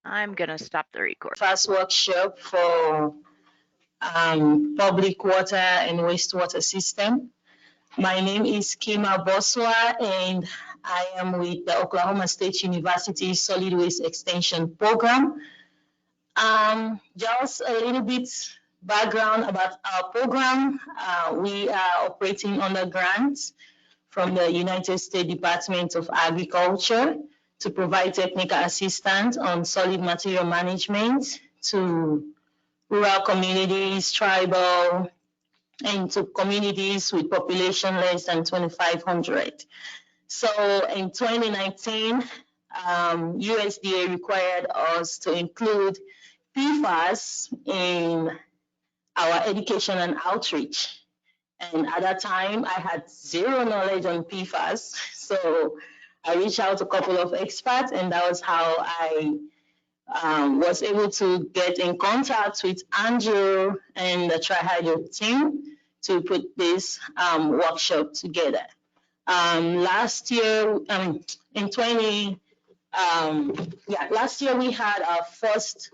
I'm gonna stop the record. First workshop for public water and wastewater system. My name is Kima Boswa, and I am with the Oklahoma State University Solid Waste Extension Program. Just a little bit background about our program. We are operating under grants from the United States Department of Agriculture to provide technical assistance on solid material management to rural communities, tribal, and to communities with population less than 2,500. So in 2019, USDA required us to include PFAS in our education and outreach. And at that time, I had zero knowledge on PFAS. So I reached out to a couple of experts, and that was how I was able to get in contact with Andrew and the Tri-Hydro team to put this workshop together. Last year, last year we had our first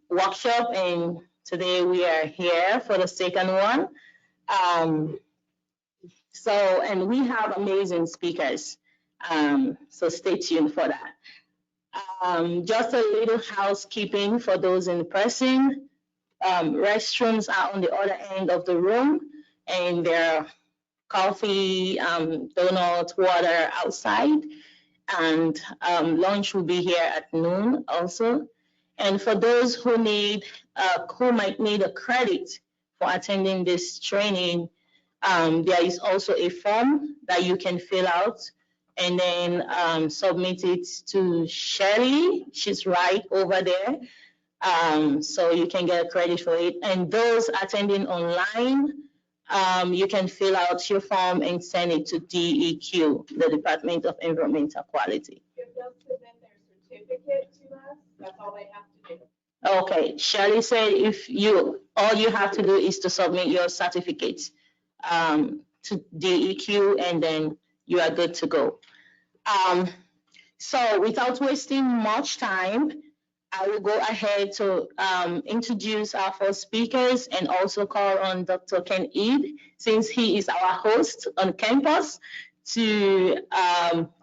workshop, and today we are here for the second one. And we have amazing speakers. So stay tuned for that. Just a little housekeeping for those in person. Restrooms are on the other end of the room, and there are coffee, donuts, water outside, and lunch will be here at noon also. And for those who might need a credit for attending this training, there is also a form that you can fill out and then submit it to Shirley. She's right over there. So you can get credit for it. And those attending online, you can fill out your form and send it to DEQ, the Department of Environmental Quality. If they'll submit their certificate to us, that's all they have to do. Okay, Shirley said all you have to do is to submit your certificate to DEQ, and then you are good to go. So without wasting much time, I will go ahead to introduce our first speakers and also call on Dr. Ken Eid, since he is our host on campus, to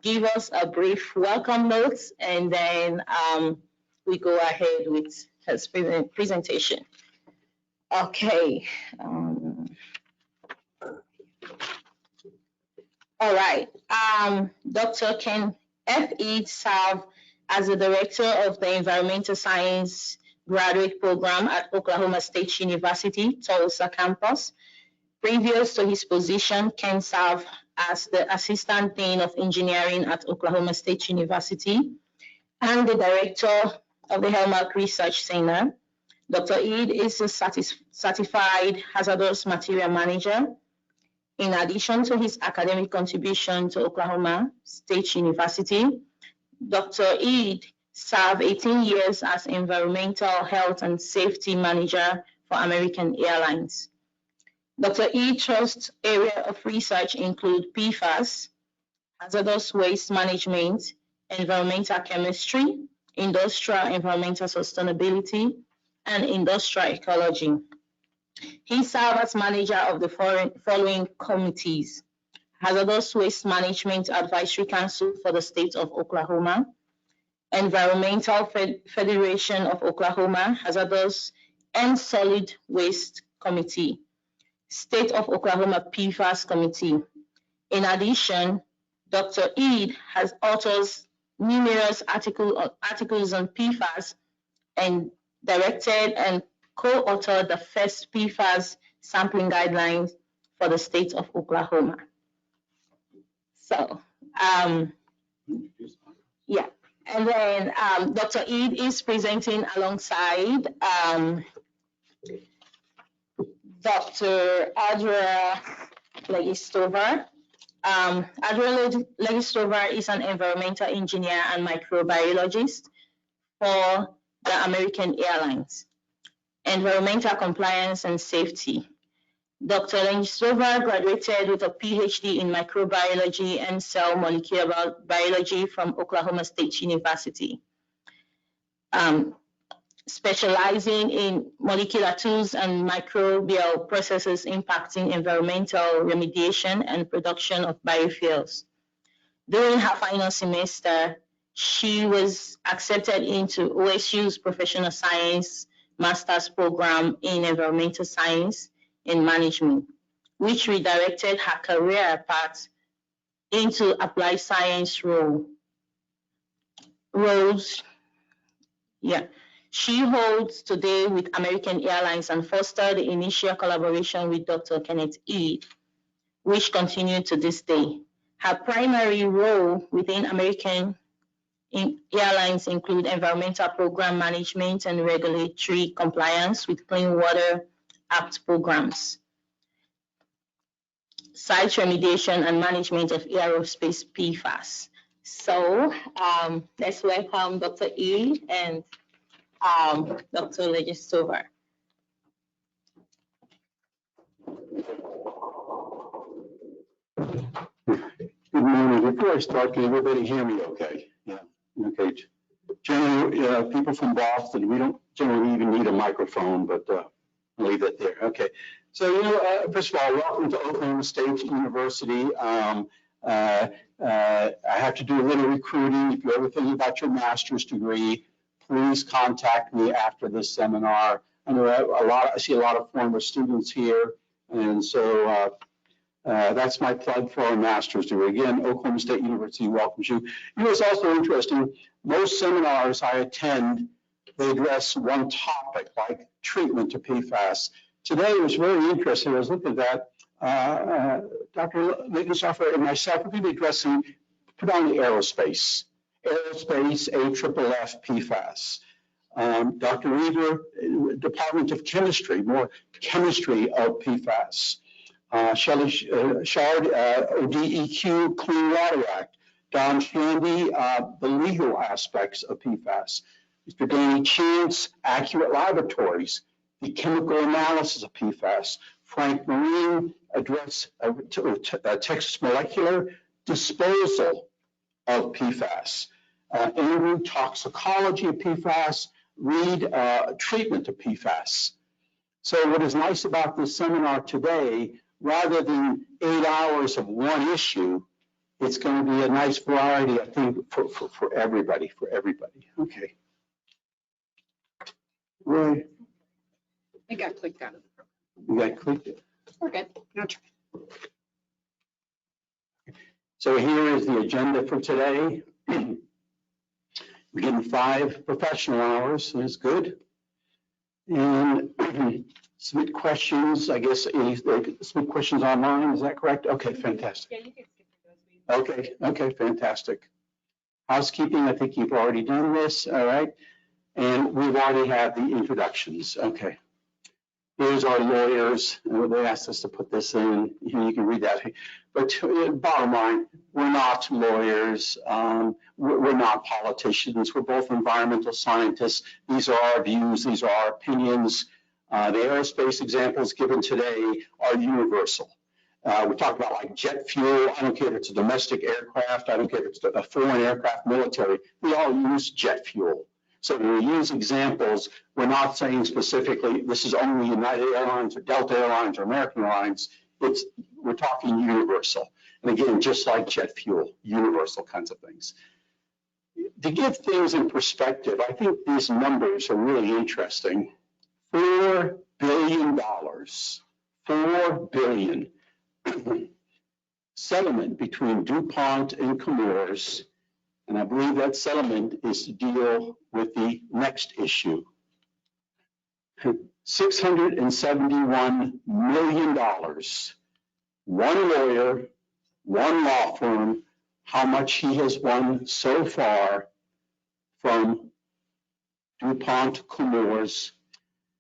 give us a brief welcome note, and then we go ahead with his presentation. Okay. All right. Dr. Ken F. Eid served as the director of the Environmental Science Graduate Program at Oklahoma State University, Tulsa campus. Previous to his position, Ken served as the Assistant Dean of Engineering at Oklahoma State University and the Director of the Hellmark Research Center. Dr. Eid is a certified hazardous material manager. In addition to his academic contribution to Oklahoma State University, Dr. Eid served 18 years as Environmental Health and Safety Manager for American Airlines. Dr. Eid's trust area of research include PFAS, hazardous waste management, environmental chemistry, industrial environmental sustainability, and industrial ecology. He served as manager of the following committees: Hazardous Waste Management Advisory Council for the state of Oklahoma, Environmental Federation of Oklahoma Hazardous and Solid Waste Committee, State of Oklahoma PFAS Committee. In addition, Dr. Eid has authored numerous articles on PFAS and directed and co-authored the first PFAS sampling guidelines for the state of Oklahoma. So, yeah. And then Dr. Eid is presenting alongside Dr. Adria Legistova. Adria Legistova is an environmental engineer and microbiologist for the American Airlines, environmental compliance and safety. Dr. Legistova graduated with a PhD in microbiology and cell molecular biology from Oklahoma State University. specializing in molecular tools and microbial processes impacting environmental remediation and production of biofuels. During her final semester, she was accepted into OSU's Professional Science Master's Program in Environmental Science and Management, which redirected her career path into applied science roles. She holds today with American Airlines and fostered the initial collaboration with Dr. Kenneth E., which continued to this day. Her primary role within American Airlines include environmental program management and regulatory compliance with Clean Water Act programs, site remediation and management of aerospace PFAS. So let's welcome Dr. E. and Dr. Legistova. Good morning. Before I start, can everybody hear me okay? Yeah, okay. Generally, people from Boston, we don't generally even need a microphone, but I'll leave that there. Okay. So, first of all, welcome to Oklahoma State University. I have to do a little recruiting. If you're ever thinking about your master's degree, please contact me after this seminar. I know I see a lot of former students here, and so that's my plug for our master's degree. Again, Oklahoma State University welcomes you. It's also interesting, most seminars I attend, they address one topic, like treatment to PFAS. Today it was very interesting. I was looking at that. Dr. Legistova and myself are going to be addressing predominantly aerospace, AFFF, PFAS. Dr. Weaver, Department of Chemistry, more chemistry of PFAS. Shelley Shard, ODEQ, Clean Water Act. Don Shandy, the legal aspects of PFAS. Mr. Danny Chance, Accurate Laboratories, the chemical analysis of PFAS. Frank Marine, address Texas Molecular, disposal of PFAS. Andrew, toxicology of PFAS. Reed, treatment of PFAS. So what is nice about this seminar today, rather than 8 hours of one issue, it's going to be a nice variety, I think, for everybody, Okay. Roy. It got clicked out of the program. You got clicked it. We're good. No try. So here is the agenda for today. We're getting 5 professional hours, and it's good. And submit questions, I guess, submit questions online, is that correct? Okay, fantastic. Yeah, you can skip those. Okay, fantastic. Housekeeping, I think you've already done this, all right? And we've already had the introductions, okay. Here's our lawyers, they asked us to put this in, you can read that. But bottom line, we're not lawyers, we're not politicians, we're both environmental scientists. These are our views, these are our opinions. The aerospace examples given today are universal. We talk about like jet fuel. I don't care if it's a domestic aircraft. I don't care if it's a foreign aircraft, military. We all use jet fuel. So when we use examples, we're not saying specifically this is only United Airlines or Delta Airlines or American Airlines. We're talking universal. And again, just like jet fuel, universal kinds of things. To give things in perspective, I think these numbers are really interesting. $4 billion, $4 billion settlement between DuPont and Chemours, and I believe that settlement is to deal with the next issue. $671 million. One lawyer, one law firm, how much he has won so far from DuPont Chemours.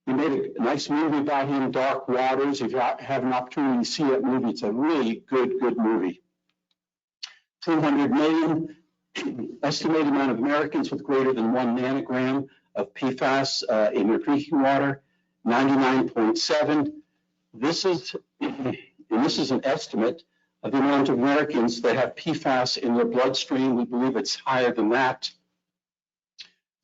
We made a nice movie about him, Dark Waters. If you have an opportunity to see that movie, it's a really good movie. 200 million, estimated amount of Americans with greater than 1 nanogram of PFAS in their drinking water, 99.7. This is an estimate of the amount of Americans that have PFAS in their bloodstream. We believe it's higher than that.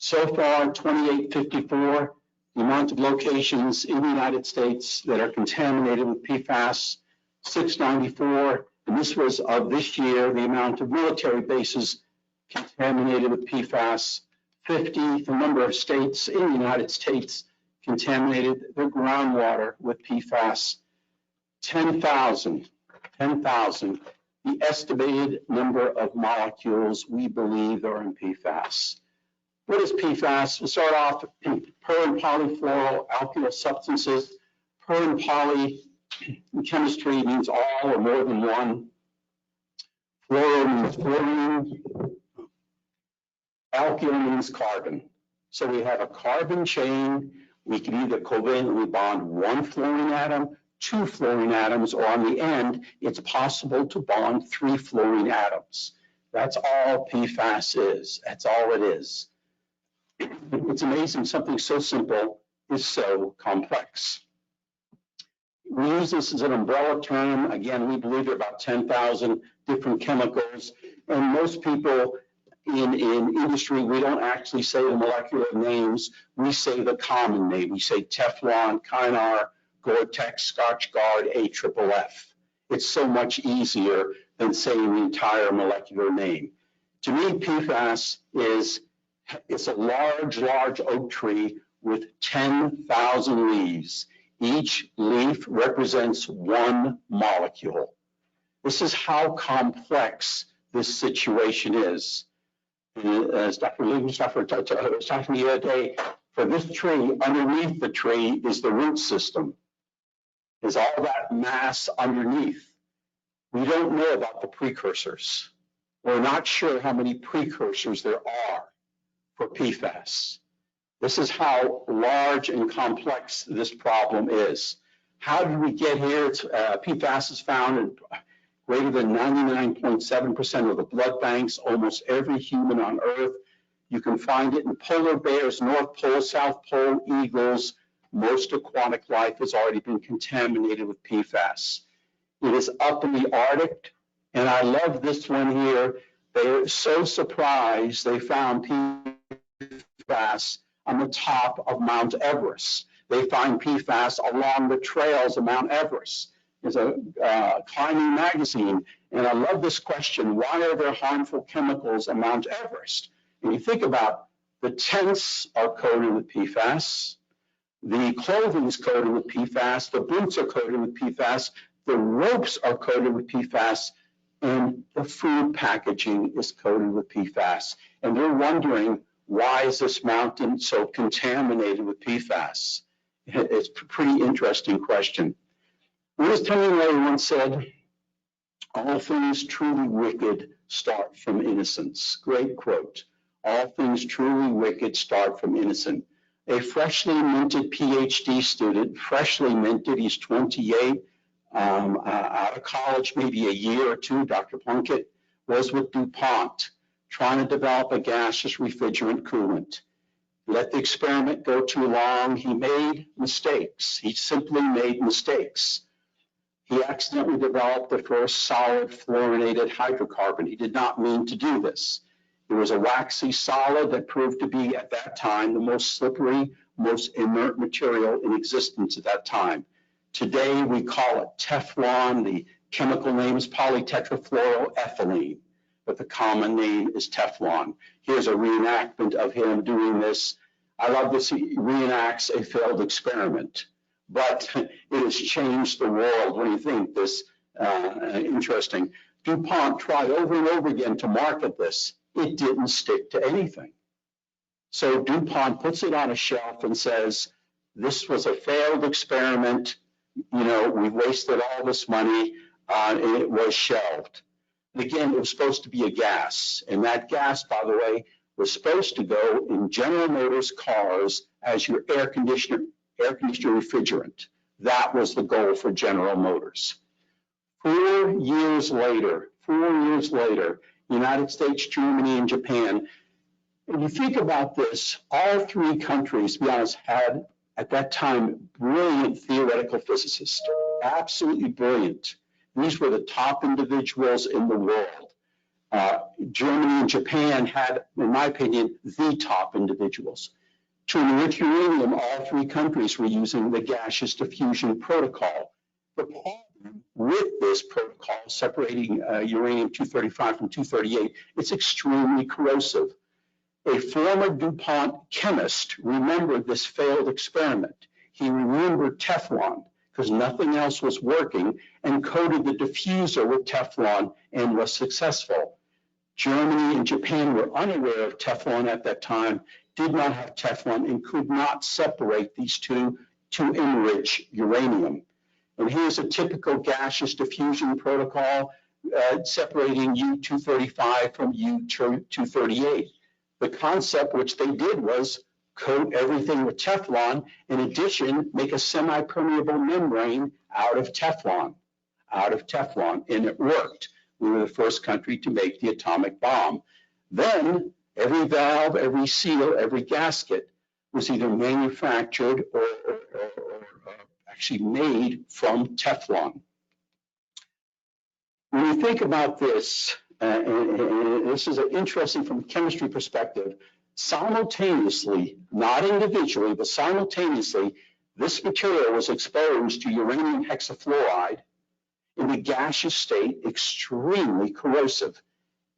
So far, 2854, the amount of locations in the United States that are contaminated with PFAS, 694, and this was of this year, the amount of military bases contaminated with PFAS, 50, the number of states in the United States contaminated their groundwater with PFAS, 10,000, the estimated number of molecules we believe are in PFAS. What is PFAS? We'll start off per and polyfluoroalkyl substances. Per and poly in chemistry means all or more than one. Fluoro means fluorine. Alkyl means carbon. So we have a carbon chain. We can either covalently bond one fluorine atom, two fluorine atoms, or on the end, it's possible to bond three fluorine atoms. That's all PFAS is. That's all it is. It's amazing something so simple is so complex. We use this as an umbrella term. Again, we believe there are about 10,000 different chemicals, and most people in industry, we don't actually say the molecular names. We say the common name. We say Teflon, Kynar, Gore-Tex, Scotchgard, AFFF. It's so much easier than saying the entire molecular name. To me, PFAS it's a large oak tree with 10,000 leaves. Each leaf represents one molecule. This is how complex this situation is. As Dr. Liebenstoffer was talking the other day, for this tree, underneath the tree is the root system, is all that mass underneath. We don't know about the precursors. We're not sure how many precursors there are for PFAS. This is how large and complex this problem is. How did we get here? PFAS is found in greater than 99.7% of the blood banks, almost every human on Earth. You can find it in polar bears, North Pole, South Pole, eagles. Most aquatic life has already been contaminated with PFAS. It is up in the Arctic, and I love this one here. They're so surprised they found PFAS on the top of Mount Everest. They find PFAS along the trails of Mount Everest. There's a climbing magazine, and I love this question: why are there harmful chemicals on Mount Everest? And you think about the tents are coated with PFAS, the clothing is coated with PFAS, the boots are coated with PFAS, the ropes are coated with PFAS, and the food packaging is coated with PFAS. And they're wondering, why is this mountain so contaminated with PFAS? It's a pretty interesting question. Louis Hemingway once said, all things truly wicked start from innocence. Great quote. All things truly wicked start from innocence. A freshly minted PhD student, freshly minted, he's 28, out of college, maybe a year or two, Dr. Plunkett, was with DuPont, trying to develop a gaseous refrigerant coolant. Let the experiment go too long. He made mistakes. He simply made mistakes. He accidentally developed the first solid fluorinated hydrocarbon. He did not mean to do this. It was a waxy solid that proved to be, at that time, the most slippery, most inert material in existence at that time. Today, we call it Teflon. The chemical name is polytetrafluoroethylene, but the common name is Teflon. Here's a reenactment of him doing this. I love this. He reenacts a failed experiment, but it has changed the world. What do you think? This interesting. DuPont tried over and over again to market this. It didn't stick to anything. So DuPont puts it on a shelf and says, this was a failed experiment. You know, we wasted all this money, and it was shelved. And again, it was supposed to be a gas. And that gas, by the way, was supposed to go in General Motors cars as your air conditioner refrigerant. That was the goal for General Motors. 4 years later, United States, Germany, and Japan. If you think about this, all three countries, to be honest, had at that time brilliant theoretical physicists, absolutely brilliant. These were the top individuals in the world. Germany and Japan had, in my opinion, the top individuals. To enrich uranium, all three countries were using the gaseous diffusion protocol. The problem with this protocol, separating uranium-235 from 238, it's extremely corrosive. A former DuPont chemist remembered this failed experiment. He remembered Teflon because nothing else was working and coated the diffuser with Teflon and was successful. Germany and Japan were unaware of Teflon at that time, did not have Teflon, and could not separate these two to enrich uranium. And here's a typical gaseous diffusion protocol separating U-235 from U-238. The concept which they did was coat everything with Teflon. In addition, make a semi-permeable membrane out of Teflon, and it worked. We were the first country to make the atomic bomb. Then every valve, every seal, every gasket was either manufactured or actually made from Teflon. When you think about this, and this is interesting from a chemistry perspective, simultaneously, not individually, but simultaneously, this material was exposed to uranium hexafluoride in the gaseous state, extremely corrosive.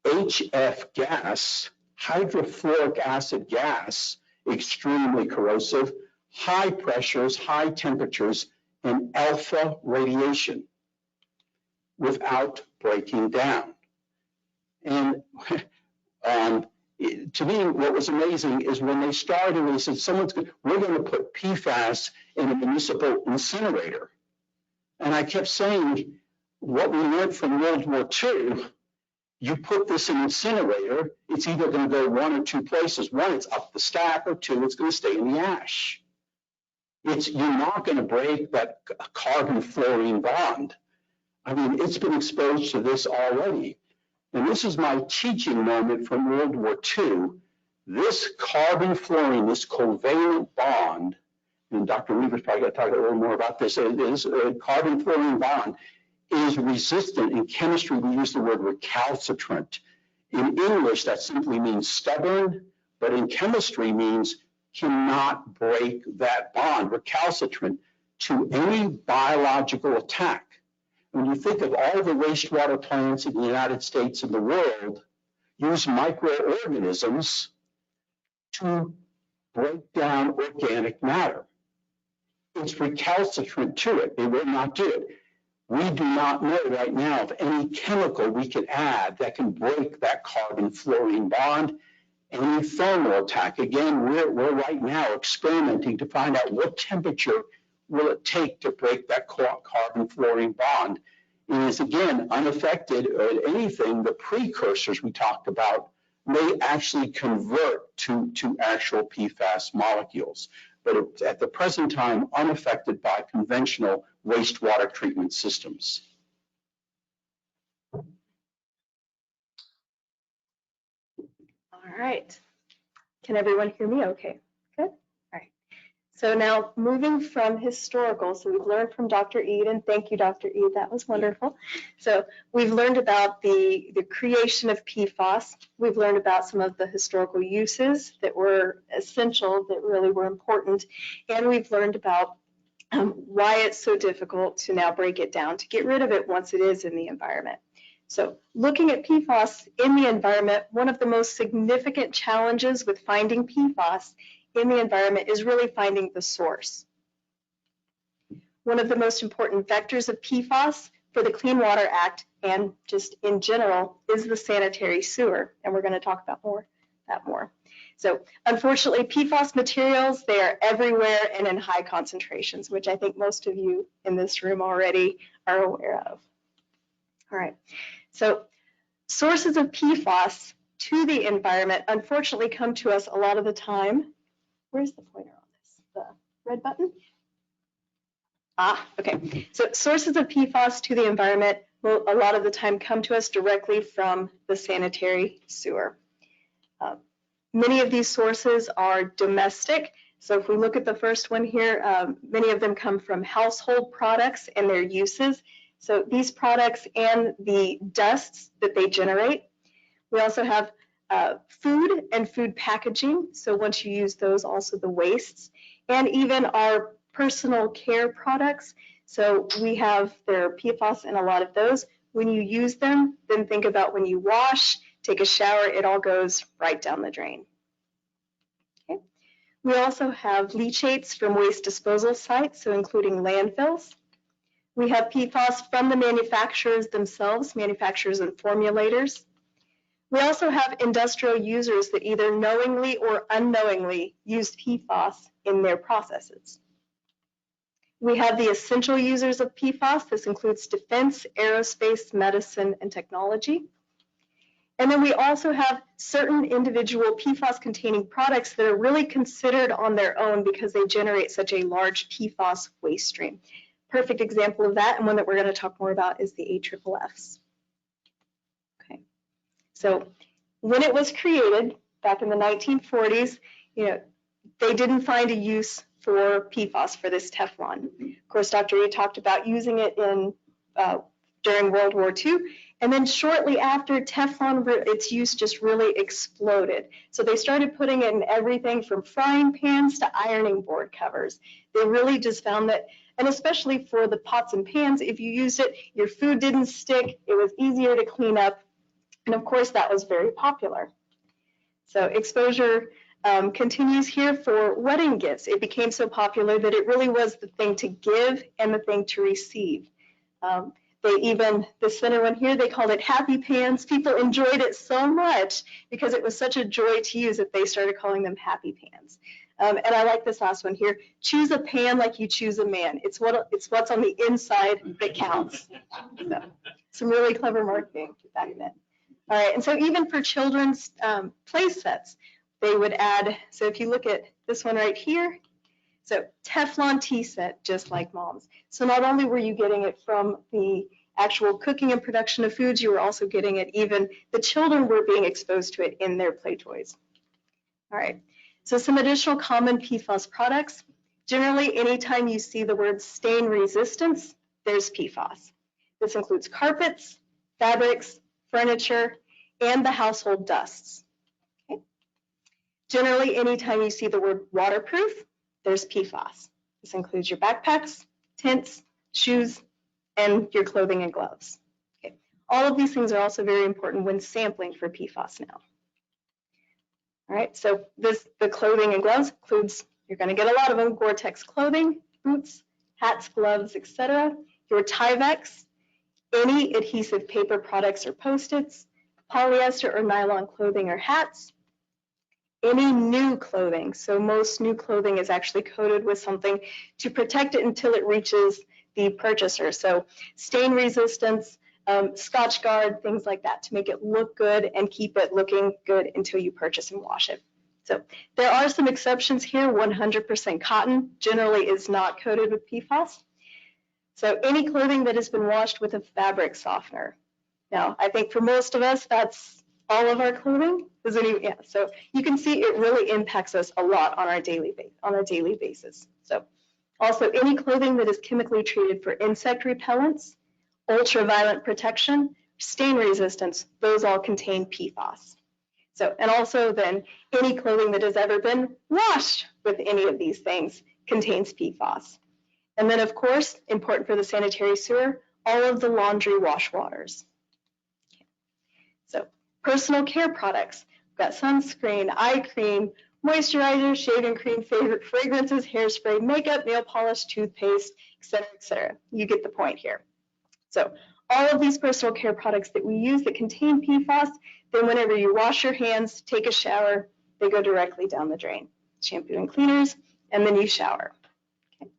HF gas, hydrofluoric acid gas, extremely corrosive, high pressures, high temperatures, and alpha radiation without breaking down. And to me, what was amazing is when they started, they said, we're going to put PFAS in a municipal incinerator. And I kept saying, what we learned from World War II, you put this in an incinerator, it's either going to go one or two places. One, it's up the stack, or two, it's going to stay in the ash. You're not going to break that carbon-fluorine bond. I mean, it's been exposed to this already. And this is my teaching moment from World War II. This carbon-fluorine, this covalent bond, and Dr. Weaver's probably going to talk a little more about this, is a carbon-fluorine bond is resistant. In chemistry, we use the word recalcitrant. In English, that simply means stubborn, but in chemistry means cannot break that bond, recalcitrant, to any biological attack. When you think of all the wastewater plants in the United States and the world, use microorganisms to break down organic matter. It's recalcitrant to it. It will not do it. We do not know right now of any chemical we can add that can break that carbon-fluorine bond. Any thermal attack, again, we're right now experimenting to find out what temperature will it take to break that carbon-fluorine bond. It is, again, unaffected or anything. The precursors we talked about may actually convert to actual PFAS molecules, but it's at the present time unaffected by conventional wastewater treatment systems. All right. Can everyone hear me okay? Good. All right. So now moving from historical, so we've learned from Dr. Eid, and thank you, Dr. Eid, that was wonderful. So we've learned about the creation of PFAS. We've learned about some of the historical uses that were essential, that really were important. And we've learned about why it's so difficult to now break it down, to get rid of it once it is in the environment. So looking at PFAS in the environment, one of the most significant challenges with finding PFAS in the environment is really finding the source. One of the most important vectors of PFAS for the Clean Water Act and just in general is the sanitary sewer, and we're going to talk about that more. So unfortunately, PFAS materials, they are everywhere and in high concentrations, which I think most of you in this room already are aware of. All right, so sources of PFAS to the environment unfortunately come to us a lot of the time. Where's the pointer on this? The red button? Okay. So sources of PFAS to the environment will a lot of the time come to us directly from the sanitary sewer. Many of these sources are domestic. So if we look at the first one here, many of them come from household products and their uses. So these products and the dusts that they generate We also have food and food packaging. So once you use those, also the wastes, and even our personal care products. So we have, there are PFAS in a lot of those. When you use them, then think about when you wash, take a shower, it all goes right down the drain. Okay. We also have leachates from waste disposal sites, so including landfills. We have PFAS from the manufacturers themselves, manufacturers and formulators. We also have industrial users that either knowingly or unknowingly use PFAS in their processes. We have the essential users of PFAS. This includes defense, aerospace, medicine, and technology. And then we also have certain individual PFAS-containing products that are really considered on their own because they generate such a large PFAS waste stream. Perfect example of that, and one that we're going to talk more about, is the AFFFs. Okay. So when it was created back in the 1940s, they didn't find a use for PFAS for this Teflon. Of course, Dr. E talked about using it in during World War II, and then shortly after, Teflon, its use just really exploded. So they started putting it in everything from frying pans to ironing board covers. They really just found that, and especially for the pots and pans, if you used it, your food didn't stick, it was easier to clean up, and of course that was very popular. So exposure continues here for wedding gifts. It became so popular that it really was the thing to give and the thing to receive. The center one here, they called it Happy Pans. People enjoyed it so much because it was such a joy to use that they started calling them Happy Pans. And I like this last one here. Choose a pan like you choose a man. It's what's on the inside that counts. So, some really clever marketing back then. All right, and so even for children's play sets, they would add, so if you look at this one right here, so Teflon tea set, just like Mom's. So not only were you getting it from the actual cooking and production of foods, you were also getting it, even the children were being exposed to it in their play toys. All right, so some additional common PFAS products. Generally, anytime you see the word stain resistance, there's PFAS. This includes carpets, fabrics, furniture, and the household dusts. Okay. Generally, anytime you see the word waterproof, there's PFAS. This includes your backpacks, tents, shoes, and your clothing and gloves. Okay. All of these things are also very important when sampling for PFAS now. All right, so the clothing and gloves includes, you're going to get a lot of them, Gore-Tex clothing, boots, hats, gloves, etc. Your Tyvek, any adhesive paper products or Post-its, polyester or nylon clothing or hats, any new clothing. So most new clothing is actually coated with something to protect it until it reaches the purchaser. So stain resistance, Scotch Guard, things like that to make it look good and keep it looking good until you purchase and wash it. So there are some exceptions here. 100% cotton generally is not coated with PFAS. So any clothing that has been washed with a fabric softener. Now, I think for most of us, that's all of our clothing. So you can see it really impacts us a lot on our daily basis. So also any clothing that is chemically treated for insect repellents, ultraviolet protection, stain resistance, those all contain PFAS. So, and also then any clothing that has ever been washed with any of these things contains PFAS. And then of course, important for the sanitary sewer, all of the laundry wash waters. So personal care products, we've got sunscreen, eye cream, moisturizer, shaving cream, favorite fragrances, hairspray, makeup, nail polish, toothpaste, etc., etc. You get the point here. So all of these personal care products that we use that contain PFAS, then whenever you wash your hands, take a shower, they go directly down the drain. Shampoo and cleaners, and then you shower. Okay.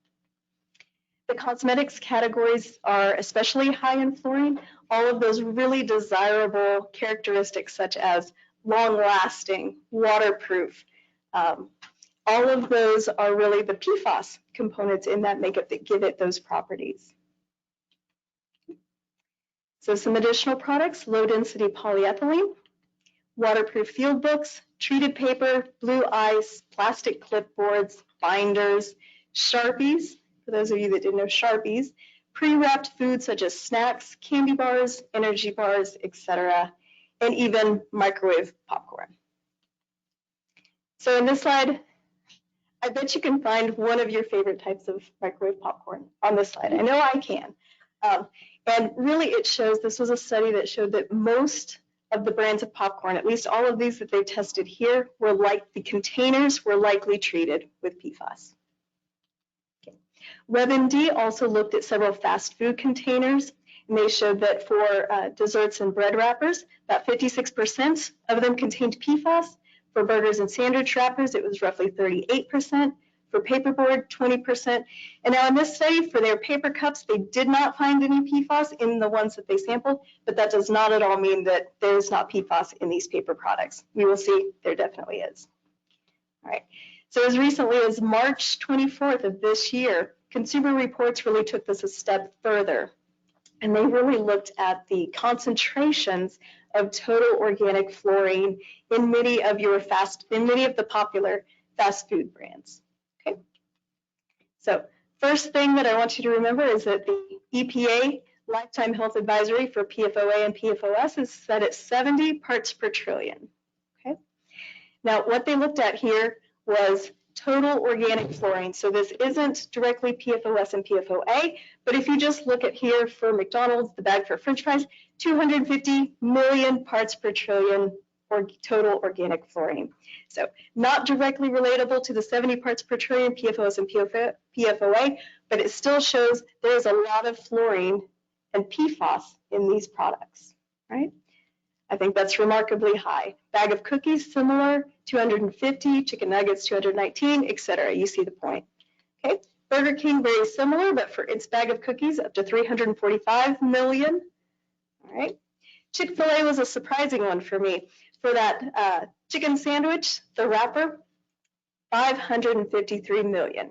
The cosmetics categories are especially high in fluorine. All of those really desirable characteristics such as long-lasting, waterproof, all of those are really the PFAS components in that makeup that give it those properties. So some additional products, low-density polyethylene, waterproof field books, treated paper, blue ice, plastic clipboards, binders, Sharpies, for those of you that didn't know Sharpies, pre-wrapped foods such as snacks, candy bars, energy bars, etc., and even microwave popcorn. So in this slide, I bet you can find one of your favorite types of microwave popcorn on this slide. I know I can. And really it shows, this was a study that showed that most of the brands of popcorn, at least all of these that they tested here, were like the containers were likely treated with PFAS. Okay. WebMD also looked at several fast food containers, and they showed that for desserts and bread wrappers, about 56% of them contained PFAS. For burgers and sandwich wrappers, it was roughly 38%. For paperboard, 20%. And now in this study, for their paper cups, they did not find any PFAS in the ones that they sampled, but that does not at all mean that there is not PFAS in these paper products. We will see there definitely is. All right. So as recently as March 24th of this year, Consumer Reports really took this a step further. And they really looked at the concentrations of total organic fluorine in many of the popular fast food brands. Okay. So first thing that I want you to remember is that the EPA lifetime health advisory for PFOA and PFOS is set at 70 parts per trillion. Okay. Now what they looked at here was total organic fluorine. So this isn't directly PFOS and PFOA, but if you just look at here for McDonald's, the bag for French fries, 250 million parts per trillion or total organic fluorine. So not directly relatable to the 70 parts per trillion PFOS and PFOA, but it still shows there's a lot of fluorine and PFAS in these products, right? I think that's remarkably high. Bag of cookies, similar, 250, chicken nuggets, 219, etc. You see the point. Okay, Burger King, very similar, but for its bag of cookies, up to 345 million. All right. Chick-fil-A was a surprising one for me. For that chicken sandwich, the wrapper, 553 million.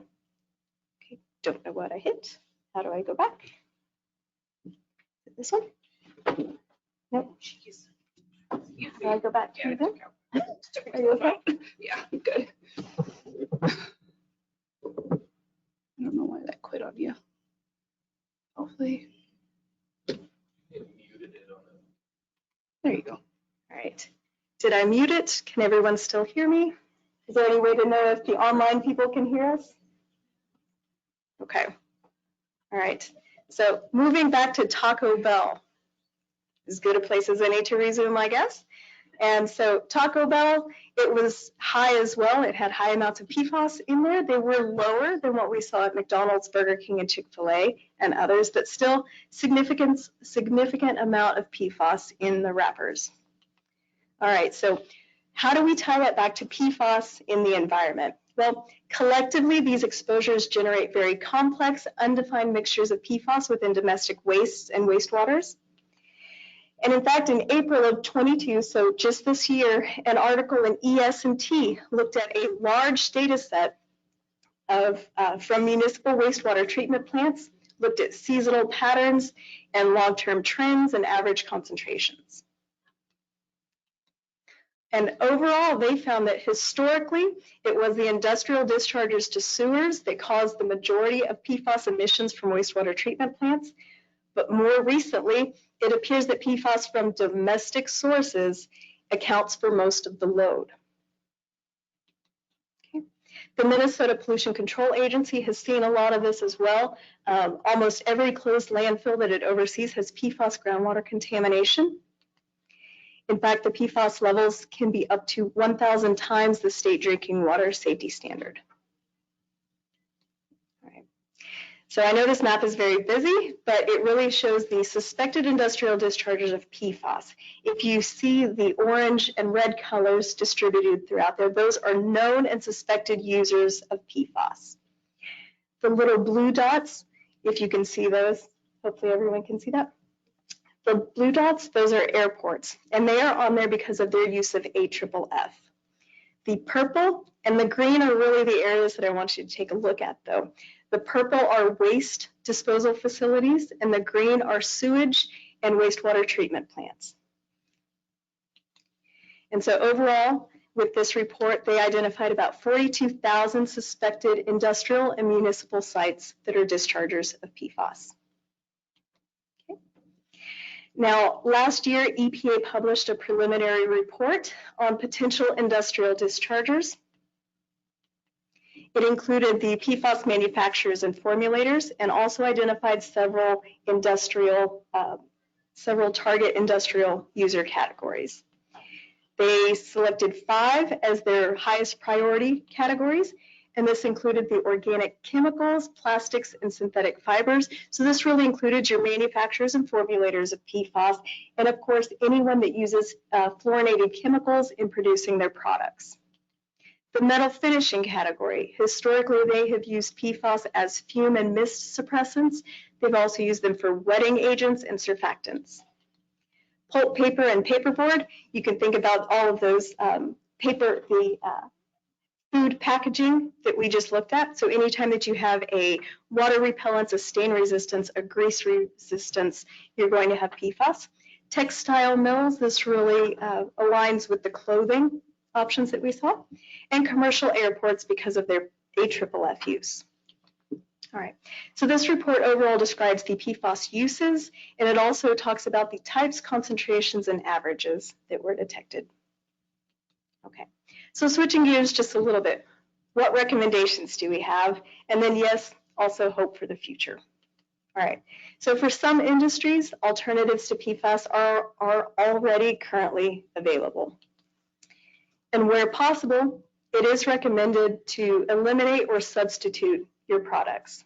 Okay, don't know what I hit. How do I go back? This one? Nope. How do I go back to them? Are you okay? Yeah, I'm good. I don't know why that quit on you. Hopefully. There you go. All right. Did I mute it? Can everyone still hear me? Is there any way to know if the online people can hear us? Okay. All right. So moving back to Taco Bell. As good a place as any to resume, I guess. And so Taco Bell, it was high as well. It had high amounts of PFAS in there. They were lower than what we saw at McDonald's, Burger King, and Chick-fil-A and others, but still significant amount of PFAS in the wrappers. All right, so how do we tie that back to PFAS in the environment? Well, collectively, these exposures generate very complex, undefined mixtures of PFAS within domestic wastes and wastewaters. And in fact, in April of 22, so just this year, an article in ES&T looked at a large data set of, from municipal wastewater treatment plants, looked at seasonal patterns and long-term trends and average concentrations. And overall, they found that historically, it was the industrial discharges to sewers that caused the majority of PFAS emissions from wastewater treatment plants. But more recently, it appears that PFAS from domestic sources accounts for most of the load. Okay. The Minnesota Pollution Control Agency has seen a lot of this as well. Almost every closed landfill that it oversees has PFAS groundwater contamination. In fact, the PFAS levels can be up to 1,000 times the state drinking water safety standard. All right. So I know this map is very busy, but it really shows the suspected industrial discharges of PFAS. If you see the orange and red colors distributed throughout there, those are known and suspected users of PFAS. The little blue dots, if you can see those, hopefully everyone can see that. The blue dots, those are airports, and they are on there because of their use of AFFF. The purple and the green are really the areas that I want you to take a look at, though. The purple are waste disposal facilities, and the green are sewage and wastewater treatment plants. And so overall, with this report, they identified about 42,000 suspected industrial and municipal sites that are dischargers of PFAS. Now, last year, EPA published a preliminary report on potential industrial dischargers. It included the PFAS manufacturers and formulators, and also identified several target industrial user categories. They selected 5 as their highest priority categories, and this included the organic chemicals, plastics, and synthetic fibers. So this really included your manufacturers and formulators of PFAS, and of course, anyone that uses fluorinated chemicals in producing their products. The metal finishing category, historically they have used PFAS as fume and mist suppressants. They've also used them for wetting agents and surfactants. Pulp paper and paperboard, you can think about all of those food packaging that we just looked at. So anytime that you have a water repellence, a stain resistance, a grease resistance, you're going to have PFAS. Textile mills, this really aligns with the clothing options that we saw. And commercial airports because of their AFFF use. All right, so this report overall describes the PFAS uses, and it also talks about the types, concentrations, and averages that were detected. Okay, so switching gears just a little bit, what recommendations do we have? And then yes, also hope for the future. All right, so for some industries, alternatives to PFAS are already currently available. And where possible, it is recommended to eliminate or substitute your products.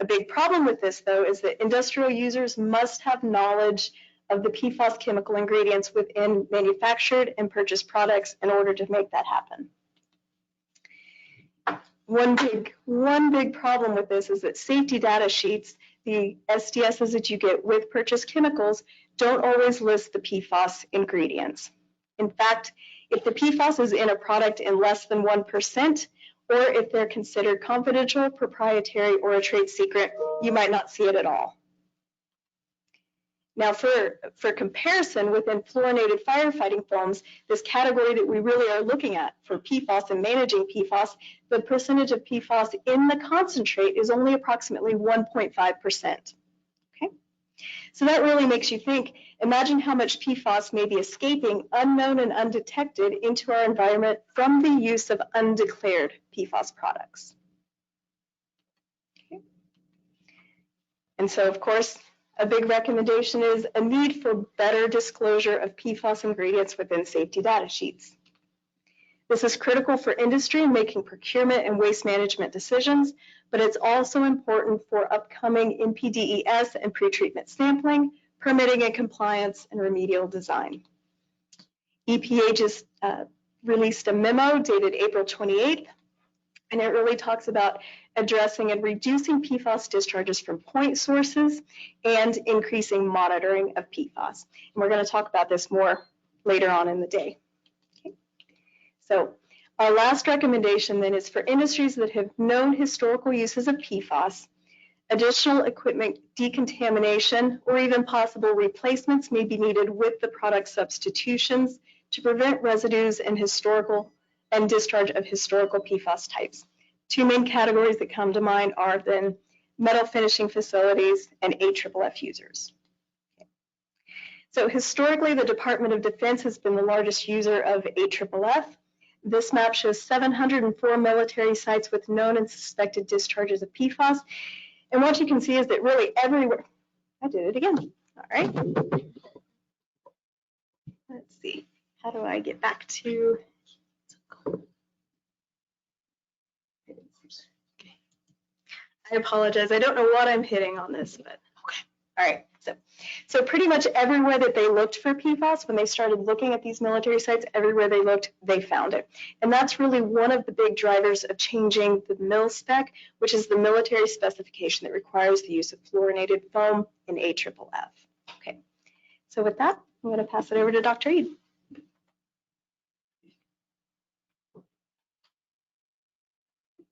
A big problem with this, though, is that industrial users must have knowledge of the PFAS chemical ingredients within manufactured and purchased products in order to make that happen. One big problem with this is that safety data sheets, the SDSs that you get with purchased chemicals, don't always list the PFAS ingredients. In fact, if the PFAS is in a product in less than 1%, or if they're considered confidential, proprietary, or a trade secret, you might not see it at all. Now for comparison, within fluorinated firefighting foams, this category that we really are looking at for PFAS and managing PFAS, the percentage of PFAS in the concentrate is only approximately 1.5%. Okay, so that really makes you think, imagine how much PFAS may be escaping unknown and undetected into our environment from the use of undeclared PFAS products. Okay. And so, of course, a big recommendation is a need for better disclosure of PFAS ingredients within safety data sheets. This is critical for industry in making procurement and waste management decisions, but it's also important for upcoming NPDES and pretreatment sampling, permitting and compliance, and remedial design. EPA just released a memo dated April 28th, and it really talks about addressing and reducing PFAS discharges from point sources and increasing monitoring of PFAS. And we're going to talk about this more later on in the day. Okay. So our last recommendation then is for industries that have known historical uses of PFAS, additional equipment decontamination or even possible replacements may be needed with the product substitutions to prevent residues and discharge of historical PFAS types. Two main categories that come to mind are then metal finishing facilities and AFFF users. Okay. So historically, the Department of Defense has been the largest user of AFFF. This map shows 704 military sites with known and suspected discharges of PFAS. And what you can see is that really everywhere, I did it again, all right. Let's see, how do I get back to, okay. I apologize, I don't know what I'm hitting on this, but okay, all right. So pretty much everywhere that they looked for PFAS, when they started looking at these military sites, everywhere they looked, they found it. And that's really one of the big drivers of changing the MIL spec, which is the military specification that requires the use of fluorinated foam in AFFF. Okay, so with that, I'm going to pass it over to Dr. Eid.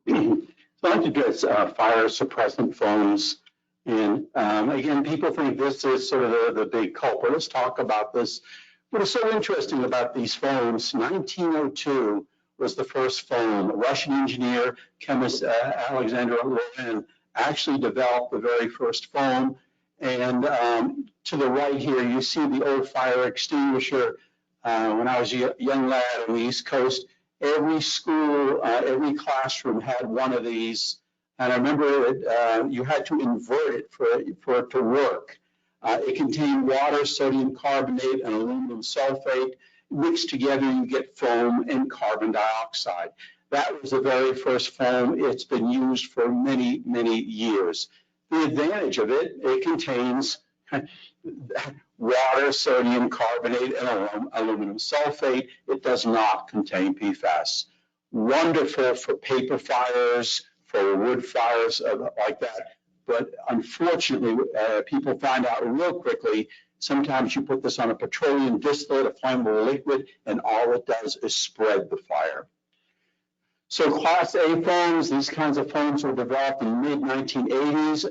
So I'd like to address fire suppressant foams. And again, people think this is sort of the big culprit. Let's talk about this. What is so interesting about these foams, 1902 was the first foam. A Russian engineer, chemist Alexander Lovin actually developed the very first foam. And to the right here, you see the old fire extinguisher. When I was a young lad on the East Coast, every school, every classroom had one of these. And I remember you had to invert it for it to work. It contained water, sodium carbonate, and aluminum sulfate. Mixed together, you get foam and carbon dioxide. That was the very first foam. It's been used for many, many years. The advantage of it, it contains water, sodium carbonate, and aluminum sulfate. It does not contain PFAS. Wonderful for paper fires, for wood fires like that. But unfortunately, people find out real quickly, sometimes you put this on a petroleum distillate, a flammable liquid, and all it does is spread the fire. So Class A foams, these kinds of foams were developed in the mid-1980s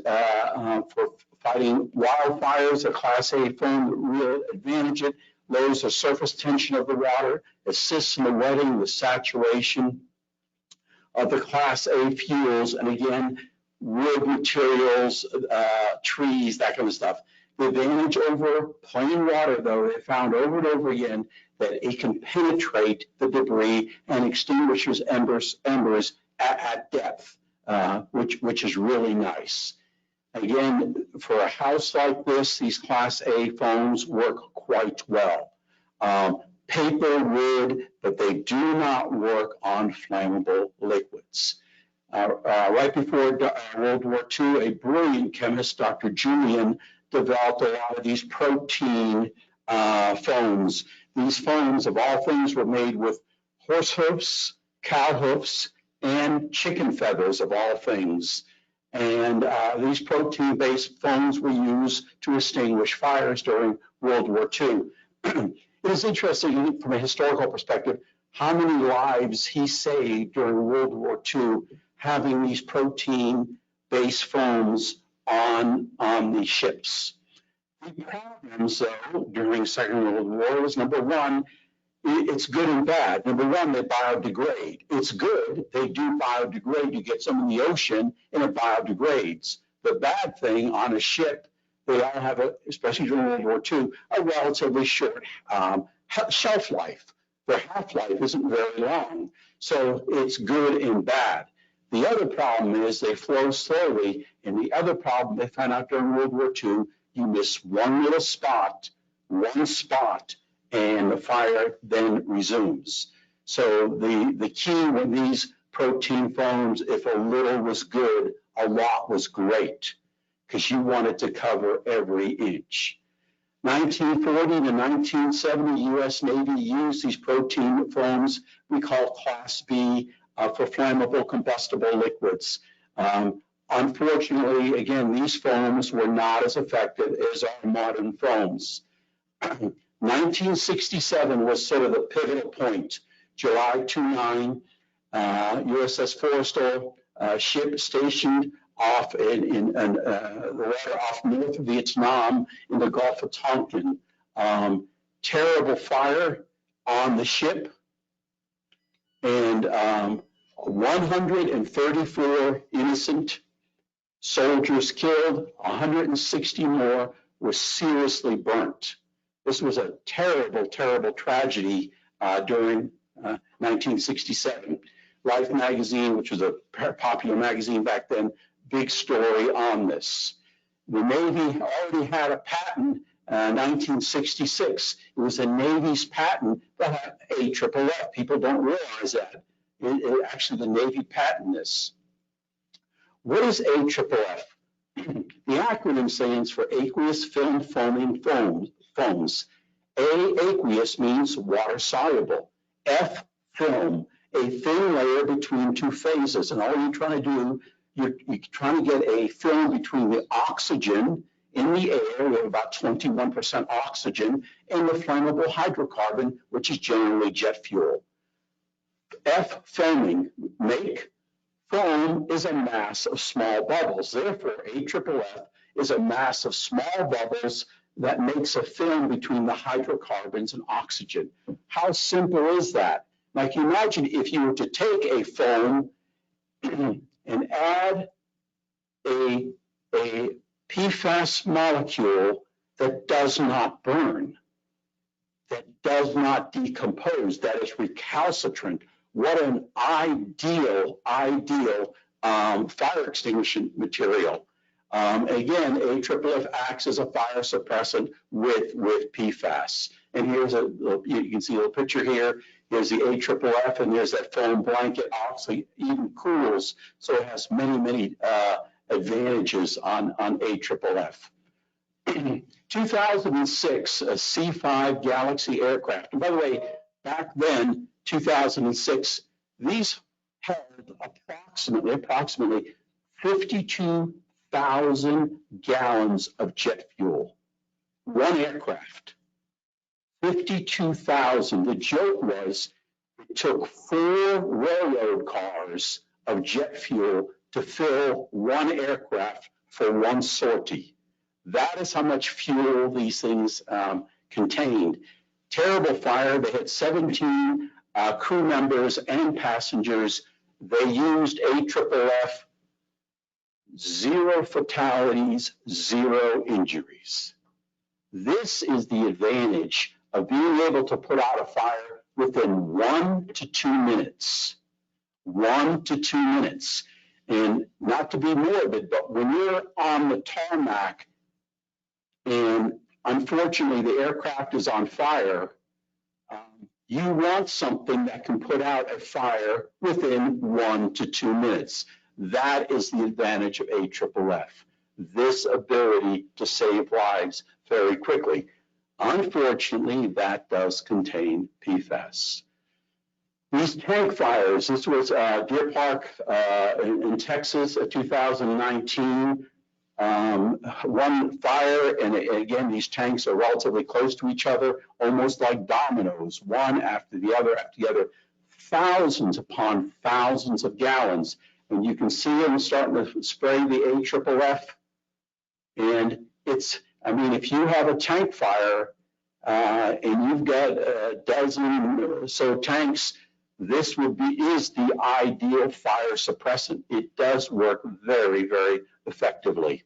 for fighting wildfires. A Class A foam, the real advantage, it lowers the surface tension of the water, assists in the wetting, the saturation of the Class A fuels, and again, wood materials, trees, that kind of stuff. The advantage over plain water, though, they found over and over again that it can penetrate the debris and extinguishes embers at depth, which is really nice. Again, for a house like this, these Class A foams work quite well. Paper, wood, but they do not work on flammable liquids. Right before World War II, a brilliant chemist, Dr. Julian, developed a lot of these protein foams. These foams, of all things, were made with horse hoofs, cow hoofs, and chicken feathers, of all things. And these protein-based foams were used to extinguish fires during World War II. It is interesting from a historical perspective how many lives he saved during World War II having these protein-based foams on the ships. The problems, though, during Second World War was, number one, it's good and bad. Number one, they biodegrade. It's good, they do biodegrade. You get some in the ocean and it biodegrades. The bad thing on a ship, they all have, especially during World War II, a relatively short shelf life. Their half-life isn't very long. So it's good and bad. The other problem is they flow slowly. And the other problem they found out during World War II, you miss one little spot, and the fire then resumes. So the key with these protein foams, if a little was good, a lot was great, because you wanted to cover every inch. 1940 to 1970, U.S. Navy used these protein foams we call Class B for flammable combustible liquids. Unfortunately, again, these foams were not as effective as our modern foams. 1967 was sort of the pivotal point. July 29, USS Forrestal ship stationed off in the water off North Vietnam in the Gulf of Tonkin. Terrible fire on the ship, and 134 innocent soldiers killed, 160 more were seriously burnt. This was a terrible, terrible tragedy during 1967. Life magazine, which was a popular magazine back then, big story on this. The Navy already had a patent, 1966. It was the Navy's patent that had AFFF. People don't realize that. Actually, the Navy patented this. What is AFFF? The acronym stands for aqueous film foaming foams. A, aqueous, means water soluble. F, film, a thin layer between two phases. And all you're trying to do, you're trying to get a film between the oxygen in the air, we have about 21% oxygen, and the flammable hydrocarbon, which is generally jet fuel. F, foaming, make. Foam is a mass of small bubbles. Therefore, AFFF is a mass of small bubbles that makes a film between the hydrocarbons and oxygen. How simple is that? Like, imagine if you were to take a foam and add a PFAS molecule that does not burn, that does not decompose, that is recalcitrant. What an ideal fire extinguishing material. Again, AFFF acts as a fire suppressant with PFAS. And here's you can see a little picture here. Here's the AFFF, and there's that foam blanket. Also, even cools, so it has many advantages on AFFF. 2006, a C-5 Galaxy aircraft. And by the way, back then, 2006, these held approximately 52,000 gallons of jet fuel. One aircraft, 52,000. The joke was it took 4 railroad cars of jet fuel to fill one aircraft for one sortie. That is how much fuel these things contained. Terrible fire. They had 17 crew members and passengers. They used AFFF, 0 fatalities, 0 injuries. This is the advantage of being able to put out a fire within 1 to 2 minutes. 1 to 2 minutes. And not to be morbid, but when you're on the tarmac and unfortunately the aircraft is on fire, you want something that can put out a fire within 1 to 2 minutes. That is the advantage of AFFF, this ability to save lives very quickly. Unfortunately, that does contain PFAS. These tank fires, this was Deer Park in Texas, 2019. One fire, and again, these tanks are relatively close to each other, almost like dominoes, one after the other, thousands upon thousands of gallons. And you can see them starting to spray the AFFF. And it's, I mean, if you have a tank fire and you've got a dozen or so tanks, this is the ideal fire suppressant. It does work very effectively.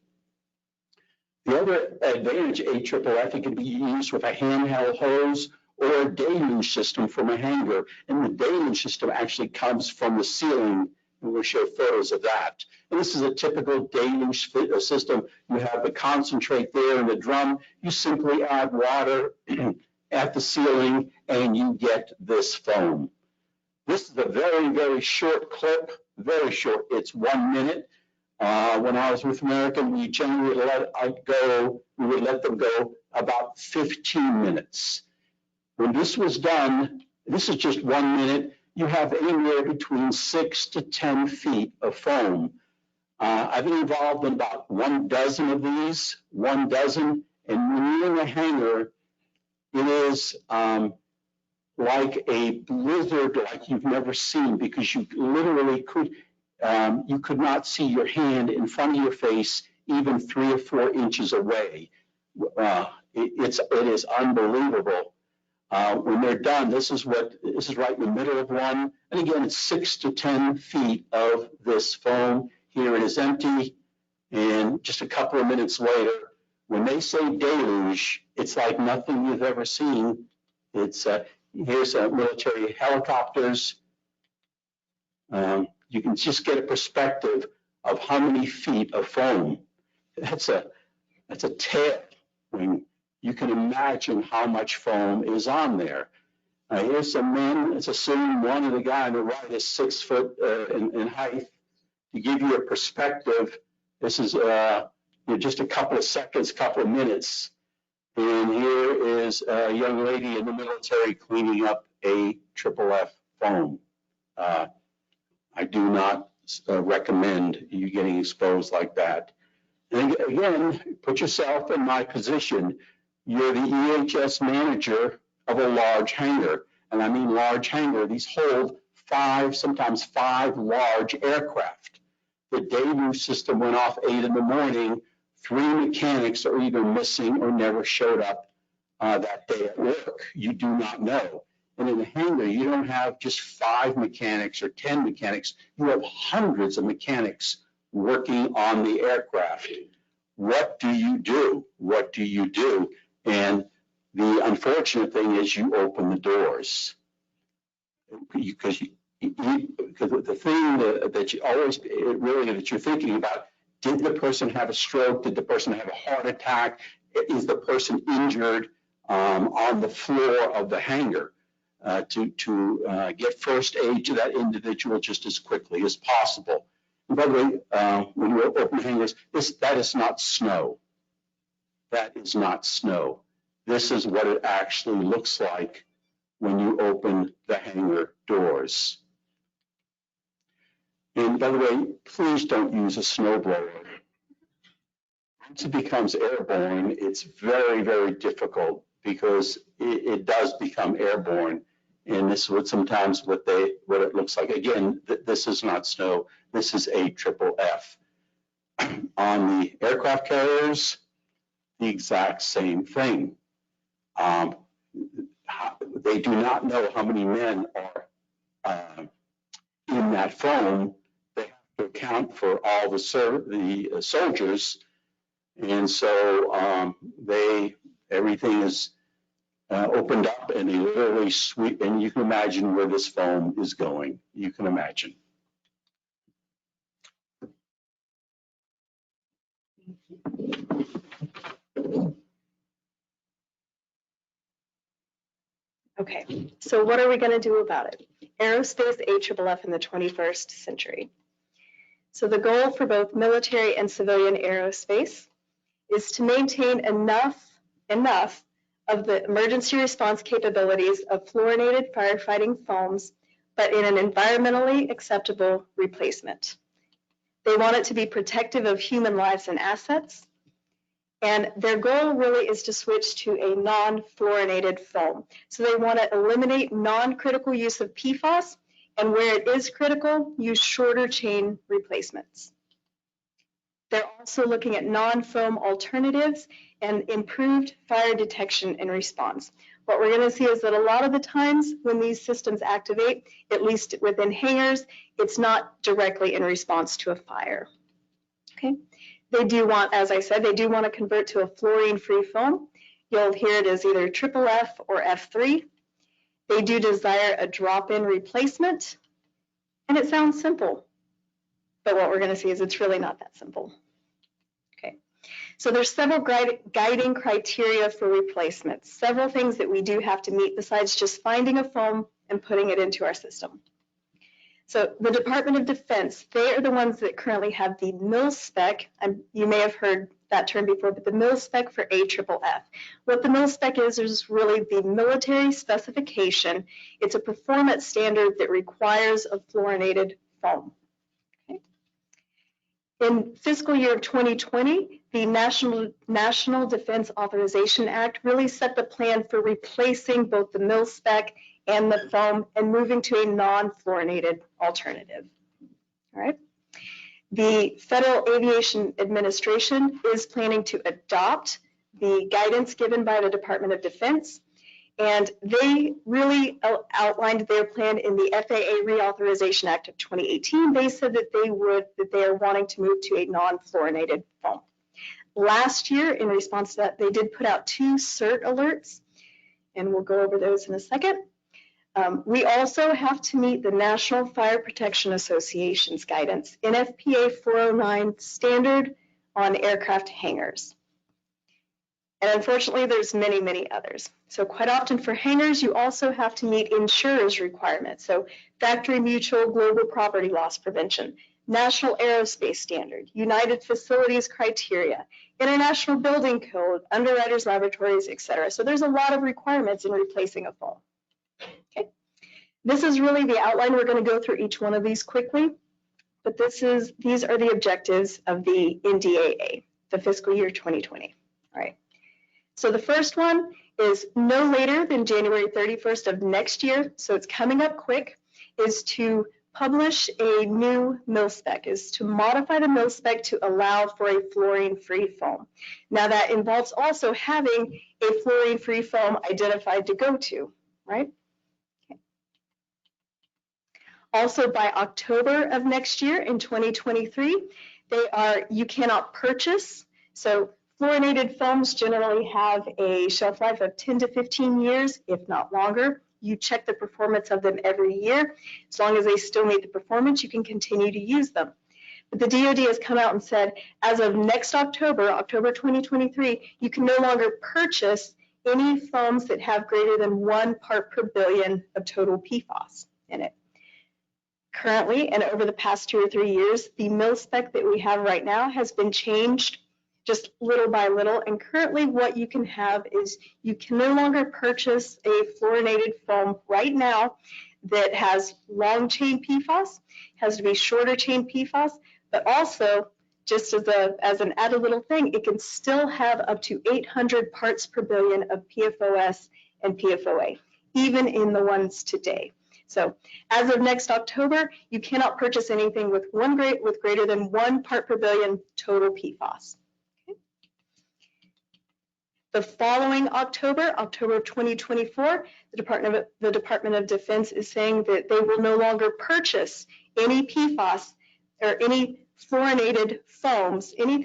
The other advantage of AFFF, it can be used with a handheld hose or a deluge system from a hanger. And the deluge system actually comes from the ceiling. And we'll show photos of that. And this is a typical deluge system. You have the concentrate there in the drum. You simply add water at the ceiling and you get this foam. This is a very short clip, very short. It's 1 minute. When I was with American, we generally would let them go about 15 minutes. When this was done, this is just 1 minute. You have anywhere between 6 to 10 feet of foam. I've been involved in about 1 dozen of these, 1 dozen. And when you're in a hangar, it is like a blizzard like you've never seen, because you literally could not see your hand in front of your face even 3 or 4 inches away. It is unbelievable. When they're done, this is right in the middle of one. And again, it's 6 to 10 feet of this foam. Here it is empty. And just a couple of minutes later, when they say deluge, it's like nothing you've ever seen. It's here's military helicopters. You can just get a perspective of how many feet of foam. That's a tail. I mean, you can imagine how much foam is on there. Here's some men. Let's assume one of the guy on the right is 6 foot in height. To give you a perspective, this is just a couple of seconds, couple of minutes. And here is a young lady in the military cleaning up AFFF foam. I do not recommend you getting exposed like that. And again, put yourself in my position. You're the EHS manager of a large hangar. And I mean large hangar. These hold 5, sometimes 5 large aircraft. The deluge system went off 8 in the morning. 3 mechanics are either missing or never showed up that day at work. You do not know. And in a hangar, you don't have just 5 mechanics or 10 mechanics. You have hundreds of mechanics working on the aircraft. what do you do? What do you do? And the unfortunate thing is you open the doors. Because the thing that you always really that you're thinking about, did the person have a stroke? Did the person have a heart attack? Is the person injured on the floor of the hangar? To get first aid to that individual just as quickly as possible. And by the way, when you open hangars, that is not snow. That is not snow. This is what it actually looks like when you open the hangar doors. And by the way, please don't use a snowblower. Once it becomes airborne, it's very, very difficult because it does become airborne. And this is what sometimes what it looks like. Again, this is not snow. This is AFFF. On the aircraft carriers, the exact same thing. They do not know how many men are in that foam. They have to account for all the soldiers, and so everything is opened up, and they literally sweep. And you can imagine where this foam is going. You can imagine. Okay, so what are we going to do about it? Aerospace AFFF in the 21st century. So the goal for both military and civilian aerospace is to maintain enough of the emergency response capabilities of fluorinated firefighting foams, but in an environmentally acceptable replacement. They want it to be protective of human lives and assets, and their goal really is to switch to a non-fluorinated foam. So they want to eliminate non-critical use of PFAS, and where it is critical, use shorter chain replacements. They're also looking at non-foam alternatives and improved fire detection and response. What we're going to see is that a lot of the times when these systems activate, at least within hangars, it's not directly in response to a fire. Okay. They do want, as I said, they do want to convert to a fluorine-free foam. You'll hear it as either FFF or F3. They do desire a drop-in replacement, and it sounds simple, but what we're going to see is it's really not that simple. Okay, so there's several guiding criteria for replacement, several things that we do have to meet besides just finding a foam and putting it into our system. So the Department of Defense, they are the ones that currently have the mil-spec, and you may have heard that term before, but the mil-spec for AFFF. What the mil-spec is really the military specification. It's a performance standard that requires a fluorinated foam. Okay. In fiscal year 2020, the National Defense Authorization Act really set the plan for replacing both the mil-spec and the foam and moving to a non-fluorinated alternative. All right. The Federal Aviation Administration is planning to adopt the guidance given by the Department of Defense, and they really outlined their plan in the FAA Reauthorization Act of 2018. They said that they are wanting to move to a non-fluorinated foam. Last year, in response to that, they did put out 2 CERT alerts, and we'll go over those in a second. We also have to meet the National Fire Protection Association's guidance, NFPA 409 standard on aircraft hangars. And unfortunately, there's many, many others. So quite often for hangars, you also have to meet insurers' requirements. So factory mutual global property loss prevention, National Aerospace Standard, United Facilities Criteria, International Building Code, Underwriters Laboratories, etc. So there's a lot of requirements in replacing a foam. Okay. This is really the outline. We're going to go through each one of these quickly, but these are the objectives of the NDAA, the fiscal year 2020. All right. So the first one is no later than January 31st of next year, so it's coming up quick, is to publish a new mil-spec, is to modify the mil-spec to allow for a fluorine-free foam. Now that involves also having a fluorine-free foam identified to go to, right? Also, by October of next year in 2023, you cannot purchase So fluorinated foams generally have a shelf life of 10 to 15 years, if not longer. You check the performance of them every year. As long as they still meet the performance, you can continue to use them. But the DoD has come out and said, as of next October, October 2023, you can no longer purchase any foams that have greater than 1 part per billion of total PFAS in it. Currently, and over the past 2 or 3 years, the mil spec that we have right now has been changed just little by little. And currently what you can have is you can no longer purchase a fluorinated foam right now that has long chain PFAS, has to be shorter chain PFAS, but also just as an added little thing, it can still have up to 800 parts per billion of PFOS and PFOA, even in the ones today. So as of next October, you cannot purchase anything with greater than 1 part per billion total PFAS. Okay. The following October, October of 2024, the Department of Defense is saying that they will no longer purchase any PFAS or any fluorinated foams, any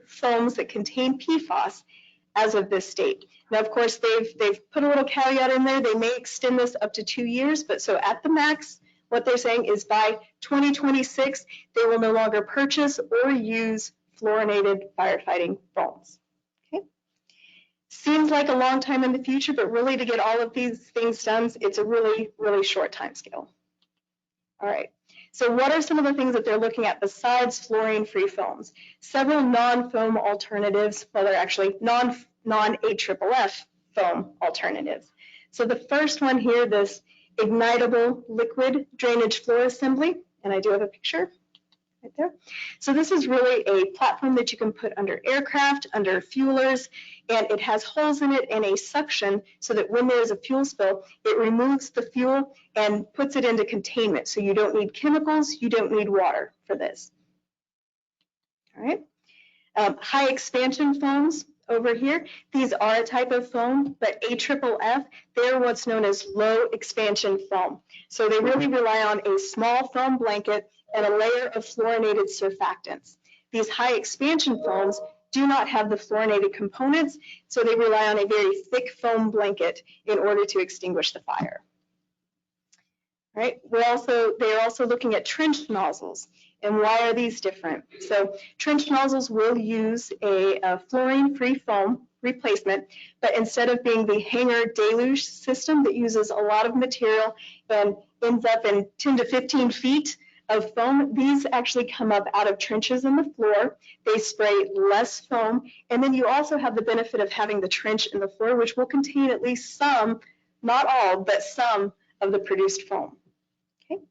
foams that contain PFAS as of this date. Now, of course, they've put a little caveat in there. They may extend this up to 2 years, but so at the max, what they're saying is by 2026, they will no longer purchase or use fluorinated firefighting foams. Okay. Seems like a long time in the future, but really to get all of these things done, it's a really, really short time scale. All right. So what are some of the things that they're looking at besides fluorine-free foams? Several non-foam alternatives, well, they're actually non-AFFF foam alternatives. So the first one here, this ignitable liquid drainage floor assembly, and I do have a picture right there. So this is really a platform that you can put under aircraft, under fuelers, and it has holes in it and a suction so that when there's a fuel spill, it removes the fuel and puts it into containment. So you don't need chemicals, you don't need water for this. All right. High expansion foams over here. These are a type of foam, but AFFF, they're what's known as low expansion foam. So they really rely on a small foam blanket and a layer of fluorinated surfactants. These high expansion foams do not have the fluorinated components, so they rely on a very thick foam blanket in order to extinguish the fire. All right, they're also looking at trench nozzles. And why are these different? So trench nozzles will use a fluorine-free foam replacement, but instead of being the hanger deluge system that uses a lot of material and ends up in 10 to 15 feet of foam, these actually come up out of trenches in the floor. They spray less foam, and then you also have the benefit of having the trench in the floor, which will contain at least some, not all, but some of the produced foam. Okay.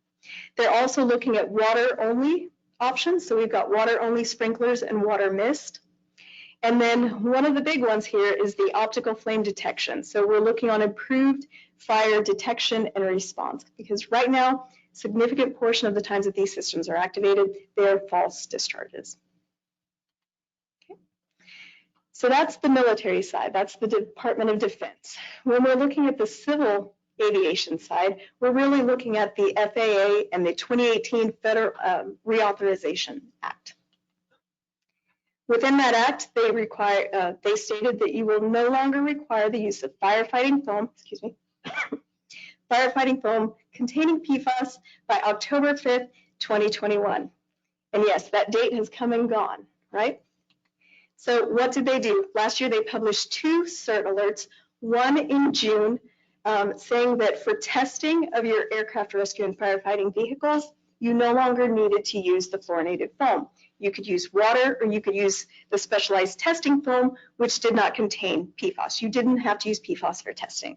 They're also looking at water-only options. So we've got water-only sprinklers and water mist. And then one of the big ones here is the optical flame detection. So we're looking on improved fire detection and response, because right now, a significant portion of the times that these systems are activated, they are false discharges. Okay. So that's the military side. That's the Department of Defense. When we're looking at the civil aviation side, we're really looking at the FAA and the 2018 Federal Reauthorization Act. Within that act, they stated that you will no longer require the use of firefighting foam, firefighting foam containing PFAS by October 5th, 2021. And yes, that date has come and gone, right? So what did they do? Last year, they published 2 CERT alerts, one in June, saying that for testing of your aircraft rescue and firefighting vehicles, you no longer needed to use the fluorinated foam. You could use water, or you could use the specialized testing foam, which did not contain PFAS. You didn't have to use PFAS for testing.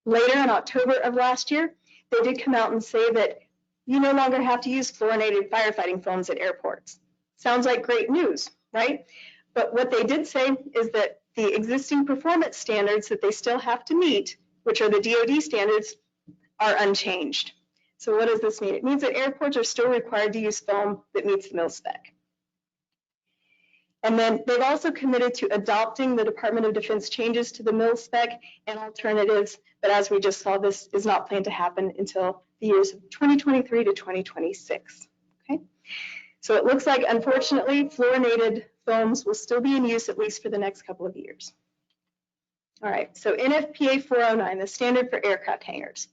Later in October of last year, they did come out and say that you no longer have to use fluorinated firefighting foams at airports. Sounds like great news, right? But what they did say is that the existing performance standards that they still have to meet, which are the DoD standards, are unchanged. So what does this mean? It means that airports are still required to use foam that meets the mil spec. And then they've also committed to adopting the Department of Defense changes to the mil spec and alternatives, but as we just saw, this is not planned to happen until the years of 2023 to 2026. Okay. So it looks like, unfortunately, fluorinated foams will still be in use at least for the next couple of years. All right, so NFPA 409, the standard for aircraft hangars.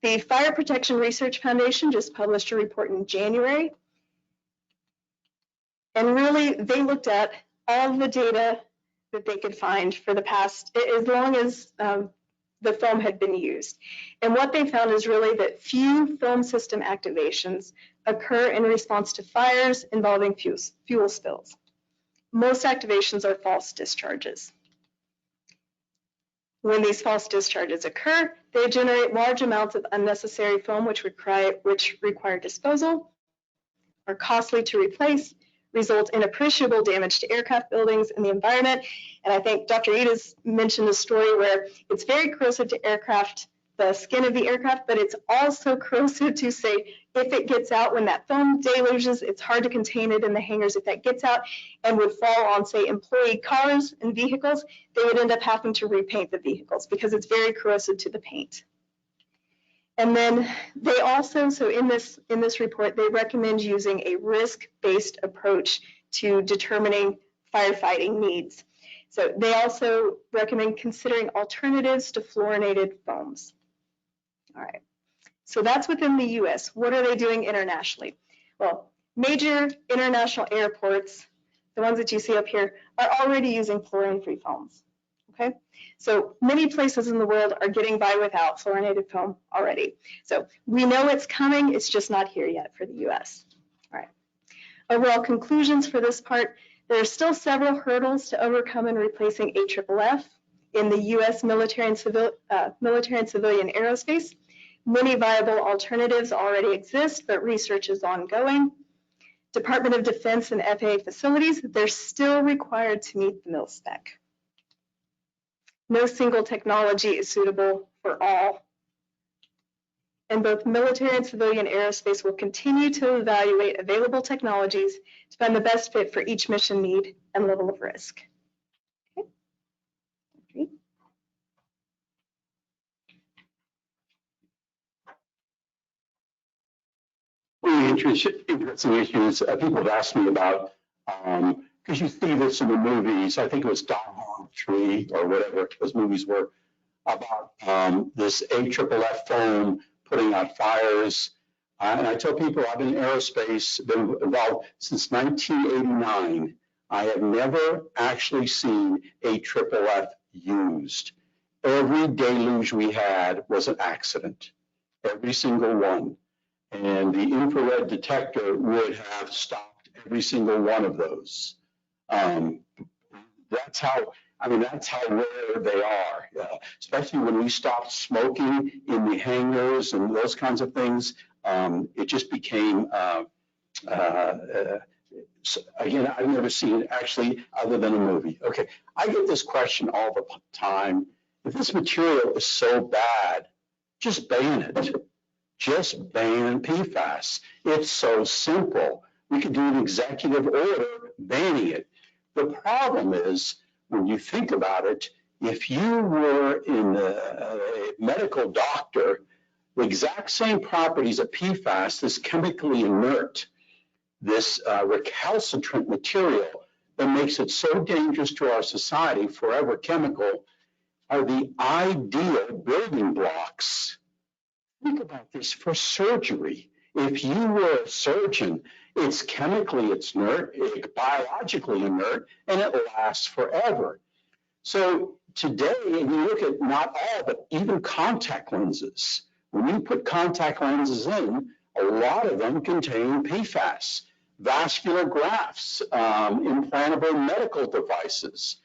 The Fire Protection Research Foundation just published a report in January. And really, they looked at all of the data that they could find for the past, as long as the foam had been used. And what they found is really that few foam system activations occur in response to fires involving fuel spills. Most activations are false discharges. When these false discharges occur, they generate large amounts of unnecessary foam which require disposal, are costly to replace, result in appreciable damage to aircraft buildings and the environment. And I think Dr. Eda's mentioned a story where it's very corrosive to aircraft, the skin of the aircraft, but it's also corrosive to, say, if it gets out when that foam deluges, it's hard to contain it in the hangars. If that gets out and would fall on, say, employee cars and vehicles, they would end up having to repaint the vehicles because it's very corrosive to the paint. And then they also, so in this report, they recommend using a risk-based approach to determining firefighting needs. So they also recommend considering alternatives to fluorinated foams. All right, so that's within the US. What are they doing internationally? Well, major international airports, the ones that you see up here, are already using fluorine-free foams. Okay, so many places in the world are getting by without fluorinated foam already. So we know it's coming, it's just not here yet for the US. All right, overall conclusions for this part, there are still several hurdles to overcome in replacing AFFF in the US military and civilian aerospace. Many viable alternatives already exist, but research is ongoing. Department of Defense and FAA facilities, they're still required to meet the mil spec. No single technology is suitable for all. And both military and civilian aerospace will continue to evaluate available technologies to find the best fit for each mission need and level of risk. Okay. Really interesting issues people have asked me about, because you see this in the movies. I think it was Dog 3 or whatever those movies were, about this AFFF foam putting out fires. And I tell people I've been in aerospace, been involved since 1989. I have never actually seen AFFF used. Every deluge we had was an accident, every single one. And the infrared detector would have stopped every single one of those. That's how rare they are, especially when we stopped smoking in the hangars and those kinds of things. It just became, again, I've never seen it actually other than a movie. Okay, I get this question all the time. If this material is so bad, just ban it. Just ban PFAS. It's so simple. We could do an executive order banning it. The problem is, when you think about it, if you were in a medical doctor, the exact same properties of PFAS, this chemically inert, this recalcitrant material that makes it so dangerous to our society, forever chemical, are the ideal building blocks. Think about this for surgery. If you were a surgeon, it's chemically inert, it's biologically inert, and it lasts forever. So today, if you look at not all, but even contact lenses, when you put contact lenses in, a lot of them contain PFAS. Vascular grafts, implantable medical devices,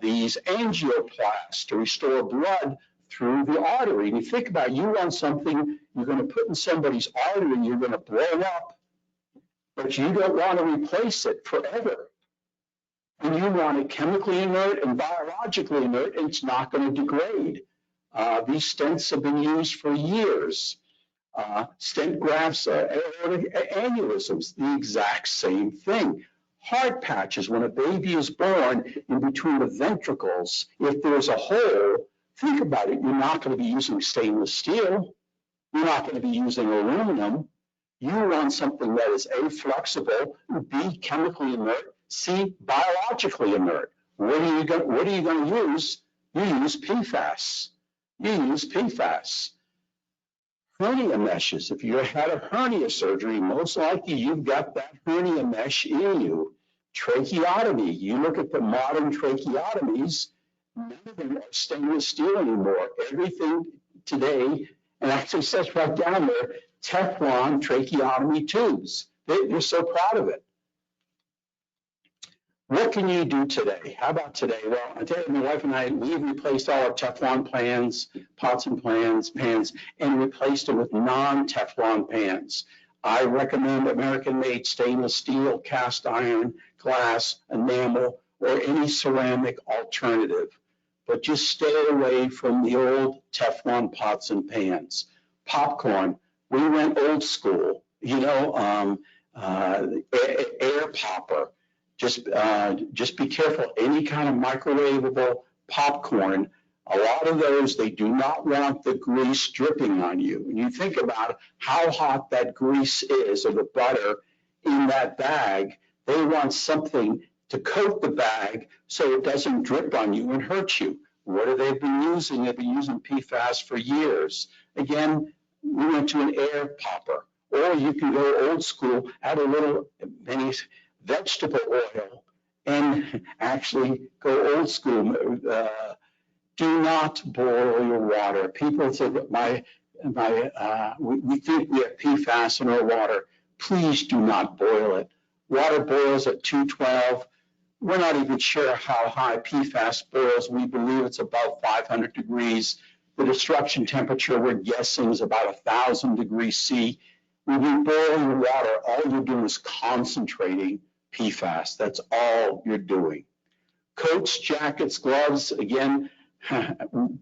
these angioplasts to restore blood through the artery. And you think about it, you want something you're going to put in somebody's artery and you're going to blow up, but you don't want to replace it forever. And you want it chemically inert and biologically inert, and it's not going to degrade. These stents have been used for years. Stent grafts, aortic aneurysms, the exact same thing. Heart patches, when a baby is born, in between the ventricles, if there's a hole, think about it, you're not going to be using stainless steel. You're not going to be using aluminum. You want something that is A, flexible, B, chemically inert, C, biologically inert. What are you going to use? You use PFAS. You use PFAS. Hernia meshes. If you had a hernia surgery, most likely you've got that hernia mesh in you. Tracheotomy. You look at the modern tracheotomies, none of them are stainless steel anymore. Everything today, and actually says right down there, Teflon tracheotomy tubes. They're so proud of it. What can you do today? How about today? Well, I tell you, my wife and I, we've replaced all our Teflon pots and pans, and replaced them with non-Teflon pans. I recommend American-made stainless steel, cast iron, glass, enamel, or any ceramic alternative. But just stay away from the old Teflon pots and pans. Popcorn, we went old school, air popper. Just be careful. Any kind of microwavable popcorn, a lot of those, they do not want the grease dripping on you. When you think about how hot that grease is, or the butter in that bag, they want something to coat the bag so it doesn't drip on you and hurt you. What have they been using? They've been using PFAS for years. Again, we went to an air popper, or you can go old school, add a little vegetable oil, and actually go old school. Do not boil your water. People say that we think we have PFAS in our water. Please do not boil it. Water boils at 212. We're not even sure how high PFAS boils. We believe it's above 500 degrees. The destruction temperature we're guessing is about 1,000 degrees C. When you boil your water, all you're doing is concentrating PFAS. That's all you're doing. Coats, jackets, gloves, again,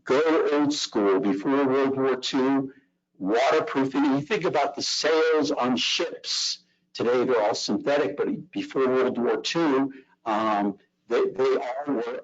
go old school. Before World War II, waterproofing. You think about the sails on ships. Today they're all synthetic, but before World War II, they all were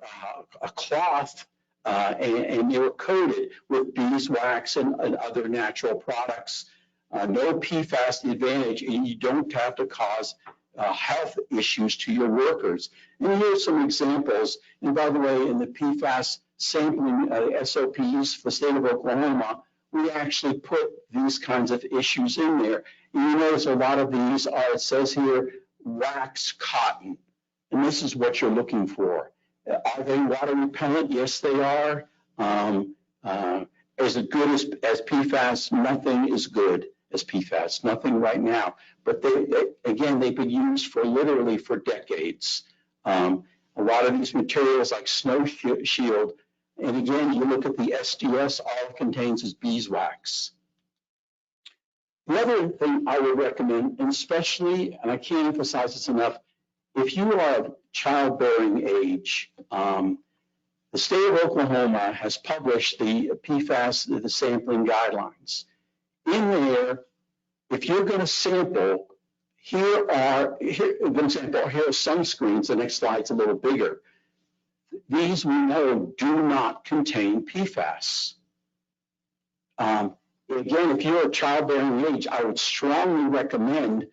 a cloth, and they were coated with beeswax and other natural products. No PFAS, the advantage, and you don't have to cause health issues to your workers. And here's some examples. And by the way, in the PFAS sampling SOPs for the state of Oklahoma, we actually put these kinds of issues in there. And you notice a lot of these are, it says here, wax cotton. And this is what you're looking for. Are they water repellent? Yes, they are. Is it good as PFAS? Nothing is good as PFAS, nothing right now. But again, they've been used literally for decades. A lot of these materials like Snow Shield, and again, you look at the SDS, all it contains is beeswax. The other thing I would recommend, and especially, and I can't emphasize this enough, if you are of childbearing age, the state of Oklahoma has published the PFAS, the sampling guidelines. In there, if you're going to sample, here are sunscreens. The next slide's a little bigger. These we know do not contain PFAS. Again, if you're a childbearing age, I would strongly recommend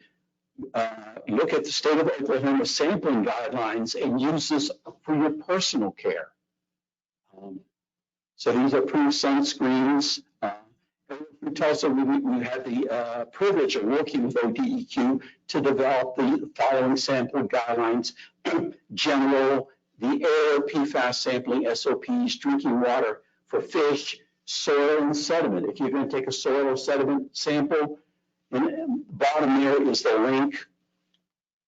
look at the state of Oklahoma sampling guidelines and use this for your personal care. So these are approved sunscreens. Tulsa, we had the privilege of working with ODEQ to develop the following sampling guidelines. General, the air PFAS sampling SOPs, drinking water for fish, soil, and sediment. If you're going to take a soil or sediment sample, and bottom there is the link,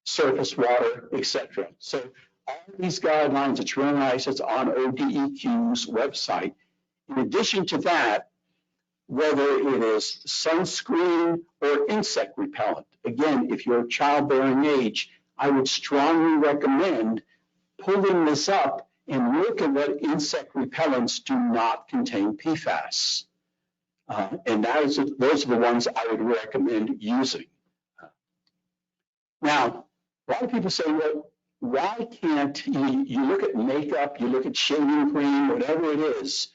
surface water, etc. So all these guidelines, it's really nice. It's on ODEQ's website. In addition to that, whether it is sunscreen or insect repellent, again, if you're childbearing age, I would strongly recommend pulling this up and look at what insect repellents do not contain PFAS. And those are the ones I would recommend using. Now, a lot of people say, well, why can't you look at makeup, you look at shaving cream, whatever it is,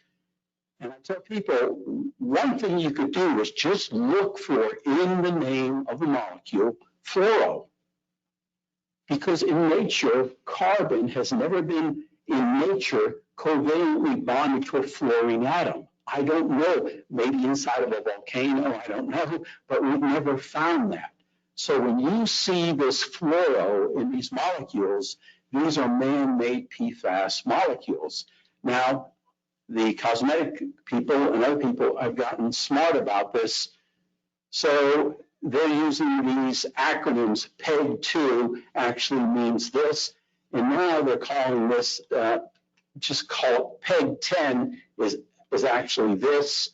And I tell people, one thing you could do is just look for in the name of the molecule, fluoro. Because in nature, carbon has never been in nature covalently bonded to a fluorine atom. I don't know, maybe inside of a volcano, I don't know, but we've never found that. So when you see this fluoro in these molecules, these are man-made PFAS molecules. Now, the cosmetic people and other people have gotten smart about this. So they're using these acronyms. PEG2 actually means this. And now they're calling this, just call it PEG10 is actually this.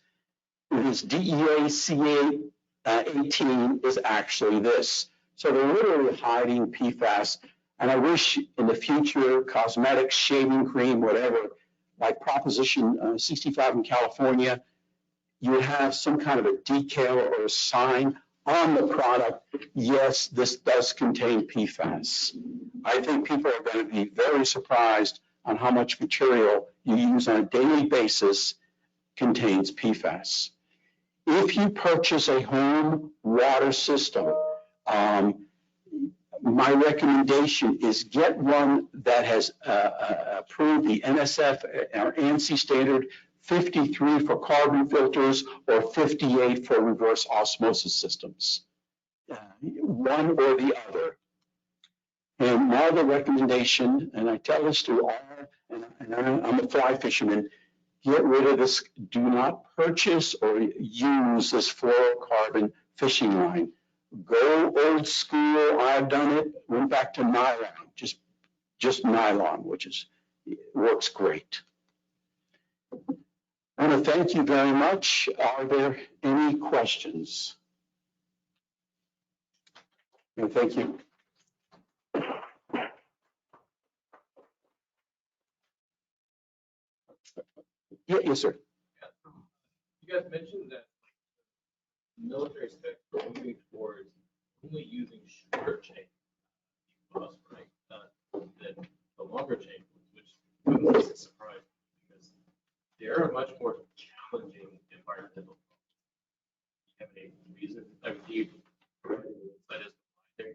This DEACA 18 is actually this. So they're literally hiding PFAS. And I wish in the future, cosmetics, shaving cream, whatever, like Proposition 65 in California, you would have some kind of a decal or a sign on the product. Yes, this does contain PFAS. I think people are going to be very surprised on how much material you use on a daily basis contains PFAS. If you purchase a home water system, my recommendation is get one that has approved the NSF or ANSI standard 53 for carbon filters or 58 for reverse osmosis systems. One or the other. And my other recommendation, and I tell this to all, and I'm a fly fisherman, get rid of this, do not purchase or use this fluorocarbon fishing line. Go old school, I've done it, went back to nylon, just nylon, which works great. I want to thank you very much. Are there any questions? No, thank you. Yeah, yes, sir. You guys mentioned that military specs are moving towards only using shorter chain PFAS, right? Than the longer chain, which was a surprise because they're a much more challenging environmental problem. You have any reason? I mean, that is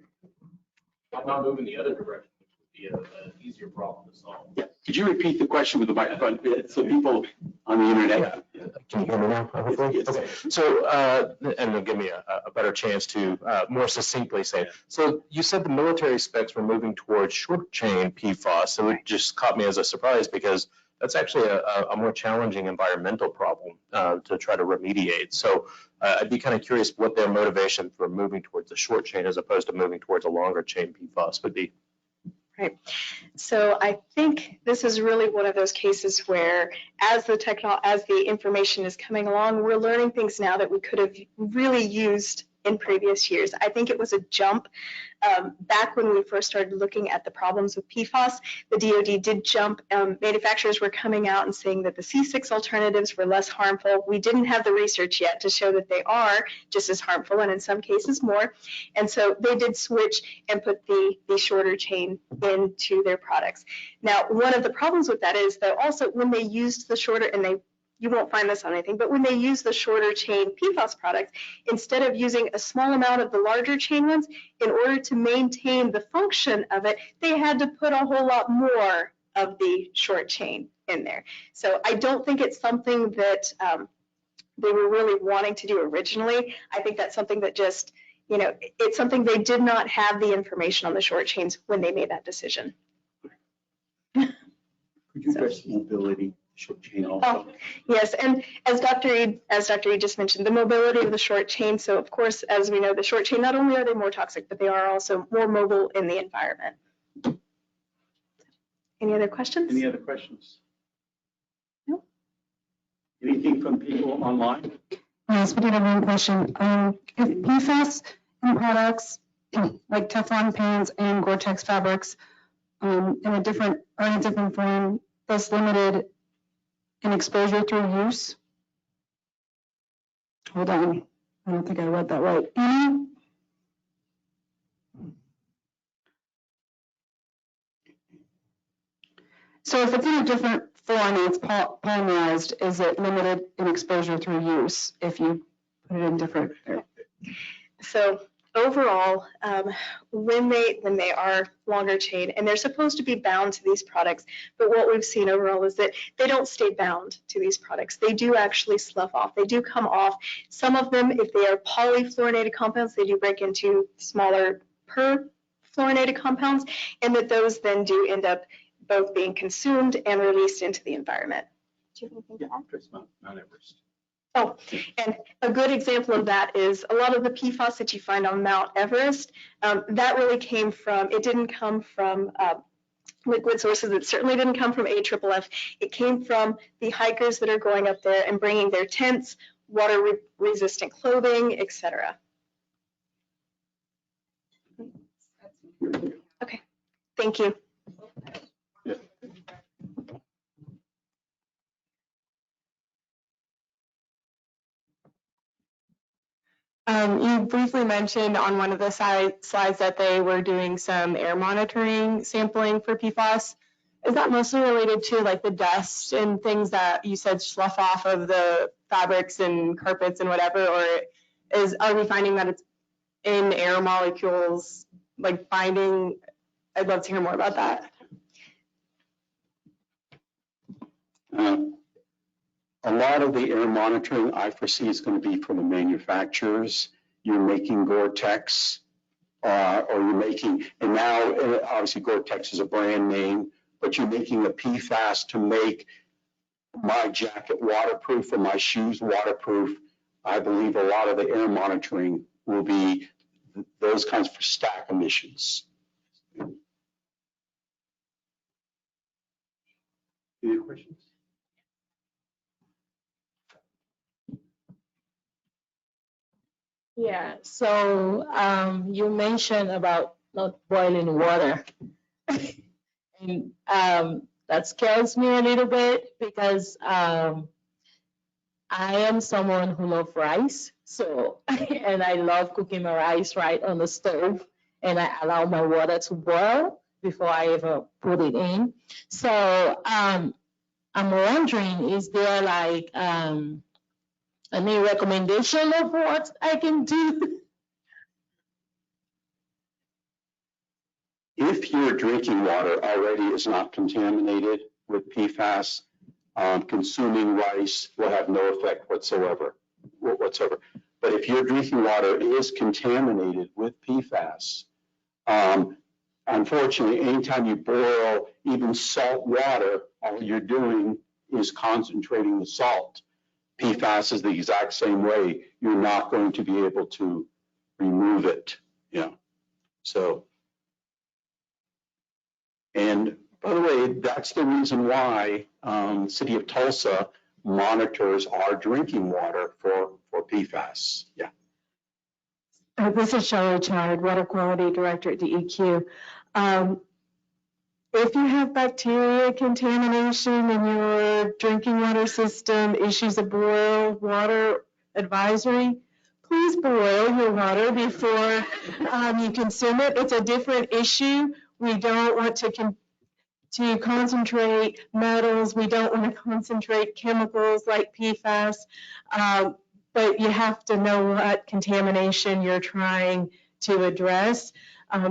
I'm not moving the other direction, which would be an easier problem to solve. Yeah. Could you repeat the question with the microphone so people on the internet? Yeah. Can you hear me now? Hopefully? Yes. Okay. So, and it'll give me a better chance to more succinctly say. So you said the military specs were moving towards short chain PFAS. So it just caught me as a surprise because that's actually a more challenging environmental problem to try to remediate. So I'd be kind of curious what their motivation for moving towards the short chain as opposed to moving towards a longer chain PFAS would be. Right. So I think this is really one of those cases where as the information is coming along, we're learning things now that we could have really used in previous years. I think it was a jump. Back when we first started looking at the problems with PFAS, the DoD did jump. Manufacturers were coming out and saying that the C6 alternatives were less harmful. We didn't have the research yet to show that they are just as harmful and in some cases more. And so they did switch and put the shorter chain into their products. Now, one of the problems with that is that also when they used the shorter, and you won't find this on anything, but when they use the shorter chain PFAS products, instead of using a small amount of the larger chain ones, in order to maintain the function of it, they had to put a whole lot more of the short chain in there. So I don't think it's something that they were really wanting to do originally. I think that's something that just, it's something they did not have the information on the short chains when they made that decision. Could you address mobility? Short chain also. Oh, yes, and as Dr. Reed just mentioned, the mobility of the short chain. So of course, as we know, the short chain, not only are they more toxic, but they are also more mobile in the environment. Any other questions? Any other questions? No. Anything from people online? Yes, we did have one question. If PFAS in products like Teflon pans and Gore-Tex fabrics in a different form, that's limited in exposure through use. Hold on, I don't think I read that right. So if it's in a different form and it's polymerized, is it limited in exposure through use if you put it in different? So overall, when they are longer chain, and they're supposed to be bound to these products, but what we've seen overall is that they don't stay bound to these products. They do actually slough off. They do come off. Some of them, if they are polyfluorinated compounds, they do break into smaller perfluorinated compounds, and that those then do end up both being consumed and released into the environment. Do you have anything to add? Chris, Mount Everest. Oh, and a good example of that is a lot of the PFAS that you find on Mount Everest, that really came from, it didn't come from liquid sources. It certainly didn't come from AFFF. It came from the hikers that are going up there and bringing their tents, water-resistant clothing, etc. Okay, thank you. You briefly mentioned on one of the slides that they were doing some air monitoring sampling for PFAS. Is that mostly related to like the dust and things that you said slough off of the fabrics and carpets and whatever, or are we finding that it's in air molecules, like finding? I'd love to hear more about that. A lot of the air monitoring I foresee is going to be from the manufacturers. You're making Gore-Tex, or you're making, and now obviously Gore-Tex is a brand name, but you're making a PFAS to make my jacket waterproof or my shoes waterproof. I believe a lot of the air monitoring will be those kinds for stack emissions. Any questions? Yeah, so you mentioned about not boiling water. And that scares me a little bit because I am someone who loves rice. So, and I love cooking my rice right on the stove, and I allow my water to boil before I ever put it in. So I'm wondering, is there like any recommendation of what I can do? If your drinking water already is not contaminated with PFAS, consuming rice will have no effect whatsoever. But if your drinking water is contaminated with PFAS, unfortunately, anytime you boil even salt water, all you're doing is concentrating the salt. PFAS is the exact same way. You're not going to be able to remove it. Yeah. So, and by the way, that's the reason why the city of Tulsa monitors our drinking water for PFAS. Yeah. This is Shelley Chard, Water Quality Director at DEQ. If you have bacteria contamination in your drinking water system, issues a boil water advisory, please boil your water before you consume it. It's a different issue. We don't want to concentrate metals. We don't want to concentrate chemicals like PFAS. But you have to know what contamination you're trying to address.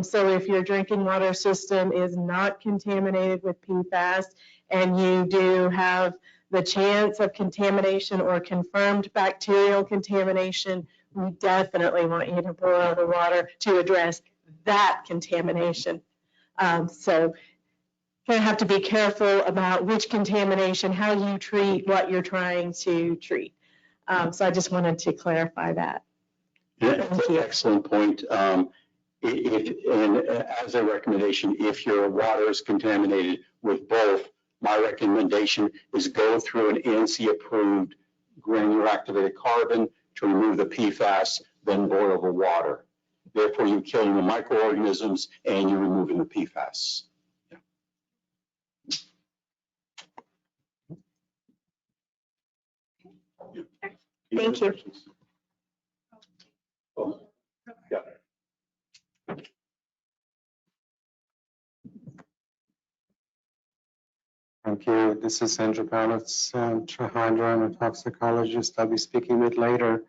So if your drinking water system is not contaminated with PFAS and you do have the chance of contamination or confirmed bacterial contamination, we definitely want you to boil the water to address that contamination. So you have to be careful about which contamination, how you treat what you're trying to treat. So I just wanted to clarify that. Yeah, that's an excellent point. And as a recommendation, if your water is contaminated with both, my recommendation is go through an ANSI-approved granular activated carbon to remove the PFAS, then boil the water. Therefore, you're killing the microorganisms and you're removing the PFAS. Yeah. Thank you. Oh, yeah. Thank you. This is Andrew Palitz, hydro and a toxicologist. I'll be speaking with later.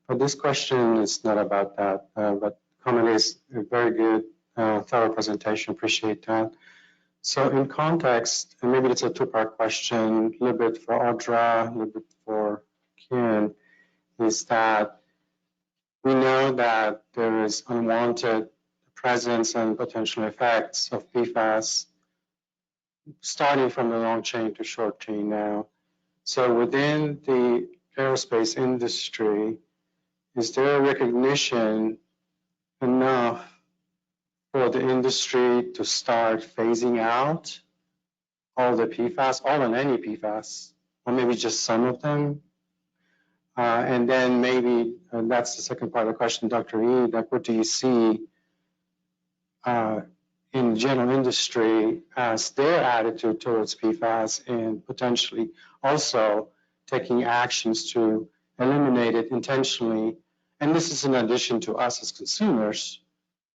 But this question is not about that, but comment is a very good, thorough presentation. Appreciate that. So in context, and maybe it's a two-part question, a little bit for Audra, a little bit for Ken, is that we know that there is unwanted presence and potential effects of PFAS starting from the long chain to short chain now. So within the aerospace industry, is there a recognition enough for the industry to start phasing out all the PFAS, all and any PFAS, or maybe just some of them? And then maybe, and that's the second part of the question, Dr. E, like what do you see in general industry as their attitude towards PFAS and potentially also taking actions to eliminate it intentionally? And this is in addition to us as consumers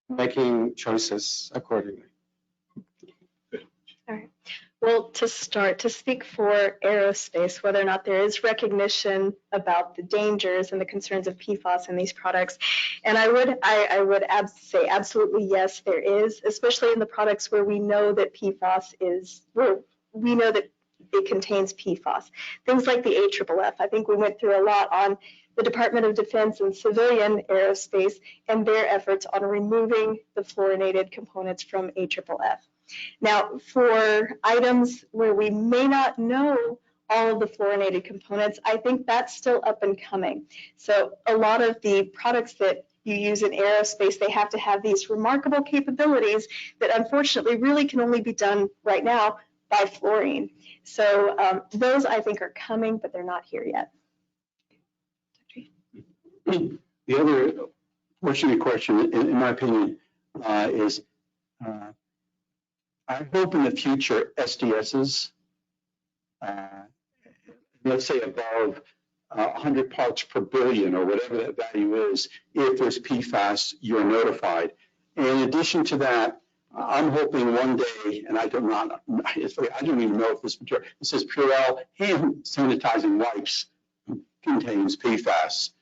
making choices accordingly. All right. Well, to start, to speak for aerospace, whether or not there is recognition about the dangers and the concerns of PFAS in these products, and I would say absolutely yes, there is, especially in the products where we know that PFAS is, where we know that it contains PFAS. Things like the AFFF. I think we went through a lot on the Department of Defense and civilian aerospace and their efforts on removing the fluorinated components from AFFF. Now, for items where we may not know all of the fluorinated components, I think that's still up and coming. So a lot of the products that you use in aerospace, they have to have these remarkable capabilities that unfortunately really can only be done right now by fluorine. So those I think are coming, but they're not here yet. The other portion of the question, in my opinion, is I hope in the future SDSs, let's say above 100 parts per billion or whatever that value is, if there's PFAS, you're notified. And in addition to that, I'm hoping one day, and I don't even know if this material, it says Purell hand sanitizing wipes contains PFAS.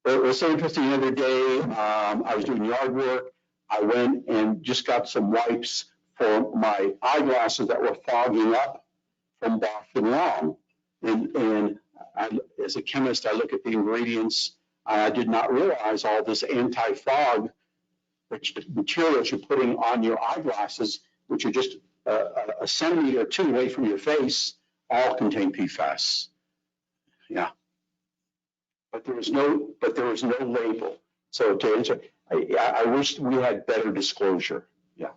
But it was so interesting the other day, I was doing yard work. I went and just got some wipes for my eyeglasses that were fogging up from Boston Long. And as a chemist, I look at the ingredients. I did not realize all this anti-fog materials you're putting on your eyeglasses, which are just a centimeter or two away from your face, all contain PFAS. Yeah. But there was no label. So to answer, I wish we had better disclosure. Yeah.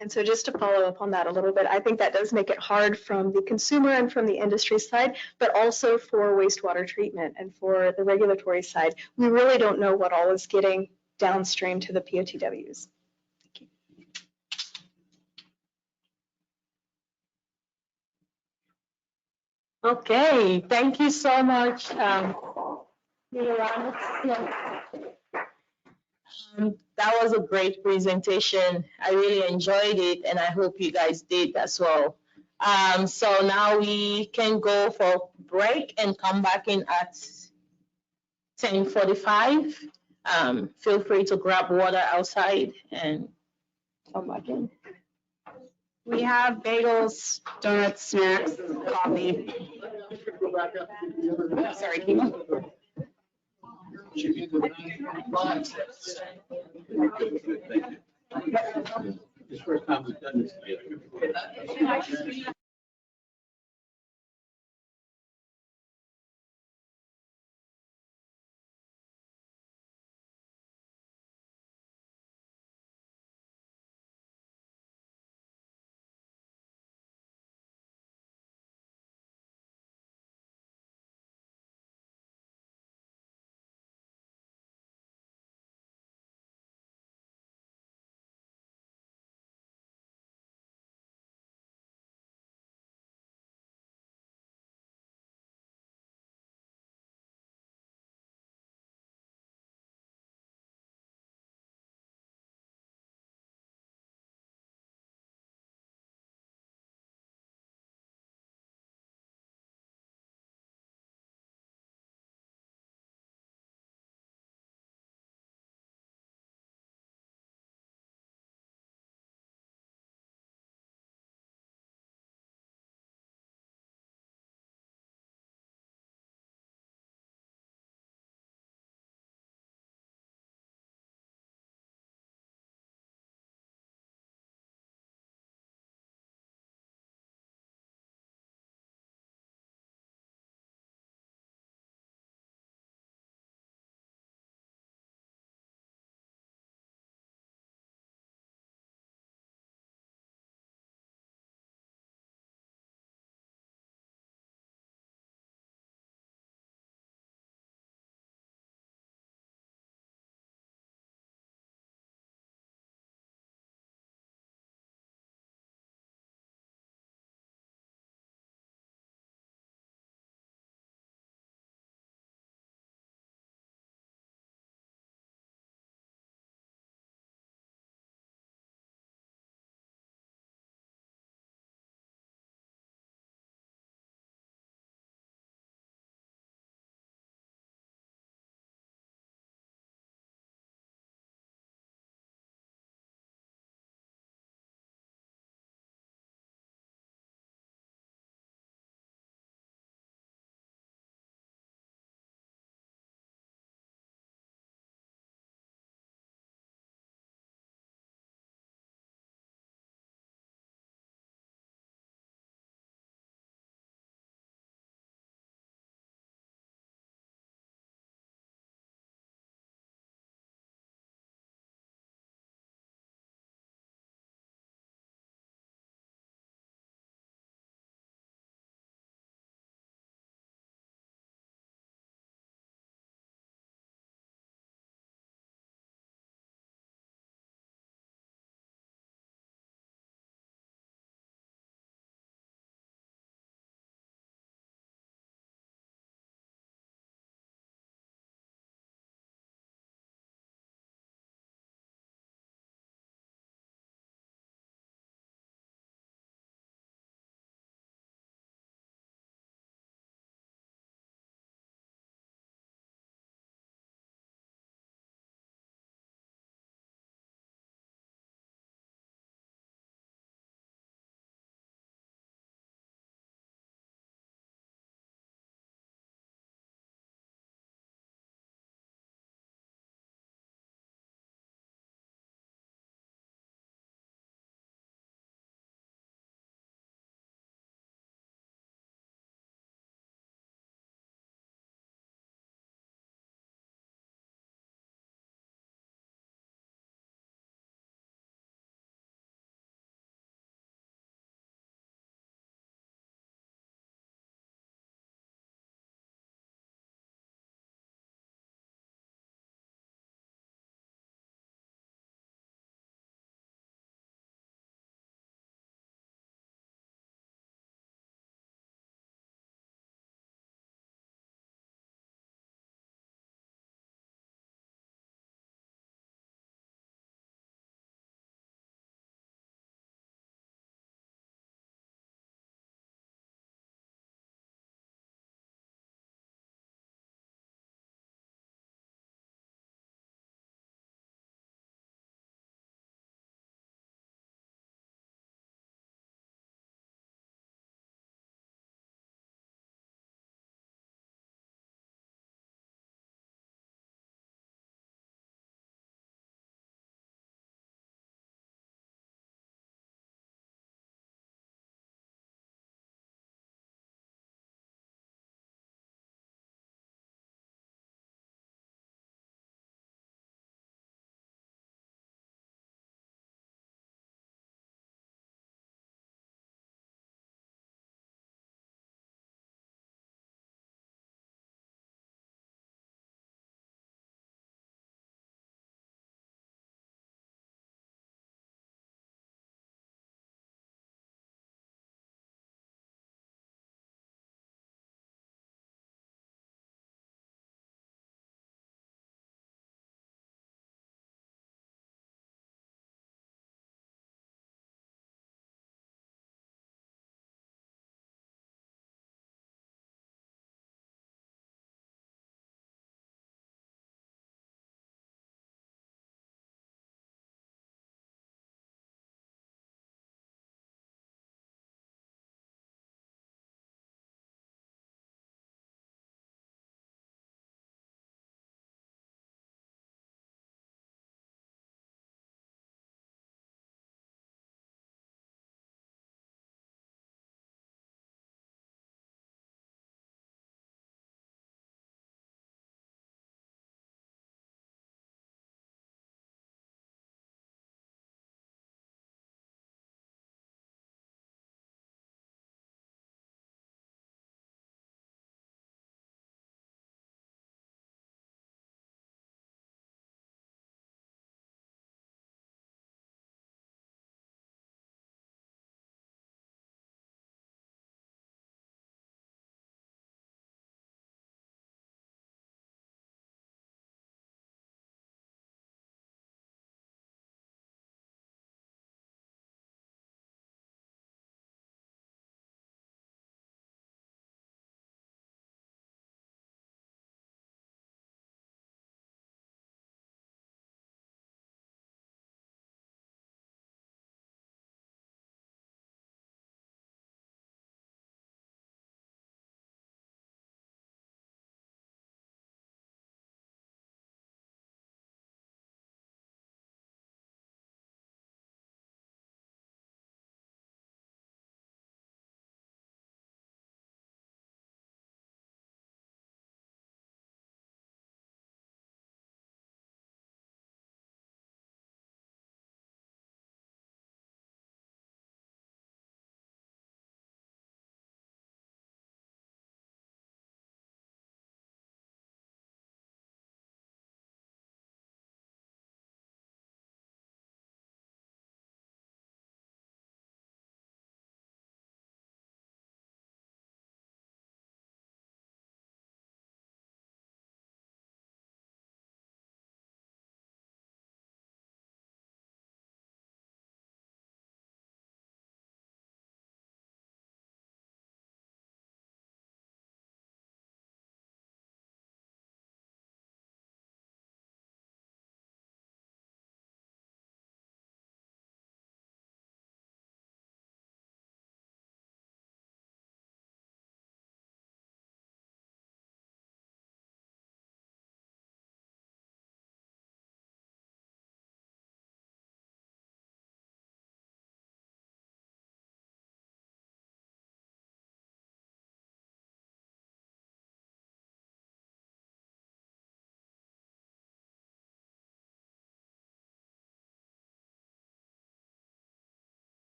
And so just to follow up on that a little bit, I think that does make it hard from the consumer and from the industry side, but also for wastewater treatment and for the regulatory side. We really don't know what all is getting downstream to the POTWs. Thank you. Okay, thank you so much. That was a great presentation. I really enjoyed it, and I hope you guys did as well. So now we can go for break and come back in at 10:45. Feel free to grab water outside and come back in. We have bagels, donuts, snacks, coffee. Sorry, Kima. It's the first time we've done this together.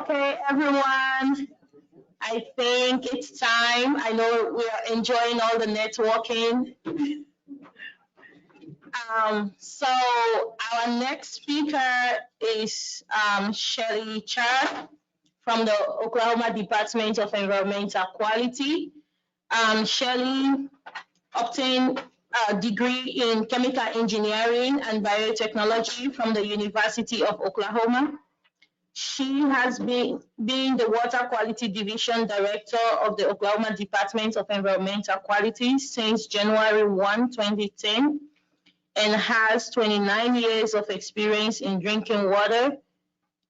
Okay, everyone. I think it's time. I know we are enjoying all the networking. So our next speaker is Shelley Chad from the Oklahoma Department of Environmental Quality. Shelley obtained a degree in chemical engineering and biotechnology from the University of Oklahoma. She has been the Water Quality Division Director of the Oklahoma Department of Environmental Quality since January 1, 2010, and has 29 years of experience in drinking water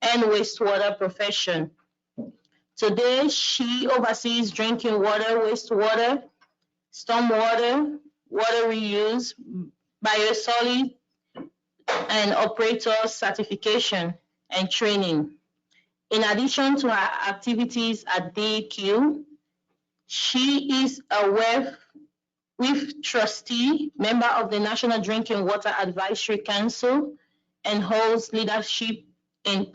and wastewater profession. Today, she oversees drinking water, wastewater, stormwater, water reuse, biosolid, and operator certification and training. In addition to her activities at DEQ, she is a WIF trustee, member of the National Drinking Water Advisory Council, and holds leadership in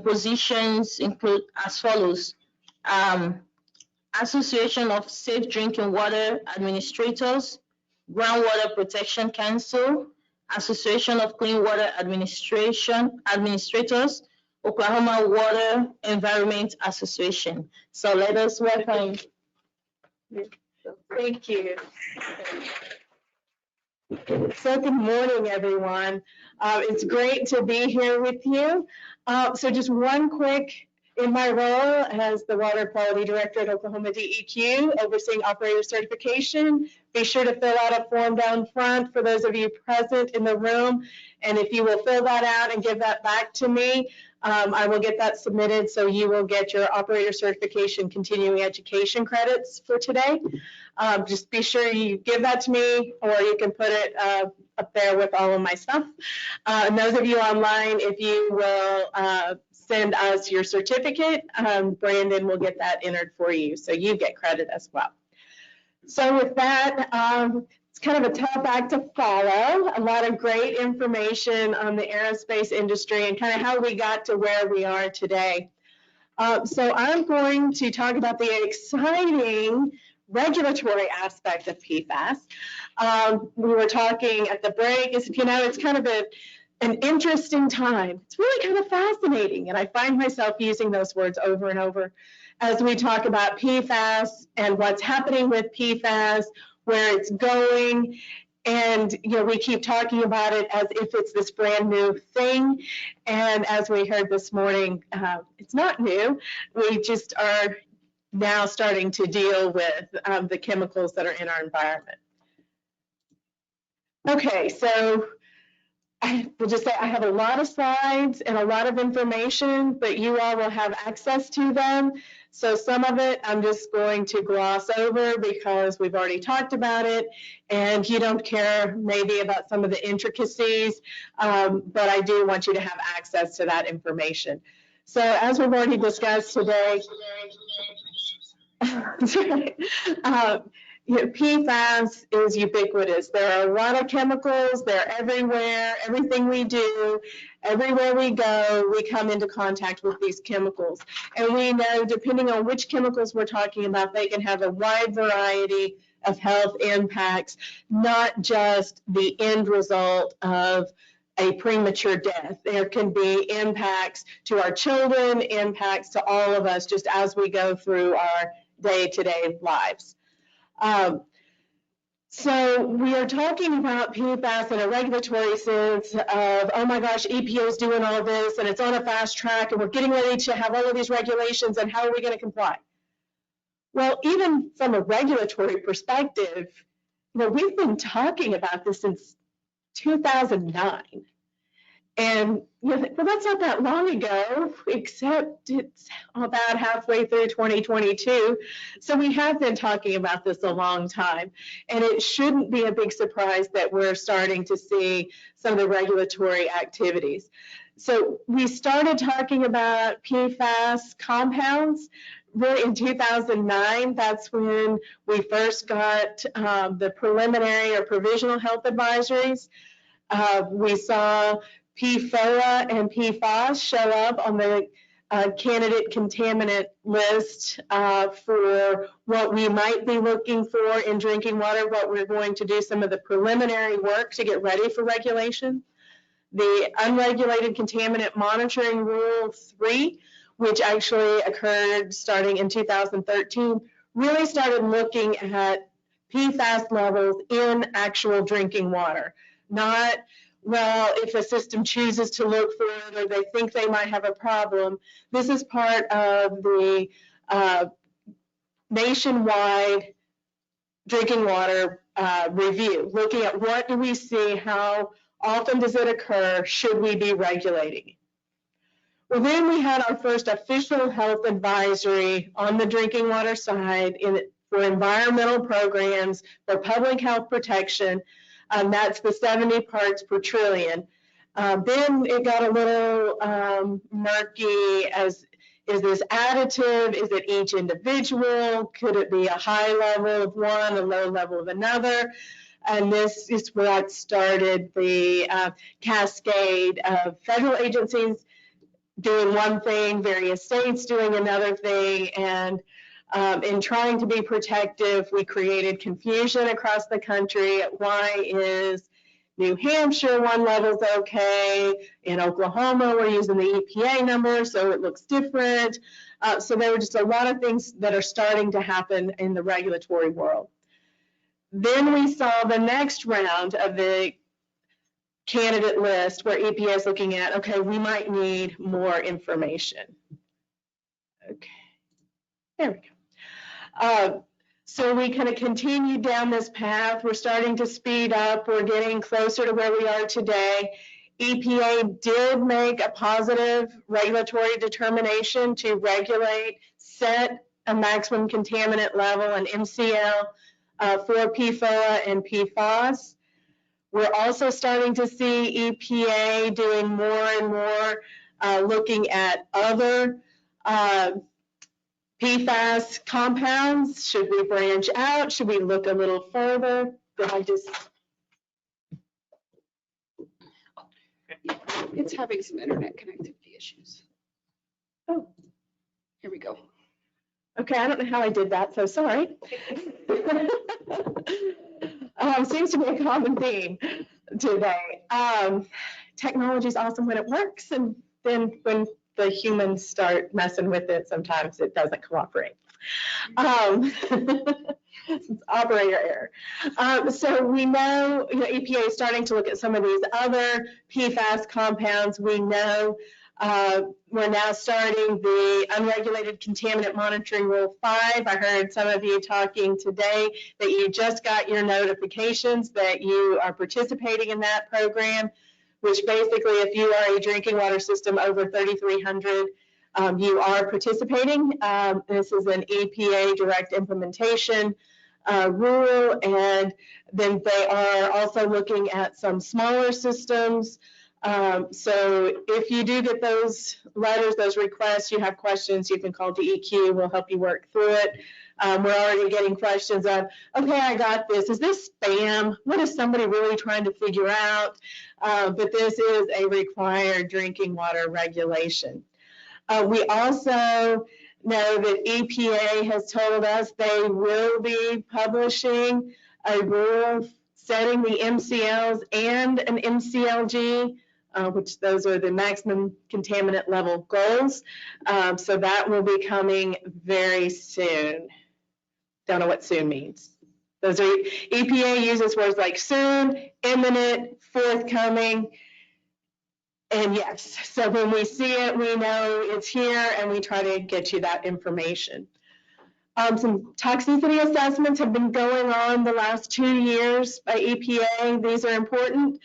positions include as follows. Association of Safe Drinking Water Administrators, Groundwater Protection Council, Association of Clean Water Administrators, Oklahoma Water Environment Association. So let us welcome. Thank you. So good morning, everyone. It's great to be here with you. So just one quick, in my role as the Water Quality Director at Oklahoma DEQ, overseeing operator certification, be sure to fill out a form down front for those of you present in the room. And if you will fill that out and give that back to me, I will get that submitted, so you will get your operator certification continuing education credits for today. Just be sure you give that to me, or you can put it up there with all of my stuff. And those of you online, if you will send us your certificate, Brandon will get that entered for you, so you get credit as well. So with that, it's kind of a tough act to follow. A lot of great information on the aerospace industry and kind of how we got to where we are today. So I'm going to talk about the exciting regulatory aspect of PFAS. We were talking at the break, it's kind of an interesting time. It's really kind of fascinating, and I find myself using those words over and over as we talk about PFAS and what's happening with PFAS, where it's going. And we keep talking about it as if it's this brand new thing. And as we heard this morning, it's not new. We just are now starting to deal with the chemicals that are in our environment. Okay, so I will just say I have a lot of slides and a lot of information, but you all will have access to them. So some of it I'm just going to gloss over because we've already talked about it, and you don't care maybe about some of the intricacies, but I do want you to have access to that information. So as we've already discussed today, PFAS is ubiquitous. There are a lot of chemicals. They're everywhere. Everything we do, everywhere we go, we come into contact with these chemicals. And we know, depending on which chemicals we're talking about, they can have a wide variety of health impacts, not just the end result of a premature death. There can be impacts to our children, impacts to all of us just as we go through our day-to-day lives. So we are talking about PFAS in a regulatory sense of, oh my gosh, EPA is doing all this and it's on a fast track and we're getting ready to have all of these regulations, and how are we going to comply? Well, even from a regulatory perspective, we've been talking about this since 2009. And well, that's not that long ago, except it's about halfway through 2022. So we have been talking about this a long time. And it shouldn't be a big surprise that we're starting to see some of the regulatory activities. So we started talking about PFAS compounds really in 2009. That's when we first got the preliminary or provisional health advisories. We saw PFOA and PFAS show up on the candidate contaminant list for what we might be looking for in drinking water, what we're going to do some of the preliminary work to get ready for regulation. The unregulated contaminant monitoring rule 3, which actually occurred starting in 2013, really started looking at PFAS levels in actual drinking water. Not, well, if a system chooses to look for it or they think they might have a problem. This is part of the nationwide drinking water review, looking at what do we see, how often does it occur, should we be regulating? Well, then we had our first official health advisory on the drinking water side for environmental programs for public health protection. That's the 70 parts per trillion. Then it got a little murky as, is this additive? Is it each individual? Could it be a high level of one, a low level of another? And this is what started the cascade of federal agencies doing one thing, various states doing another thing, and in trying to be protective, we created confusion across the country. Why is New Hampshire one level's okay? In Oklahoma, we're using the EPA number, so it looks different. So there were just a lot of things that are starting to happen in the regulatory world. Then we saw the next round of the candidate list where EPA is looking at, okay, we might need more information. Okay, there we go. So we kind of continued down this path. We're starting to speed up. We're getting closer to where we are today. EPA did make a positive regulatory determination to regulate, set a maximum contaminant level, an MCL, for PFOA and PFAS. We're also starting to see EPA doing more and more looking at other PFAS compounds. Should we branch out? Should we look a little further? It's having some internet connectivity issues. Oh, Here we go. okay, I don't know how I did that, so sorry. Seems to be a common theme today. Technology is awesome when it works, and then when the humans start messing with it, sometimes it doesn't cooperate. It's operator error. So we know, EPA is starting to look at some of these other PFAS compounds. We know we're now starting the unregulated contaminant monitoring rule 5. I heard some of you talking today that you just got your notifications that you are participating in that program, which basically if you are a drinking water system over 3,300, you are participating. This is an EPA direct implementation rule, and then they are also looking at some smaller systems. So if you do get those letters, those requests, you have questions, you can call DEQ, we'll help you work through it. We're already getting questions of, okay, I got this. Is this spam? What is somebody really trying to figure out? But this is a required drinking water regulation. We also know that EPA has told us they will be publishing a rule setting the MCLs and an MCLG, which those are the maximum contaminant level goals. So that will be coming very soon. Don't know what soon means. Those are, EPA uses words like soon, imminent, forthcoming, and yes. So when we see it, we know it's here and we try to get you that information. Some toxicity assessments have been going on the last 2 years by EPA. These are important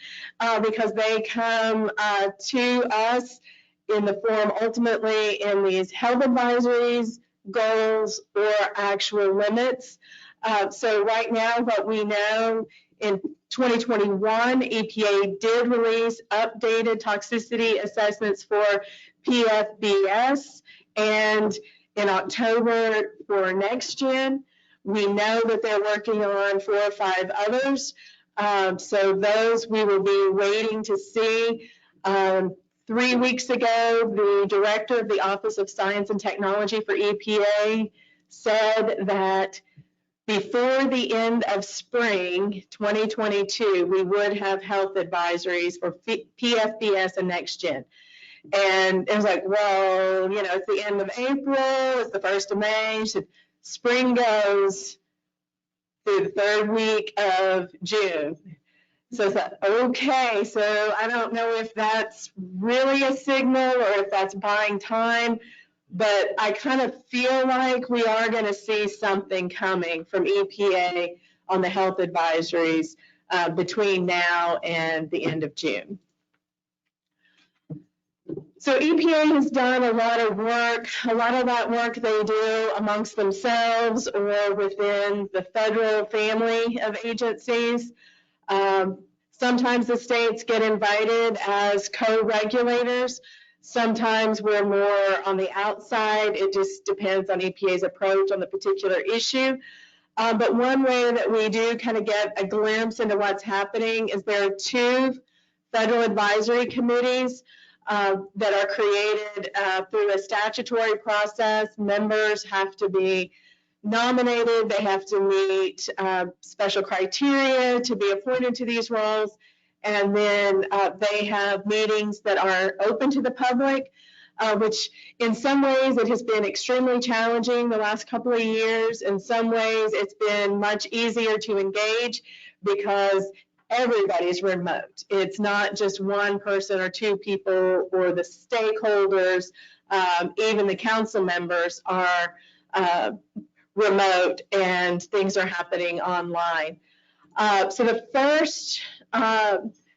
because they come to us in the form ultimately in these health advisories, goals, or actual limits. So right now what we know in 2021, EPA did release updated toxicity assessments for PFBS, and in October for next gen. We know that they're working on 4 or 5 others. So those we will be waiting to see. 3 weeks ago, the director of the Office of Science and Technology for EPA said that before the end of spring 2022, we would have health advisories for PFBS and NextGen. And it was like, well, you know, it's the end of April, it's the 1st of May. She said, spring goes through the 3rd week of June. So I thought, okay, so I don't know if that's really a signal or if that's buying time, but I kind of feel like we are going to see something coming from EPA on the health advisories between now and the end of June. So EPA has done a lot of work. A lot of that work they do amongst themselves or within the federal family of agencies. Sometimes the states get invited as co-regulators. Sometimes we're more on the outside. It just depends on EPA's approach on the particular issue. But one way that we do kind of get a glimpse into what's happening is there are 2 federal advisory committees that are created through a statutory process. Members have to be nominated, they have to meet special criteria to be appointed to these roles, and then they have meetings that are open to the public, which in some ways it has been extremely challenging the last couple of years. In some ways it's been much easier to engage because everybody's remote. It's not just one person or 2 people or the stakeholders, even the council members are remote and things are happening online. So the first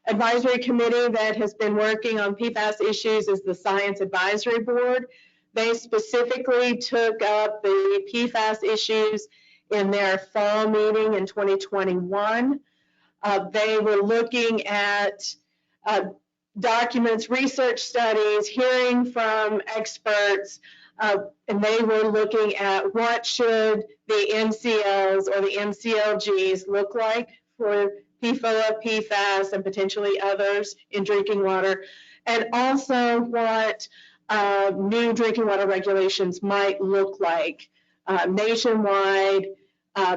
advisory committee that has been working on PFAS issues is the Science Advisory Board. They specifically took up the PFAS issues in their fall meeting in 2021. They were looking at documents, research studies, hearing from experts, and they were looking at what should the MCLs or the MCLGs look like for PFOA, PFAS, and potentially others in drinking water, and also what new drinking water regulations might look like nationwide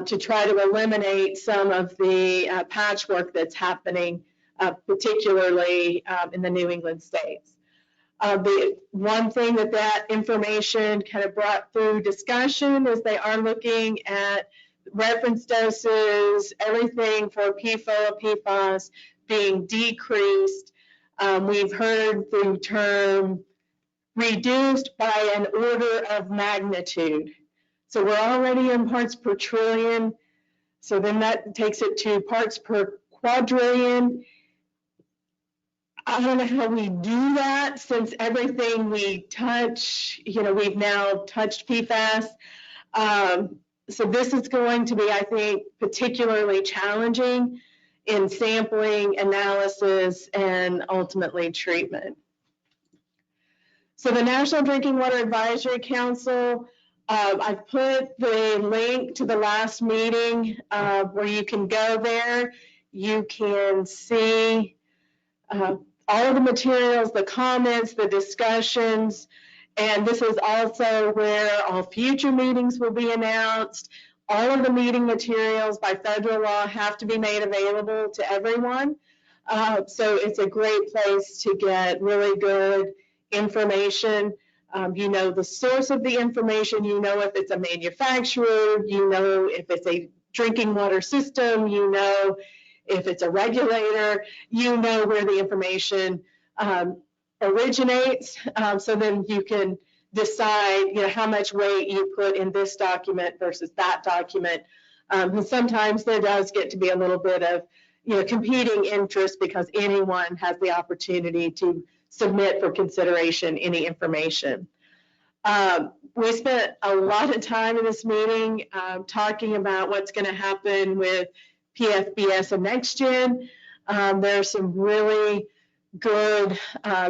to try to eliminate some of the patchwork that's happening, particularly in the New England states. The one thing that information kind of brought through discussion is they are looking at reference doses, everything for PFOA, PFAS being decreased. We've heard the term reduced by an order of magnitude. So we're already in parts per trillion. So then that takes it to parts per quadrillion. I don't know how we do that since everything we touch, you know, we've now touched PFAS. So this is going to be, I think, particularly challenging in sampling, analysis, and ultimately treatment. So the National Drinking Water Advisory Council, I've put the link to the last meeting where you can go there. You can see all of the materials, the comments, the discussions, and this is also where all future meetings will be announced. All of the meeting materials by federal law have to be made available to everyone. So it's a great place to get really good information. You know the source of the information, you know if it's a manufacturer, you know if it's a drinking water system, you know if it's a regulator, you know where the information originates. So then you can decide, you know, how much weight you put in this document versus that document. And sometimes there does get to be a little bit of, you know, competing interest because anyone has the opportunity to submit for consideration any information. We spent a lot of time in this meeting talking about what's going to happen with PFBS and NextGen. There's some really good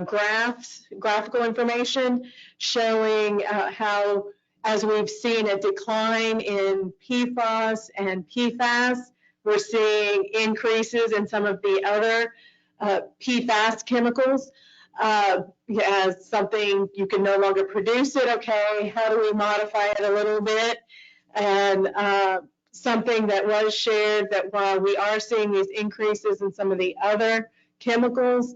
graphical information showing how, as we've seen a decline in PFAS and PFAS, We're seeing increases in some of the other PFAS chemicals. As something you can no longer produce it, okay, how do we modify it a little bit? And something that was shared, that while we are seeing these increases in some of the other chemicals,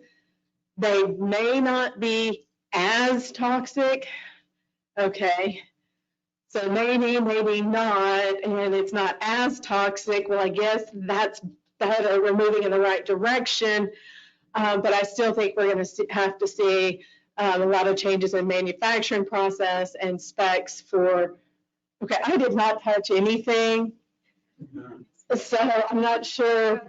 they may not be as toxic. Okay, so maybe not, and it's not as toxic. Well, I guess that's better. We're moving in the right direction, but I still think we're going to have to see a lot of changes in manufacturing process and specs for. Okay, I did not touch anything, so I'm not sure.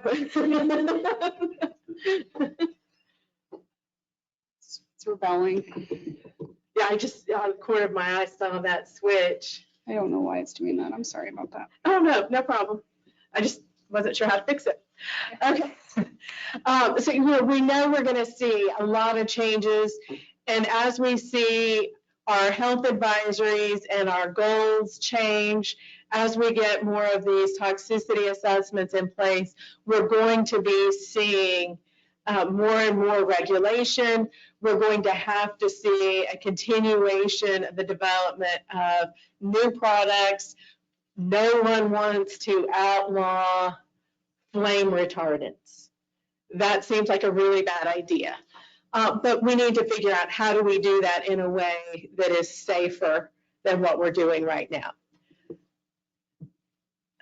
It's rebelling. Yeah, I just, out of the corner of my eye, saw that switch. I don't know why it's doing that. I'm sorry about that. Oh, no, no problem. I just wasn't sure how to fix it. Okay. So, you know, we know we're going to see a lot of changes. And as we see our health advisories and our goals change, as we get more of these toxicity assessments in place, we're going to be seeing more and more regulation. We're going to have to see a continuation of the development of new products. No one wants to outlaw flame retardants. That seems like a really bad idea. But we need to figure out how do we do that in a way that is safer than what we're doing right now.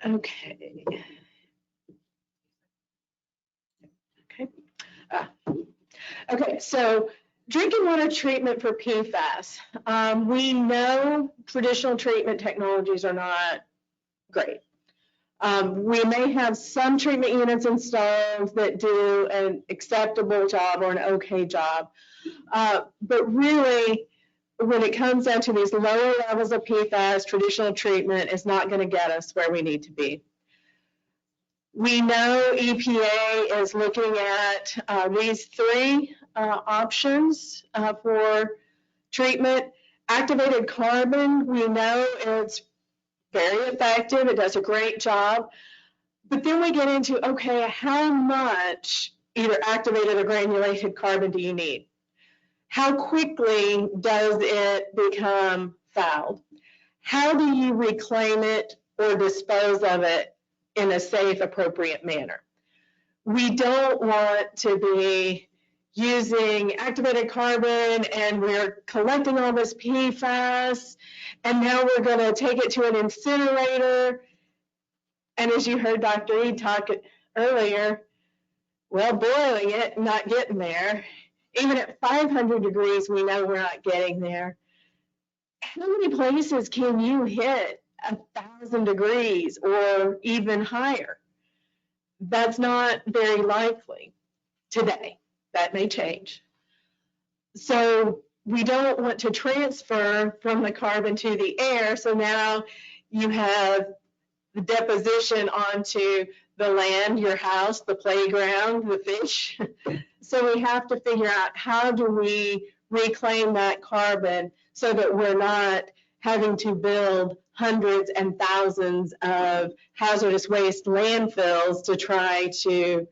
Okay. Okay, so drinking water treatment for PFAS. We know traditional treatment technologies are not great. We may have some treatment units installed that do an acceptable job or an okay job. But really, when it comes down to these lower levels of PFAS, traditional treatment is not going to get us where we need to be. We know EPA is looking at these three options for treatment. Activated carbon, we know it's very effective. It does a great job. But then we get into, okay, how much either activated or granulated carbon do you need? How quickly does it become fouled? How do you reclaim it or dispose of it in a safe, appropriate manner? We don't want to be using activated carbon and we're collecting all this PFAS and now we're going to take it to an incinerator. And as you heard Dr. E talk earlier, well, boiling it, not getting there. Even at 500 degrees, we know we're not getting there. How many places can you hit 1,000 degrees or even higher? That's not very likely today. That may change. So we don't want to transfer from the carbon to the air. So now you have the deposition onto the land, your house, the playground, the fish. So we have to figure out how do we reclaim that carbon so that we're not having to build hundreds and thousands of hazardous waste landfills to try to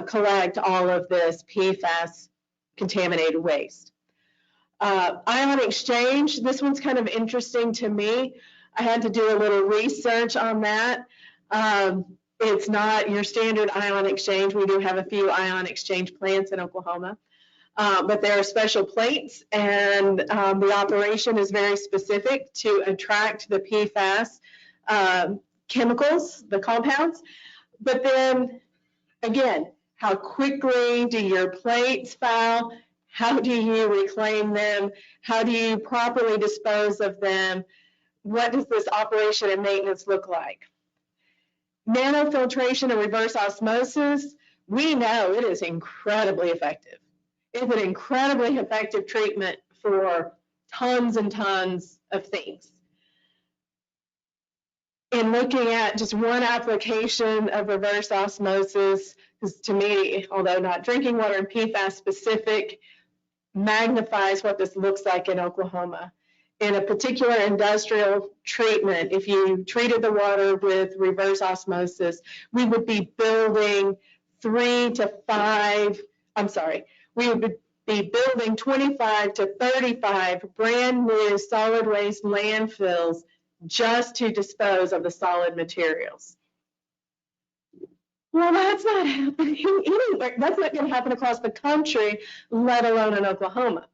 collect all of this PFAS contaminated waste. Ion exchange, this one's kind of interesting to me. I had to do a little research on that. It's not your standard ion exchange. We do have a few ion exchange plants in Oklahoma, but there are special plates and the operation is very specific to attract the PFAS chemicals, the compounds. But then again, how quickly do your plates foul? How do you reclaim them? How do you properly dispose of them? What does this operation and maintenance look like? Nanofiltration and reverse osmosis, we know it is incredibly effective. It's an incredibly effective treatment for tons and tons of things. In looking at just one application of reverse osmosis, because to me, although not drinking water and PFAS specific, magnifies what this looks like in Oklahoma. in a particular industrial treatment, if you treated the water with reverse osmosis, we would be building 3 to 5, I'm sorry, we would be building 25 to 35 brand new solid waste landfills just to dispose of the solid materials. Well, that's not happening anywhere. That's not going to happen across the country, let alone in Oklahoma.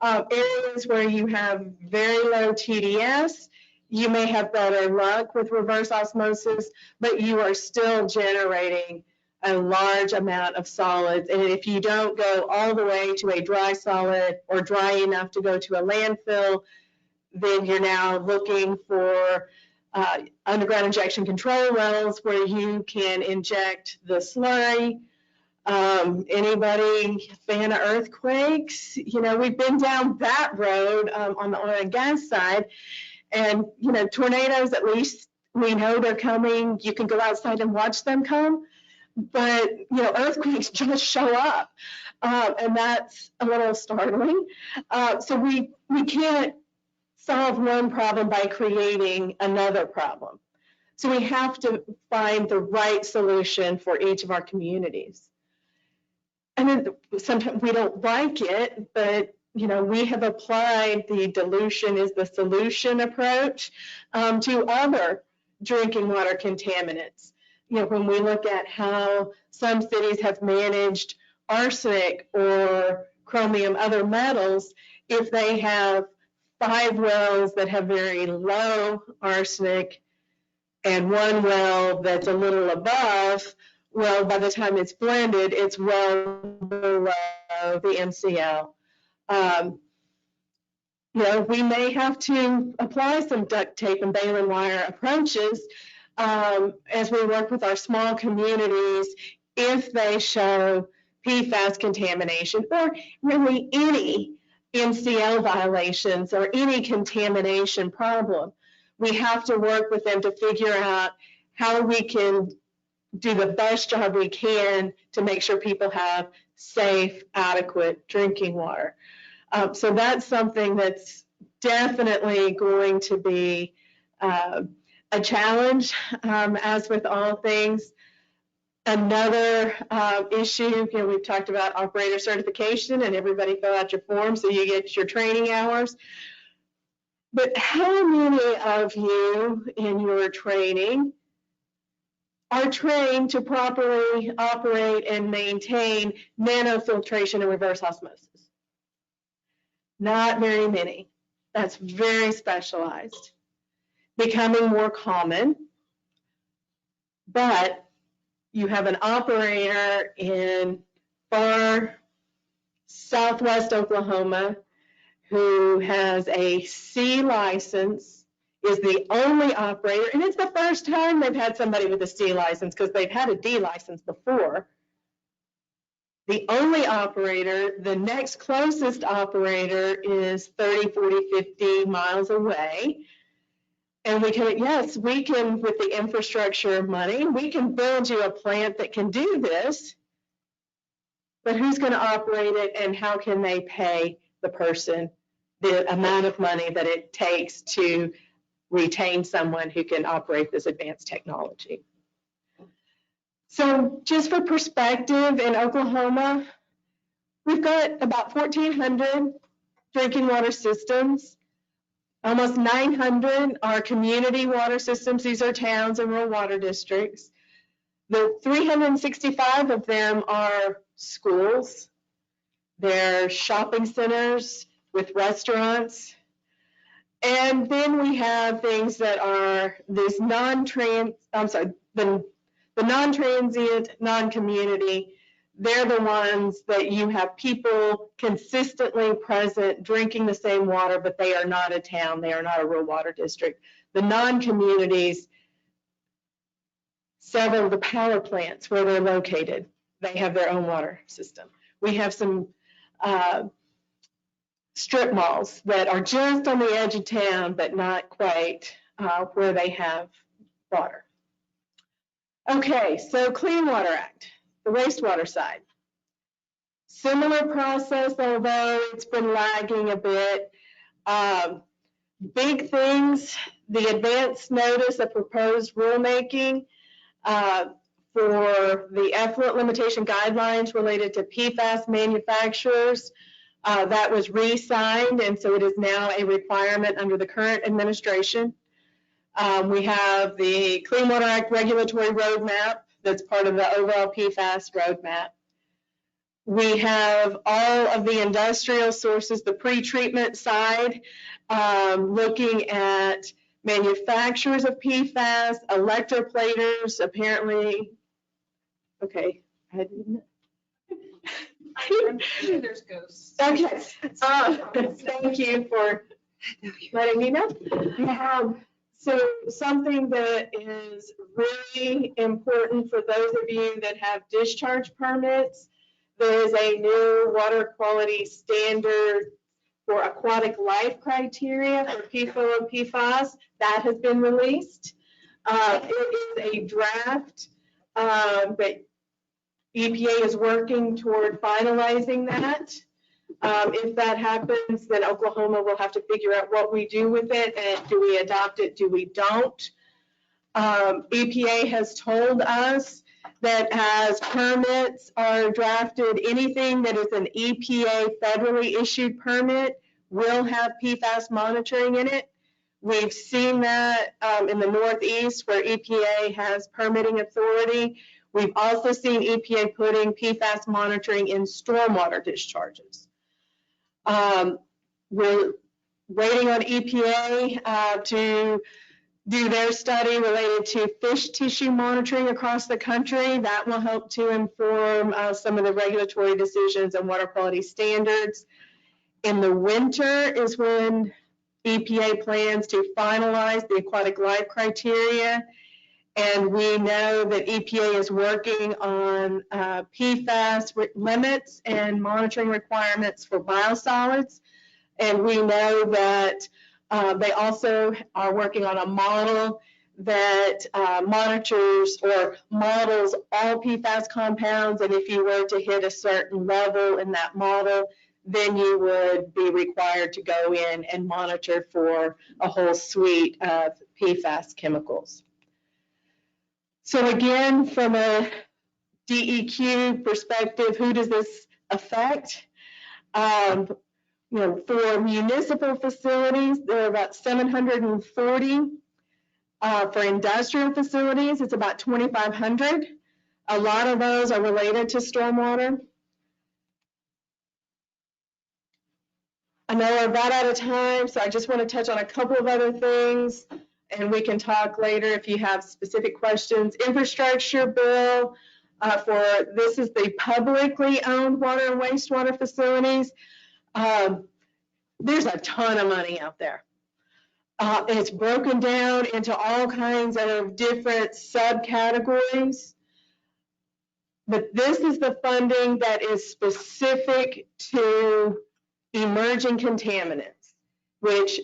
Areas where you have very low TDS, you may have better luck with reverse osmosis, but you are still generating a large amount of solids. And if you don't go all the way to a dry solid or dry enough to go to a landfill, then you're now looking for underground injection control wells where you can inject the slurry. Anybody fan of earthquakes? You know, we've been down that road on the oil and gas side, and you know, tornadoes, at least we know they're coming. You can go outside and watch them come, but you know, earthquakes just show up, and that's a little startling. So we can't solve one problem by creating another problem. So we have to find the right solution for each of our communities. And then sometimes we don't like it, but you know, we have applied the dilution is the solution approach to other drinking water contaminants. You know, when we look at how some cities have managed arsenic or chromium, other metals, if they have 5 wells that have very low arsenic and 1 well that's a little above, well, by the time it's blended, it's well below the MCL. You know, we may have to apply some duct tape and baling wire approaches as we work with our small communities if they show PFAS contamination or really any MCL violations or any contamination problem. We have to work with them to figure out how we can do the best job we can to make sure people have safe, adequate drinking water. So that's something that's definitely going to be a challenge, as with all things. Another issue, you know, we've talked about operator certification and everybody fill out your form so you get your training hours. But how many of you in your training are trained to properly operate and maintain nanofiltration and reverse osmosis? Not very many. That's very specialized. Becoming more common, but you have an operator in far southwest Oklahoma who has a C license, is the only operator, and it's the first time they've had somebody with a C license because they've had a D license before. The only operator, the next closest operator is 30, 40, 50 miles away. And we can, yes, we can, with the infrastructure money, we can build you a plant that can do this, but who's going to operate it and how can they pay the person the amount of money that it takes to retain someone who can operate this advanced technology? So just for perspective, in Oklahoma, we've got about 1,400 drinking water systems. Almost 900 are community water systems. These are towns and rural water districts. The 365 of them are schools. They're shopping centers with restaurants. And then we have things that are these the non-transient, non-community. They're the ones that you have people consistently present drinking the same water, but they are not a town, they are not a rural water district. The non-communities, several of the power plants where they're located, they have their own water system. We have some strip malls that are just on the edge of town, but not quite where they have water. Okay, so Clean Water Act, the wastewater side. Similar process, although it's been lagging a bit. Big things, the advance notice of proposed rulemaking for the effluent limitation guidelines related to PFAS manufacturers. That was re-signed, and so it is now a requirement under the current administration. We have the Clean Water Act regulatory roadmap that's part of the overall PFAS roadmap. We have all of the industrial sources, the pre-treatment side, looking at manufacturers of PFAS, electroplaters, apparently. Okay. I'm sure there's ghosts. Okay. Thank you for letting me know. So something that is really important for those of you that have discharge permits, there is a new water quality standard for aquatic life criteria for PFOA and PFAS that has been released. It is a draft, but EPA is working toward finalizing that. If that happens, then Oklahoma will have to figure out what we do with it, and do we adopt it, do we don't. EPA has told us that as permits are drafted, anything that is an EPA federally issued permit will have PFAS monitoring in it. We've seen that in the Northeast where EPA has permitting authority. We've also seen EPA putting PFAS monitoring in stormwater discharges. We're waiting on EPA to do their study related to fish tissue monitoring across the country. That will help to inform some of the regulatory decisions and water quality standards. In the winter is when EPA plans to finalize the aquatic life criteria. And we know that EPA is working on PFAS limits and monitoring requirements for biosolids. And we know that they also are working on a model that monitors or models all PFAS compounds. And if you were to hit a certain level in that model, then you would be required to go in and monitor for a whole suite of PFAS chemicals. So again, from a DEQ perspective, who does this affect? For municipal facilities, there are about 740. For industrial facilities, it's about 2,500. A lot of those are related to stormwater. I know we're about out of time, so I just want to touch on a couple of other things, and we can talk later if you have specific questions. Infrastructure bill this is the publicly owned water and wastewater facilities. There's a ton of money out there. It's broken down into all kinds of different subcategories. But this is the funding that is specific to emerging contaminants, which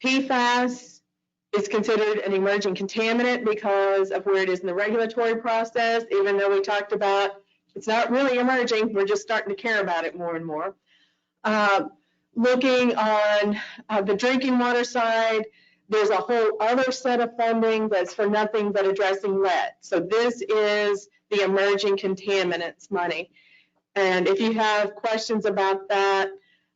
PFAS is considered an emerging contaminant because of where it is in the regulatory process, even though we talked about it's not really emerging, we're just starting to care about it more and more. Looking on the drinking water side, there's a whole other set of funding that's for nothing but addressing lead. So this is the emerging contaminants money. And if you have questions about that,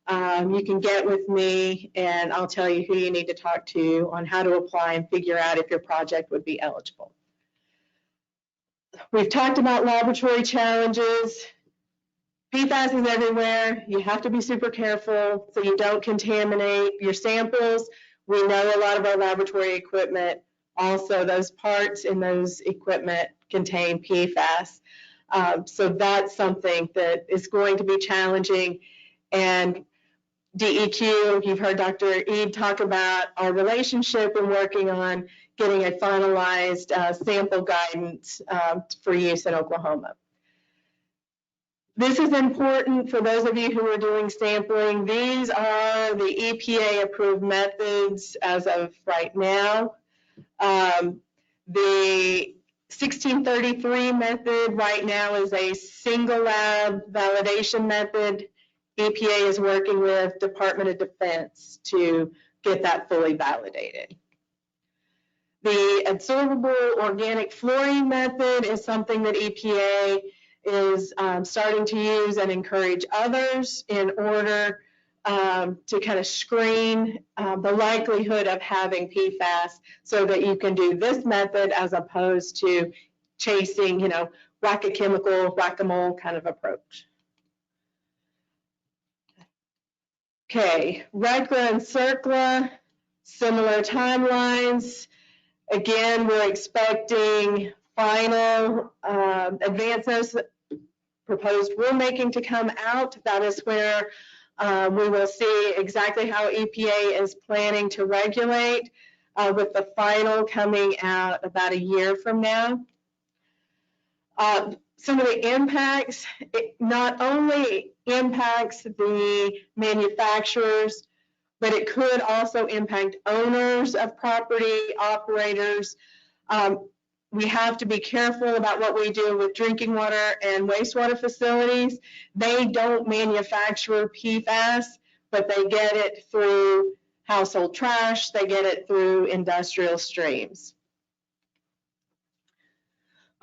you can get with me and I'll tell you who you need to talk to on how to apply and figure out if your project would be eligible. We've talked about laboratory challenges. PFAS is everywhere. You have to be super careful so you don't contaminate your samples. We know a lot of our laboratory equipment, also those parts in those equipment contain PFAS. So that's something that is going to be challenging. And DEQ, you've heard Dr. Eid talk about our relationship and working on getting a finalized sample guidance for use in Oklahoma. This is important for those of you who are doing sampling. These are the EPA approved methods as of right now. The 1633 method right now is a single lab validation method. EPA is working with Department of Defense to get that fully validated. The absorbable organic fluorine method is something that EPA is starting to use and encourage others in order to kind of screen the likelihood of having PFAS, so that you can do this method as opposed to chasing, whack-a-chemical, whack-a-mole kind of approach. Okay, RCRA and CERCLA, similar timelines. Again, we're expecting final advance notice proposed rulemaking to come out. That is where we will see exactly how EPA is planning to regulate, with the final coming out about a year from now. Some of the impacts, it not only impacts the manufacturers, but it could also impact owners of property, operators. We have to be careful about what we do with drinking water and wastewater facilities. They don't manufacture PFAS, but they get it through household trash, they get it through industrial streams.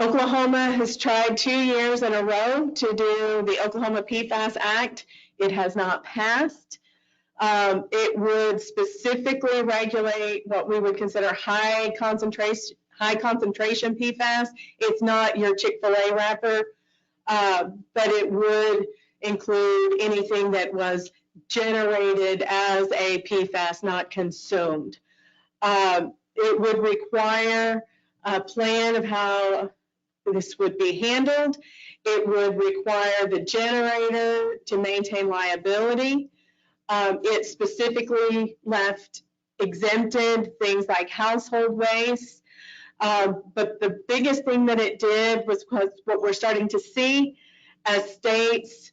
Oklahoma has tried 2 years in a row to do the Oklahoma PFAS Act. It has not passed. It would specifically regulate what we would consider high concentration PFAS. It's not your Chick-fil-A wrapper, but it would include anything that was generated as a PFAS, not consumed. It would require a plan of how this would be handled. It would require the generator to maintain liability. It specifically left exempted things like household waste. But the biggest thing that it did was what we're starting to see as states,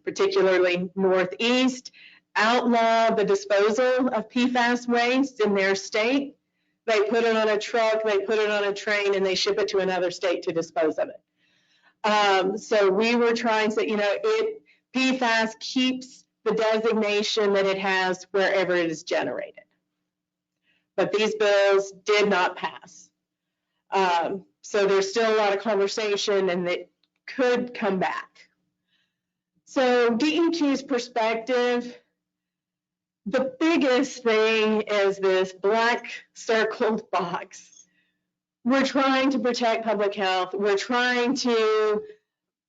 particularly Northeast, outlaw the disposal of PFAS waste in their state. They put it on a truck, they put it on a train, and they ship it to another state to dispose of it. So we were trying to, PFAS keeps the designation that it has wherever it is generated. But these bills did not pass. So there's still a lot of conversation, and it could come back. So DEQ's perspective, the biggest thing is this black circled box. We're trying to protect public health. We're trying to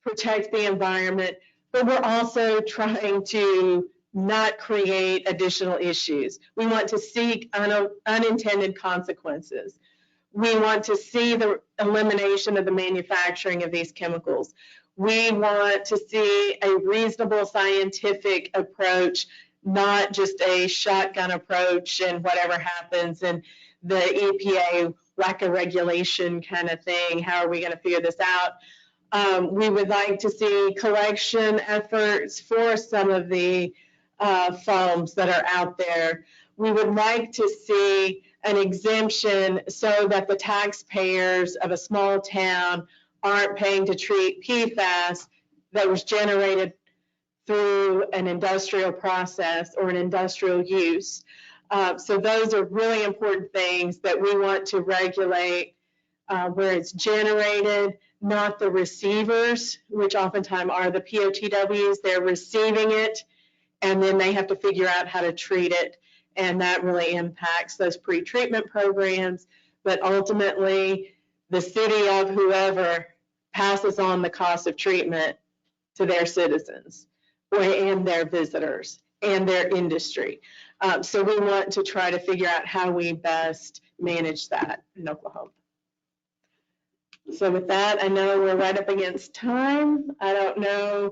protect the environment, but we're also trying to not create additional issues. We want to seek unintended consequences. We want to see the elimination of the manufacturing of these chemicals. We want to see a reasonable scientific approach, not just a shotgun approach and whatever happens and the EPA whack-a regulation kind of thing. How are we going to figure this out? We would like to see collection efforts for some of the foams that are out there. We would like to see an exemption so that the taxpayers of a small town aren't paying to treat PFAS that was generated through an industrial process or an industrial use. So those are really important things that we want to regulate where it's generated, not the receivers, which oftentimes are the POTWs. They're receiving it, and then they have to figure out how to treat it, and that really impacts those pre-treatment programs. But ultimately, the city of whoever passes on the cost of treatment to their citizens and their visitors and their industry. So we want to try to figure out how we best manage that in Oklahoma. So with that, I know we're right up against time. I don't know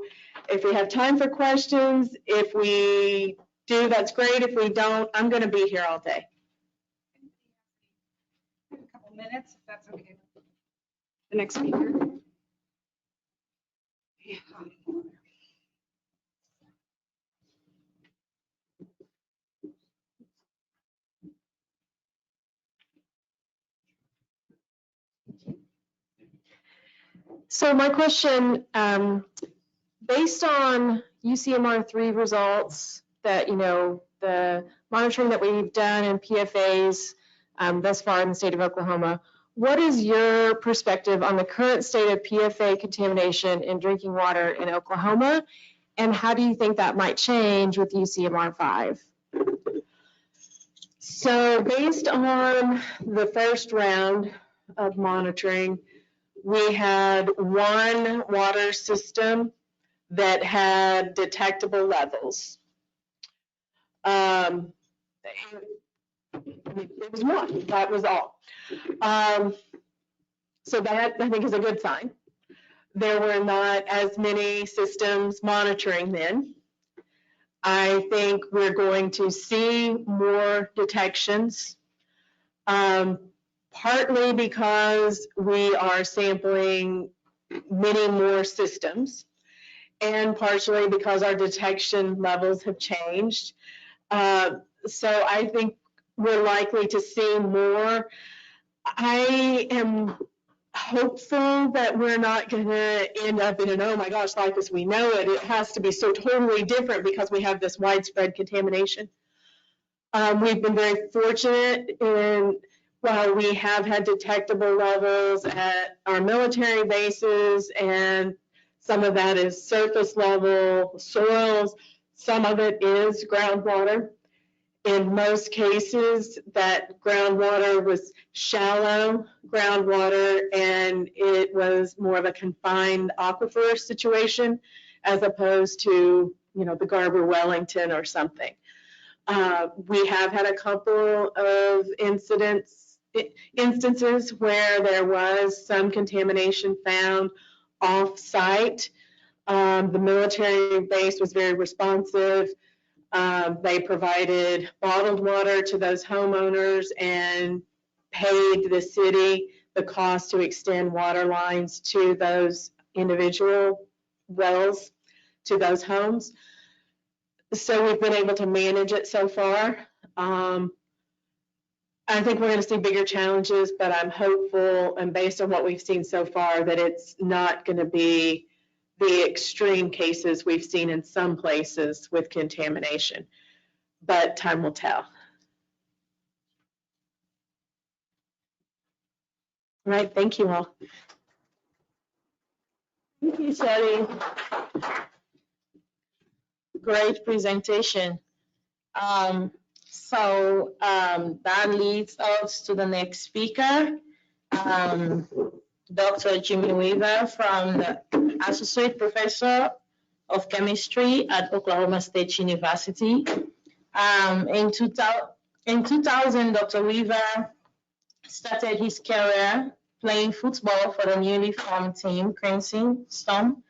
if we have time for questions. If we do, that's great. If we don't, I'm going to be here all day. A couple minutes, if that's okay. The next speaker. Yeah. So my question, based on UCMR 3 results that, the monitoring that we've done in PFAS thus far in the state of Oklahoma, what is your perspective on the current state of PFA contamination in drinking water in Oklahoma? And how do you think that might change with UCMR 5? So based on the first round of monitoring, we had one water system that had detectable levels. It was one, that was all. So that I think is a good sign. There were not as many systems monitoring then. I think we're going to see more detections, partly because we are sampling many more systems, and partially because our detection levels have changed. So I think we're likely to see more. I am hopeful that we're not going to end up in an, oh my gosh, life as we know it. It has to be so totally different because we have this widespread contamination. We've been very fortunate in, while we have had detectable levels at our military bases, and some of that is surface level soils, some of it is groundwater. In most cases, that groundwater was shallow groundwater, and it was more of a confined aquifer situation as opposed to, you know, the Garber Wellington or something. We have had a couple of instances where there was some contamination found off-site. The military base was very responsive. They provided bottled water to those homeowners and paid the city the cost to extend water lines to those individual wells, to those homes. So we've been able to manage it so far. I think we're going to see bigger challenges, but I'm hopeful, and based on what we've seen so far, that it's not going to be the extreme cases we've seen in some places with contamination, but time will tell. All right, thank you all. Thank you, Sally. Great presentation. That leads us to the next speaker, Dr. Jimmy Weaver, from the Associate Professor of Chemistry at Oklahoma State University. In 2000, Dr. Weaver started his career playing football for the newly formed team, Crimson Storm,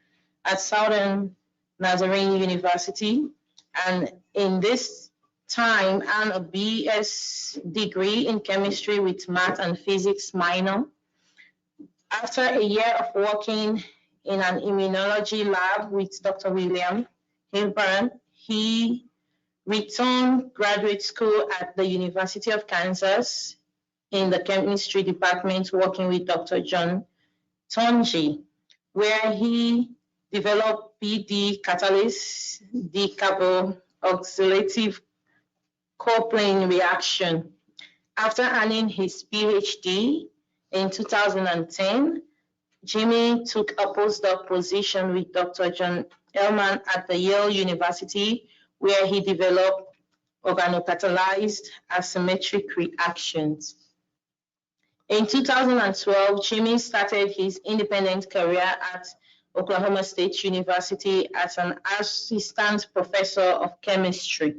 at Southern Nazarene University, and in this time earned a BS degree in chemistry with math and physics minor. After a year of working in an immunology lab with Dr. William Hilburn, he returned graduate school at the University of Kansas in the chemistry department, working with Dr. John Tonji, where he developed PD catalyst decarboxylative coupling reaction. After earning his PhD in 2010, Jimmy took a postdoc position with Dr. John Ellman at the Yale University, where he developed organocatalyzed asymmetric reactions. In 2012, Jimmy started his independent career at Oklahoma State University as an assistant professor of chemistry,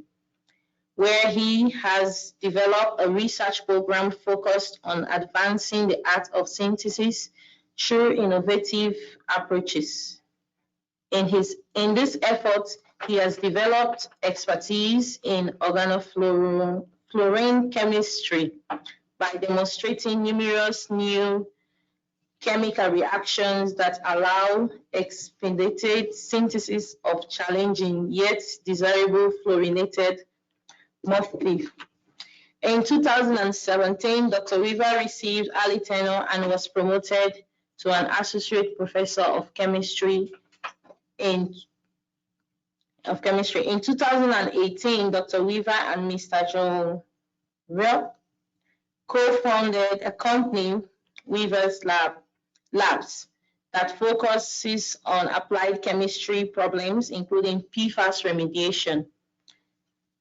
where he has developed a research program focused on advancing the art of synthesis through innovative approaches. In this effort, he has developed expertise in organofluorine chemistry by demonstrating numerous new chemical reactions that allow expedited synthesis of challenging yet desirable fluorinated motif. In 2017, Dr. Weaver received early tenure and was promoted to an associate professor of chemistry in of chemistry. In 2018, Dr. Weaver and Mr. John Real co-founded a company, Weaver's Labs, that focuses on applied chemistry problems, including PFAS remediation,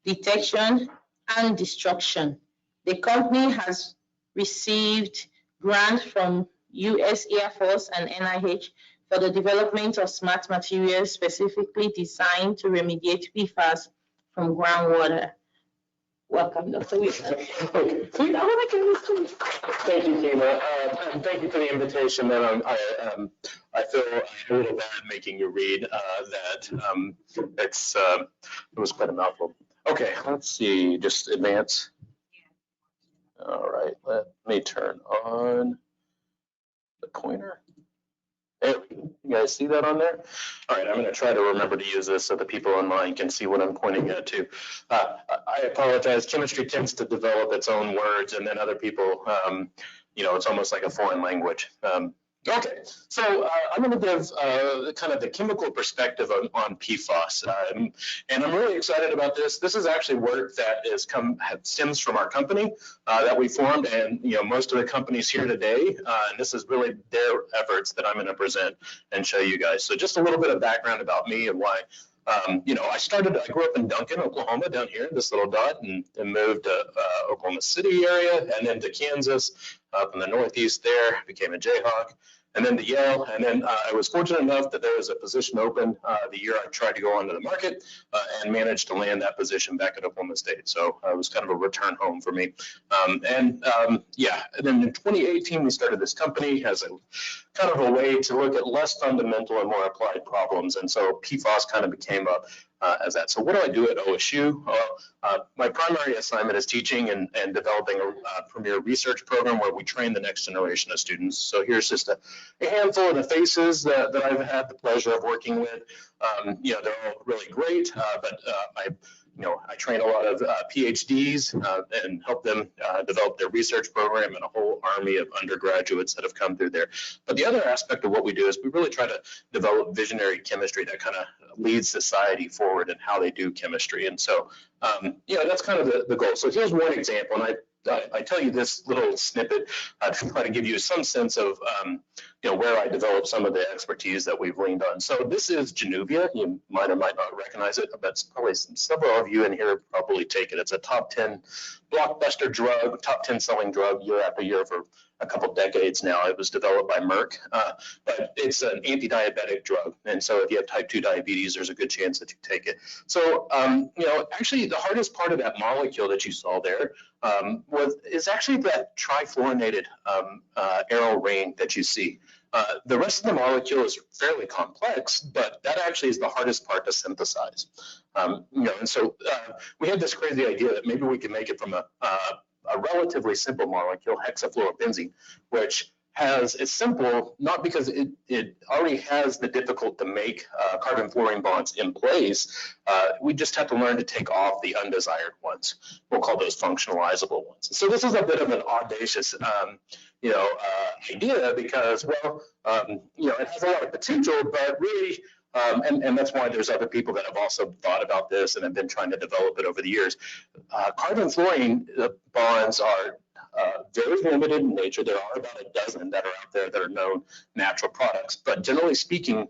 detection, and destruction. The company has received grants from US Air Force and NIH for the development of smart materials specifically designed to remediate PFAS from groundwater. Welcome, Dr. Weaver. Okay. Thank you, Kima, and thank you for the invitation. And I feel a little bad making you read that. It was quite a mouthful. Okay, let's see, just advance. All right, let me turn on the pointer. There we go. You guys see that on there? All right, I'm going to try to remember to use this so the people online can see what I'm pointing at too. I apologize. Chemistry tends to develop its own words, and then other people, it's almost like a foreign language. Okay, so I'm going to give kind of the chemical perspective on PFAS, and I'm really excited about this. This is actually work that stems from our company that we formed, and most of the companies here today, and this is really their efforts that I'm going to present and show you guys. So just a little bit of background about me and why. I grew up in Duncan, Oklahoma, down here, this little dot, and moved to Oklahoma City area, and then to Kansas, up in the Northeast there, became a Jayhawk, and then to Yale. And then I was fortunate enough that there was a position open the year I tried to go onto the market and managed to land that position back at Oklahoma State. So it was kind of a return home for me. And then in 2018, we started this company as a kind of a way to look at less fundamental and more applied problems. And so PFAS kind of became up as that. So what do I do at OSU? My primary assignment is teaching and developing a premier research program where we train the next generation of students. So here's just a handful of the faces that I've had the pleasure of working with. They're all really great, but I train a lot of PhDs and help them develop their research program, and a whole army of undergraduates that have come through there. But the other aspect of what we do is we really try to develop visionary chemistry that kind of leads society forward in how they do chemistry. And so, that's kind of the goal. So here's one example, and I tell you this little snippet to try to give you some sense of where I developed some of the expertise that we've leaned on. So this is Januvia. You might or might not recognize it, but it's probably several of you in here probably take it. It's a top 10 blockbuster drug, top 10 selling drug year after year for a couple decades now. It was developed by Merck, but it's an anti-diabetic drug. And so if you have type 2 diabetes, there's a good chance that you take it. So, actually the hardest part of that molecule that you saw there is actually that trifluorinated aryl ring that you see. The rest of the molecule is fairly complex, but that actually is the hardest part to synthesize. And so we had this crazy idea that maybe we could make it from a relatively simple molecule, hexafluorobenzene, which it's simple, not because it already has the difficult to make carbon-fluorine bonds in place. We just have to learn to take off the undesired ones. We'll call those functionalizable ones. So this is a bit of an audacious idea because, it has a lot of potential, but really, and that's why there's other people that have also thought about this and have been trying to develop it over the years. Carbon-fluorine bonds are very limited in nature. There are about a dozen that are out there that are known natural products, but generally speaking,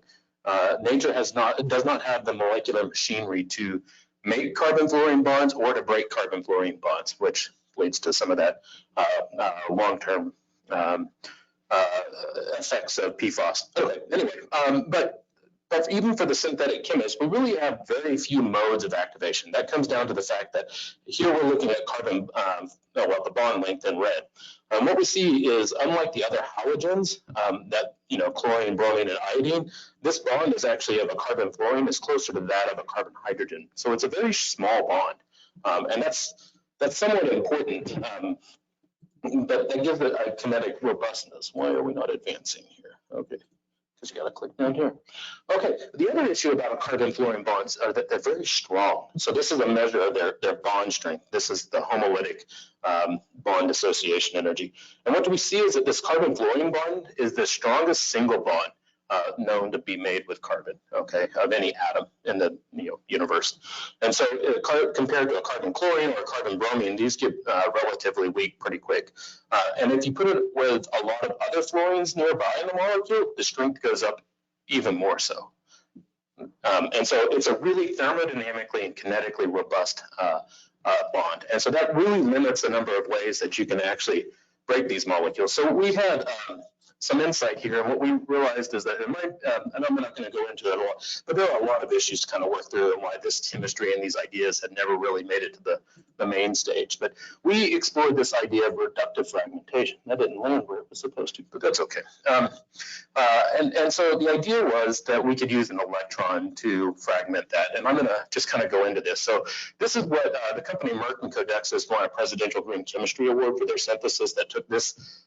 nature does not have the molecular machinery to make carbon-fluorine bonds or to break carbon-fluorine bonds, which leads to some of that long-term effects of PFAS. Okay, anyway, but even for the synthetic chemist, we really have very few modes of activation. That comes down to the fact that here we're looking at the bond length in red. What we see is, unlike the other halogens, chlorine, bromine, and iodine, this bond is actually of a carbon-fluorine is closer to that of a carbon-hydrogen. So it's a very small bond, and that's somewhat important, but that gives it a kinetic robustness. Why are we not advancing here? Okay. Because you got to click down here. Okay, the other issue about carbon-fluorine bonds are that they're very strong. So this is a measure of their bond strength. This is the homolytic bond dissociation energy. And what we see is that this carbon-fluorine bond is the strongest single bond known to be made with carbon, okay, of any atom in the universe. And so compared to a carbon chlorine or a carbon bromine, these get relatively weak pretty quick. And if you put it with a lot of other fluorines nearby in the molecule, the strength goes up even more so. And so it's a really thermodynamically and kinetically robust bond. And so that really limits the number of ways that you can actually break these molecules. So we had some insight here, and what we realized is that it might, and I'm not going to go into it all, but there are a lot of issues to kind of work through and why this chemistry and these ideas had never really made it to the main stage. But we explored this idea of reductive fragmentation. That didn't land where it was supposed to, but that's okay. And so the idea was that we could use an electron to fragment that, and I'm going to just kind of go into this. So this is what the company Merck and Codexis won a Presidential Green Chemistry Award for their synthesis that took this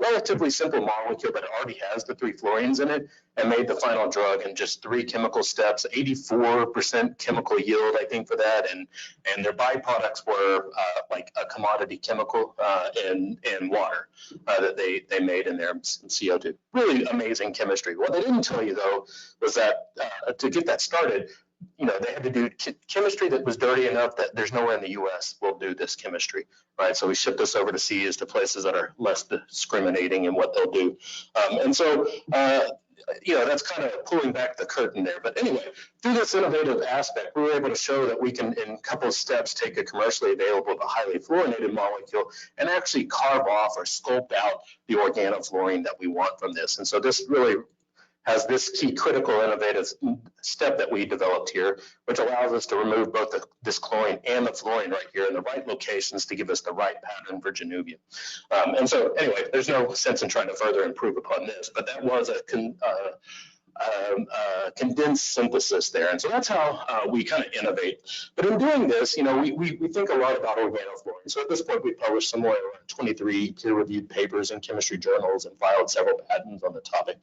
relatively simple molecule that already has the 3 fluorines in it and made the final drug in just 3 chemical steps, 84% chemical yield, I think, for that. And their byproducts were like a commodity chemical and water that they made in their CO2. Really amazing chemistry. What they didn't tell you, though, was that to get that started, they had to do chemistry that was dirty enough that there's nowhere in the U.S. will do this chemistry, right? So we shipped this over to seas to places that are less discriminating in what they'll do. And so, that's kind of pulling back the curtain there. But anyway, through this innovative aspect, we were able to show that we can, in a couple of steps, take a commercially available but highly fluorinated molecule and actually carve off or sculpt out the organofluorine that we want from this. And so this really has this key critical innovative step that we developed here, which allows us to remove both this chlorine and the fluorine right here in the right locations to give us the right pattern for Janubium. And so anyway, there's no sense in trying to further improve upon this, but that was a condensed synthesis there. And so that's how we kind of innovate. But in doing this, we think a lot about organofluorine. So at this point, we published somewhere around 23 peer-reviewed papers in chemistry journals and filed several patents on the topic.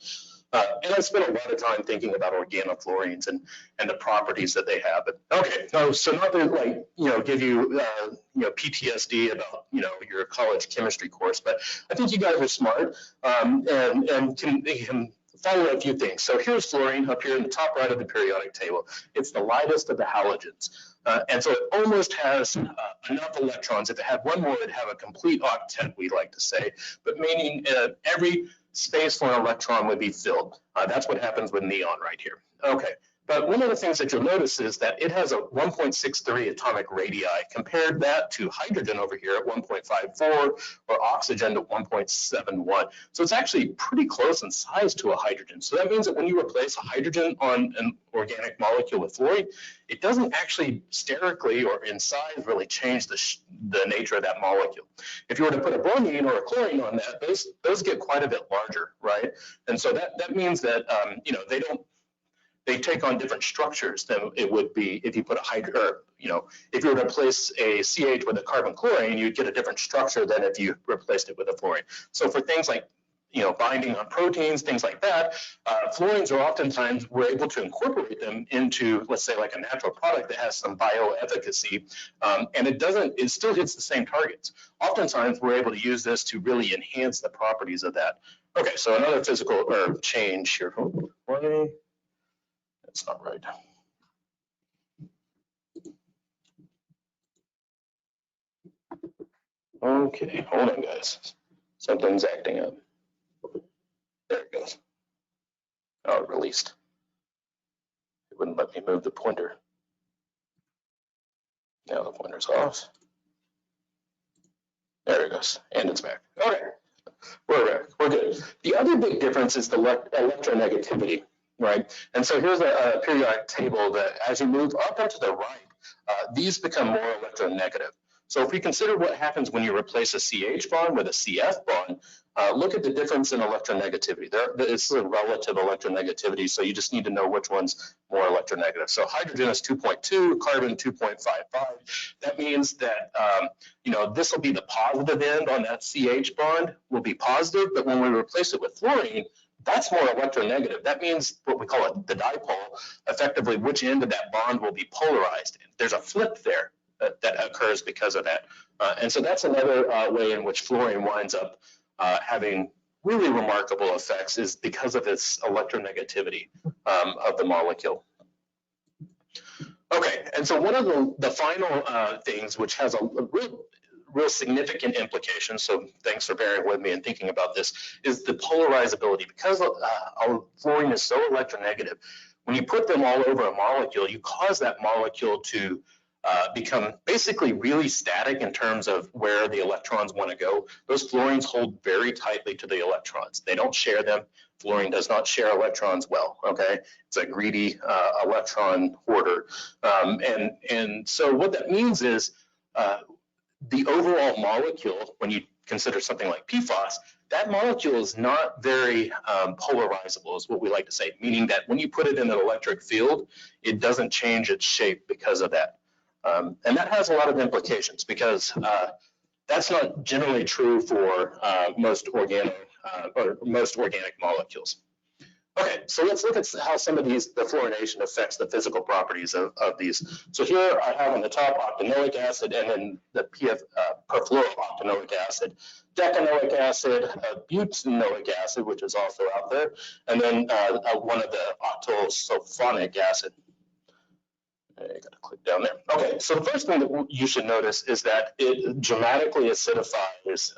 And I spent a lot of time thinking about organofluorines and the properties that they have. But okay, so not to give you PTSD about your college chemistry course, but I think you guys are smart and can follow a few things. So here's fluorine up here in the top right of the periodic table. It's the lightest of the halogens. And so it almost has enough electrons. If it had one more, it'd have a complete octet, we like to say, but meaning every space for an electron would be filled. That's what happens with neon right here. Okay, but one of the things that you'll notice is that it has a 1.63 atomic radii. Compared that to hydrogen over here at 1.54 or oxygen at 1.71. So it's actually pretty close in size to a hydrogen. So that means that when you replace a hydrogen on an organic molecule with fluorine, it doesn't actually sterically or in size really change the nature of that molecule. If you were to put a bromine or a chlorine on that, those get quite a bit larger, right? And so that means that they take on different structures than it would be if you put if you were to replace a CH with a carbon chlorine, you'd get a different structure than if you replaced it with a fluorine. So for things like binding on proteins, things like that, fluorines are oftentimes, we're able to incorporate them into, let's say, like a natural product that has some bioefficacy, and it still hits the same targets. Oftentimes, we're able to use this to really enhance the properties of that. Okay, so another physical change here. That's not right. Okay, hold on, guys. Something's acting up. There it goes. Oh, it released. It wouldn't let me move the pointer. Now the pointer's off. There it goes, and it's back. Okay, we're good. The other big difference is the electronegativity, right? And so here's a periodic table that as you move up and to the right, these become more electronegative. So if we consider what happens when you replace a CH bond with a CF bond, look at the difference in electronegativity. It's a relative electronegativity, so you just need to know which one's more electronegative. So hydrogen is 2.2, carbon 2.55. That means that this will be the positive end on that CH bond will be positive, but when we replace it with fluorine, that's more electronegative. That means what we call it the dipole, effectively which end of that bond will be polarized. There's a flip there that occurs because of that. And so that's another way in which fluorine winds up having really remarkable effects is because of its electronegativity of the molecule. Okay, and so one of the final things which has a real significant implication, so thanks for bearing with me and thinking about this, is the polarizability. Because our fluorine is so electronegative, when you put them all over a molecule, you cause that molecule to become basically really static in terms of where the electrons want to go. Those fluorines hold very tightly to the electrons. They don't share them. Fluorine does not share electrons well, okay? It's a greedy electron hoarder. And so what that means is the overall molecule, when you consider something like PFAS, that molecule is not very polarizable, is what we like to say, meaning that when you put it in an electric field, it doesn't change its shape because of that. And that has a lot of implications because that's not generally true for most organic molecules. Okay, so let's look at how some of the fluorination affects the physical properties of these. So here I have on the top octanoic acid and then the perfluorooctanoic acid, decanoic acid, butanoic acid, which is also out there, and then one of the octosulfonic acid. I got to click down there. Okay, so the first thing that you should notice is that it dramatically acidifies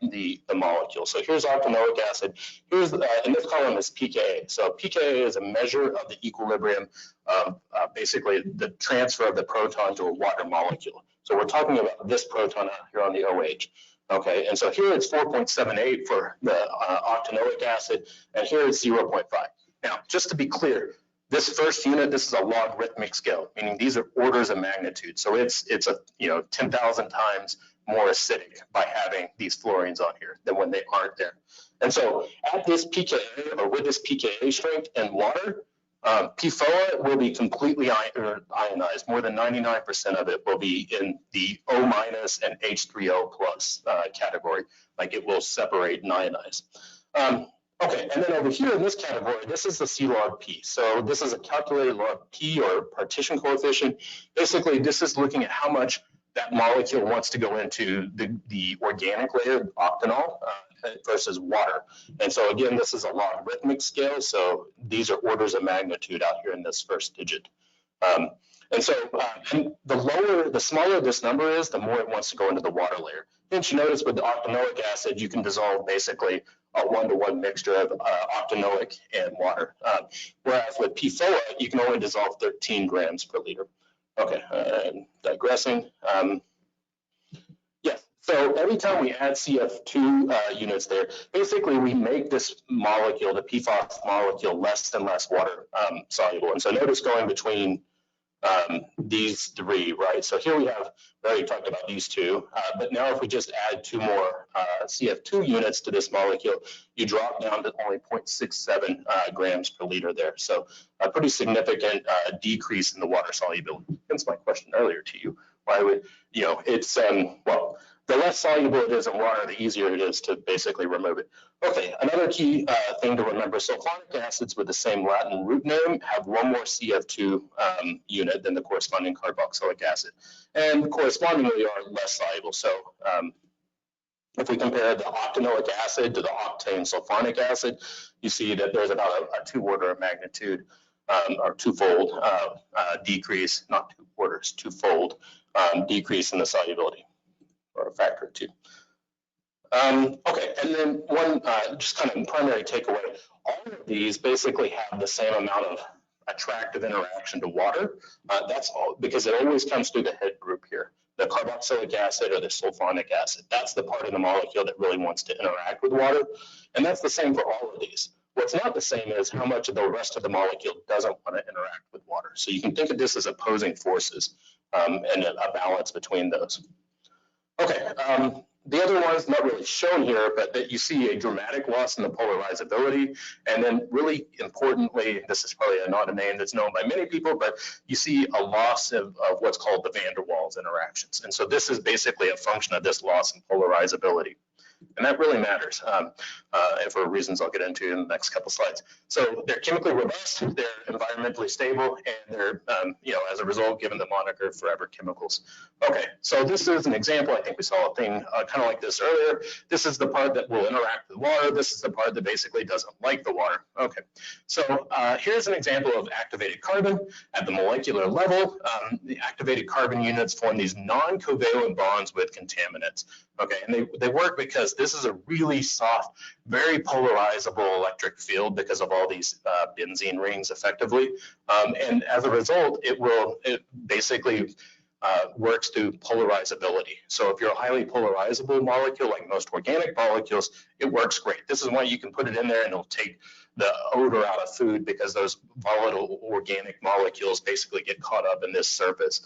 the molecule. So here's octanoic acid. Here's and this column is pKa. So pKa is a measure of the equilibrium of basically the transfer of the proton to a water molecule. So we're talking about this proton out here on the OH. Okay, and so here it's 4.78 for the octanoic acid, and here it's 0.5. Now, just to be clear, this first unit, this is a logarithmic scale, meaning these are orders of magnitude. So it's a 10,000 times more acidic by having these fluorines on here than when they aren't there. And so at this pKa or with this pKa strength and water, PFOA will be completely ionized. More than 99% of it will be in the O- and H3O plus category, like it will separate and ionize. Okay, and then over here in this category, this is the C log P. So this is a calculated log P or partition coefficient. Basically, this is looking at how much that molecule wants to go into the organic layer, octanol, versus water. And so again, this is a logarithmic scale. So these are orders of magnitude out here in this first digit. And so and the smaller this number is, the more it wants to go into the water layer. Didn't you notice with the octanoic acid, you can dissolve basically a 1-to-1 mixture of octanoic and water. Whereas with PFOA, you can only dissolve 13 grams per liter. Okay, digressing. Yes, so every time we add CF2 units there, basically we make this molecule, the PFAS molecule, less and less water soluble. And so notice going between these three, right? So here we already talked about these two, but now if we just add 2 more CF2 units to this molecule, you drop down to only 0.67 grams per liter there. So a pretty significant decrease in the water solubility. Hence my question earlier to you. Why would, it's, well, the less soluble it is in water, the easier it is to basically remove it. Okay, another key thing to remember, sulfonic acids with the same Latin root name have 1 more CF2 unit than the corresponding carboxylic acid, and correspondingly are less soluble. So if we compare the octanoic acid to the octane sulfonic acid, you see that there's about a 2 order of magnitude or twofold decrease, not 2 orders, twofold decrease in the solubility, or a factor of 2. Okay, and then one just kind of primary takeaway, all of these basically have the same amount of attractive interaction to water. That's all, because it always comes through the head group here, the carboxylic acid or the sulfonic acid. That's the part of the molecule that really wants to interact with water. And that's the same for all of these. What's not the same is how much of the rest of the molecule doesn't want to interact with water. So you can think of this as opposing forces and a balance between those. Okay, the other one's not really shown here, but that you see a dramatic loss in the polarizability. And then really importantly, this is probably not a name that's known by many people, but you see a loss of what's called the van der Waals interactions. And so this is basically a function of this loss in polarizability. And that really matters, and for reasons I'll get into in the next couple slides. So they're chemically robust, they're environmentally stable, and they're, as a result, given the moniker forever chemicals. Okay, so this is an example. I think we saw a thing kind of like this earlier. This is the part that will interact with water. This is the part that basically doesn't like the water. Okay, so here's an example of activated carbon at the molecular level. The activated carbon units form these non-covalent bonds with contaminants. Okay, and they work because this is a really soft, very polarizable electric field because of all these benzene rings effectively. And as a result, it basically works through polarizability. So if you're a highly polarizable molecule, like most organic molecules, it works great. This is why you can put it in there and it'll take the odor out of food because those volatile organic molecules basically get caught up in this surface.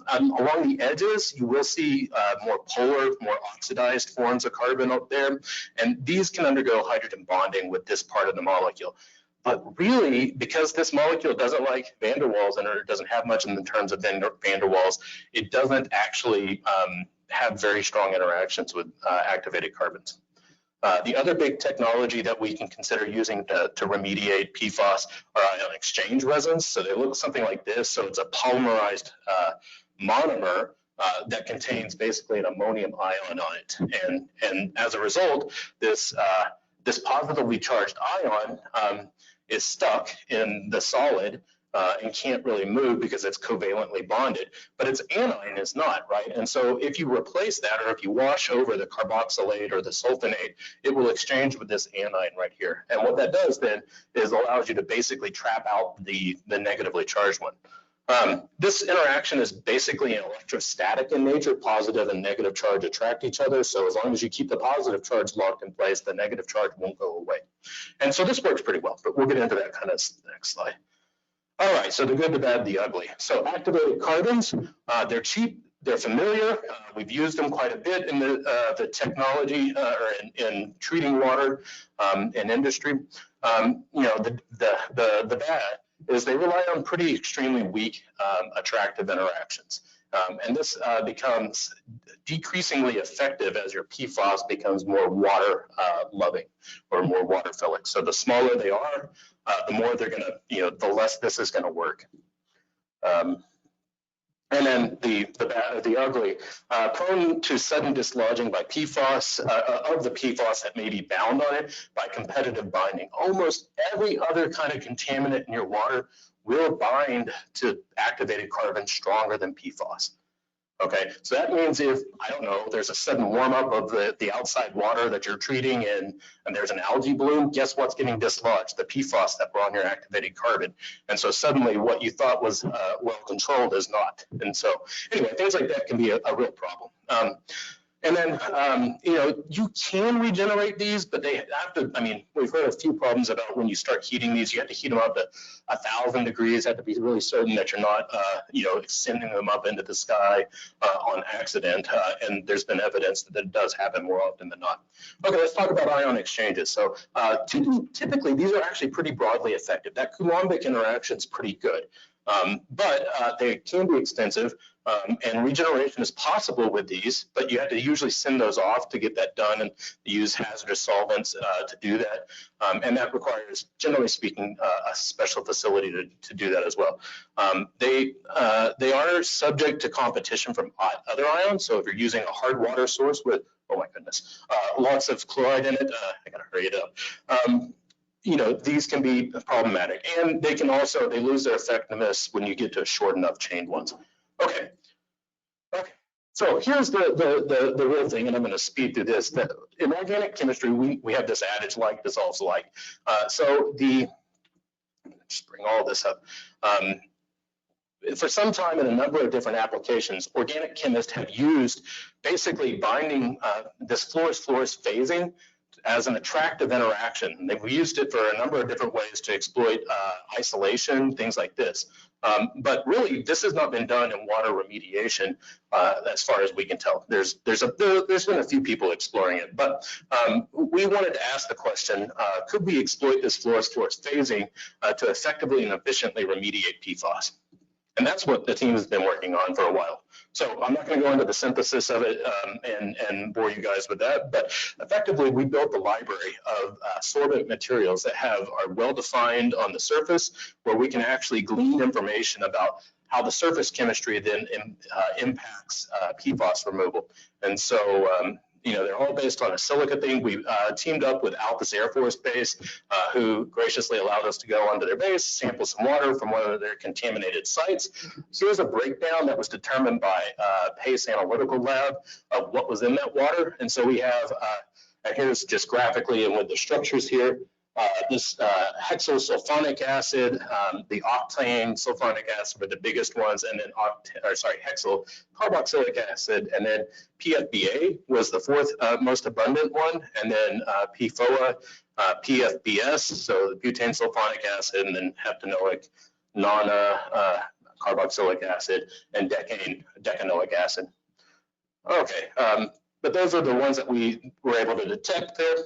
Along the edges, you will see more polar, more oxidized forms of carbon up there, and these can undergo hydrogen bonding with this part of the molecule. But really, because this molecule doesn't like van der Waals and it doesn't have much in terms of van der Waals, it doesn't actually have very strong interactions with activated carbons. The other big technology that we can consider using to remediate PFAS are ion exchange resins. So they look something like this. So it's a polymerized monomer that contains basically an ammonium ion on it. And as a result, this positively charged ion is stuck in the solid and can't really move because it's covalently bonded, but its anion is not, right? And so if you replace that, or if you wash over the carboxylate or the sulfonate, it will exchange with this anion right here. And what that does then is allows you to basically trap out the negatively charged one. This interaction is basically electrostatic in nature. Positive and negative charge attract each other. So as long as you keep the positive charge locked in place, the negative charge won't go away. And so this works pretty well, but we'll get into that kind of next slide. All right, so the good, the bad, the ugly. So activated carbons, they're cheap, they're familiar. We've used them quite a bit in the technology or in treating water in industry. The bad is they rely on pretty extremely weak attractive interactions. And this becomes decreasingly effective as your PFAS becomes more water loving or more waterphilic. So the smaller they are, the more they're going to, the less this is going to work. And then the ugly, prone to sudden dislodging by PFAS, of the PFAS that may be bound on it by competitive binding. Almost every other kind of contaminant in your water will bind to activated carbon stronger than PFAS. Okay, so that means if, I don't know, there's a sudden warm up of the outside water that you're treating and there's an algae bloom, guess what's getting dislodged? The PFAS that were on your activated carbon. And so suddenly what you thought was well controlled is not. And so anyway, things like that can be a real problem. And then, you can regenerate these, but they have to, we've heard a few problems about when you start heating these, you have to heat them up to 1,000 degrees, have to be really certain that you're not, sending them up into the sky on accident. And there's been evidence that it does happen more often than not. Okay, let's talk about ion exchanges. So typically, these are actually pretty broadly effective. That Coulombic interaction is pretty good. But they can be extensive, and regeneration is possible with these, but you have to usually send those off to get that done and use hazardous solvents to do that. And that requires, generally speaking, a special facility to do that as well. They are subject to competition from other ions. So if you're using a hard water source with, oh my goodness, lots of chloride in it, I gotta hurry it up. These can be problematic, and they lose their effectiveness when you get to short enough chained ones. Okay. So here's the real thing, and I'm going to speed through this. That in organic chemistry, we have this adage, like dissolves like. Just bring all this up. For some time in a number of different applications, organic chemists have used basically binding this fluorous phasing as an attractive interaction. They've used it for a number of different ways to exploit isolation, things like this. But really, this has not been done in water remediation as far as we can tell. There's been a few people exploring it, but we wanted to ask the question, could we exploit this fluorous phasing to effectively and efficiently remediate PFAS? And that's what the team has been working on for a while. So I'm not going to go into the synthesis of it and bore you guys with that, but effectively we built the library of sorbent materials that are well defined on the surface, where we can actually glean information about how the surface chemistry then impacts PFAS removal. And so, they're all based on a silica thing. We teamed up with Altus Air Force Base, who graciously allowed us to go onto their base, sample some water from one of their contaminated sites. Here's a breakdown that was determined by PACE Analytical Lab of what was in that water. And so we have, and here's just graphically and with the structures here, this hexyl sulfonic acid, the octane sulfonic acid were the biggest ones, and then hexyl carboxylic acid, and then PFBA was the fourth most abundant one, and then PFOA, PFBS, so the butane sulfonic acid, and then heptanoic, carboxylic acid, and decanoic acid. Okay. But those are the ones that we were able to detect there.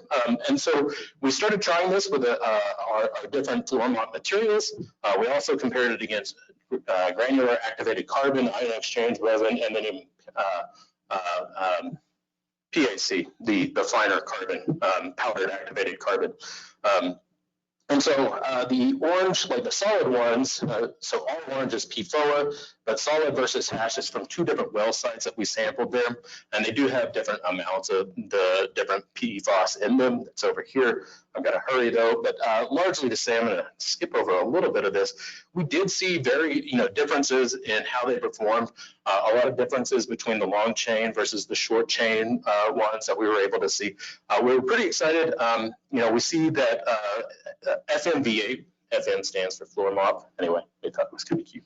And so we started trying this with our different fluoromont materials. We also compared it against granular activated carbon, ion exchange resin, and then PAC, the finer carbon, powdered activated carbon. And so the orange, like the solid ones, so all orange is PFOA, but solid versus hash is from two different well sites that we sampled there, and they do have different amounts of the different PFAS in them. It's over here. I'm going to hurry though, but largely to say, I'm going to skip over a little bit of this. We did see very, differences in how they performed. A lot of differences between the long chain versus the short chain ones that we were able to see. We were pretty excited. We see that FMV8, FM stands for fluoromop. Anyway, they thought it was kind of cute.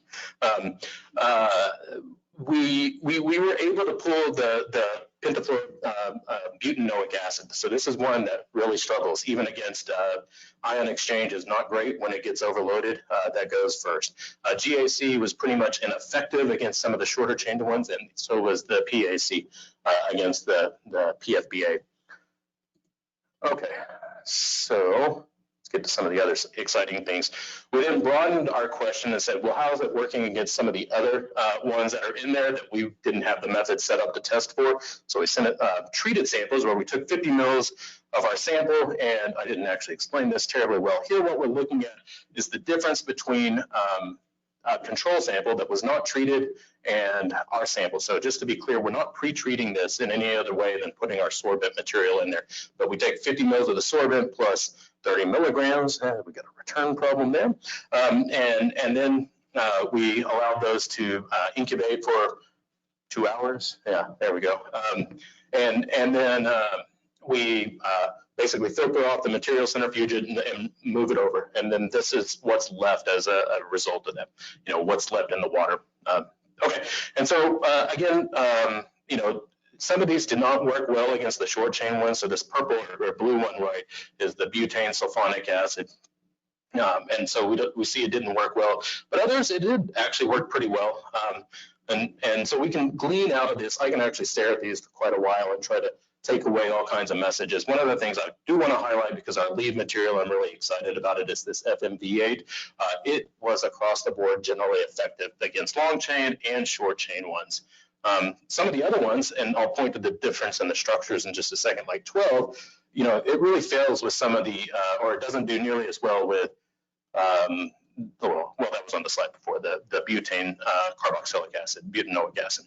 We were able to pull the pentafluorobutanoic acid. So this is one that really struggles, even against ion exchange is not great when it gets overloaded. That goes first. GAC was pretty much ineffective against some of the shorter chain ones, and so was the PAC against the PFBA. Okay, so let's get to some of the other exciting things. We then broadened our question and said, well, how is it working against some of the other ones that are in there that we didn't have the method set up to test for? So we sent treated samples where we took 50 mils of our sample, and I didn't actually explain this terribly well. Here, what we're looking at is the difference between a control sample that was not treated and our sample. So just to be clear, we're not pre-treating this in any other way than putting our sorbent material in there. But we take 50 mils of the sorbent plus 30 milligrams. We got a return problem there. And then we allowed those to incubate for 2 hours. Yeah, there we go. And then we basically filter off the material, centrifuge it, and move it over. And then this is what's left as a result of that, what's left in the water. Okay, and so again, some of these did not work well against the short chain ones. So this purple or blue one, right, is the butane sulfonic acid. And so we see it didn't work well, but others, it did actually work pretty well. And so we can glean out of this. I can actually stare at these for quite a while and try to take away all kinds of messages. One of the things I do want to highlight, because our lead material, I'm really excited about it, is this FMV8. It was across the board generally effective against long chain and short chain ones. Some of the other ones, and I'll point to the difference in the structures in just a second, like 12, it really fails with some of the, or it doesn't do nearly as well with, well, that was on the slide before, the butane carboxylic acid, butanoic acid.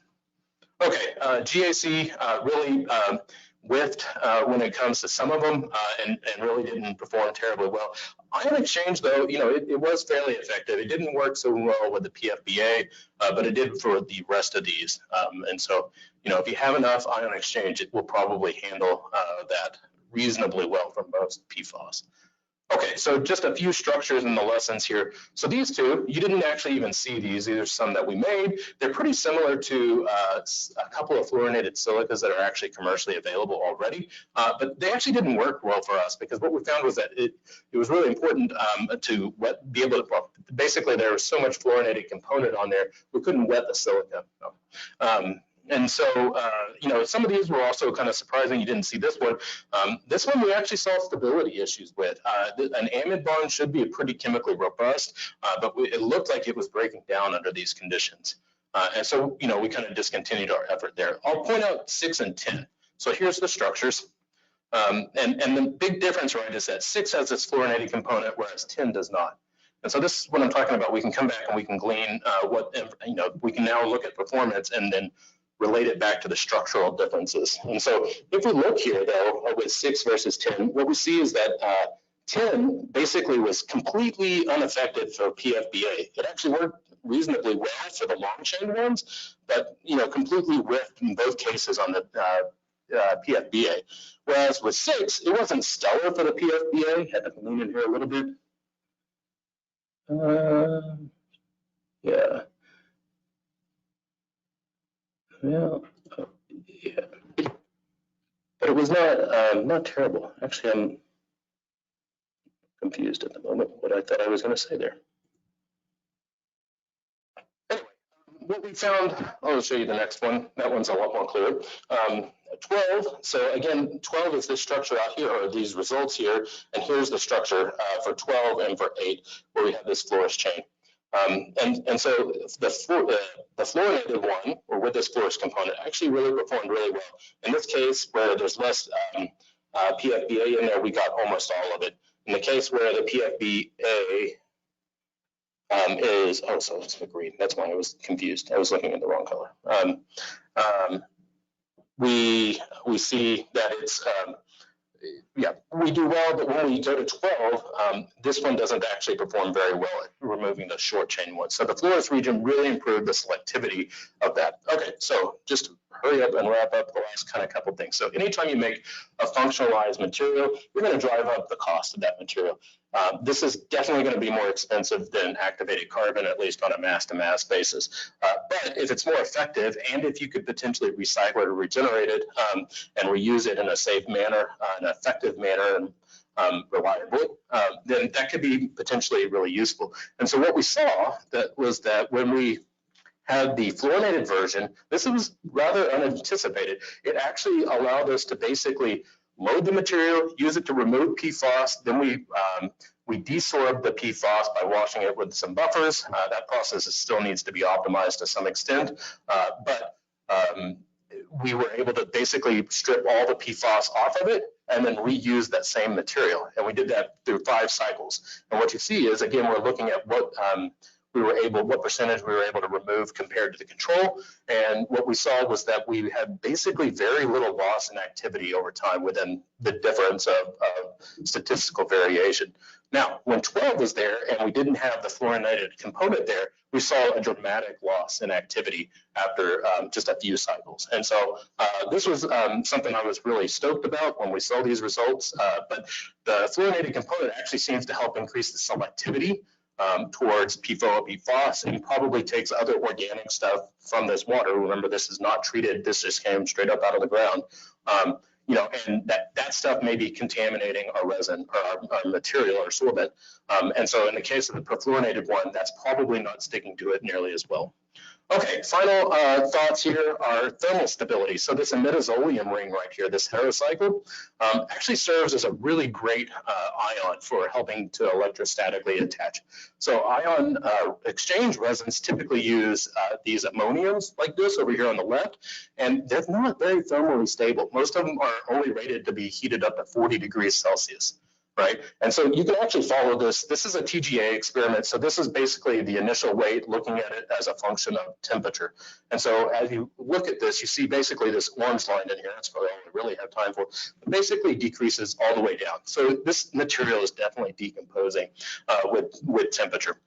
Okay, GAC really whiffed when it comes to some of them and really didn't perform terribly well. Ion exchange, though, it was fairly effective. It didn't work so well with the PFBA, but it did for the rest of these. And so, if you have enough ion exchange, it will probably handle that reasonably well for most PFAS. Okay, so just a few structures in the lessons here. So these two, you didn't actually even see these. These are some that we made. They're pretty similar to a couple of fluorinated silicas that are actually commercially available already, but they actually didn't work well for us because what we found was that it was really important to be able to, basically there was so much fluorinated component on there, we couldn't wet the silica. And so, some of these were also kind of surprising. You didn't see this one. This one we actually saw stability issues with. An amide bond should be pretty chemically robust, but it looked like it was breaking down under these conditions. And so, we kind of discontinued our effort there. I'll point out 6 and 10. So here's the structures. And the big difference, right, is that 6 has this fluorinated component, whereas 10 does not. And so this is what I'm talking about. We can come back and we can glean we can now look at performance and then relate it back to the structural differences. And so if we look here, though, with 6 versus 10, what we see is that 10 basically was completely unaffected for PFBA. It actually worked reasonably well for the long chain ones, but completely whiffed in both cases on the PFBA. Whereas with 6, it wasn't stellar for the PFBA. Had to lean in here a little bit. Yeah. Well, yeah. But it was not terrible. Actually, I'm confused at the moment what I thought I was going to say there. Anyway, what we found, I'll show you the next one. That one's a lot more clear. 12, so again, 12 is this structure out here, or these results here, and here's the structure for 12 and for 8, where we have this fluorous chain. And so the fluorinated one, or with this fluorous component, actually really performed really well. In this case, where there's less PFBA in there, we got almost all of it. In the case where the PFBA so it's green. That's why I was confused. I was looking at the wrong color. We see that it's we do well, but when we go to 12, this one doesn't actually perform very well at removing the short chain ones. So the fluorous region really improved the selectivity of that. Okay, so just hurry up and wrap up the last kind of couple things. So anytime you make a functionalized material, you're going to drive up the cost of that material. This is definitely going to be more expensive than activated carbon, at least on a mass-to-mass basis. But if it's more effective, and if you could potentially recycle it or regenerate it and reuse it in a safe manner, an effective manner, and reliably, then that could be potentially really useful. And so what we saw was that when we had the fluorinated version, this was rather unanticipated. It actually allowed us to basically load the material, use it to remove PFAS. Then we desorb the PFAS by washing it with some buffers. That process still needs to be optimized to some extent, but we were able to basically strip all the PFAS off of it and then reuse that same material. And we did that through 5 cycles. And what you see is, again, we're looking at what percentage we were able to remove compared to the control. And what we saw was that we had basically very little loss in activity over time within the difference of statistical variation. Now, when 12 was there and we didn't have the fluorinated component there, we saw a dramatic loss in activity after just a few cycles. And so this was something I was really stoked about when we saw these results. But the fluorinated component actually seems to help increase the selectivity towards PFOA/PFAS, and probably takes other organic stuff from this water. Remember, this is not treated. This just came straight up out of the ground. And that stuff may be contaminating our resin or our material or sorbent. And so in the case of the perfluorinated one, that's probably not sticking to it nearly as well. Okay, final thoughts here are thermal stability. So this imidazolium ring right here, this heterocycle, actually serves as a really great ion for helping to electrostatically attach. So ion exchange resins typically use these ammoniums like this over here on the left, and they're not very thermally stable. Most of them are only rated to be heated up to 40 degrees Celsius. Right, and so you can actually follow this. This is a TGA experiment. So this is basically the initial weight, looking at it as a function of temperature. And so as you look at this, you see basically this orange line in here. That's probably all we really have time for. It basically decreases all the way down. So this material is definitely decomposing with temperature.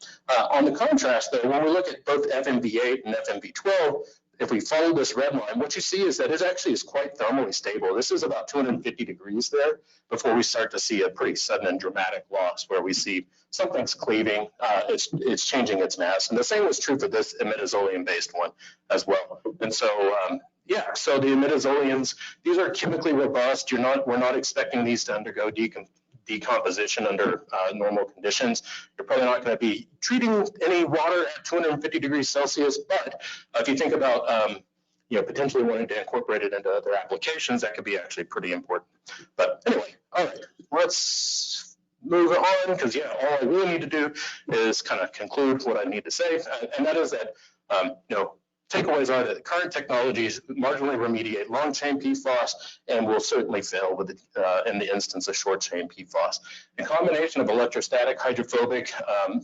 On the contrast, though, when we look at both FMV8 and FMV12, if we follow this red line, what you see is that it actually is quite thermally stable. This is about 250 degrees there before we start to see a pretty sudden and dramatic loss, where we see something's cleaving, it's changing its mass. And the same was true for this imidazolium-based one as well. And so, so the imidazoliums, these are chemically robust. We're not expecting these to undergo decomposition under normal conditions. You're probably not going to be treating any water at 250 degrees Celsius, but if you think about potentially wanting to incorporate it into other applications, that could be actually pretty important. But anyway, all right, let's move on, because all I really need to do is kind of conclude what I need to say, and that is that takeaways are that current technologies marginally remediate long chain PFAS and will certainly fail with in the instance of short chain PFAS. A combination of electrostatic, hydrophobic,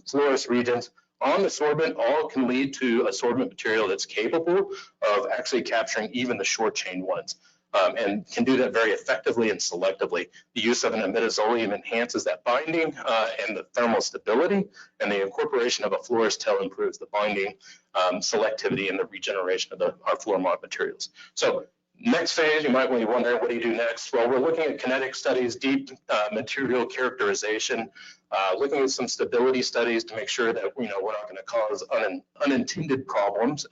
fluorous reagents on the sorbent all can lead to a sorbent material that's capable of actually capturing even the short chain ones. And can do that very effectively and selectively. The use of an imidazolium enhances that binding and the thermal stability, and the incorporation of a fluorous tail improves the binding, selectivity, and the regeneration of our fluoromod materials. So next phase, you might be wondering, what do you do next? Well, we're looking at kinetic studies, deep material characterization, looking at some stability studies to make sure that we're not going to cause unintended problems.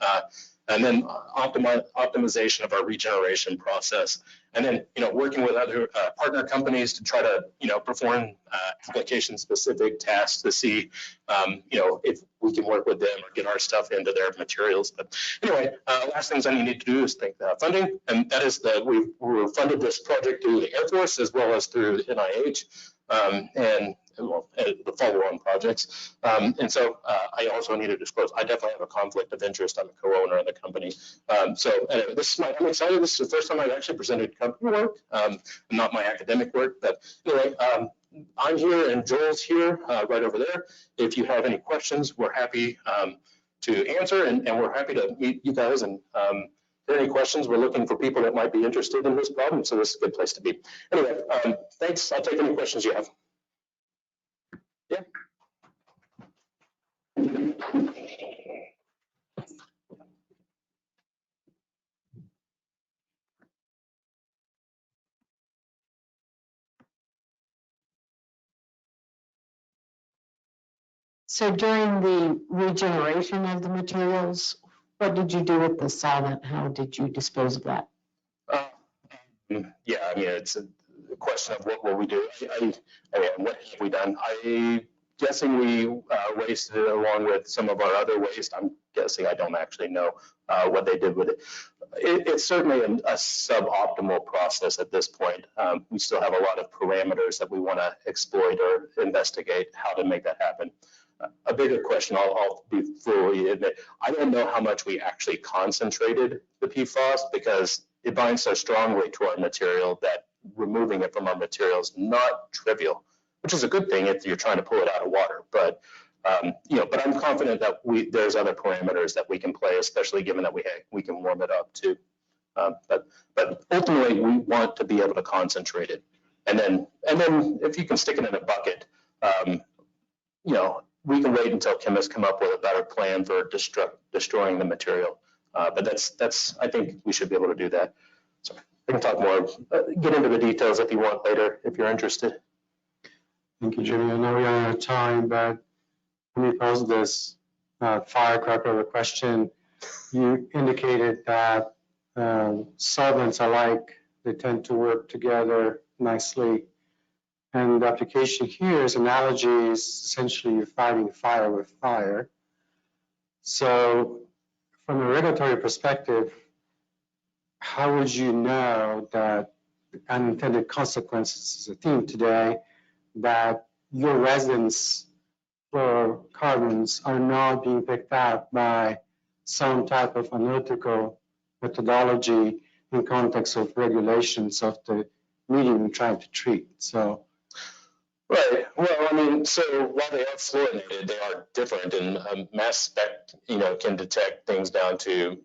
And then optimization of our regeneration process, and then working with other partner companies to try to perform application-specific tasks to see if we can work with them or get our stuff into their materials. But anyway, last things I need to do is think funding, and that is that we funded this project through the Air Force as well as through NIH. And the follow-on projects. And so I also need to disclose, I definitely have a conflict of interest. I'm a co-owner of the company. So anyway, I'm excited. This is the first time I've actually presented company work, not my academic work. But anyway, I'm here and Joel's here right over there. If you have any questions, we're happy to answer, and we're happy to meet you guys. And if there are any questions, we're looking for people that might be interested in this problem. So this is a good place to be. Anyway, thanks. I'll take any questions you have. Yeah. So during the regeneration of the materials, what did you do with the solvent? How did you dispose of that? Yeah, I mean, it's a question of what will we do. What have we done? I'm guessing we wasted it along with some of our other waste. I'm guessing, I don't actually know what they did with it. It's certainly a suboptimal process at this point. We still have a lot of parameters that we want to exploit or investigate how to make that happen. A bigger question, I'll be fully admit, I don't know how much we actually concentrated the PFAS, because it binds so strongly to our material that removing it from our material is not trivial, which is a good thing if you're trying to pull it out of water. But but I'm confident that there's other parameters that we can play, especially given that we can warm it up too. But ultimately, we want to be able to concentrate it, and then if you can stick it in a bucket, we can wait until chemists come up with a better plan for destroying the material. But that's I think we should be able to do that. So we can talk more, get into the details if you want later, if you're interested. Thank you, Jimmy. I know we are out of time, but let me pose this firecracker of a question. You indicated that solvents alike, they tend to work together nicely. And the application here is analogy is essentially you're fighting fire with fire. So from a regulatory perspective, how would you know that unintended consequences is a theme today, that your residents fluorocarbons are not being picked out by some type of analytical methodology in context of regulations of the medium you're trying to treat? So. Right. Well, I mean, so while they are fluorinated, they are different, and mass spec, can detect things down to,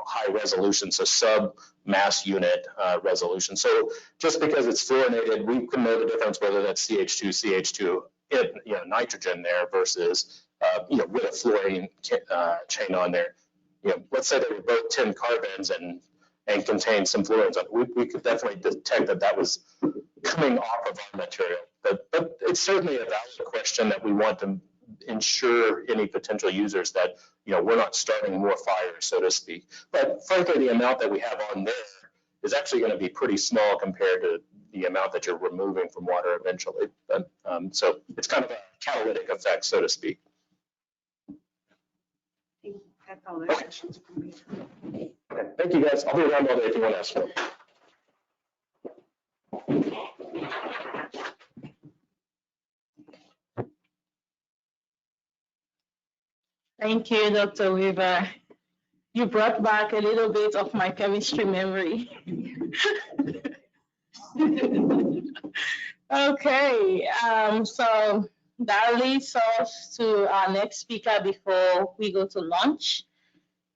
high resolution, so sub mass unit resolution. So just because it's fluorinated, we can know the difference whether that's CH2, nitrogen there versus, with a fluorine chain on there. Let's say they were both 10 carbons and contain some fluorines. We could definitely detect that was coming off of our material. But it's certainly a valid question that we want to ensure any potential users that, we're not starting more fires, so to speak. But frankly, the amount that we have on there is actually going to be pretty small compared to the amount that you're removing from water eventually. But, so it's kind of a catalytic effect, so to speak. I think that's Oh, Okay. Okay, thank you guys. I'll be around all day if you want to ask me. Thank you, Dr. Weaver. You brought back a little bit of my chemistry memory. Okay, so that leads us to our next speaker before we go to lunch.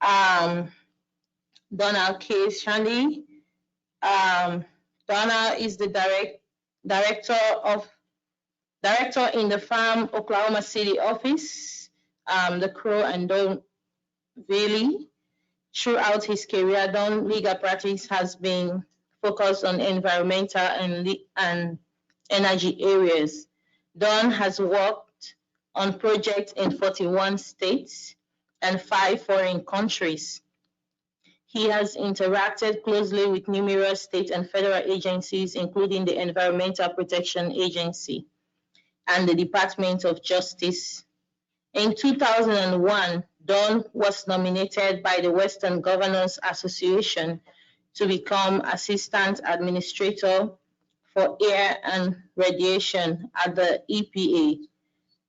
Donna K. Shandy. Donna is the director in the Farm Oklahoma City office, the Crow and Don Valley. Throughout his career, Don legal practice has been focused on environmental and energy areas. Don has worked on projects in 41 states and 5 foreign countries. He has interacted closely with numerous state and federal agencies, including the Environmental Protection Agency and the Department of Justice. In 2001, Don was nominated by the Western Governors Association to become Assistant Administrator for Air and Radiation at the EPA,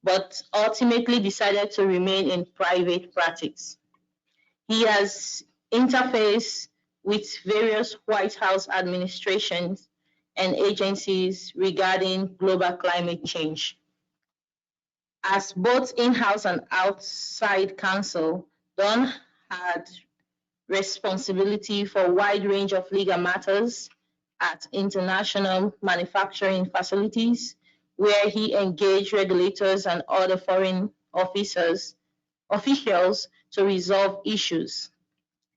but ultimately decided to remain in private practice. He has interfaced with various White House administrations and agencies regarding global climate change. As both in-house and outside counsel, Don had responsibility for a wide range of legal matters at international manufacturing facilities, where he engaged regulators and other foreign officials to resolve issues.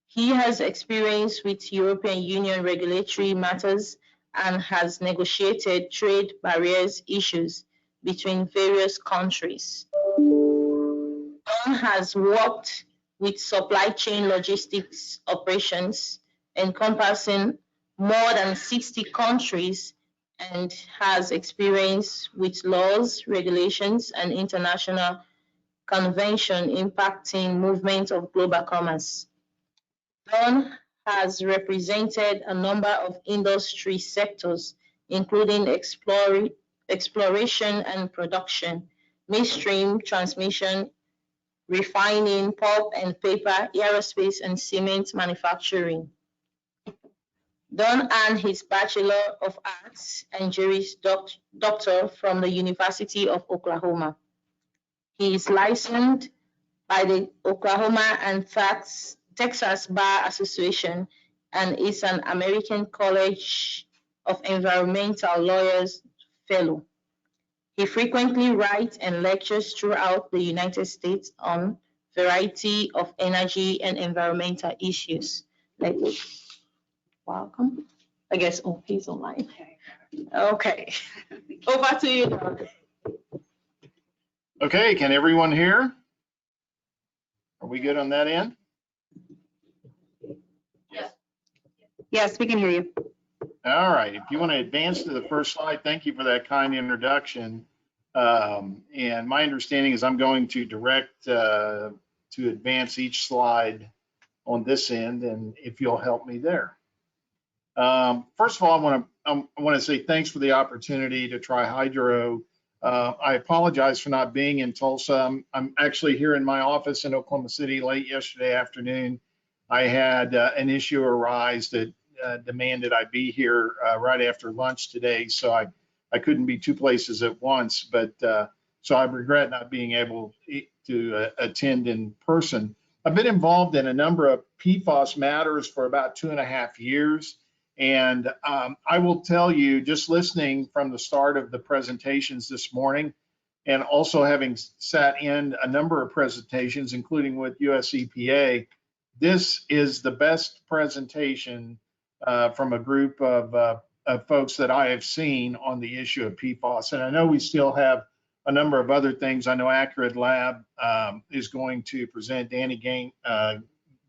He has experience with European Union regulatory matters and has negotiated trade barriers issues between various countries. Don has worked with supply chain logistics operations encompassing more than 60 countries and has experience with laws, regulations, and international convention impacting movement of global commerce. Don has represented a number of industry sectors, including exploration and production, midstream transmission, refining, pulp and paper, aerospace, and cement manufacturing. Don earned his Bachelor of Arts and Juris Doctor from the University of Oklahoma. He is licensed by the Oklahoma and Texas Bar Association and is an American College of Environmental Lawyers Fellow. He frequently writes and lectures throughout the United States on a variety of energy and environmental issues. Welcome. I guess, oh, he's online. Okay. Over to you, Doug. Okay, can everyone hear? Are we good on that end? Yes, we can hear you. All right, if you want to advance to the first slide, thank you for that kind introduction. And my understanding is I'm going to direct to advance each slide on this end, and if you'll help me there. First of all, I want to say thanks for the opportunity to try hydro. I apologize for not being in Tulsa. I'm actually here in my office in Oklahoma City late yesterday afternoon. I had an issue arise that demanded I be here right after lunch today, so I couldn't be two places at once, but so I regret not being able to attend in person. I've been involved in a number of PFAS matters for about 2.5 years. And I will tell you, just listening from the start of the presentations this morning, and also having sat in a number of presentations, including with US EPA, this is the best presentation from a group of folks that I have seen on the issue of PFAS. And I know we still have a number of other things. I know Accurate Lab is going to present, Danny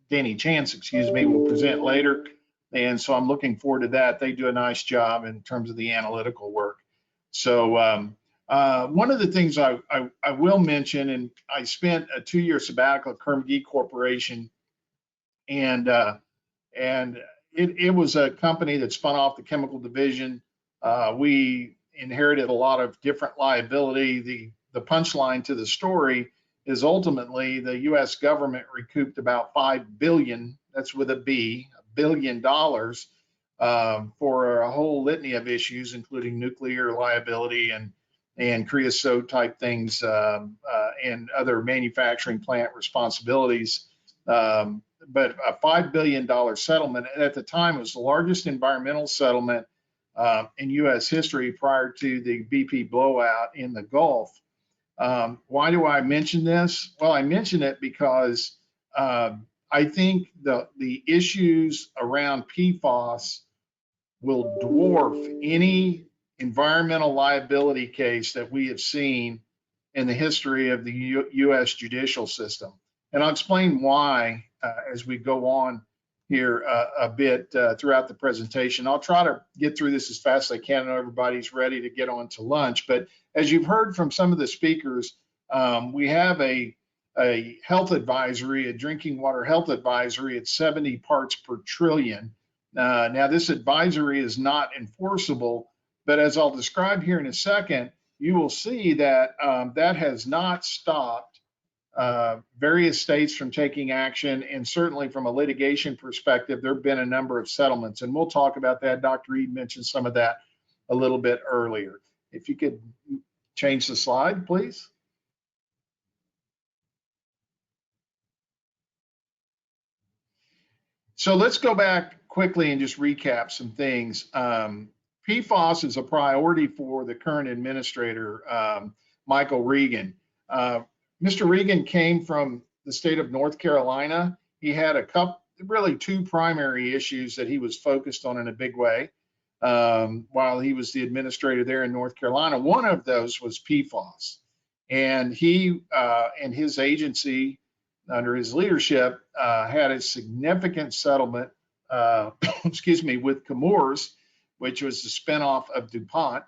Chance, excuse me, will present later. And so I'm looking forward to that. They do a nice job in terms of the analytical work. So One of the things I will mention, and I spent a 2-year sabbatical at Kerr-McGee Corporation, and it was a company that spun off the chemical division. We inherited a lot of different liability. The punchline to the story is ultimately the U.S. government recouped about $5 billion, that's with a B, $1 billion, for a whole litany of issues, including nuclear liability and creosote type things, and other manufacturing plant responsibilities. But a $5 billion settlement, and at the time it was the largest environmental settlement in U.S. history prior to the BP blowout in the Gulf. Why do I mention this? Well, I mention it because I think the issues around PFAS will dwarf any environmental liability case that we have seen in the history of the U.S. judicial system. And I'll explain why as we go on here a bit throughout the presentation. I'll try to get through this as fast as I can. I know everybody's ready to get on to lunch, but as you've heard from some of the speakers, we have a health advisory, a drinking water health advisory at 70 parts per trillion. Now this advisory is not enforceable, but as I'll describe here in a second, you will see that that has not stopped various states from taking action, and certainly from a litigation perspective, there have been a number of settlements, and we'll talk about that. Dr. Reed mentioned some of that a little bit earlier. If you could change the slide, please. So let's go back quickly and just recap some things. PFAS is a priority for the current administrator, Michael Regan. Mr. Regan came from the state of North Carolina. He had really two primary issues that he was focused on in a big way while he was the administrator there in North Carolina. One of those was PFAS. And he and his agency, under his leadership, had a significant settlement, excuse me, with Chemours, which was the spinoff of DuPont,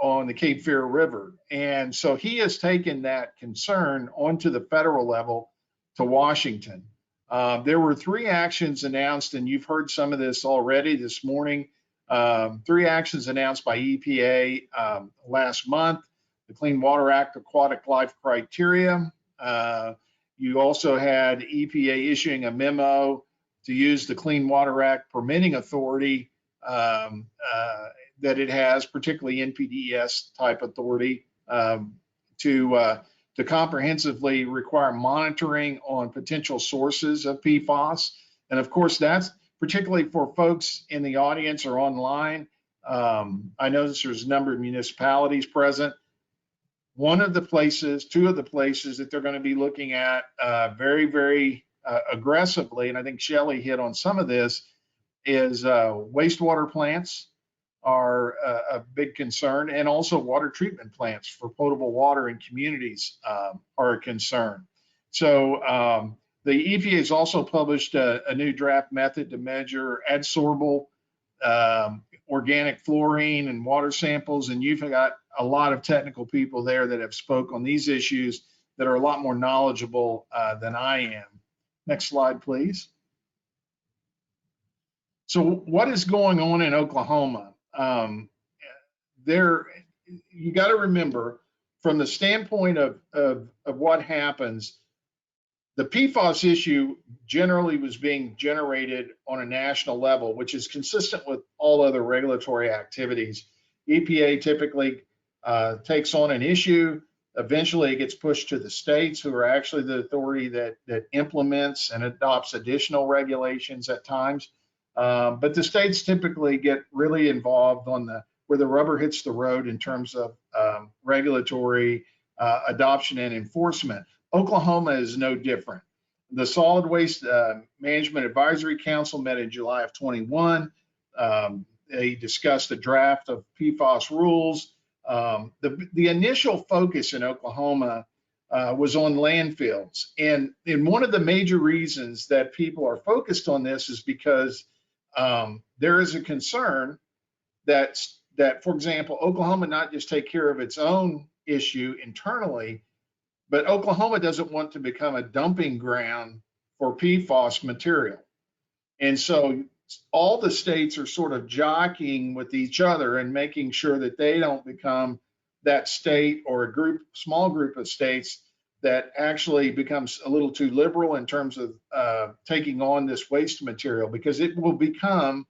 on the Cape Fear River. And so he has taken that concern onto the federal level to Washington. There were 3 actions announced, and you've heard some of this already this morning. 3 actions announced by EPA last month: the Clean Water Act aquatic life criteria. You also had EPA issuing a memo to use the Clean Water Act permitting authority that it has, particularly NPDES type authority, to comprehensively require monitoring on potential sources of PFAS. And of course, that's particularly for folks in the audience or online. I notice there's a number of municipalities present. One of the places, 2 of the places that they're going to be looking at very, very aggressively, and I think Shelley hit on some of this, is wastewater plants are a big concern, and also water treatment plants for potable water in communities are a concern. So the EPA has also published a new draft method to measure adsorbable organic fluorine and water samples, and you've got a lot of technical people there that have spoke on these issues that are a lot more knowledgeable than I am. Next slide, please. So what is going on in Oklahoma? You got to remember, from the standpoint of what happens, the PFAS issue generally was being generated on a national level, which is consistent with all other regulatory activities. EPA typically takes on an issue. Eventually, it gets pushed to the states, who are actually the authority that implements and adopts additional regulations at times. But the states typically get really involved on where the rubber hits the road in terms of regulatory adoption and enforcement. Oklahoma is no different. The Solid Waste Management Advisory Council met in July of 21. They discussed a draft of PFAS rules. The initial focus in Oklahoma was on landfills. And one of the major reasons that people are focused on this is because there is a concern that that, for example, Oklahoma not just take care of its own issue internally, but Oklahoma doesn't want to become a dumping ground for PFAS material. And so all the states are sort of jockeying with each other and making sure that they don't become that state or a group, small group of states that actually becomes a little too liberal in terms of taking on this waste material, because it will become,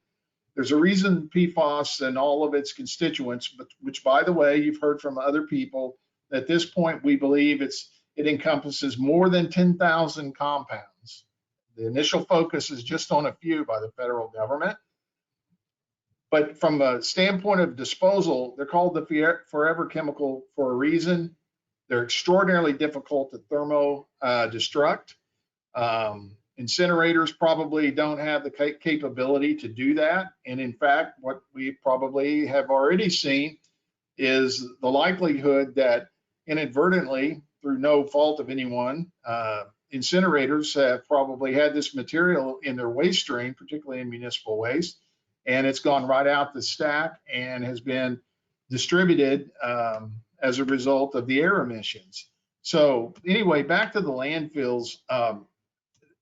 there's a reason PFAS and all of its constituents, but which, by the way, you've heard from other people, at this point, we believe it encompasses more than 10,000 compounds. The initial focus is just on a few by the federal government. But from a standpoint of disposal, they're called the forever chemical for a reason. They're extraordinarily difficult to thermo destruct. Incinerators probably don't have the capability to do that. And in fact, what we probably have already seen is the likelihood that inadvertently, through no fault of anyone, incinerators have probably had this material in their waste stream, particularly in municipal waste, and it's gone right out the stack and has been distributed as a result of the air emissions. So anyway, back to the landfills.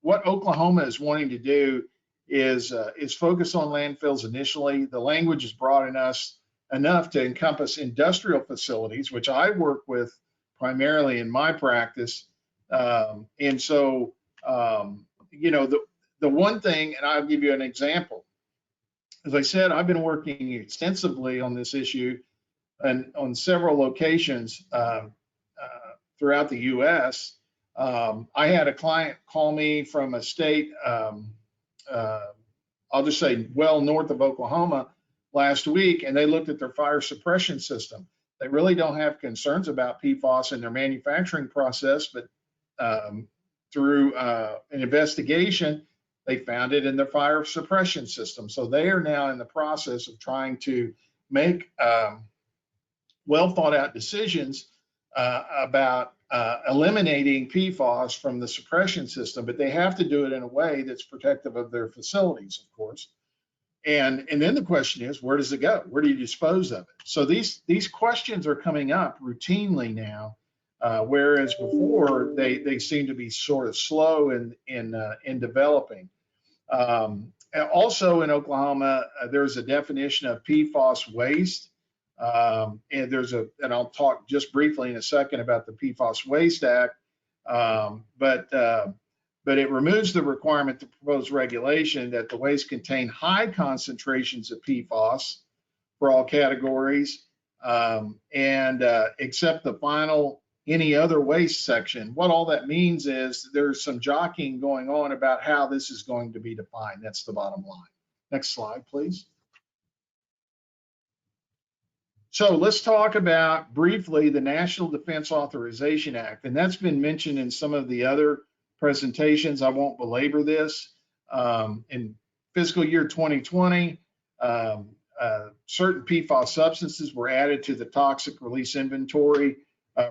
What Oklahoma is wanting to do is focus on landfills initially. The language is broad enough to encompass industrial facilities, which I work with primarily in my practice. And so, you know, the one thing, and I'll give you an example. As I said, I've been working extensively on this issue and on several locations throughout the U.S. I had a client call me from a state, I'll just say well north of Oklahoma last week, and they looked at their fire suppression system. They really don't have concerns about PFAS in their manufacturing process, but through an investigation, they found it in their fire suppression system. So they are now in the process of trying to make well thought out decisions about eliminating PFAS from the suppression system, but they have to do it in a way that's protective of their facilities, of course. And then the question is, where does it go? Where do you dispose of it? So these questions are coming up routinely now, whereas before they seem to be sort of slow in developing. Also in Oklahoma, there's a definition of PFAS waste. And I'll talk just briefly in a second about the PFAS Waste Act, but it removes the requirement to propose regulation that the waste contain high concentrations of PFAS for all categories, and except the final any other waste section. What all that means is there's some jockeying going on about how this is going to be defined. That's the bottom line. Next slide, please. So let's talk about briefly the National Defense Authorization Act, and that's been mentioned in some of the other presentations. I won't belabor this. In fiscal year 2020, certain PFAS substances were added to the toxic release inventory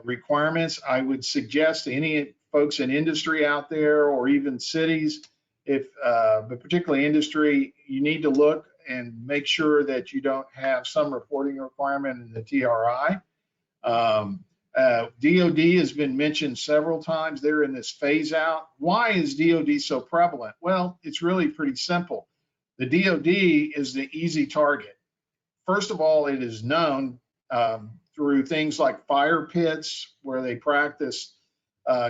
requirements. I would suggest to any folks in industry out there or even cities, but particularly industry, you need to look and make sure that you don't have some reporting requirement in the TRI. DOD has been mentioned several times. They're in this phase out. Why is DOD so prevalent? Well, it's really pretty simple. The DOD is the easy target. First of all, it is known through things like fire pits where they practice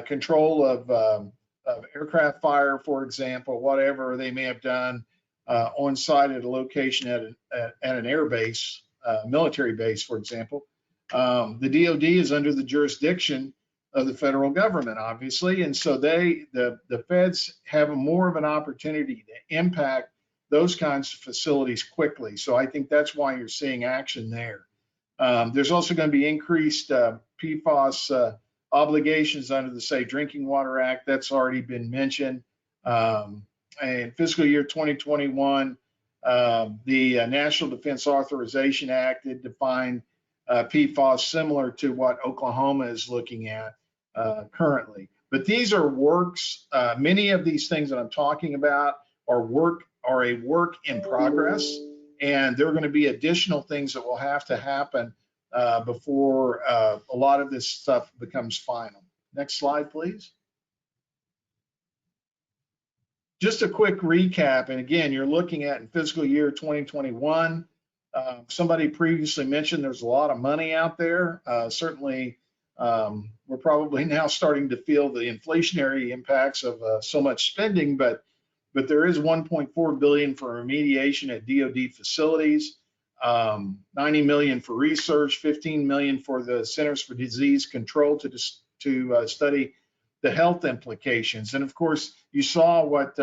control of aircraft fire, for example, whatever they may have done on site at a location at an air base, military base, for example. The DOD is under the jurisdiction of the federal government, obviously, and so the feds have more of an opportunity to impact those kinds of facilities quickly. So I think that's why you're seeing action there. There's also going to be increased PFAS obligations under the Safe Drinking Water Act. That's already been mentioned. In fiscal year 2021, the National Defense Authorization Act did define PFAS similar to what Oklahoma is looking at currently. But these are works, many of these things that I'm talking about are a work in progress. And there are going to be additional things that will have to happen before a lot of this stuff becomes final. Next slide, please. Just a quick recap, and again, you're looking at in fiscal year 2021. Somebody previously mentioned there's a lot of money out there. Certainly, we're probably now starting to feel the inflationary impacts of so much spending, but there is $1.4 billion for remediation at DoD facilities, $90 million for research, $15 million for the Centers for Disease Control to study the health implications. And of course, you saw what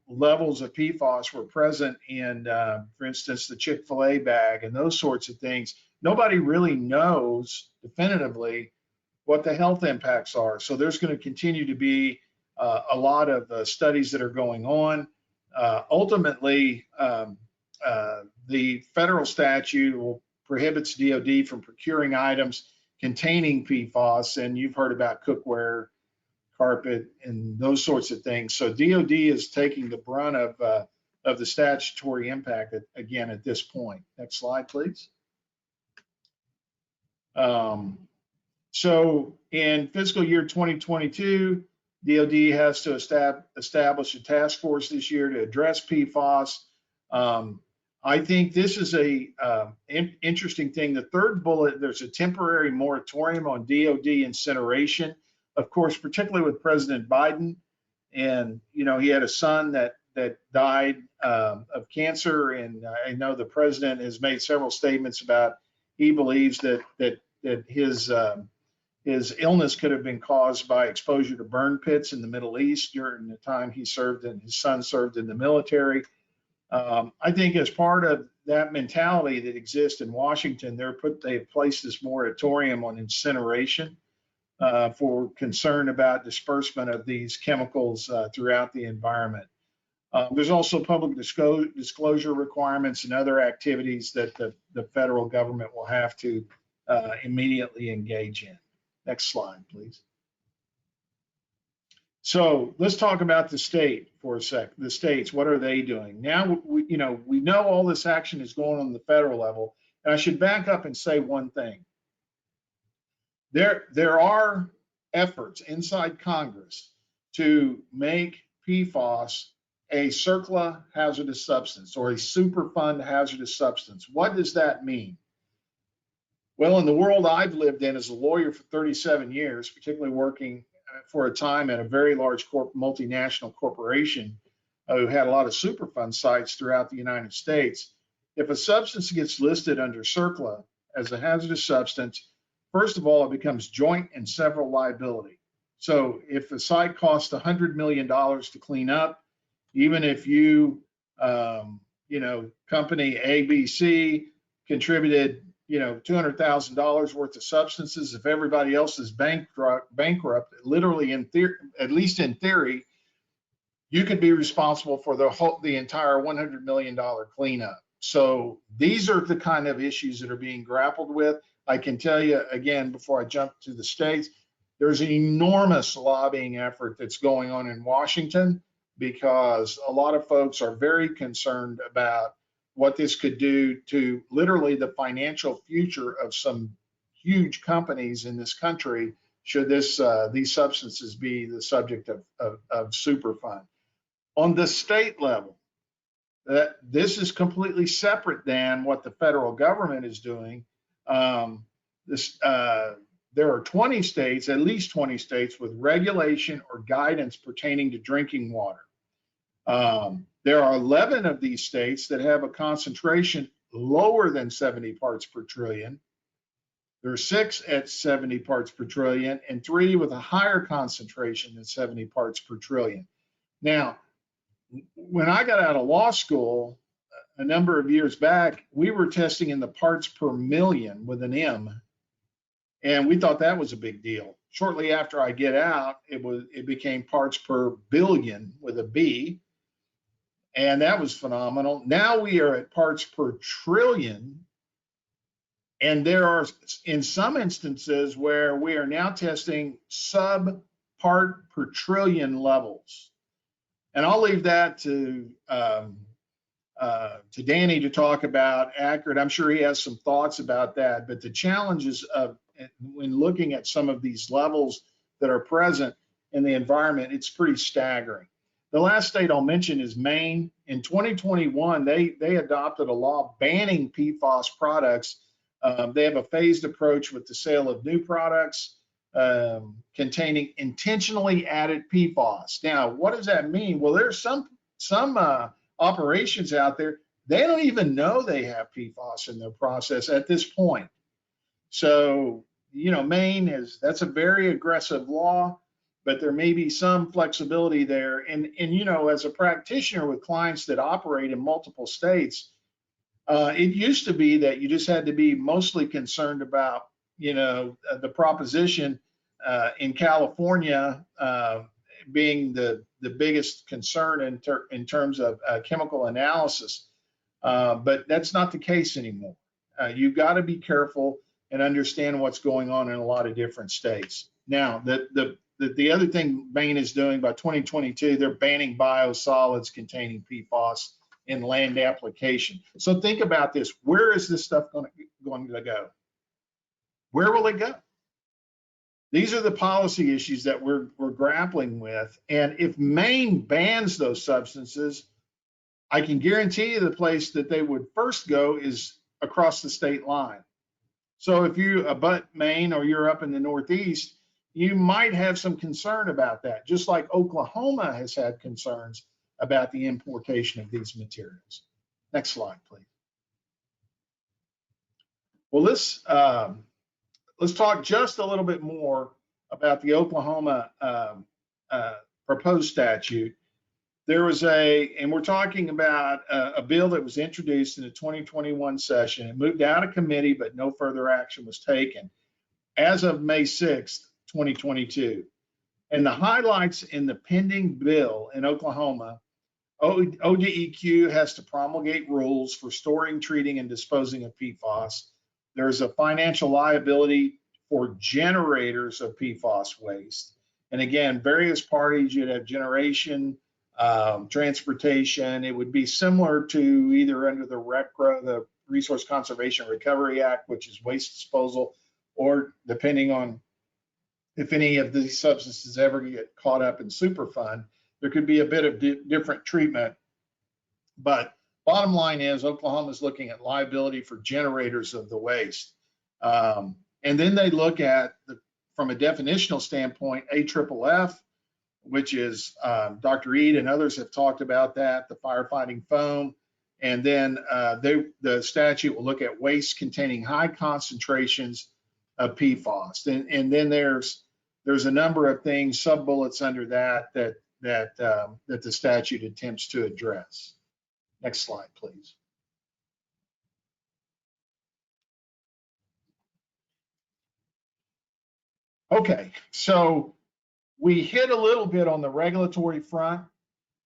levels of PFAS were present in, for instance, the Chick-fil-A bag and those sorts of things. Nobody really knows definitively what the health impacts are. So there's going to continue to be a lot of studies that are going on. Ultimately, the federal statute prohibits DoD from procuring items containing PFAS, and you've heard about cookware, carpet, and those sorts of things. So DoD is taking the brunt of the statutory impact again at this point. Next slide, please. So in fiscal year 2022, DoD has to establish a task force this year to address PFAS. I think this is a interesting thing. The third bullet, there's a temporary moratorium on DoD incineration. Of course, particularly with President Biden, and he had a son that died of cancer, and I know the president has made several statements about he believes that his illness could have been caused by exposure to burn pits in the Middle East during the time he served and his son served in the military. I think as part of that mentality that exists in Washington, they've placed this moratorium on incineration for concern about disbursement of these chemicals throughout the environment. There's also public disclosure requirements and other activities that the federal government will have to immediately engage in. Next slide, please. So let's talk about the state for a sec. The states, what are they doing? Now, we know all this action is going on the federal level, and I should back up and say one thing. There are efforts inside Congress to make PFAS a CERCLA hazardous substance or a Superfund hazardous substance. What does that mean? Well, in the world I've lived in as a lawyer for 37 years, particularly working for a time at a very large multinational corporation who had a lot of Superfund sites throughout the United States, if a substance gets listed under CERCLA as a hazardous substance, first of all, it becomes joint and several liability. So if a site costs $100 million to clean up, even if you, company ABC contributed, $200,000 worth of substances, if everybody else is bankrupt, literally at least in theory, you could be responsible for the entire $100 million cleanup. So these are the kind of issues that are being grappled with. I can tell you again, before I jump to the states, there's an enormous lobbying effort that's going on in Washington because a lot of folks are very concerned about what this could do to literally the financial future of some huge companies in this country should these substances be the subject of Superfund. On the state level, this is completely separate than what the federal government is doing. There are 20 states, at least 20 states, with regulation or guidance pertaining to drinking water. There are 11 of these states that have a concentration lower than 70 parts per trillion. There are 6 at 70 parts per trillion and 3 with a higher concentration than 70 parts per trillion. Now, when I got out of law school a number of years back, we were testing in the parts per million with an M, and we thought that was a big deal. Shortly after I get out, it became parts per billion with a B, and that was phenomenal. Now we are at parts per trillion, and there are in some instances where we are now testing sub-part per trillion levels. And I'll leave that to to Danny to talk about accurate. I'm sure he has some thoughts about that, but the challenges of when looking at some of these levels that are present in the environment, it's pretty staggering. The last state I'll mention is Maine. In 2021, they adopted a law banning PFAS products. They have a phased approach with the sale of new products containing intentionally added PFAS. Now, what does that mean? Well, there's some operations out there, they don't even know they have PFAS in their process at this point. So, you know, Maine that's a very aggressive law, but there may be some flexibility there. And you know, as a practitioner with clients that operate in multiple states, it used to be that you just had to be mostly concerned about, you know, the proposition in California being the biggest concern in terms of chemical analysis. But that's not the case anymore. You've got to be careful and understand what's going on in a lot of different states. Now, the other thing Maine is doing by 2022, they're banning biosolids containing PFAS in land application. So think about this. Where is this stuff going to go? Where will it go? These are the policy issues that we're grappling with. And if Maine bans those substances, I can guarantee you the place that they would first go is across the state line. So if you abut Maine or you're up in the Northeast, you might have some concern about that, just like Oklahoma has had concerns about the importation of these materials. Next slide, please. Well, let's talk just a little bit more about the Oklahoma proposed statute. There was and we're talking about a bill that was introduced in the 2021 session. It moved out of committee, but no further action was taken as of May 6th, 2022. And the highlights in the pending bill in Oklahoma, ODEQ has to promulgate rules for storing, treating, and disposing of PFAS. There's a financial liability for generators of PFAS waste. And again, various parties, you'd have generation, transportation. It would be similar to either under the RCRA, the Resource Conservation Recovery Act, which is waste disposal, or depending on if any of these substances ever get caught up in Superfund, there could be a bit of different treatment. But bottom line is Oklahoma is looking at liability for generators of the waste. And then they look at, from a definitional standpoint, AFFF, which is Dr. Eade and others have talked about that, the firefighting foam. And then the statute will look at waste containing high concentrations of PFAS. And then there's a number of things, sub-bullets under that the statute attempts to address. Next slide, please. Okay, so we hit a little bit on the regulatory front.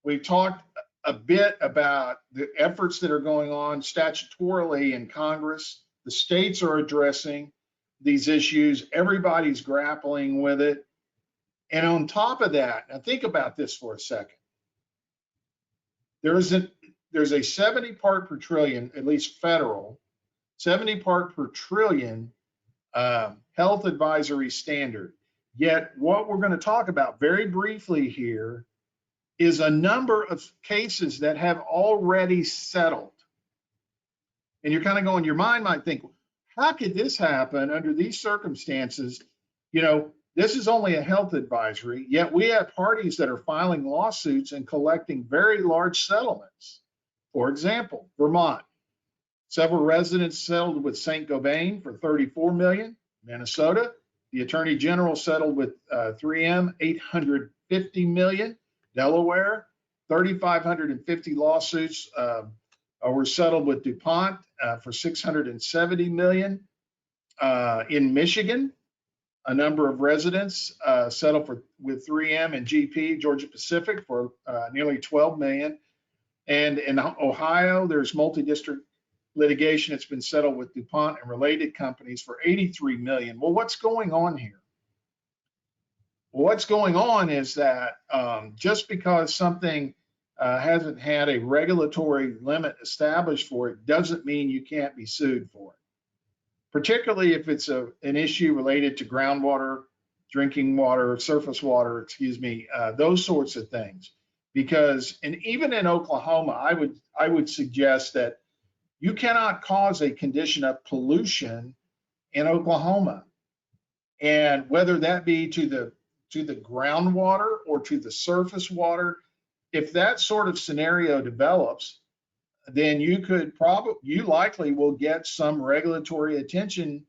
We've talked a bit about the efforts that are going on statutorily in Congress. The states are addressing these issues. Everybody's grappling with it. And on top of that, now think about this for a second. There's a 70 part per trillion, at least federal, 70 part per trillion health advisory standard. Yet what we're going to talk about very briefly here is a number of cases that have already settled. And you're kind of going, your mind might think, how could this happen under these circumstances? You know, this is only a health advisory, yet we have parties that are filing lawsuits and collecting very large settlements. For example, Vermont, several residents settled with St. Gobain for $34 million. Minnesota, the Attorney General settled with 3M, $850 million. Delaware, 3,550 lawsuits were settled with DuPont for $670 million. In Michigan, a number of residents settled with 3M and GP, Georgia Pacific, for nearly $12 million. And in Ohio, there's multi-district litigation that's been settled with DuPont and related companies for $83 million. Well, what's going on here? What's going on is that just because something hasn't had a regulatory limit established for it, doesn't mean you can't be sued for it. Particularly if it's an issue related to groundwater, drinking water, surface water, excuse me, those sorts of things. Because, and even in Oklahoma, I would suggest that you cannot cause a condition of pollution in Oklahoma. And whether that be to the groundwater or to the surface water, if that sort of scenario develops, then you likely will get some regulatory attention,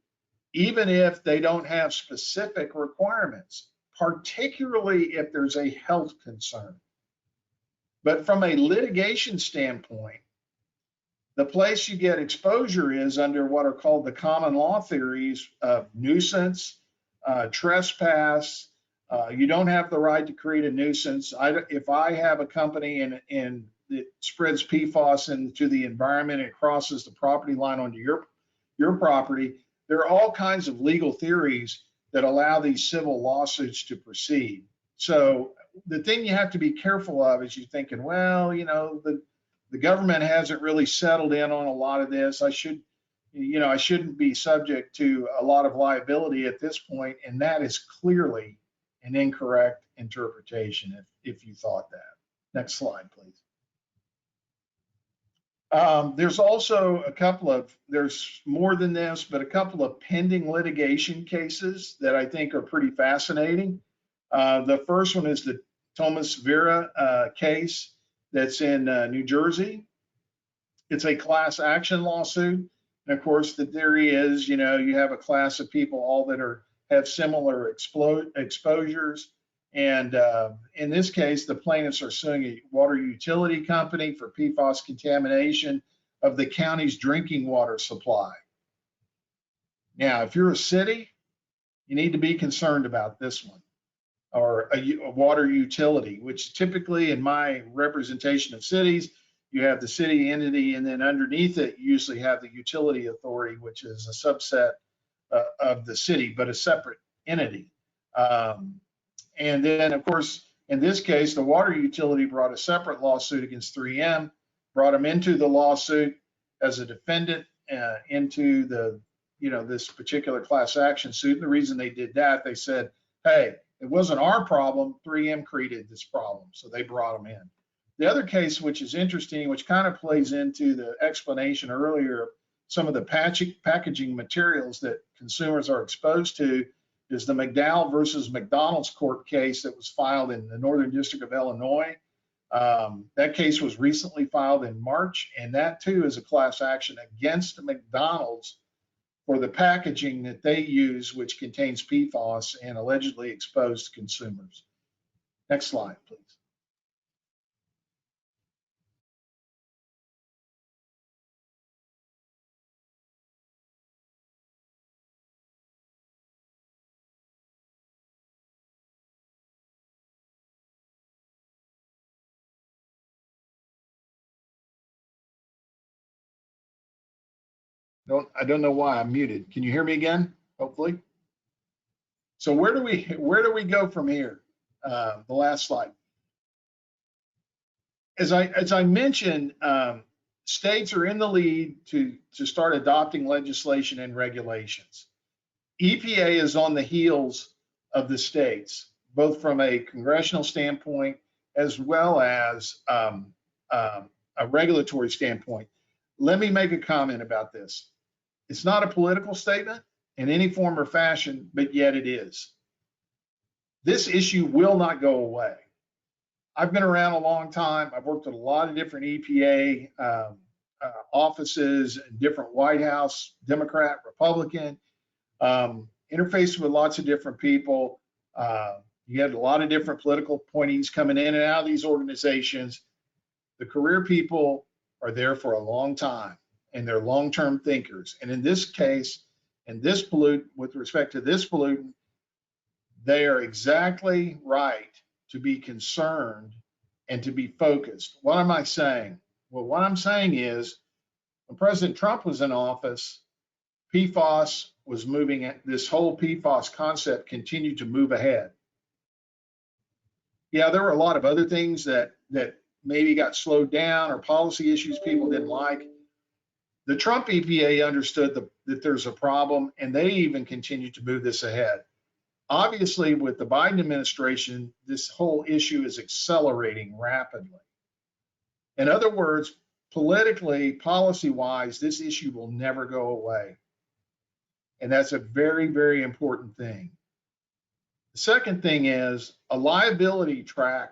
even if they don't have specific requirements, particularly if there's a health concern. But from a litigation standpoint, the place you get exposure is under what are called the common law theories of nuisance, trespass. You don't have the right to create a nuisance. If I have a company and it spreads PFAS into the environment and it crosses the property line onto your property, there are all kinds of legal theories that allow these civil lawsuits to proceed. So the thing you have to be careful of is you're thinking, well, you know, the government hasn't really settled in on a lot of this. I shouldn't be subject to a lot of liability at this point, and that is clearly an incorrect interpretation if you thought that. Next slide, please. There's also there's more than this, but a couple of pending litigation cases that I think are pretty fascinating. The first one is the Thomas Vera case that's in New Jersey. It's a class action lawsuit. And of course, the theory is, you know, you have a class of people all that have similar exposures. And in this case, the plaintiffs are suing a water utility company for PFAS contamination of the county's drinking water supply. Now, if you're a city, you need to be concerned about this one, or a water utility, which typically in my representation of cities, you have the city entity, and then underneath it, you usually have the utility authority, which is a subset of the city, but a separate entity. And then, of course, in this case, the water utility brought a separate lawsuit against 3M, brought them into the lawsuit as a defendant into this particular class action suit. And the reason they did that, they said, hey, it wasn't our problem. 3M created this problem, so they brought them in. The other case, which is interesting, which kind of plays into the explanation earlier of some of the packaging materials that consumers are exposed to, is the McDowell versus McDonald's court case that was filed in the Northern District of Illinois. That case was recently filed in March, and that too is a class action against McDonald's for the packaging that they use, which contains PFAS and allegedly exposed consumers. Next slide, please. I don't know why I'm muted. Can you hear me again? Hopefully. So where do we go from here? The last slide. As I mentioned, states are in the lead to start adopting legislation and regulations. EPA is on the heels of the states, both from a congressional standpoint as well as a regulatory standpoint. Let me make a comment about this. It's not a political statement in any form or fashion, but yet it is. This issue will not go away. I've been around a long time. I've worked at a lot of different EPA offices, different White House, Democrat, Republican, interfaced with lots of different people. You had a lot of different political appointees coming in and out of these organizations. The career people are there for a long time, and they're long-term thinkers. And in this case, and this pollutant, with respect to this pollutant, they are exactly right to be concerned and to be focused. What am I saying? Well, what I'm saying is when President Trump was in office, PFAS was moving, this whole PFAS concept continued to move ahead. Yeah, there were a lot of other things that maybe got slowed down or policy issues people didn't like. The Trump EPA understood that there's a problem, and they even continued to move this ahead. Obviously, with the Biden administration, this whole issue is accelerating rapidly. In other words, politically, policy-wise, this issue will never go away. And that's a very, very important thing. The second thing is a liability track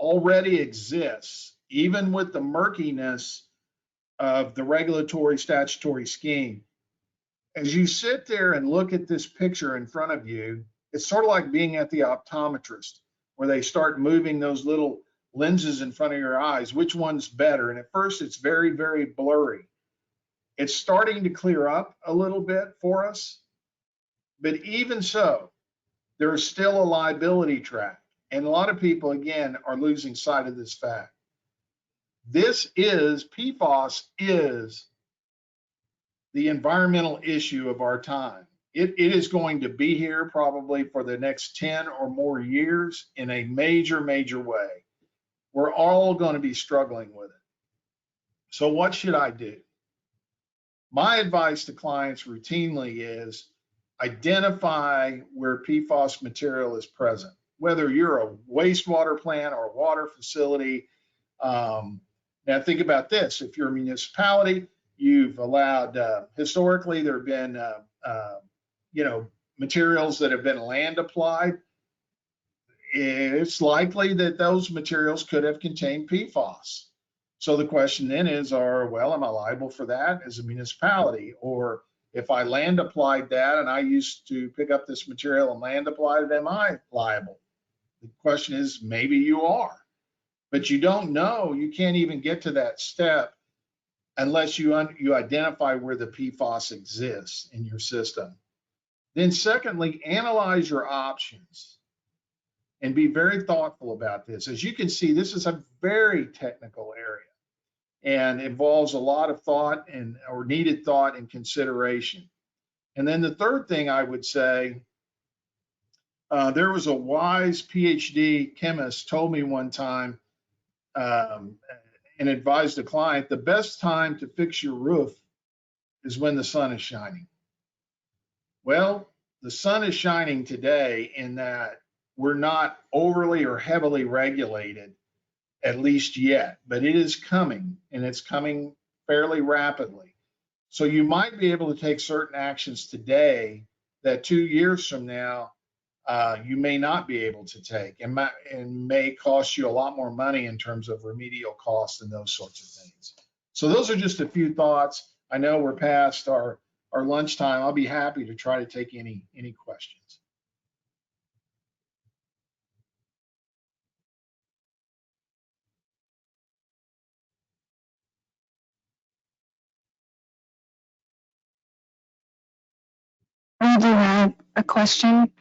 already exists, even with the murkiness of the regulatory statutory scheme. As you sit there and look at this picture in front of you, it's sort of like being at the optometrist, where they start moving those little lenses in front of your eyes. Which one's better? And at first it's very, very blurry. It's starting to clear up a little bit for us, but even so, there is still a liability track. And a lot of people, again, are losing sight of this fact. PFAS is the environmental issue of our time. It is going to be here probably for the next 10 or more years in a major, major way. We're all going to be struggling with it. So what should I do? My advice to clients routinely is identify where PFAS material is present, whether you're a wastewater plant or a water facility. Now think about this. If you're a municipality, you've allowed, historically, there have been, materials that have been land applied. It's likely that those materials could have contained PFAS. So the question then is, am I liable for that as a municipality? Or if I land applied that and I used to pick up this material and land applied it, am I liable? The question is, maybe you are, but you don't know. You can't even get to that step unless you identify where the PFAS exists in your system. Then secondly, analyze your options and be very thoughtful about this. As you can see, this is a very technical area and involves a lot of thought or needed thought and consideration. And then the third thing I would say, there was a wise PhD chemist told me one time and advised a client, the best time to fix your roof is when the sun is shining. Well, the sun is shining today in that we're not overly or heavily regulated, at least yet, but it is coming, and it's coming fairly rapidly. So you might be able to take certain actions today that 2 years from now, you may not be able to take, and may cost you a lot more money in terms of remedial costs and those sorts of things. So those are just a few thoughts. I know we're past our lunchtime. I'll be happy to try to take any questions. I do have a question.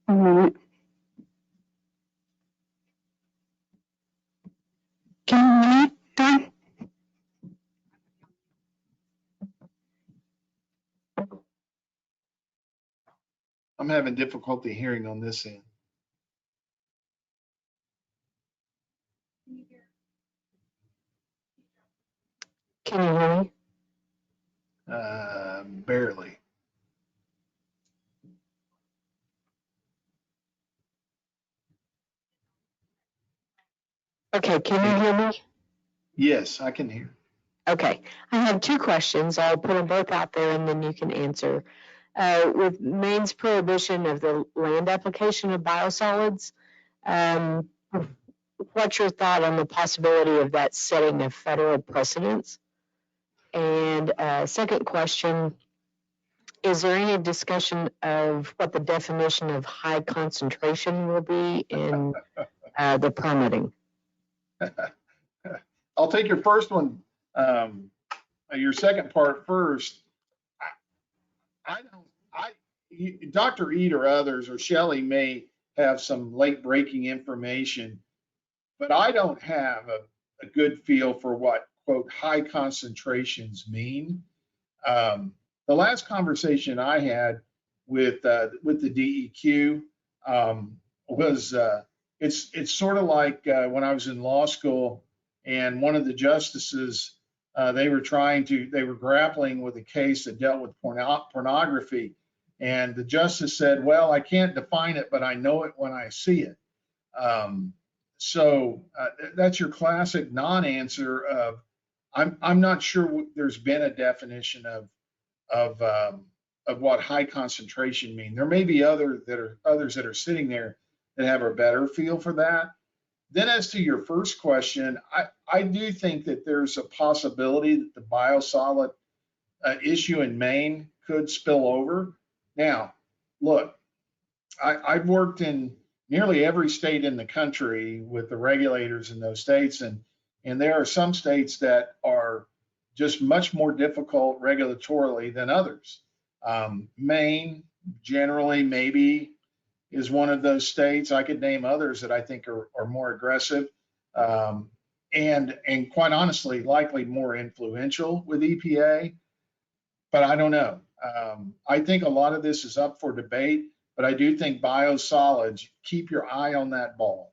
One moment. Can you hear me, Don? I'm having difficulty hearing on this end. Can you hear me? Barely. Okay, can you hear me? Yes, I can hear. Okay, I have two questions. I'll put them both out there and then you can answer. With Maine's prohibition of the land application of biosolids, what's your thought on the possibility of that setting a federal precedence? And second question, is there any discussion of what the definition of high concentration will be in the permitting? I'll take your first one, your second part first. Dr. Eid or others or Shelley may have some late breaking information, but I don't have a good feel for what, quote, high concentrations mean. The last conversation I had with the DEQ was, it's sort of like when I was in law school, And one of the justices, they were grappling with a case that dealt with pornography. And the justice said, well, I can't define it, but I know it when I see it. That's your classic non-answer of, I'm not sure there's been a definition of what high concentration mean. There may be others that are sitting there that have a better feel for that. Then as to your first question, I do think that there's a possibility that the biosolid issue in Maine could spill over. Now, look, I've worked in nearly every state in the country with the regulators in those states, and there are some states that are just much more difficult regulatorily than others. Maine generally maybe is one of those states. I could name others that I think are more aggressive and quite honestly likely more influential with EPA, but I don't know. I think a lot of this is up for debate, but I do think biosolids, keep your eye on that ball,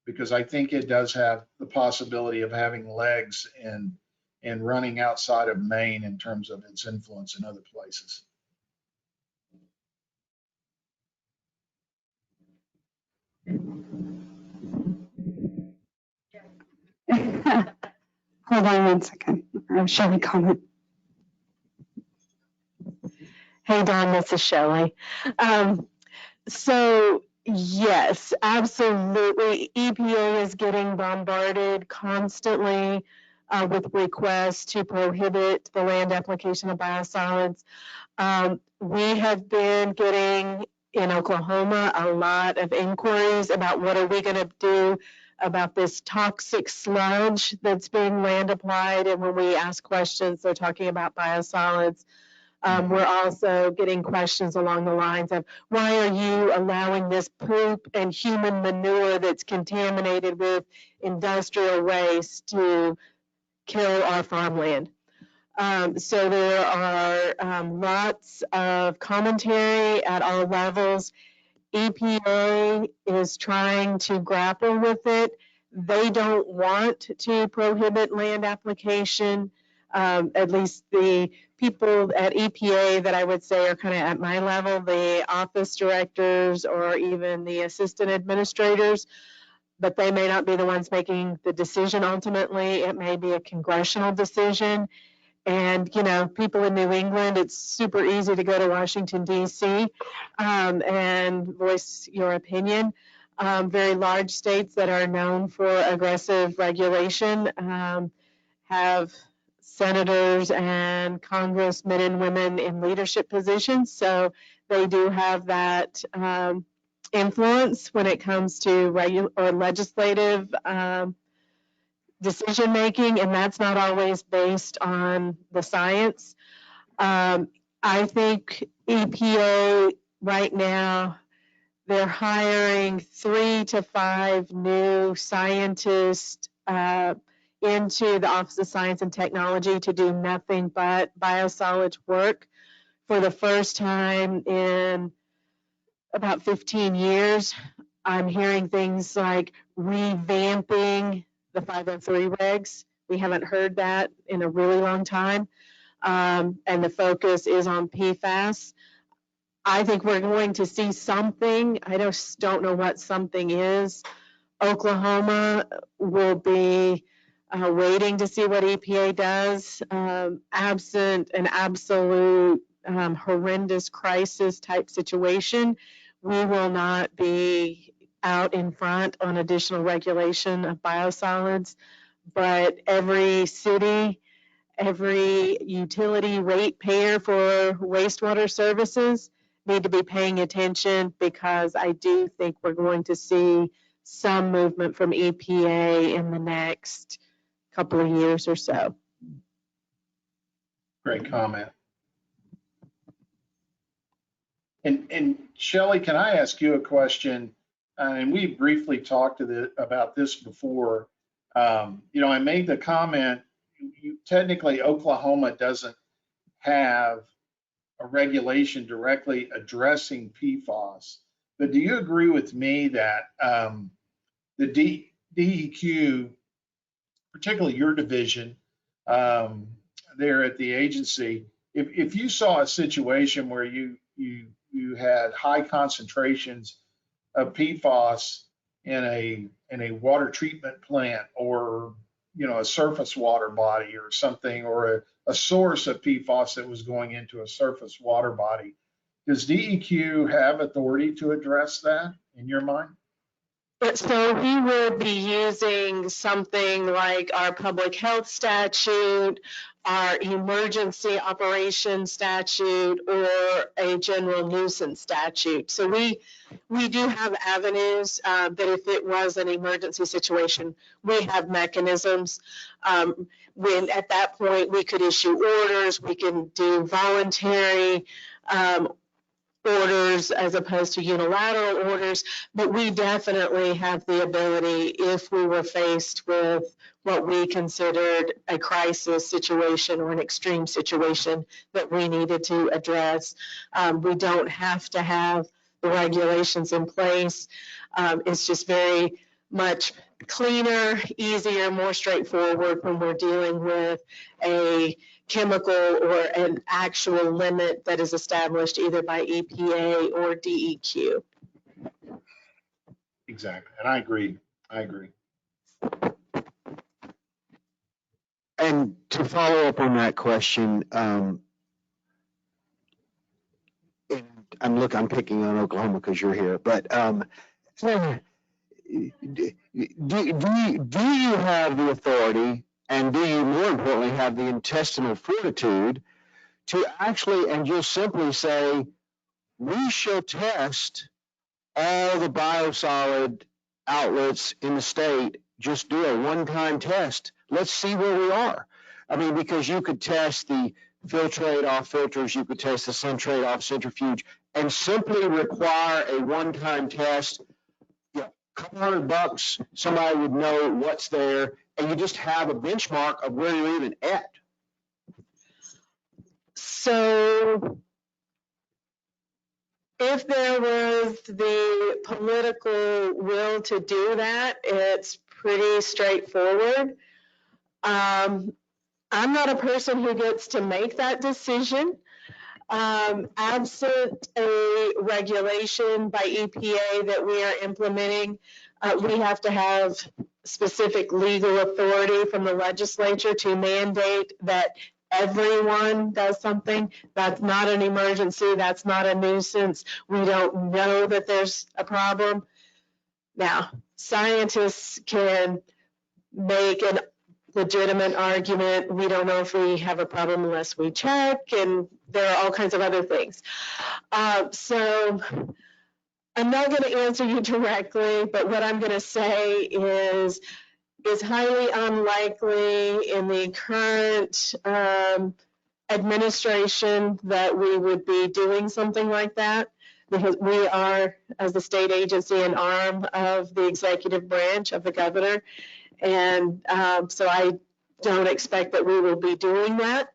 because I think it does have the possibility of having legs and running outside of Maine in terms of its influence in other places. Hold on one second. Shall we comment? Hey, Dawn, this is Shelley. So yes, absolutely. EPA is getting bombarded constantly with requests to prohibit the land application of biosolids. We have been getting in Oklahoma a lot of inquiries about what are we going to do about this toxic sludge that's being land applied. And when we ask questions, they're talking about biosolids. We're also getting questions along the lines of, why are you allowing this poop and human manure that's contaminated with industrial waste to kill our farmland? So there are lots of commentary at all levels. EPA is trying to grapple with it. They don't want to prohibit land application. At least the people at EPA that I would say are kind of at my level, the office directors or even the assistant administrators, but they may not be the ones making the decision ultimately. It may be a congressional decision. And, you know, people in New England, it's super easy to go to Washington, D.C. And voice your opinion. Very large states that are known for aggressive regulation have senators and congressmen and women in leadership positions. So they do have that influence when it comes to legislative decision making, and that's not always based on the science. I think EPA right now, they're hiring 3 to 5 new scientists into the Office of Science and Technology to do nothing but biosolids work for the first time in about 15 years. I'm hearing things like revamping the 503 regs. We haven't heard that in a really long time. And the focus is on PFAS. I think we're going to see something. I just don't know what something is. Oklahoma will be waiting to see what EPA does. Absent an absolute horrendous crisis type situation, we will not be out in front on additional regulation of biosolids, but every city, every utility ratepayer for wastewater services need to be paying attention, because I do think we're going to see some movement from EPA in the next couple of years or so. Great comment. And Shelley, can I ask you a question? And we briefly talked about this before. You know, I made the comment, technically Oklahoma doesn't have a regulation directly addressing PFAS, but do you agree with me that the DEQ particularly your division there at the agency, if you saw a situation where you had high concentrations of PFAS in a water treatment plant, or a surface water body or something, or a source of PFAS that was going into a surface water body, does DEQ have authority to address that in your mind? So we would be using something like our public health statute, our emergency operations statute, or a general nuisance statute. So we do have avenues that if it was an emergency situation, we have mechanisms. When at that point we could issue orders, we can do voluntary orders as opposed to unilateral orders, but we definitely have the ability, if we were faced with what we considered a crisis situation or an extreme situation that we needed to address. We don't have to have the regulations in place. It's just very much cleaner, easier, more straightforward when we're dealing with a chemical or an actual limit that is established either by EPA or DEQ. Exactly, and I agree. And to follow up on that question, and I'm picking on Oklahoma because you're here, but do you have the authority, and do you more importantly have the intestinal fortitude to actually and just simply say, we shall test all the biosolid outlets in the state, just do a one-time test. Let's see where we are. I mean, because you could test the filtrate off filters, you could test the centrate off centrifuge, and simply require a one-time test. Couple $100, somebody would know what's there, and you just have a benchmark of where you're even at. So if there was the political will to do that, it's pretty straightforward. I'm not a person who gets to make that decision. Absent a regulation by EPA that we are implementing, we have to have specific legal authority from the legislature to mandate that everyone does something. That's not an emergency. That's not a nuisance. We don't know that there's a problem. Now, scientists can make an legitimate argument. We don't know if we have a problem unless we check, and there are all kinds of other things. So I'm not going to answer you directly, but what I'm going to say is it's highly unlikely in the current administration that we would be doing something like that, because we are, as the state agency, an arm of the executive branch of the governor. And so I don't expect that we will be doing that.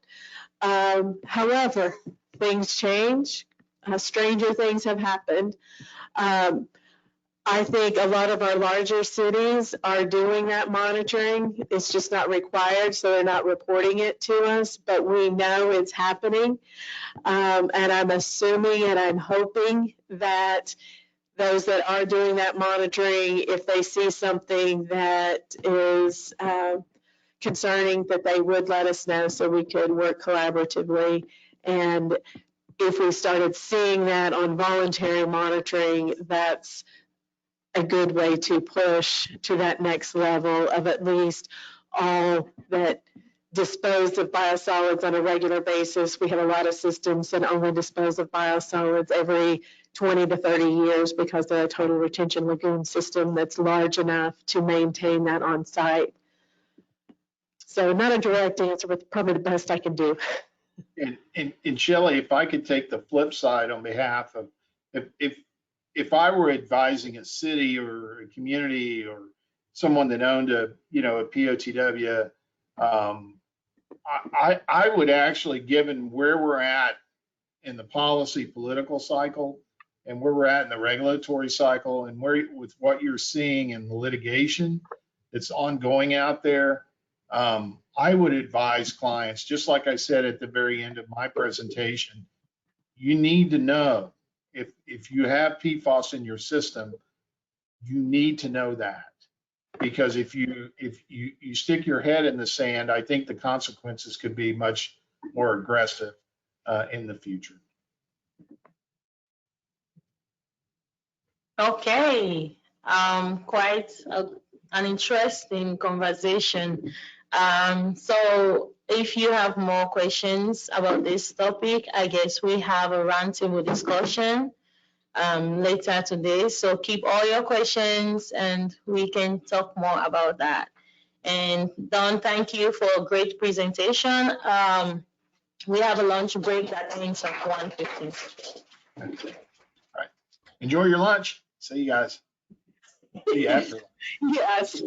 However, things change. Stranger things have happened. I think a lot of our larger cities are doing that monitoring. It's just not required, so they're not reporting it to us, but we know it's happening. And I'm assuming and I'm hoping that those that are doing that monitoring, if they see something that is concerning, that they would let us know so we could work collaboratively. And if we started seeing that on voluntary monitoring, that's a good way to push to that next level of at least all that dispose of biosolids on a regular basis. We have a lot of systems that only dispose of biosolids every 20 to 30 years because they're a total retention lagoon system that's large enough to maintain that on site. So not a direct answer, but probably the best I can do. And Shelley, if I could take the flip side on behalf of, if I were advising a city or a community or someone that owned a POTW, I would actually, given where we're at in the policy political cycle and where we're at in the regulatory cycle and where with what you're seeing in the litigation that's ongoing out there, I would advise clients, just like I said at the very end of my presentation, you need to know if you have PFAS in your system, you need to know that. Because if you stick your head in the sand, I think the consequences could be much more aggressive in the future. Okay, quite an interesting conversation. So if you have more questions about this topic, I guess we have a roundtable discussion later today. So keep all your questions and we can talk more about that. And Don, thank you for a great presentation. We have a lunch break that ends at 1:15. All right. Enjoy your lunch. See you guys. See you after. Yes.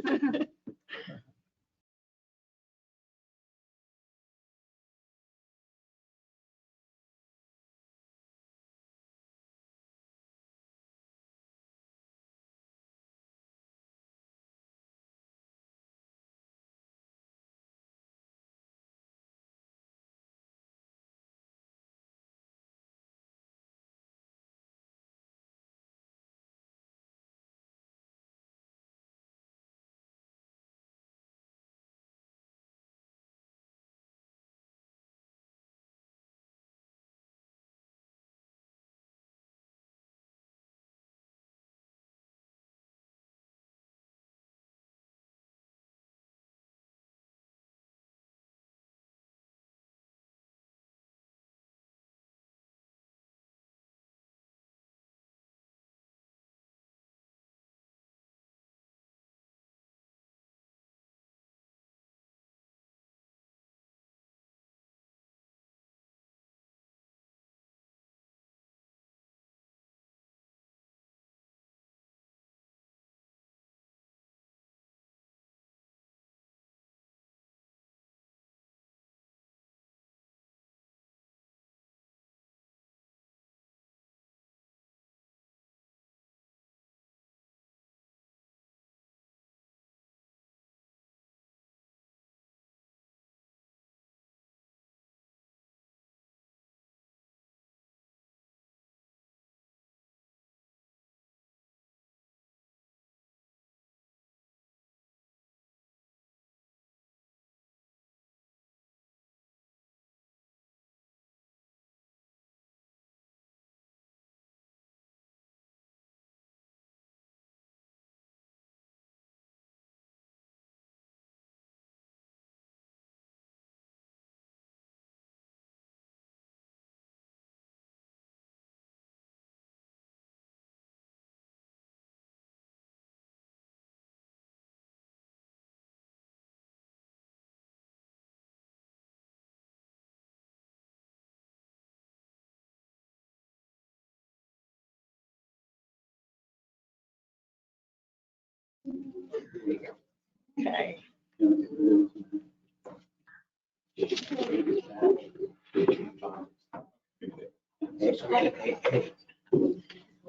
Okay.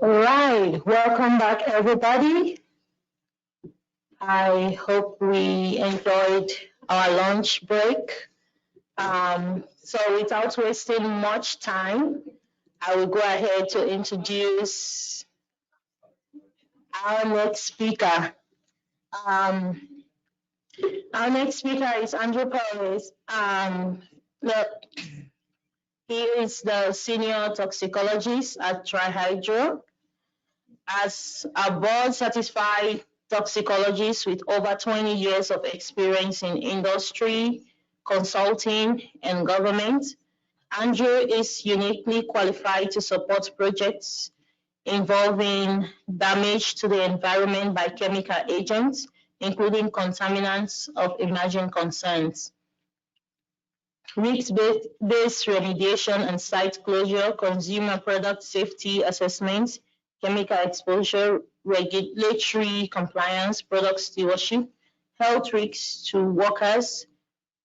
All right, welcome back, everybody. I hope we enjoyed our lunch break. So without wasting much time, I will go ahead to introduce our next speaker. Our next speaker is Andrew Perez. He is the senior toxicologist at Trihydro. As a board certified toxicologist with over 20 years of experience in industry, consulting, and government, Andrew is uniquely qualified to support projects involving damage to the environment by chemical agents, including contaminants of emerging concerns. Risk-based remediation and site closure, consumer product safety assessments, chemical exposure, regulatory compliance, product stewardship, health risks to workers,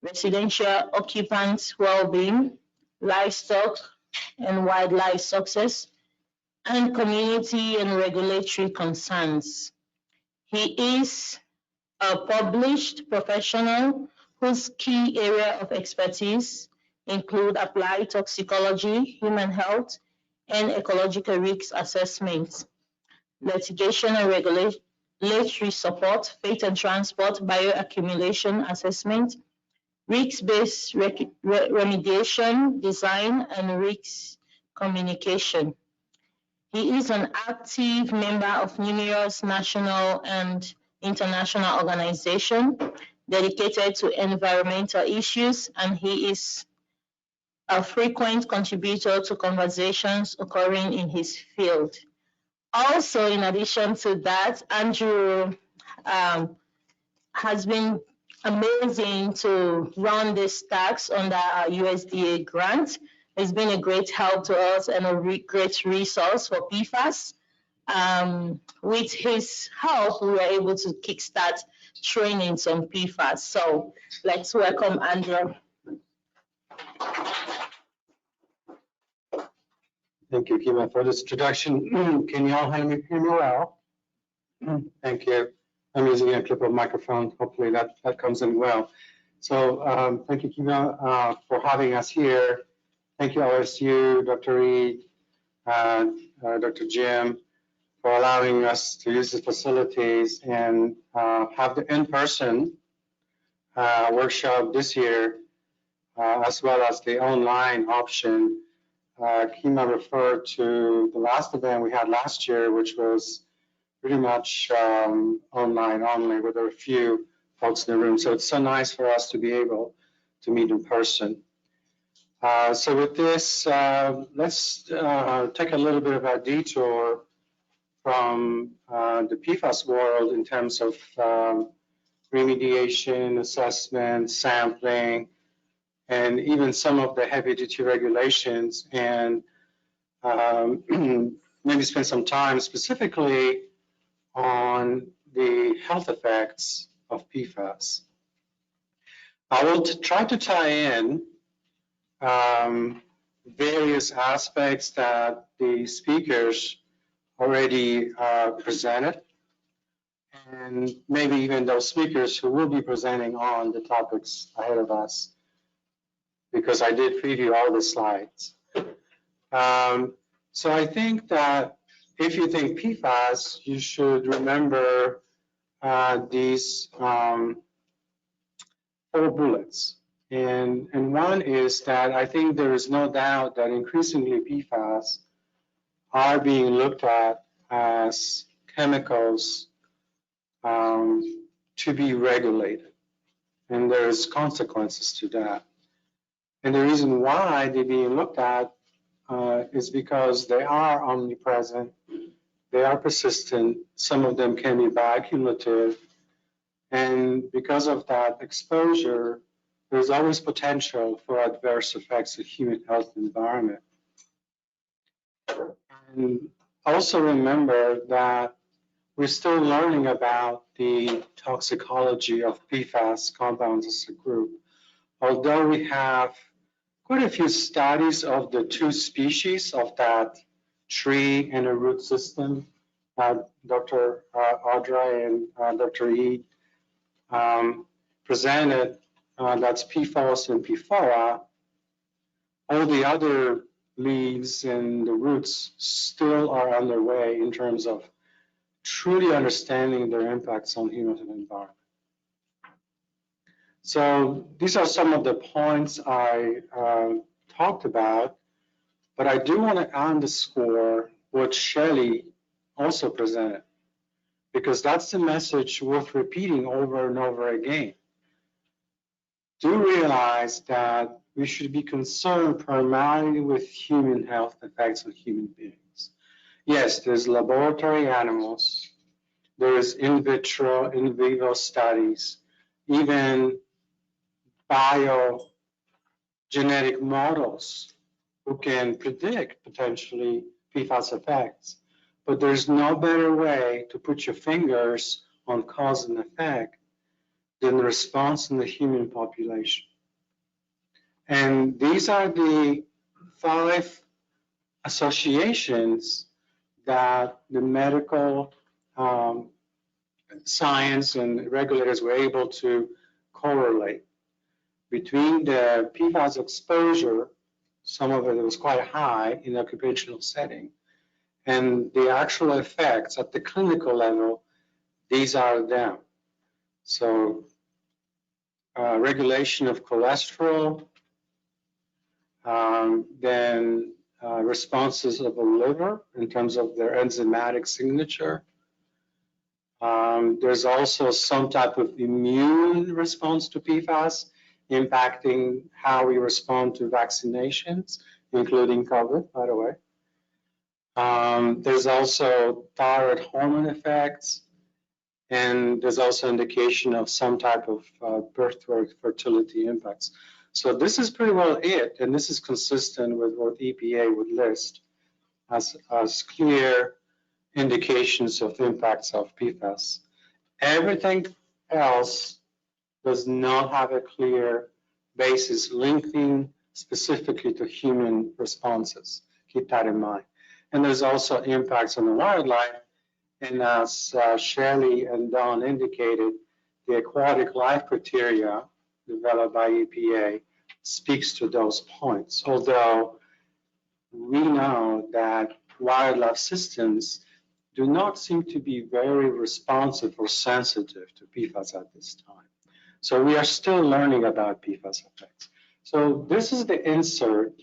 residential occupants' well-being, livestock and wildlife success, and community and regulatory concerns. He is a published professional whose key area of expertise include applied toxicology, human health, and ecological risk assessment, litigation and regulatory support, fate and transport, bioaccumulation assessment, risk-based remediation, design, and risk communication. He is an active member of numerous national and international organizations dedicated to environmental issues, and he is a frequent contributor to conversations occurring in his field. Also, in addition to that, Andrew has been amazing to run this tax under our USDA grant. It's been a great help to us and a great resource for PFAS. With his help, we were able to kickstart trainings on PFAS. So let's welcome Andrew. Thank you, Kima, for this introduction. Can you all hear me well? Thank you. I'm using a clip of microphone. Hopefully that comes in well. So thank you, Kima, for having us here. Thank you, OSU, Dr. Reed, Dr. Jim, for allowing us to use the facilities and have the in-person workshop this year, as well as the online option. Kima referred to the last event we had last year, which was pretty much online only with a few folks in the room. So it's so nice for us to be able to meet in person. So with this, let's take a little bit of a detour from the PFAS world in terms of remediation, assessment, sampling, and even some of the heavy-duty regulations, and maybe spend some time specifically on the health effects of PFAS. I will try to tie in various aspects that the speakers already presented, and maybe even those speakers who will be presenting on the topics ahead of us, because I did preview all the slides. So I think that if you think PFAS, you should remember these 4 bullets. And one is that I think there is no doubt that increasingly PFAS are being looked at as chemicals to be regulated. And there's consequences to that. And the reason why they're being looked at is because they are omnipresent, they are persistent, some of them can be bioaccumulative, and because of that exposure, there's always potential for adverse effects of human health and environment. And also remember that we're still learning about the toxicology of PFAS compounds as a group. Although we have quite a few studies of the 2 species of that tree and a root system, Dr. Audrey and Dr. Eid presented, that's PFOS and PFOA. All the other leaves and the roots still are underway in terms of truly understanding their impacts on humans and environment. So these are some of the points I talked about, but I do want to underscore what Shelley also presented, because that's the message worth repeating over and over again. Do realize that we should be concerned primarily with human health effects on human beings. Yes, there's laboratory animals, there is in vitro, in vivo studies, even biogenetic models who can predict potentially PFAS effects. But there's no better way to put your fingers on cause and effect than the response in the human population. And these are the 5 associations that the medical science and regulators were able to correlate. between the PFAS exposure, some of it was quite high in occupational setting, and the actual effects at the clinical level, these are them. So regulation of cholesterol, then responses of the liver in terms of their enzymatic signature. There's also some type of immune response to PFAS, impacting how we respond to vaccinations, including COVID, by the way. There's also thyroid hormone effects, and there's also indication of some type of birth fertility impacts. So this is pretty well it, and this is consistent with what EPA would list as clear indications of impacts of PFAS. Everything else does not have a clear basis linking specifically to human responses. Keep that in mind. And there's also impacts on the wildlife. And as Shelley and Don indicated, the aquatic life criteria developed by EPA speaks to those points. Although we know that wildlife systems do not seem to be very responsive or sensitive to PFAS at this time. So we are still learning about PFAS effects. So this is the insert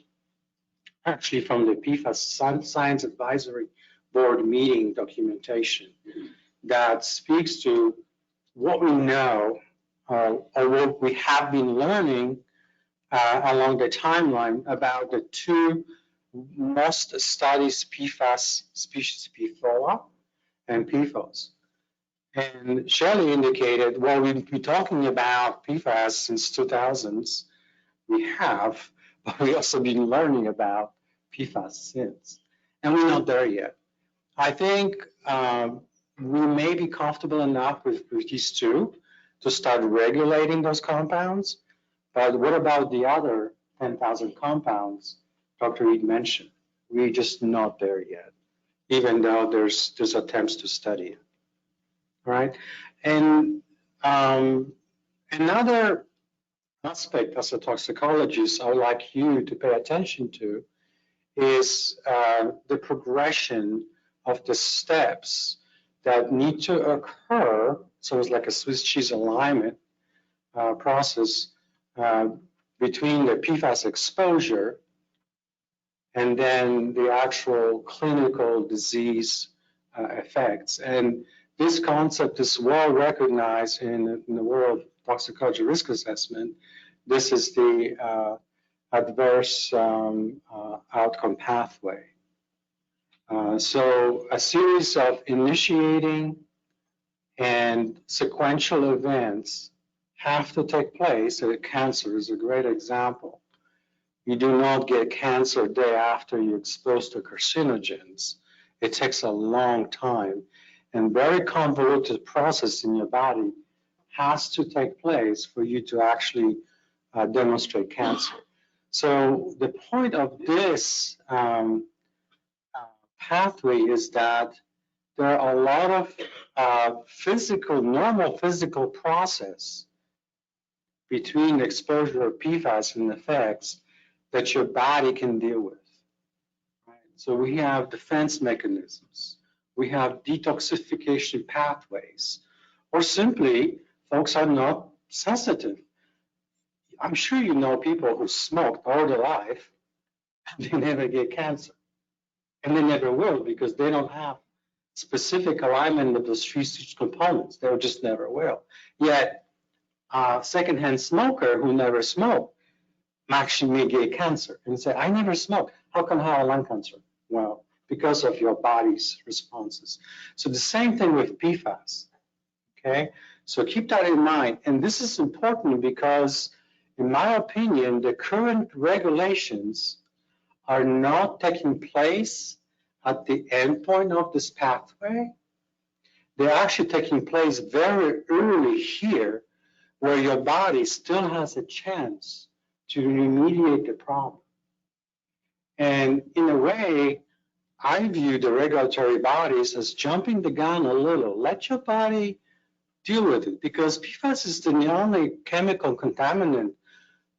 actually from the PFAS Science Advisory Board meeting documentation that speaks to what we know or what we have been learning along the timeline about the two most studied PFAS species, PFOA and PFOS. And Shelley indicated, well, we've been talking about PFAS since 2000s. We have, but we also been learning about PFAS since. And we're not there yet. I think we may be comfortable enough with these two to start regulating those compounds. But what about the other 10,000 compounds Dr. Reed mentioned? We're just not there yet, even though there's attempts to study it. Right? And another aspect as a toxicologist I would like you to pay attention to is the progression of the steps that need to occur. So it's like a Swiss cheese alignment process between the PFAS exposure and then the actual clinical disease effects. And this concept is well recognized in the world of toxicology risk assessment. This is the adverse outcome pathway. So a series of initiating and sequential events have to take place. Cancer is a great example. You do not get cancer a day after you're exposed to carcinogens. It takes a long time, and very convoluted process in your body has to take place for you to actually demonstrate cancer. So the point of this pathway is that there are a lot of normal physical process between the exposure of PFAS and effects that your body can deal with. Right? So we have defense mechanisms, we have detoxification pathways, or simply folks are not sensitive. I'm sure you know people who smoked all their life and they never get cancer. And they never will because they don't have specific alignment of those three components. They just never will. Yet, a secondhand smoker who never smoked actually may get cancer and say, I never smoked. How come I have lung cancer? Well, because of your body's responses. So the same thing with PFAS, okay? So keep that in mind. And this is important because, in my opinion, the current regulations are not taking place at the endpoint of this pathway. They're actually taking place very early here, where your body still has a chance to remediate the problem. And in a way, I view the regulatory bodies as jumping the gun a little. Let your body deal with it, because PFAS is the only chemical contaminant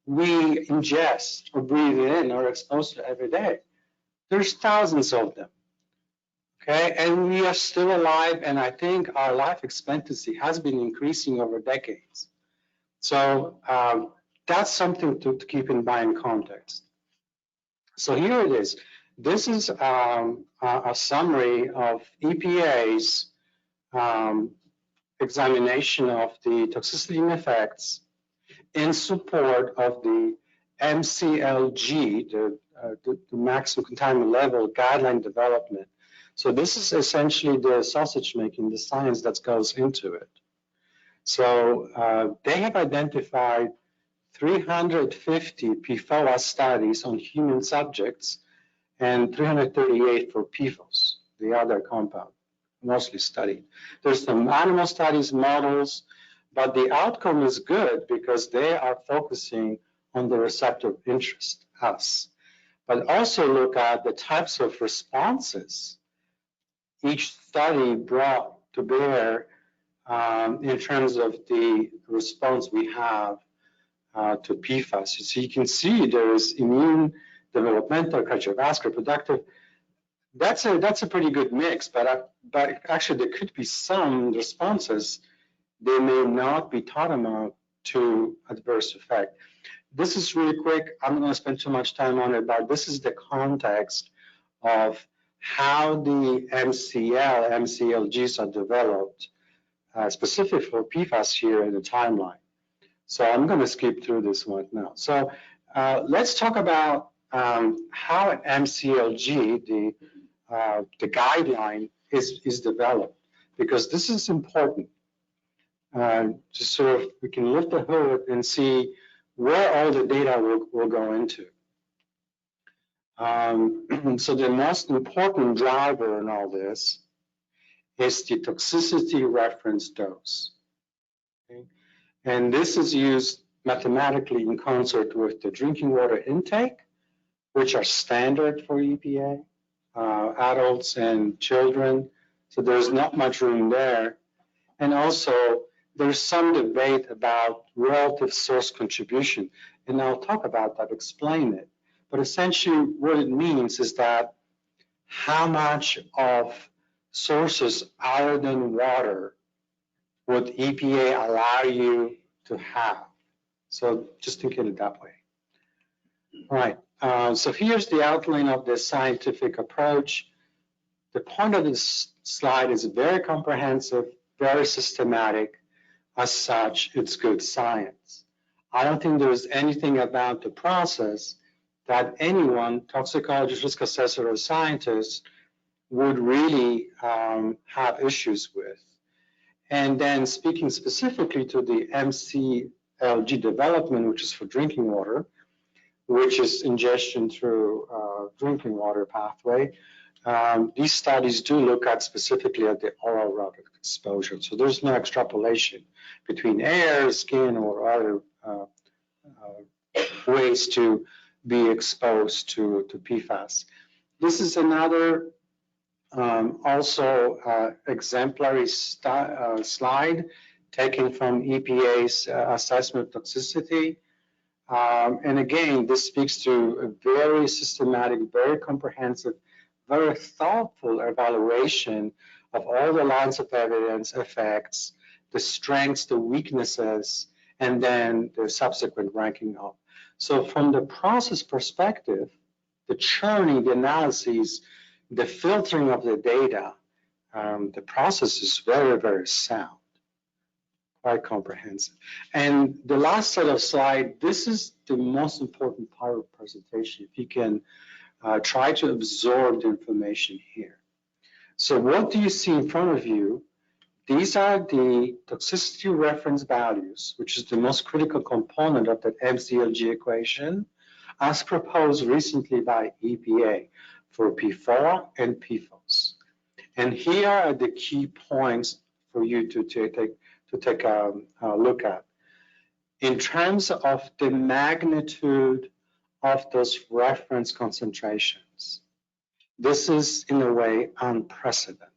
we ingest or breathe in or exposed to every day. There's thousands of them. Okay, and we are still alive, and I think our life expectancy has been increasing over decades. So that's something to keep in mind context. So here it is. This is a summary of EPA's examination of the toxicity and effects in support of the MCLG, the maximum contaminant level guideline development. So this is essentially the sausage making, the science that goes into it. So they have identified 350 PFAS studies on human subjects and 338 for PFAS, the other compound, mostly studied. There's some animal studies, models, but the outcome is good because they are focusing on the receptor of interest, us. But also look at the types of responses each study brought to bear in terms of the response we have to PFAS. So you can see there is immune, developmental, cardiovascular, productive. That's a pretty good mix, but actually there could be some responses they may not be tantamount to adverse effect. This is really quick. I'm not going to spend too much time on it, but this is the context of how the MCL, MCLGs are developed, specific for PFAS here in the timeline. So I'm going to skip through this one now. So let's talk about how an MCLG, the guideline, is developed, because this is important. Just sort of, we can lift the hood and see where all the data will go into. So the most important driver in all this is the toxicity reference dose. Okay? And this is used mathematically in concert with the drinking water intake, which are standard for EPA, adults and children. So there's not much room there. And also, there's some debate about relative source contribution, and I'll talk about that, explain it. But essentially, what it means is that how much of sources other than water would EPA allow you to have? So just think of it that way. All right, so here's the outline of the scientific approach. The point of this slide is very comprehensive, very systematic. As such, it's good science. I don't think there's anything about the process that anyone, toxicologist, risk assessor, or scientist, would really have issues with. And then speaking specifically to the MCLG development, which is for drinking water, which is ingestion through drinking water pathway, these studies do look at specifically at the oral route of exposure. So there's no extrapolation between air, skin, or other ways to be exposed to PFAS. This is another also exemplary slide taken from EPA's assessment of toxicity. And again, this speaks to a very systematic, very comprehensive, very thoughtful evaluation of all the lines of evidence, effects, the strengths, the weaknesses, and then the subsequent ranking up. So from the process perspective, the churning, the analyses, the filtering of the data, the process is very, very sound, quite comprehensive. And the last set of slides, this is the most important part of the presentation. If you can try to absorb the information here. So what do you see in front of you? These are the toxicity reference values, which is the most critical component of that MCLG equation, as proposed recently by EPA for P4 and PFAS. And here are the key points for you to take a look at. In terms of the magnitude of those reference concentrations, this is in a way unprecedented.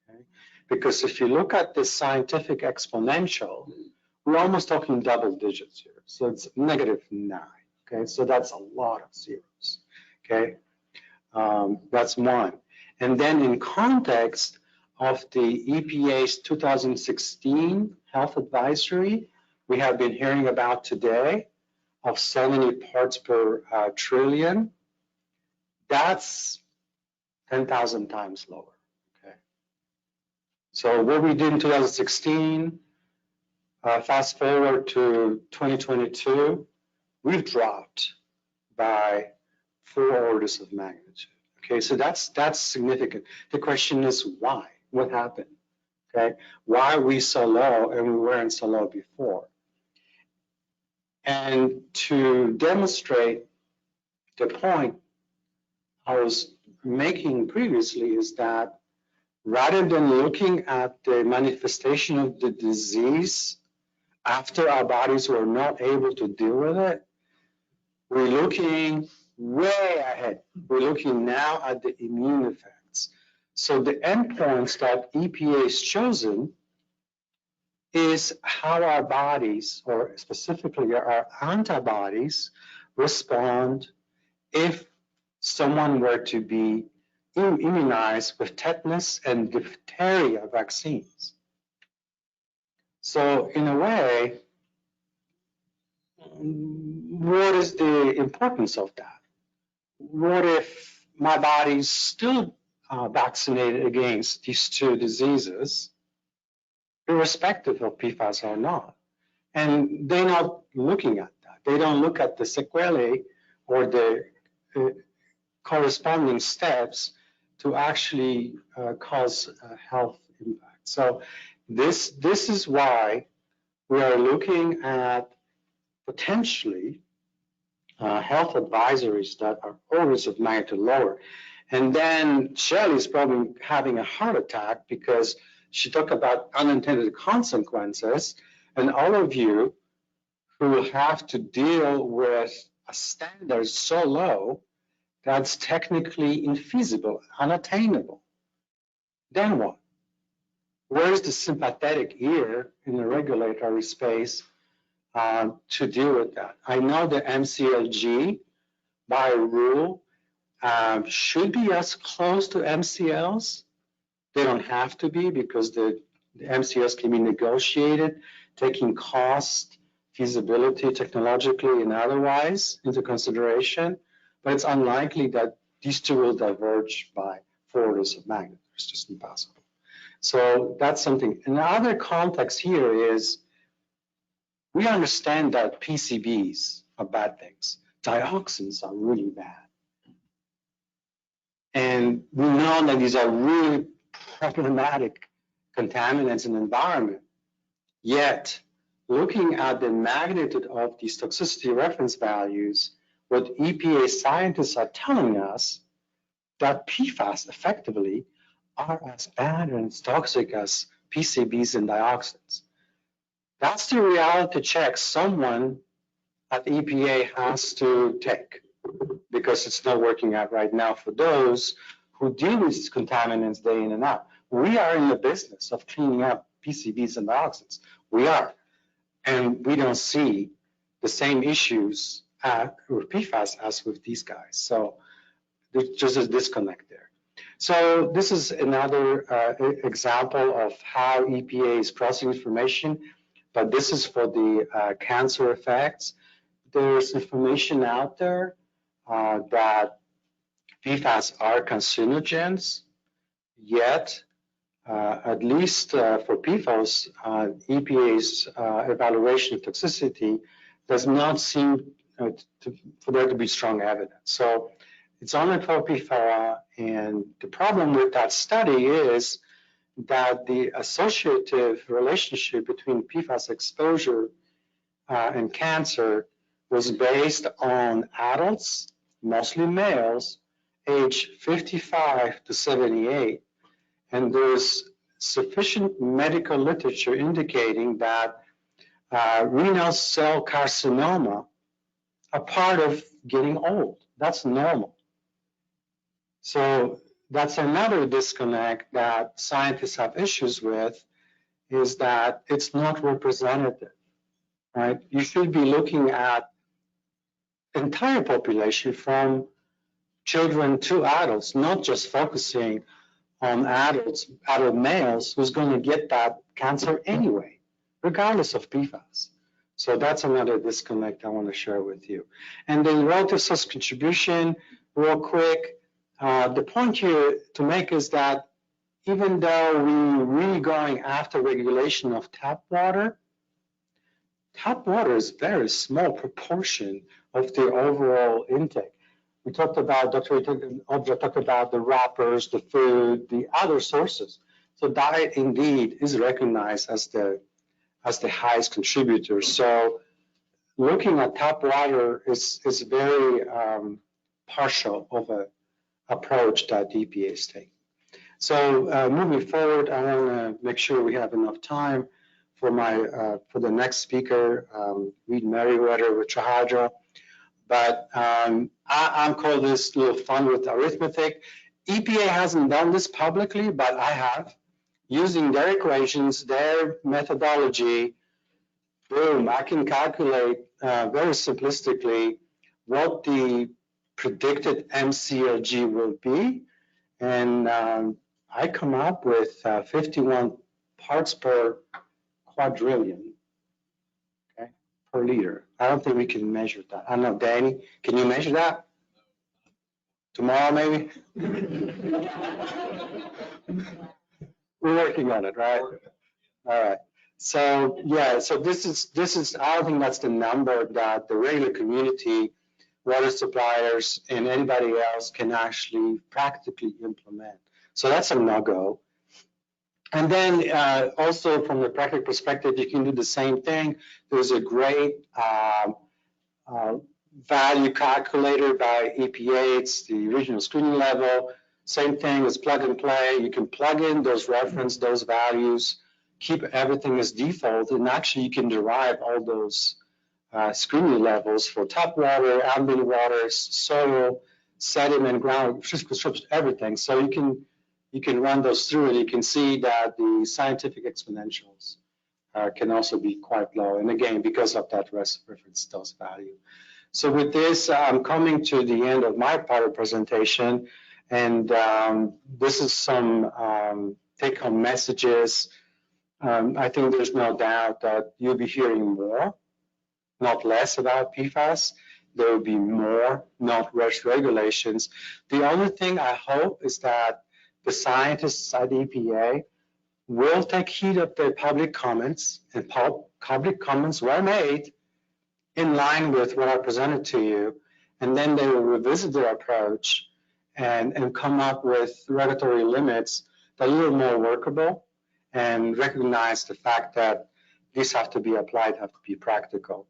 Okay? Because if you look at the scientific exponential, we're almost talking double digits here. So it's -9. Okay, so that's a lot of zeros. Okay, that's one. And then in context of the EPA's 2016 health advisory, we have been hearing about today of 70 parts per trillion. That's 10,000 times lower. Okay. So what we did in 2016, fast forward to 2022, we've dropped by 4 orders of magnitude. Okay, so that's significant. The question is why? What happened? Okay, why are we so low and we weren't so low before? And to demonstrate the point I was making previously is that rather than looking at the manifestation of the disease after our bodies were not able to deal with it, we're looking way ahead. We're looking now at the immune effects. So the endpoints that EPA has chosen is how our bodies, or specifically our antibodies, respond if someone were to be immunized with tetanus and diphtheria vaccines. So in a way, what is the importance of that? What if my body's still vaccinated against these two diseases, irrespective of PFAS or not? And they're not looking at that. They don't look at the sequelae or the corresponding steps to actually cause health impact. So this is why we are looking at potentially health advisories that are orders of magnitude lower. And then Shelley's probably having a heart attack because she talked about unintended consequences, and all of you who have to deal with a standard so low that's technically infeasible, unattainable. Then what? Where's the sympathetic ear in the regulatory space to deal with that? I know the MCLG, by rule, should be as close to MCLs. They don't have to be because the MCLs can be negotiated, taking cost, feasibility, technologically and otherwise into consideration. But it's unlikely that these two will diverge by 4 orders of magnitude. It's just impossible. So that's something. Another context here is we understand that PCBs are bad things. Dioxins are really bad. And we know that these are really problematic contaminants in the environment. Yet, looking at the magnitude of these toxicity reference values, what EPA scientists are telling us that PFAS effectively are as bad and as toxic as PCBs and dioxins. That's the reality check someone at EPA has to take, because it's not working out right now for those who deal with these contaminants day in and out. We are in the business of cleaning up PCBs and dioxins. We are. And we don't see the same issues with PFAS as with these guys. So there's just a disconnect there. So this is another example of how EPA is processing information, but this is for the cancer effects. There's information out there that PFAS are carcinogens, yet at least for PFAS, EPA's evaluation of toxicity does not seem for there to be strong evidence. So it's only for PFAS, and the problem with that study is that the associative relationship between PFAS exposure and cancer was based on adults, mostly males, age 55 to 78. And there's sufficient medical literature indicating that renal cell carcinoma are part of getting old. That's normal. So that's another disconnect that scientists have issues with, is that it's not representative right? You should be looking at entire population from children to adults, not just focusing on adults, adult males who's going to get that cancer anyway, regardless of PFAS. So that's another disconnect I want to share with you. And then relative source contribution, real quick. The point here to make is that even though we're really going after regulation of tap water is a very small proportion of the overall intake. We talked about, Dr. Obja talked about the wrappers, the food, the other sources. So diet indeed is recognized as the highest contributor. So looking at tap water is very partial of an approach that EPA is taking. So moving forward, I want to make sure we have enough time for the next speaker, Reed Merriweather with Trahadra. But I'm called this little fun with arithmetic. EPA hasn't done this publicly, but I have. Using their equations, their methodology, boom, I can calculate very simplistically what the predicted MCLG will be. And I come up with 51 parts per quadrillion, okay, per liter. I don't think we can measure that. I don't know, Danny, can you measure that? Tomorrow, maybe? We're working on it, right? All right. So yeah, so this is I think that's the number that the regular community, water suppliers, and anybody else can actually practically implement. So that's a no-go. And then also from the practical perspective, you can do the same thing. There's a great value calculator by EPA. It's the regional screening level. Same thing as plug and play. You can plug in those reference, those values, keep everything as default, and actually you can derive all those screening levels for tap water, ambient water, soil, sediment, ground, everything. So you can run those through and you can see that the scientific exponentials can also be quite low. And again, because of that reference dose value. So with this, I'm coming to the end of my part of the presentation. And this is some take-home messages. I think there's no doubt that you'll be hearing more, not less about PFAS. There will be more, not less regulations. The only thing I hope is that the scientists at EPA will take heed of the public comments, and public comments were made in line with what I presented to you, and then they will revisit their approach and come up with regulatory limits that are a little more workable and recognize the fact that these have to be applied, have to be practical.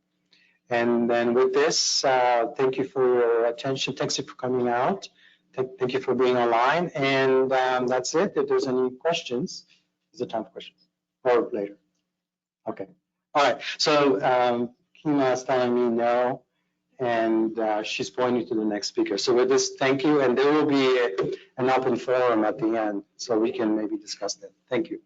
And then with this, thank you for your attention. Thanks for coming out. Thank you for being online. And that's it. If there's any questions, is it time for questions? Or later? Okay. All right. So Kima is telling me no, and she's pointing to the next speaker. So with this, thank you. And there will be an open forum at the end, so we can maybe discuss that. Thank you.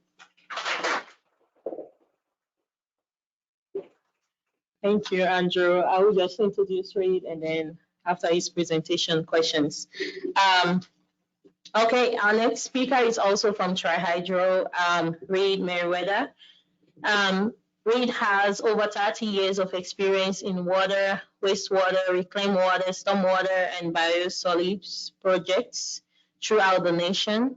Thank you, Andrew. I will just introduce Reed, and then after his presentation, questions. Okay, our next speaker is also from Trihydro, Reed Merriweather. Reed has over 30 years of experience in water, wastewater, reclaimed water, stormwater, and biosolids projects throughout the nation.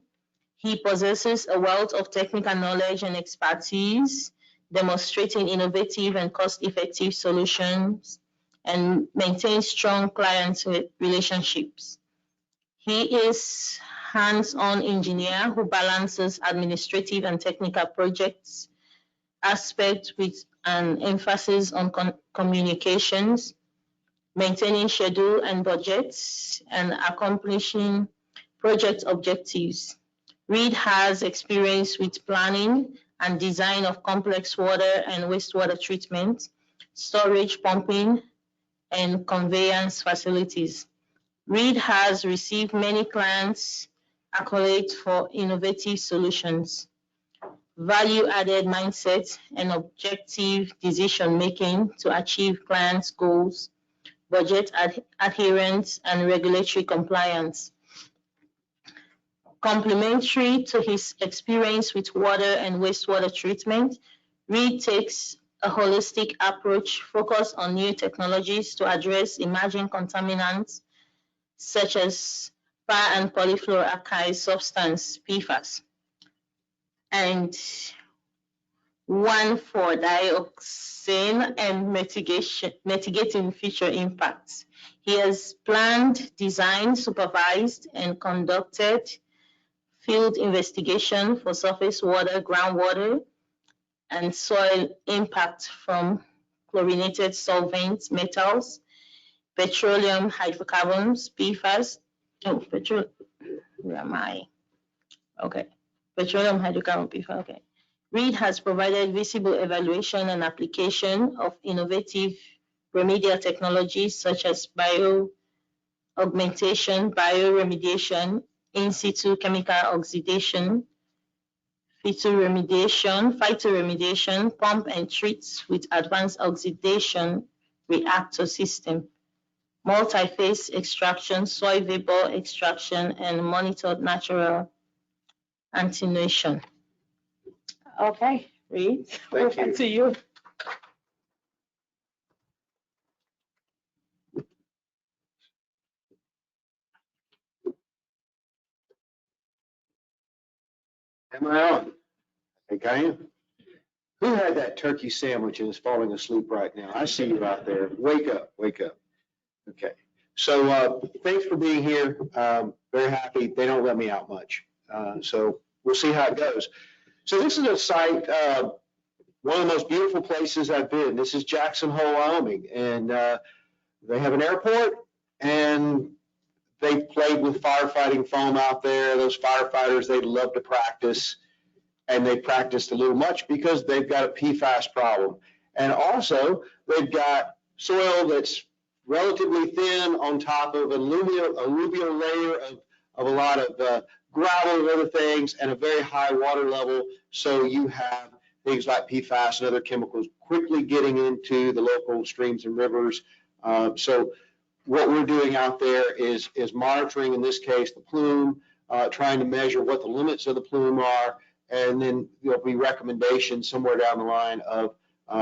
He possesses a wealth of technical knowledge and expertise, demonstrating innovative and cost-effective solutions, and maintains strong client relationships. He is hands-on engineer who balances administrative and technical projects aspects with an emphasis on communications, maintaining schedule and budgets, and accomplishing project objectives. Reed has experience with planning and design of complex water and wastewater treatment, storage, pumping, and conveyance facilities. Reed has received many clients' accolades for innovative solutions. value-added mindset, and objective decision-making to achieve clients' goals, budget adherence, and regulatory compliance. Complementary to his experience with water and wastewater treatment, Reed takes a holistic approach focused on new technologies to address emerging contaminants such as par and polyfluoroalkyl substance PFAS and 1,4-dioxane and mitigating future impacts. He has planned, designed, supervised, and conducted field investigation for surface water, groundwater, and soil impact from chlorinated solvents, metals, petroleum hydrocarbons, PFAS. Where am I? Okay, petroleum hydrocarbon PFAS, okay. Reed has provided visible evaluation and application of innovative remedial technologies such as bio-augmentation, bioremediation, in situ chemical oxidation, phytoremediation, pump and treat with advanced oxidation reactor system, multi-phase extraction, soil vapor extraction, and monitored natural attenuation. Okay, Reed, over to you. Am I on? I think I am. Who had that turkey sandwich and is falling asleep right now? I see you out there. Wake up, wake up. Okay. So thanks for being here. Very happy. They don't let me out much. So we'll see how it goes. So this is a site, one of the most beautiful places I've been. This is Jackson Hole, Wyoming. And they have an airport and they've played with firefighting foam out there. Those firefighters, they love to practice, and they practiced a little much because they've got a PFAS problem. And also, they've got soil that's relatively thin on top of an alluvial layer of a lot of gravel and other things, and a very high water level. So you have things like PFAS and other chemicals quickly getting into the local streams and rivers. So what we're doing out there is monitoring, in this case, the plume, trying to measure what the limits of the plume are, and then there'll be recommendations somewhere down the line of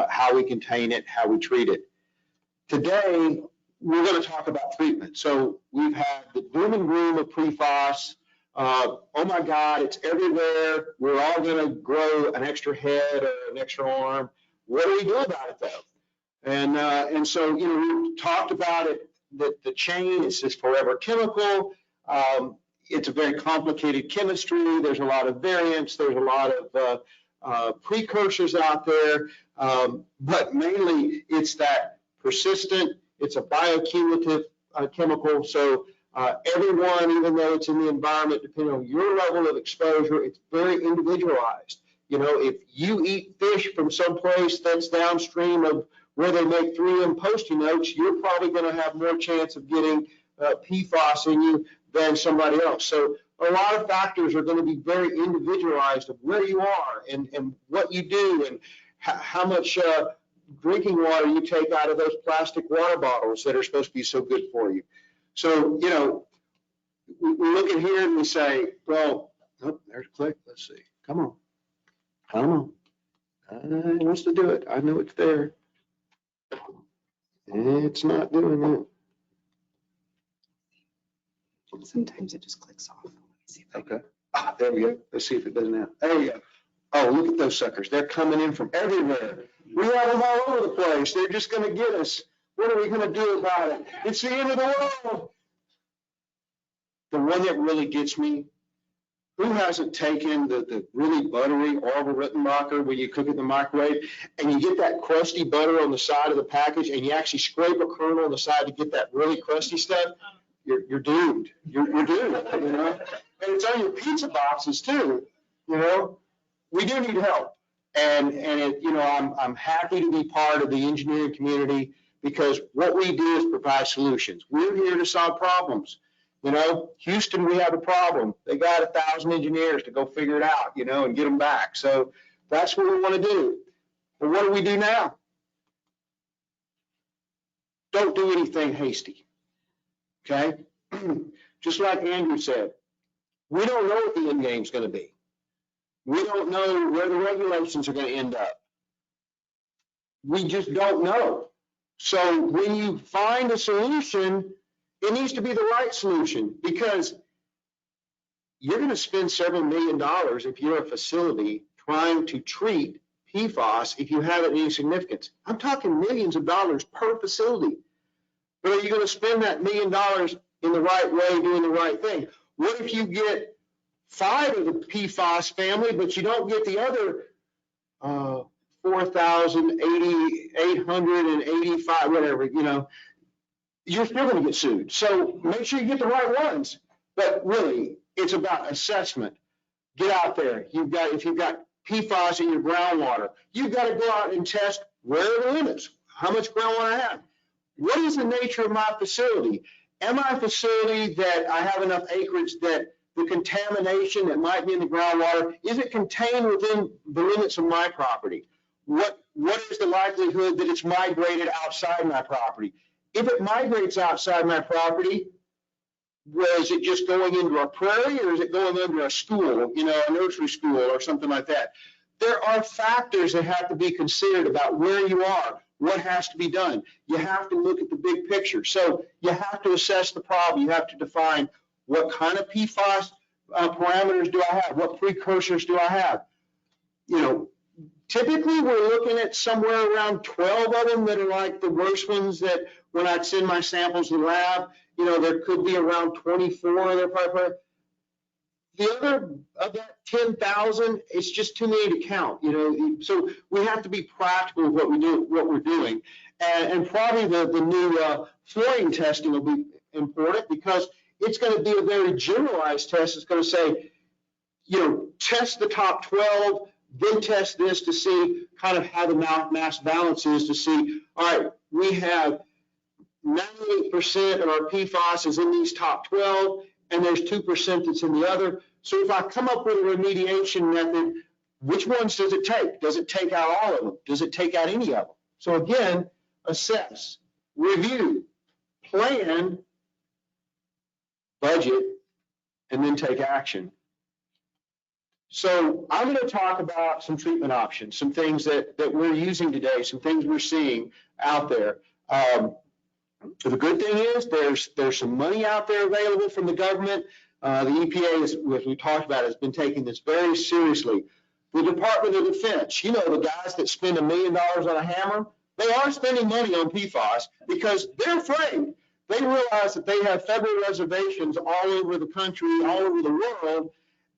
how we contain it, how we treat it. Today, we're going to talk about treatment. So we've had the doom and gloom of PFAS. Oh my God, it's everywhere. We're all going to grow an extra head or an extra arm. What do we do about it, though? And so, you know, we talked about it, that the chain is this forever chemical. It's a very complicated chemistry. There's a lot of variants. There's a lot of precursors out there. But mainly, it's that persistent, it's a bioaccumulative chemical. So everyone, even though it's in the environment, depending on your level of exposure, it's very individualized. You know, if you eat fish from someplace that's downstream of where they make 3M Post-it notes, you're probably going to have more chance of getting PFAS in you than somebody else. So a lot of factors are going to be very individualized of where you are and what you do and how much drinking water you take out of those plastic water bottles that are supposed to be so good for you. So, you know, we look at here and we say, well, oh, there's a click. Let's see. Come on. Come on. It wants to do it. I know it's there. It's not doing it. Sometimes it just clicks off. Let me see if I can- Okay. Ah, there we go. Let's see if it does now. There we go. Oh, look at those suckers. They're coming in from everywhere. We have them all over the place. They're just going to get us. What are we going to do about it? It's the end of the world. The one that really gets me, who hasn't taken the really buttery Orville Rittenbacher when you cook it in the microwave and you get that crusty butter on the side of the package and you actually scrape a kernel on the side to get that really crusty stuff? You're doomed. You're doomed, you know? And it's on your pizza boxes too, you know? We do need help. And it, you know, I'm happy to be part of the engineering community because what we do is provide solutions. We're here to solve problems. You know, Houston, we have a problem. They got 1,000 engineers to go figure it out, you know, and get them back. So that's what we want to do. But what do we do now? Don't do anything hasty. Okay? Just like Andrew said, we don't know what the end game's going to be. We don't know where the regulations are going to end up. We just don't know. So when you find a solution, it needs to be the right solution, because you're going to spend several $million if you're a facility trying to treat PFAS if you have any significance. I'm talking millions of dollars per facility. But are you going to spend that $1 million in the right way, doing the right thing? What if you get 5 of the PFAS family, but you don't get the other 4,885, whatever, you know? You're still going to get sued. So make sure you get the right ones. But really, it's about assessment. Get out there. If you've got PFAS in your groundwater, you've got to go out and test where are the limits, how much groundwater I have. What is the nature of my facility? Am I a facility that I have enough acreage that the contamination that might be in the groundwater, is it contained within the limits of my property? What is the likelihood that it's migrated outside my property? If it migrates outside my property, was it just going into a prairie, or is it going under a school, you know, a nursery school or something like that? There are factors that have to be considered about where you are, what has to be done. You have to look at the big picture. So you have to assess the problem. You have to define what kind of PFAS parameters do I have? What precursors do I have? You know, typically we're looking at somewhere around 12 of them that are like the worst ones that when I send my samples to the lab, you know, there could be around 24 that are probably. The other of that 10,000, it's just too many to count, you know. So we have to be practical with what we're doing. And probably the new fluorine testing will be important, because it's going to be a very generalized test. It's going to say, you know, test the top 12, then test this to see kind of how the mass balance is, to see, all right, we have 98% of our PFAS is in these top 12, and there's 2% that's in the other. So if I come up with a remediation method, which ones does it take? Does it take out all of them? Does it take out any of them? So again, assess, review, plan, budget, and then take action. So I'm going to talk about some treatment options, some things that we're using today, some things we're seeing out there. The good thing is there's some money out there available from the government. The EPA, as we talked about, has been taking this very seriously. The Department of Defense, you know, the guys that spend $1 million on a hammer, they are spending money on PFAS because they're afraid. They realize that they have federal reservations all over the country, all over the world,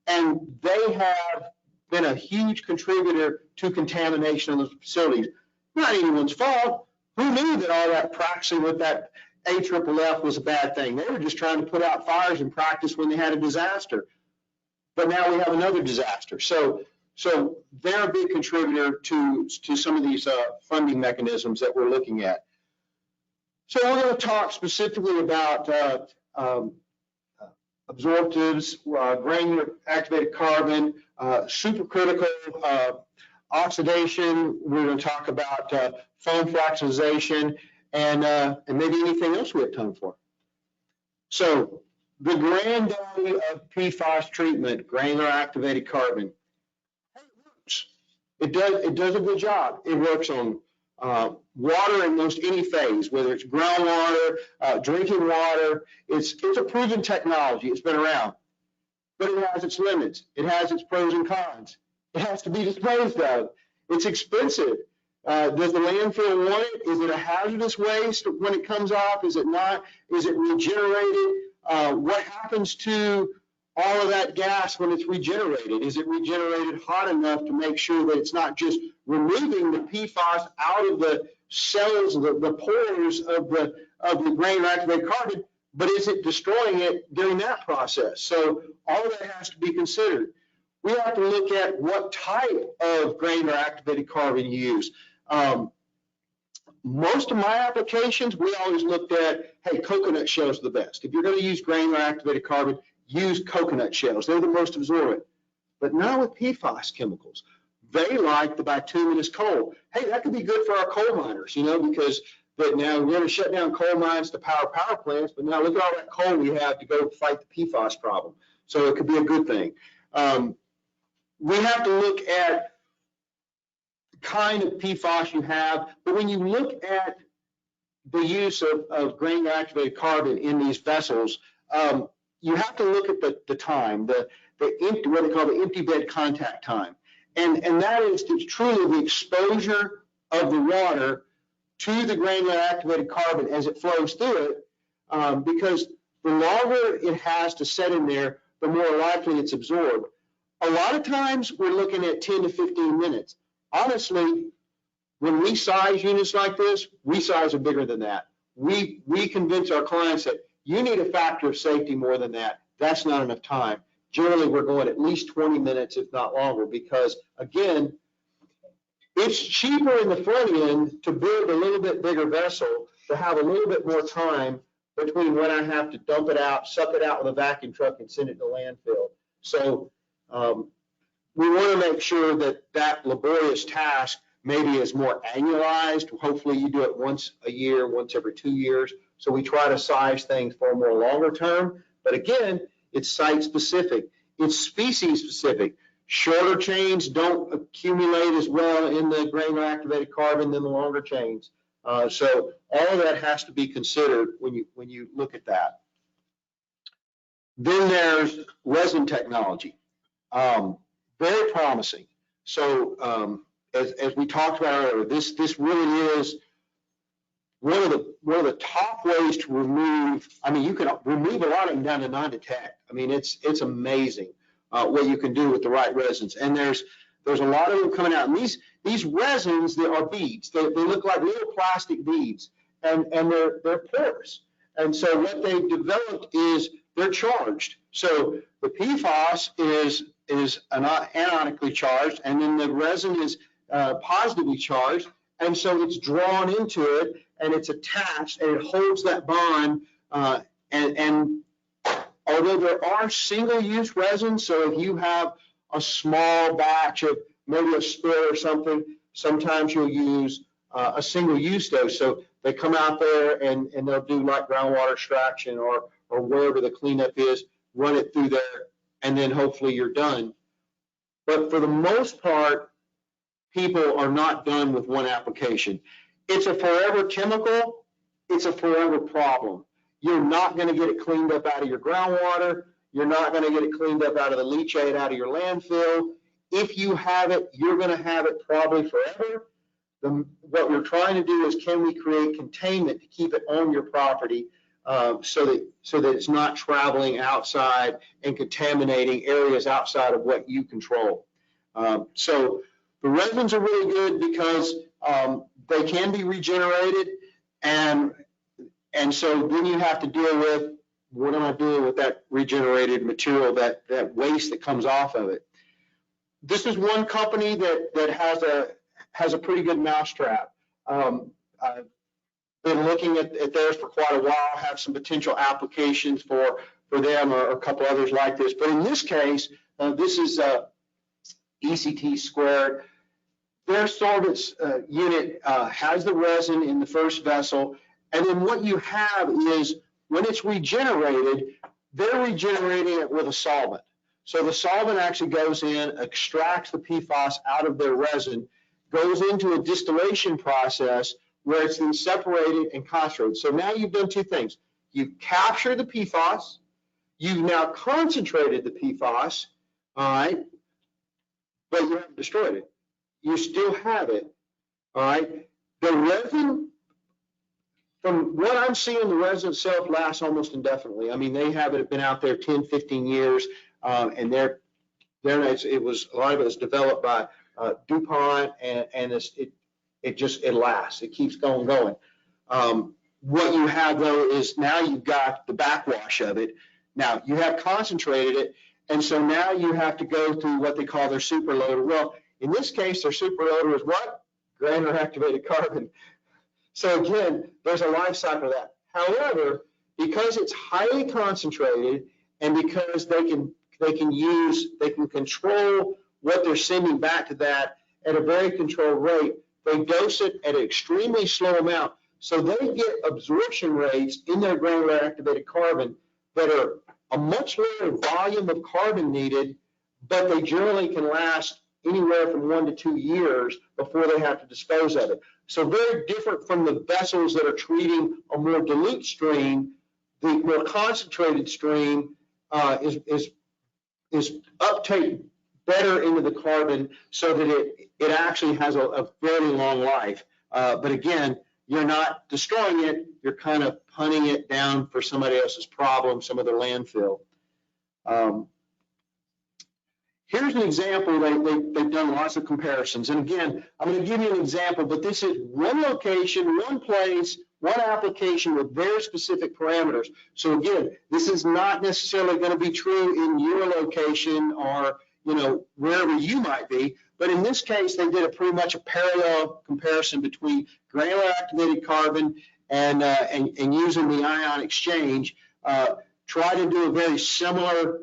and they have been a huge contributor to contamination in those facilities. Not anyone's fault. Who knew that all that practicing with that AFFF was a bad thing? They were just trying to put out fires and practice when they had a disaster. But now we have another disaster. So they're a big contributor to some of these funding mechanisms that we're looking at. So we're going to talk specifically about absorptives, granular activated carbon, supercritical oxidation. We're going to talk about foam fractionation, and maybe anything else we have time for. So the granddaddy of PFAS treatment, granular activated carbon, it does a good job. It works on water in most any phase, whether it's groundwater, drinking water. It's a proven technology. It's been around, but it has its limits. It has its pros and cons. It has to be disposed of. It's expensive. Does the landfill want it? Is it a hazardous waste when it comes off? Is it not? Is it regenerated? What happens to all of that gas when it's regenerated? Is it regenerated hot enough to make sure that it's not just removing the PFAS out of the cells, the pores of the granular activated carbon, but is it destroying it during that process? So all of that has to be considered. We have to look at what type of granular activated carbon you use. most of my applications, we always looked at, hey, coconut shells are the best. If you're going to use granular activated carbon, use coconut shells. They're the most absorbent. But not with PFAS chemicals. They like the bituminous coal. Hey, that could be good for our coal miners, because but now we're going to shut down coal mines to power plants, but now look at all that coal we have to go fight the PFAS problem. So it could be a good thing. We have to look at the kind of PFAS you have, but when you look at the use of granular activated carbon in these vessels, you have to look at the time, the empty, what they call the empty bed contact time. And that is truly the exposure of the water to the granular activated carbon as it flows through it, because the longer it has to set in there, the more likely it's absorbed. A lot of times we're looking at 10 to 15 minutes. Honestly, when we size units like this, we size them bigger than that. We convince our clients that you need a factor of safety more than that. That's not enough time. Generally, we're going at least 20 minutes, if not longer, because again, it's cheaper in the front end to build a little bit bigger vessel, to have a little bit more time between when I have to dump it out, suck it out with a vacuum truck and send it to landfill. So we want to make sure that laborious task maybe is more annualized. Hopefully you do it once a year, once every 2 years. So we try to size things for a more longer term. But again, it's site specific, it's species specific. Shorter chains don't accumulate as well in the granular activated carbon than the longer chains. So all of that has to be considered when you look at that. Then there's resin technology, very promising. So as we talked about earlier, this really is one of the top ways to remove. I mean, you can remove a lot of them down to non-detect. I mean, it's amazing what you can do with the right resins. And there's a lot of them coming out. And these resins, they are beads. They look like little plastic beads, and they're porous. And so what they've developed is they're charged. So the PFAS is anonically charged, and then the resin is positively charged. And so it's drawn into it, and it's attached, and it holds that bond. And although there are single-use resins, so if you have a small batch of maybe a spill or something, sometimes you'll use a single-use dose. So they come out there and they'll do like groundwater extraction or wherever the cleanup is, run it through there, and then hopefully you're done. But for the most part, people are not done with one application. It's a forever chemical. It's a forever problem. You're not going to get it cleaned up out of your groundwater. You're not going to get it cleaned up out of the leachate out of your landfill. If you have it, you're going to have it probably forever. What we're trying to do is, can we create containment to keep it on your property so that it's not traveling outside and contaminating areas outside of what you control. So the resins are really good because they can be regenerated, and so then you have to deal with, what am I doing with that regenerated material, that waste that comes off of it. This is one company that has a pretty good mousetrap. I've been looking at theirs for quite a while, have some potential applications for them or a couple others like this. But in this case, this is ECT squared. Their sorbents unit has the resin in the first vessel, and then what you have is, when it's regenerated, they're regenerating it with a solvent. So the solvent actually goes in, extracts the PFAS out of their resin, goes into a distillation process where it's then separated and concentrated. So now you've done two things. You've captured the PFAS, you've now concentrated the PFAS, all right, but you haven't destroyed it. You still have it, all right? The resin, from what I'm seeing, the resin itself lasts almost indefinitely. I mean, they have it been out there 10, 15 years, and a lot of it was developed by DuPont, and it lasts. It keeps going. What you have though is, now you've got the backwash of it. Now you have concentrated it, and so now you have to go through what they call their superloader. Well, in this case, their superloader is what? Granular activated carbon. So again, there's a life cycle of that. However, because it's highly concentrated and because they can control what they're sending back to that at a very controlled rate, they dose it at an extremely slow amount. So they get absorption rates in their granular activated carbon that are a much lower volume of carbon needed, but they generally can last anywhere from 1 to 2 years before they have to dispose of it. So very different from the vessels that are treating a more dilute stream. The more concentrated stream is uptake better into the carbon so that it actually has a very long life. But again, you're not destroying it, you're kind of punting it down for somebody else's problem, some other landfill. Here's an example. They've done lots of comparisons. And again, I'm going to give you an example, but this is one location, one place, one application with very specific parameters. So again, this is not necessarily going to be true in your location or, you know, wherever you might be. But in this case, they did pretty much a parallel comparison between granular activated carbon and using the ion exchange. Try to do a very similar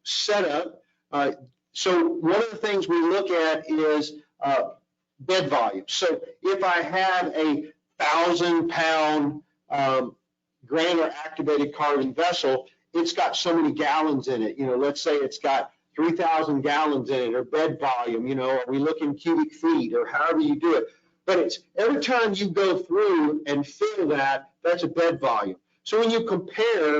setup. So one of the things we look at is bed volume. So if I have a 1,000-pound granular activated carbon vessel, it's got so many gallons in it. You know, let's say it's got 3,000 gallons in it, or bed volume. You know, are we looking cubic feet, or however you do it? But it's every time you go through and fill that, that's a bed volume. So when you compare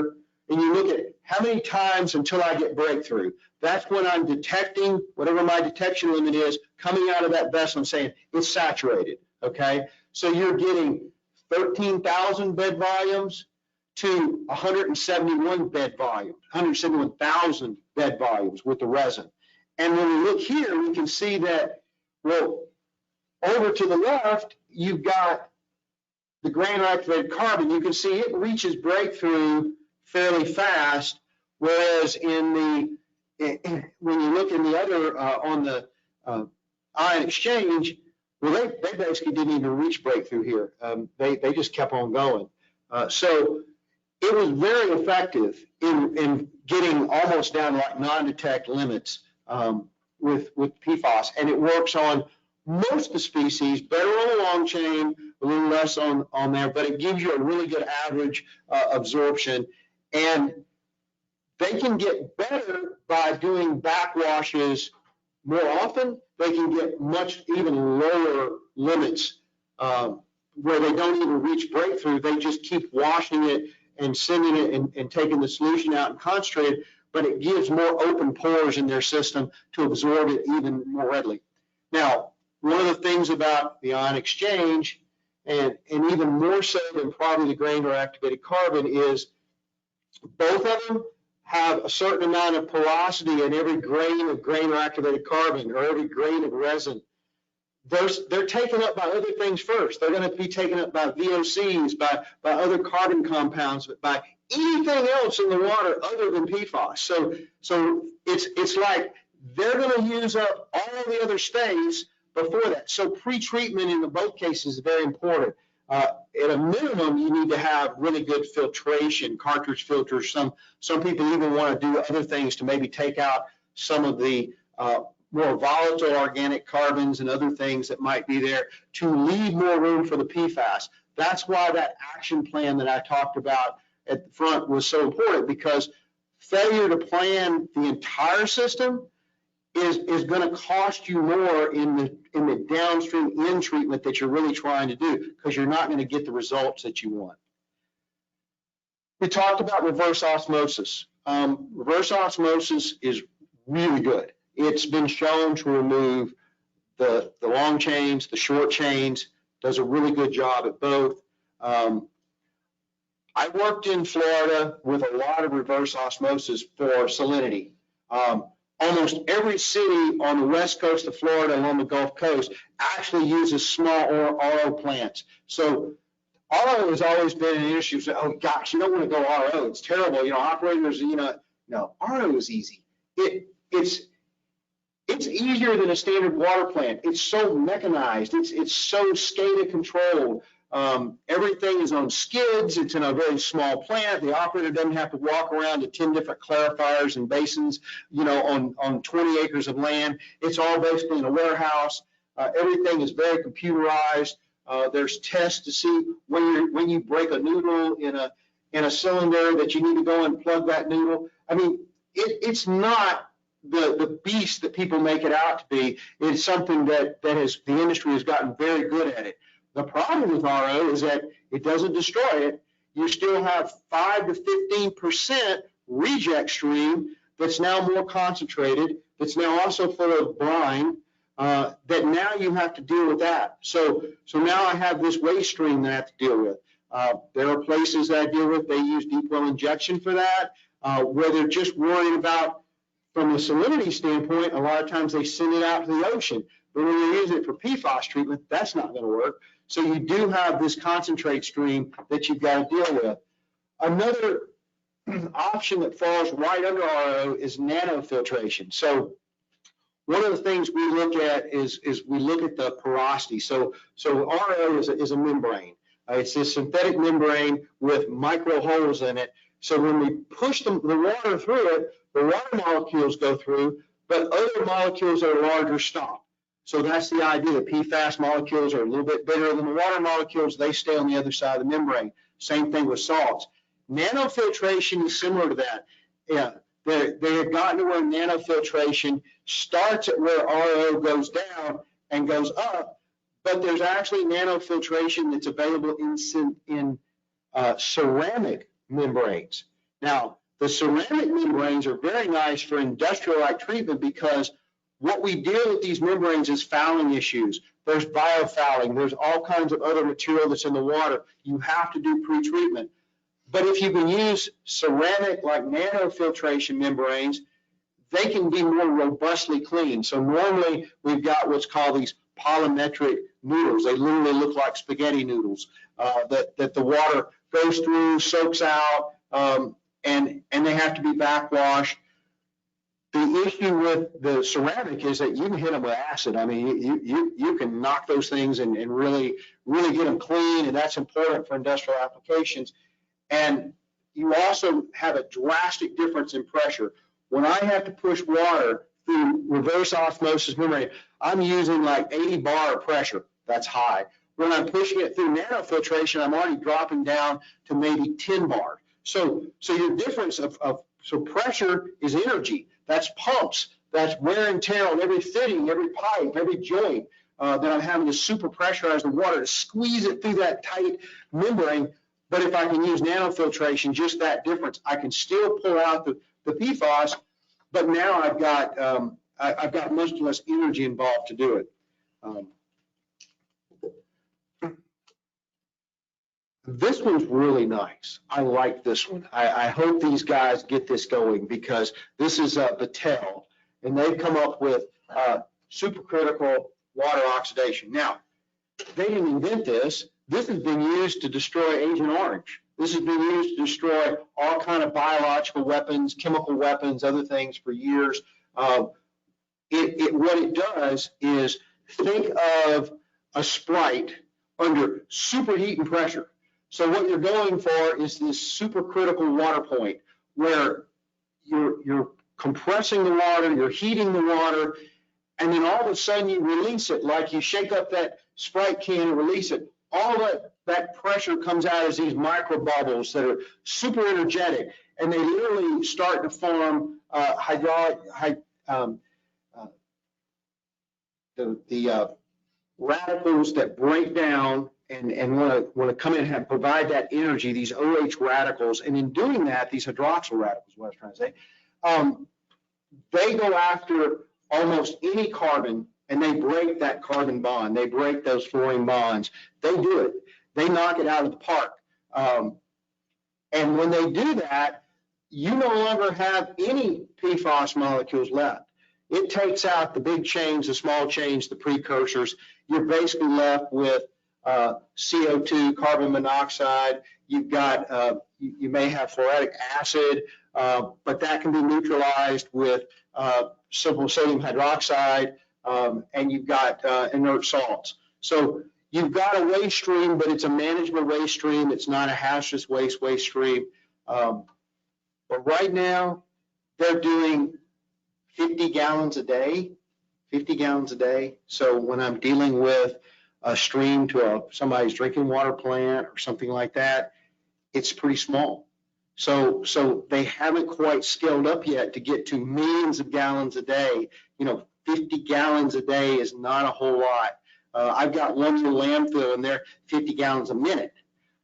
and you look at how many times until I get breakthrough, that's when I'm detecting whatever my detection limit is coming out of that vessel and saying it's saturated, okay? So you're getting 13,000 bed volumes to 171 bed volumes, 171,000 bed volumes with the resin. And when we look here, we can see that, well, over to the left, you've got the granular activated carbon. You can see it reaches breakthrough fairly fast, whereas when you look in the other, on the ion exchange, well, they basically didn't even reach breakthrough here. They just kept on going. So it was very effective in getting almost down to like non-detect limits with PFAS, and it works on most of the species, better on the long chain, a little less on there, but it gives you a really good average absorption. And they can get better by doing backwashes more often. They can get much even lower limits where they don't even reach breakthrough. They just keep washing it and sending it and taking the solution out and concentrate it, but it gives more open pores in their system to absorb it even more readily. Now, one of the things about the ion exchange, and even more so than probably the granular activated carbon, is both of them have a certain amount of porosity in every grain of granular activated carbon or every grain of resin. They're taken up by other things first. They're going to be taken up by VOCs, by other carbon compounds, but by anything else in the water other than PFAS. So it's like they're going to use up all the other space before that. So pre-treatment in both cases is very important. At a minimum, you need to have really good filtration, cartridge filters. Some people even want to do other things to maybe take out some of the more volatile organic carbons and other things that might be there to leave more room for the PFAS. That's why that action plan that I talked about at the front was so important, because failure to plan the entire system is going to cost you more in the downstream end treatment that you're really trying to do, because you're not going to get the results that you want. We talked about reverse osmosis. Reverse osmosis is really good. It's been shown to remove the long chains, the short chains, does a really good job at both. I worked in Florida with a lot of reverse osmosis for salinity. Almost every city on the west coast of Florida and on the Gulf Coast actually uses small RO plants. So RO has always been an issue. So, oh gosh, you don't want to go RO. It's terrible. You know, operators, no, RO is easy. It's easier than a standard water plant. It's so mechanized. It's so SCADA controlled. Everything is on skids. It's in a very small plant. The operator doesn't have to walk around to 10 different clarifiers and basins, on 20 acres of land. It's all basically in a warehouse. Everything is very computerized. There's tests to see when you break a noodle in a cylinder that you need to go and plug that noodle. I mean, it's not the beast that people make it out to be. It's something that the industry has gotten very good at it. The problem with RO is that it doesn't destroy it. You still have 5 to 15% reject stream that's now more concentrated, that's now also full of brine, that now you have to deal with that. So now I have this waste stream that I have to deal with. There are places that I deal with, they use deep well injection for that, where they're just worried about, from a salinity standpoint, a lot of times they send it out to the ocean. But when you use it for PFAS treatment, that's not going to work. So you do have this concentrate stream that you've got to deal with. Another option that falls right under RO is nanofiltration. So one of the things we look at is we look at the porosity. So RO is a membrane. It's a synthetic membrane with micro holes in it. So when we push the water through it, the water molecules go through, but other molecules that are larger stop. So that's the idea. The PFAS molecules are a little bit bigger than the water molecules. They stay on the other side of the membrane. Same thing with salts. Nanofiltration is similar to that. Yeah, they have gotten to where nanofiltration starts at where RO goes down and goes up, but there's actually nanofiltration that's available in ceramic membranes. Now, the ceramic membranes are very nice for industrial-like treatment because what we deal with these membranes is fouling issues. There's biofouling. There's all kinds of other material that's in the water. You have to do pre-treatment. But if you can use ceramic like nanofiltration membranes, they can be more robustly clean. So normally we've got what's called these polymetric noodles. They literally look like spaghetti noodles that the water goes through, soaks out, and they have to be backwashed. The issue with the ceramic is that you can hit them with acid. I mean, you can knock those things and really get them clean, and that's important for industrial applications. And you also have a drastic difference in pressure. When I have to push water through reverse osmosis membrane, I'm using like 80 bar of pressure. That's high. When I'm pushing it through nanofiltration, I'm already dropping down to maybe 10 bars. So your difference so pressure is energy. That's pumps. That's wear and tear on every fitting, every pipe, every joint that I'm having to super pressurize the water to squeeze it through that tight membrane. But if I can use nanofiltration, just that difference, I can still pull out the PFAS, but now I've got much less energy involved to do it. This one's really nice. I like this one. I hope these guys get this going because this is Battelle, and they've come up with supercritical water oxidation. Now, they didn't invent this. This has been used to destroy Agent Orange. This has been used to destroy all kind of biological weapons, chemical weapons, other things for years. What it does is think of a Sprite under superheat and pressure. So what you're going for is this supercritical water point where you're compressing the water, you're heating the water, and then all of a sudden you release it, like you shake up that Sprite can and release it. All that pressure comes out as these micro bubbles that are super energetic, and they literally start to form the radicals that break down and want to come in and provide that energy, these OH radicals. And in doing that, these hydroxyl radicals, what I was trying to say, they go after almost any carbon and they break that carbon bond. They break those fluorine bonds. They do it. They knock it out of the park. And when they do that, you no longer have any PFAS molecules left. It takes out the big chains, the small chains, the precursors. You're basically left with CO2, carbon monoxide. You've got, you may have phloretic acid, but that can be neutralized with simple sodium hydroxide, and you've got inert salts. So you've got a waste stream, but it's a manageable waste stream. It's not a hazardous waste stream. But right now, they're doing 50 gallons a day, 50 gallons a day. So when I'm dealing with a stream to somebody's drinking water plant or something like that, it's pretty small. So they haven't quite scaled up yet to get to millions of gallons a day. 50 gallons a day is not a whole lot. I've got one little landfill and they're 50 gallons a minute.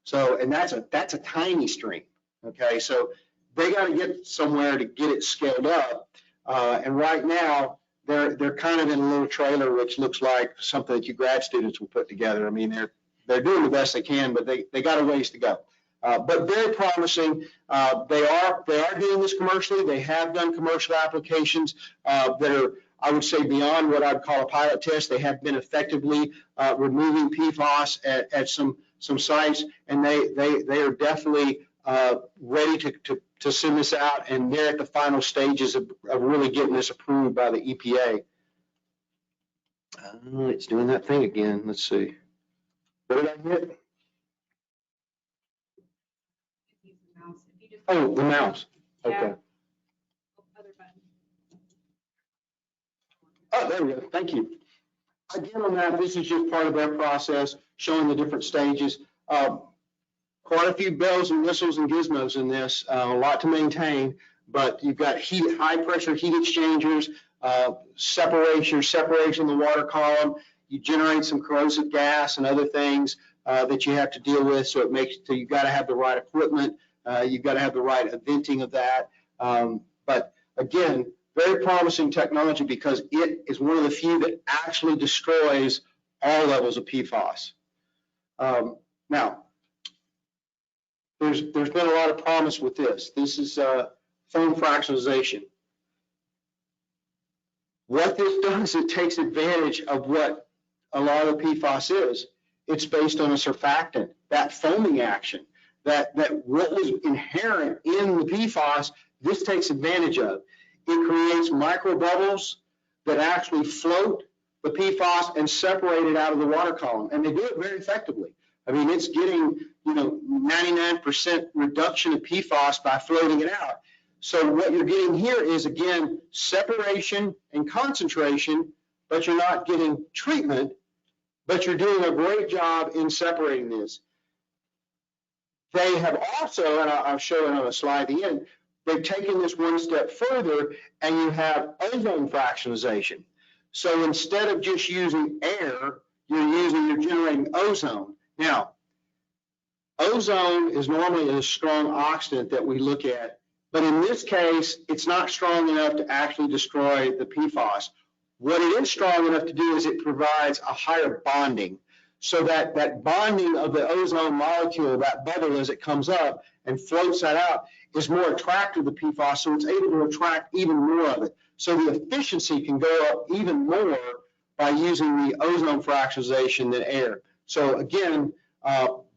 So, and that's a tiny stream. Okay, so they got to get somewhere to get it scaled up. And right now they're kind of in a little trailer, which looks like something that you grad students will put together. I mean, they're doing the best they can, but they got a ways to go. But very promising. They are doing this commercially. They have done commercial applications that are, I would say, beyond what I'd call a pilot test. They have been effectively removing PFAS at some sites, and they are definitely ready to send this out, and they're at the final stages of really getting this approved by the EPA. It's doing that thing again. Let's see. What did I hit? Oh, the mouse. Okay. Oh, there we go. Thank you. Again, on that, this is just part of their process, showing the different stages. Quite a few bells and whistles and gizmos in this, a lot to maintain, but you've got high pressure heat exchangers, separation of the water column. You generate some corrosive gas and other things that you have to deal with. So you've got to have the right equipment. You've got to have the right venting of that. But again, very promising technology because it is one of the few that actually destroys all levels of PFAS. Now, there's been a lot of promise with this. This is foam fractionalization. What this does, it takes advantage of what a lot of PFAS is. It's based on a surfactant, that foaming action, that what was inherent in the PFAS, this takes advantage of. It creates micro bubbles that actually float the PFAS and separate it out of the water column. And they do it very effectively. I mean, it's getting, 99% reduction of PFAS by floating it out. So what you're getting here is, again, separation and concentration, but you're not getting treatment, but you're doing a great job in separating this. They have also, and I'll show it on a slide at the end, they've taken this one step further, and you have ozone fractionalization. So instead of just using air, you're generating ozone. Now, ozone is normally a strong oxidant that we look at, but in this case, it's not strong enough to actually destroy the PFAS. What it is strong enough to do is it provides a higher bonding. So that bonding of the ozone molecule, that bubble as it comes up and floats that out, is more attractive to PFAS, so it's able to attract even more of it. So the efficiency can go up even more by using the ozone fractionalization than air. So again,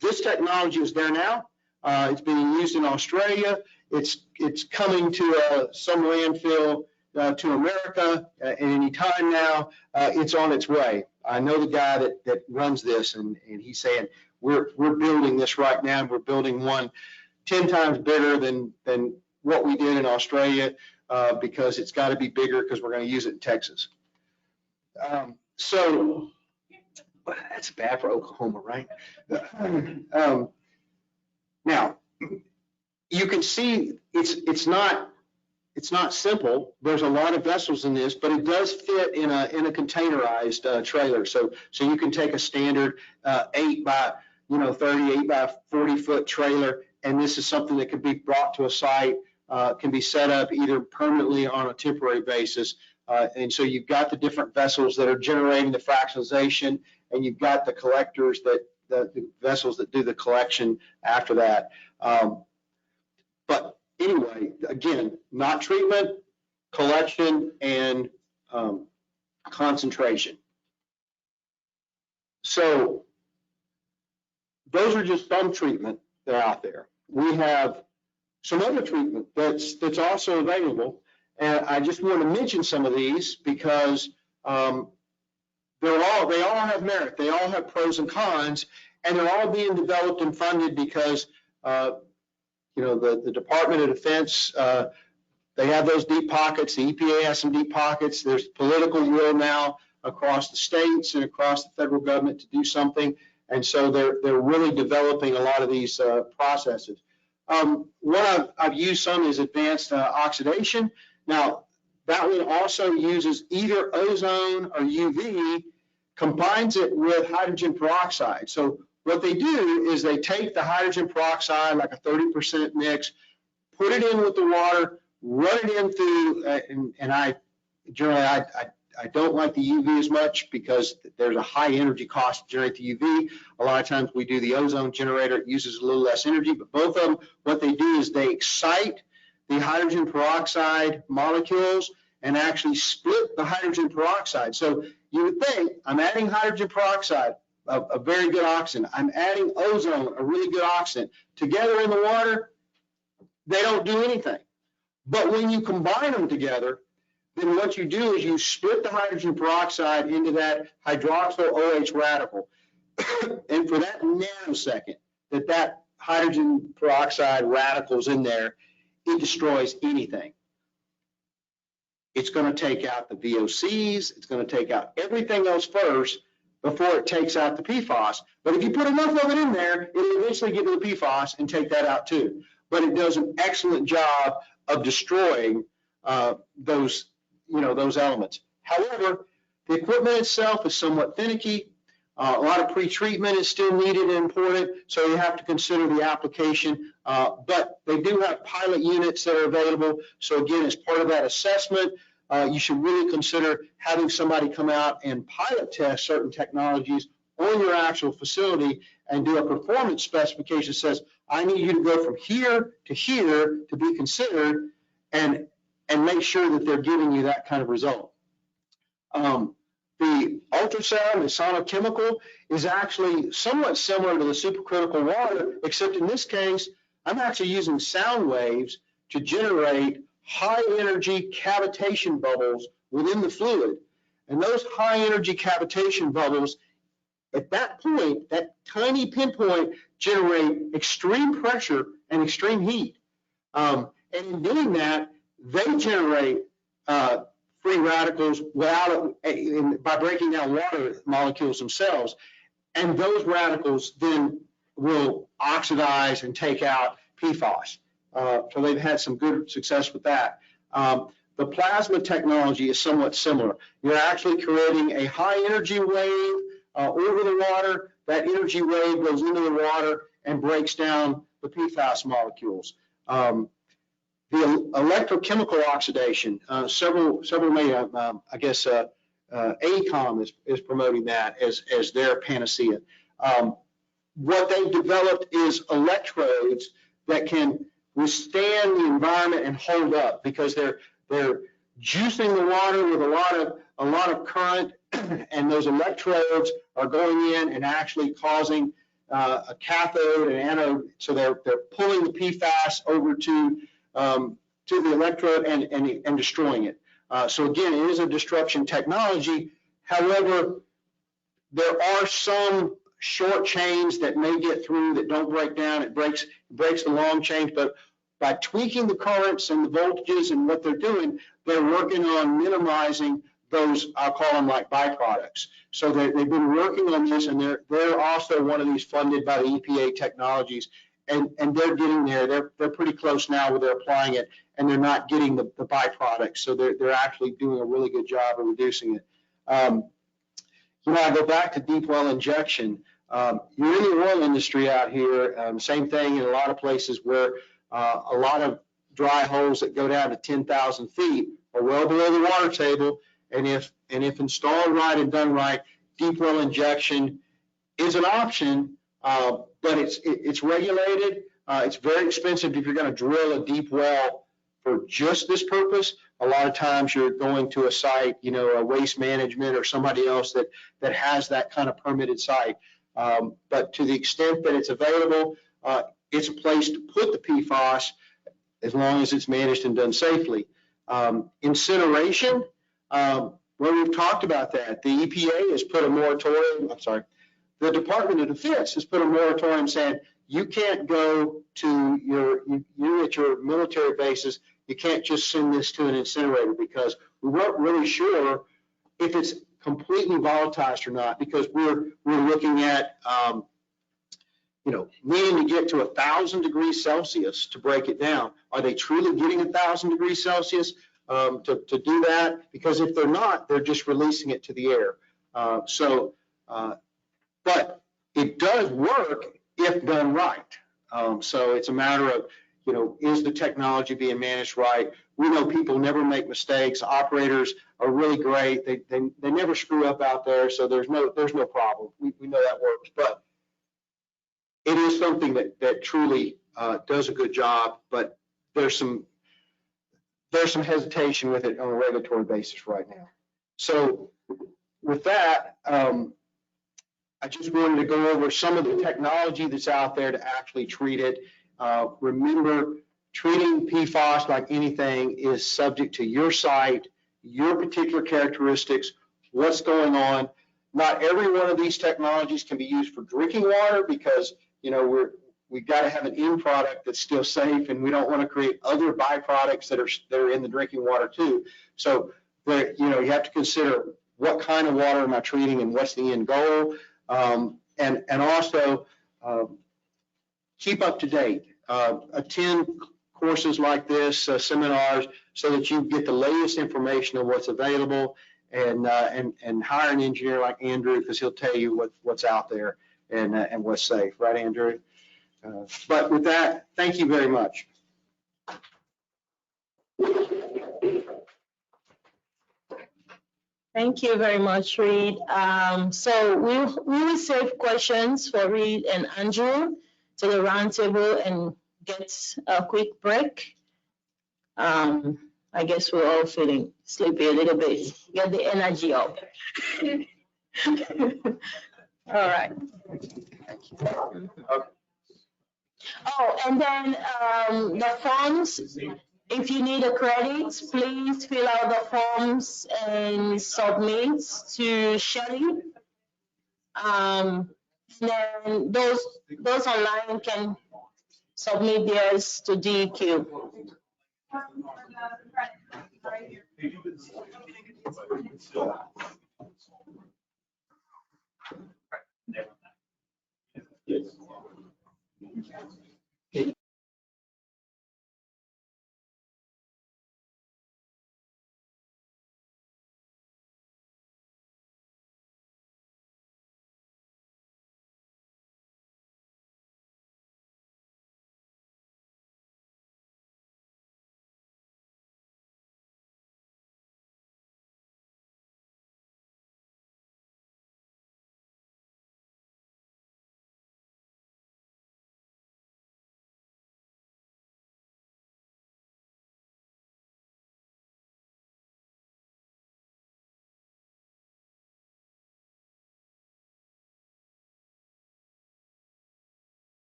this technology is there now. It's being used in Australia. It's coming to some landfill to America at any time now. It's on its way. I know the guy that runs this, and he's saying we're building this right now. We're building one 10 times bigger than what we did in Australia because it's got to be bigger because we're going to use it in Texas. So that's bad for Oklahoma, right? Now you can see it's not simple. There's a lot of vessels in this, but it does fit in a containerized trailer. So you can take a standard 8 by 30, 8 by 40 foot trailer, and this is something that can be brought to a site, can be set up either permanently or on a temporary basis. And so you've got the different vessels that are generating the fractionalization, and you've got the collectors the vessels that do the collection after that. But anyway, again, not treatment, collection, and concentration. So those are just some treatment that are out there. We have some other treatment that's also available, and I just want to mention some of these because they all have merit. They all have pros and cons, and they're all being developed and funded because, the Department of Defense, they have those deep pockets. The EPA has some deep pockets. There's political will now across the states and across the federal government to do something. And so they're really developing a lot of these processes. What I've used some is advanced oxidation. Now, that one also uses either ozone or UV, combines it with hydrogen peroxide. So what they do is they take the hydrogen peroxide, like a 30% mix, put it in with the water, run it in through, and I don't like the UV as much because there's a high energy cost to generate the UV. A lot of times we do the ozone generator, it uses a little less energy, but both of them, what they do is they excite the hydrogen peroxide molecules and actually split the hydrogen peroxide. So you would think, I'm adding hydrogen peroxide, a very good oxidant. I'm adding ozone, a really good oxidant. Together in the water, they don't do anything. But when you combine them together, then what you do is you split the hydrogen peroxide into that hydroxyl OH radical. And for that nanosecond that hydrogen peroxide radical is in there, it destroys anything. It's going to take out the VOCs. It's going to take out everything else first before it takes out the PFAS. But if you put enough of it in there, it'll eventually get to the PFAS and take that out too. But it does an excellent job of destroying those elements. However, the equipment itself is somewhat finicky. A lot of pre-treatment is still needed and important, so you have to consider the application. But they do have pilot units that are available. So again, as part of that assessment, you should really consider having somebody come out and pilot test certain technologies on your actual facility and do a performance specification that says, I need you to go from here to be considered, and make sure that they're giving you that kind of result. The ultrasound, the sonochemical, is actually somewhat similar to the supercritical water, except in this case, I'm actually using sound waves to generate high energy cavitation bubbles within the fluid. And those high energy cavitation bubbles, at that point, that tiny pinpoint, generate extreme pressure and extreme heat. And in doing that, they generate free radicals by breaking down water molecules themselves. And those radicals then will oxidize and take out PFAS. So they've had some good success with that. The plasma technology is somewhat similar. You're actually creating a high energy wave over the water. That energy wave goes into the water and breaks down the PFAS molecules. The electrochemical oxidation, several may have, AECOM is promoting that as their panacea. What they've developed is electrodes that can withstand the environment and hold up, because they're juicing the water with a lot of current, and those electrodes are going in and actually causing a cathode and anode. So they're pulling the PFAS over to the electrode and destroying it. So again, it is a destruction technology. However, there are some short chains that may get through that don't break down. It breaks the long chains, but by tweaking the currents and the voltages and what they're doing, they're working on minimizing those, I'll call them like byproducts. So they've been working on this, and they're also one of these funded by the EPA technologies, and they're getting there. They're pretty close now where they're applying it, and they're not getting the byproducts. So they're actually doing a really good job of reducing it. I go back to deep well injection. You're in the oil industry out here. Same thing in a lot of places where a lot of dry holes that go down to 10,000 feet are well below the water table. And if installed right and done right, deep well injection is an option, but it's regulated. It's very expensive if you're going to drill a deep well for just this purpose. A lot of times you're going to a site, a waste management or somebody else that has that kind of permitted site. But to the extent that it's available, it's a place to put the PFAS as long as it's managed and done safely. Incineration, Well, we've talked about that. The EPA has put a moratorium, I'm sorry, the Department of Defense has put a moratorium saying you can't go to you at your military bases, you can't just send this to an incinerator because we weren't really sure if it's completely volatilized or not, because we're looking at, needing to get to 1,000 degrees Celsius to break it down. Are they truly getting 1,000 degrees Celsius to do that? Because if they're not, they're just releasing it to the air. But it does work if done right. So it's a matter of, is the technology being managed right? We know people never make mistakes. Operators are really great. They never screw up out there, so there's no problem. We know that works, but it is something that truly does a good job. But there's some hesitation with it on a regulatory basis right now. So with that, I just wanted to go over some of the technology that's out there to actually treat it. Remember, treating PFAS like anything is subject to your site, your particular characteristics, what's going on. Not every one of these technologies can be used for drinking water because, we've got to have an end product that's still safe, and we don't want to create other byproducts that are in the drinking water too. So, you have to consider what kind of water am I treating and what's the end goal. And also keep up to date. Attend courses like this, seminars, so that you get the latest information on what's available, and hire an engineer like Andrew, because he'll tell you what's out there and what's safe. Right, Andrew? But with that, thank you very much. Thank you very much, Reed. So we will save questions for Reed and Andrew to the roundtable and get a quick break. I guess we're all feeling sleepy a little bit. Get the energy up. All right. Oh, and then the forms. If you need a credit, please fill out the forms and submit to Shelley. Then those online can submit theirs to DEQ.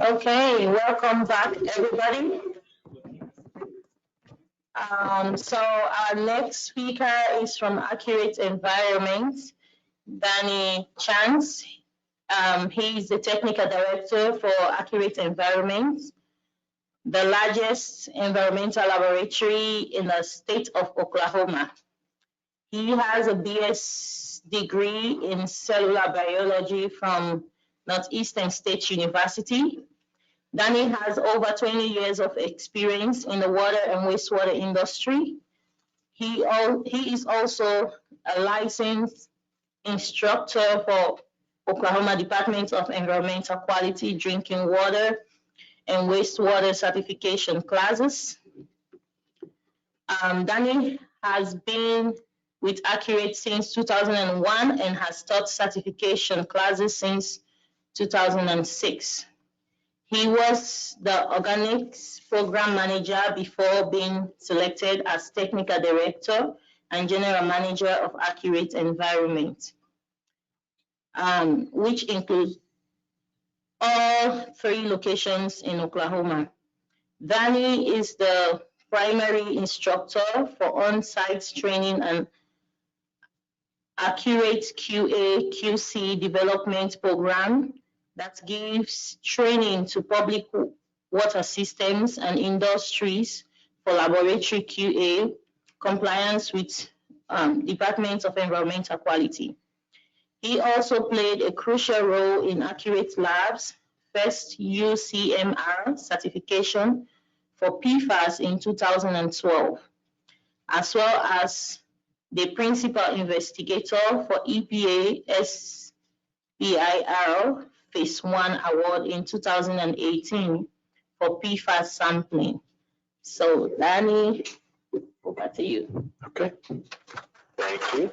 Okay, welcome back, everybody. So our next speaker is from Accurate Environment, Danny Chance. He is the Technical Director for Accurate Environment, the largest environmental laboratory in the state of Oklahoma. He has a BS degree in cellular biology from Northeastern State University. Danny has over 20 years of experience in the water and wastewater industry. He is also a licensed instructor for Oklahoma Department of Environmental Quality, Drinking Water, and Wastewater certification classes. Danny has been with Accurate since 2001 and has taught certification classes since 2006. He was the organics program manager before being selected as technical director and general manager of Accurate Environment, which includes all 3 locations in Oklahoma. Danny is the primary instructor for on-site training and Accurate QA/QC development program that gives training to public water systems and industries for laboratory QA compliance with Department of Environmental Quality. He also played a crucial role in Accurate Labs' first UCMR certification for PFAS in 2012, as well as the principal investigator for EPA SBIR Phase 1 award in 2018 for PFAS sampling. So Danny, over to you. Okay. Thank you.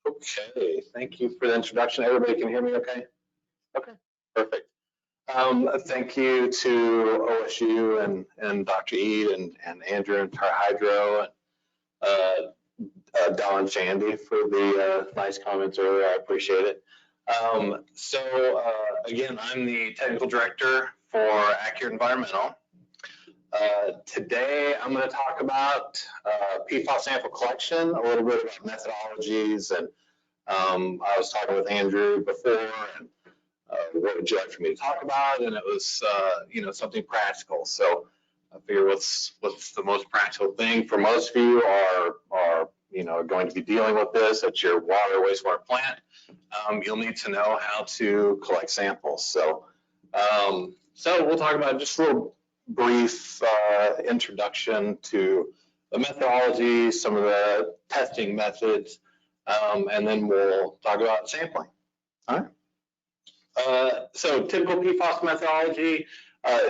Okay, thank you for the introduction. Everybody can hear me okay? Okay, perfect. Thank you to OSU and Dr. Eid and Andrew and Tar Hydro and Don Shandy for the nice comments earlier. I appreciate it. Again, I'm the technical director for Accurate Environmental. Today, I'm going to talk about PFAS sample collection, a little bit about methodologies, and I was talking with Andrew before, and what would you like for me to talk about? And it was, something practical. So I figure what's the most practical thing for most of you are going to be dealing with this at your water wastewater plant. You'll need to know how to collect samples. So we'll talk about just a little brief introduction to the methodology, some of the testing methods, and then we'll talk about sampling. All right. So typical PFAS methodology,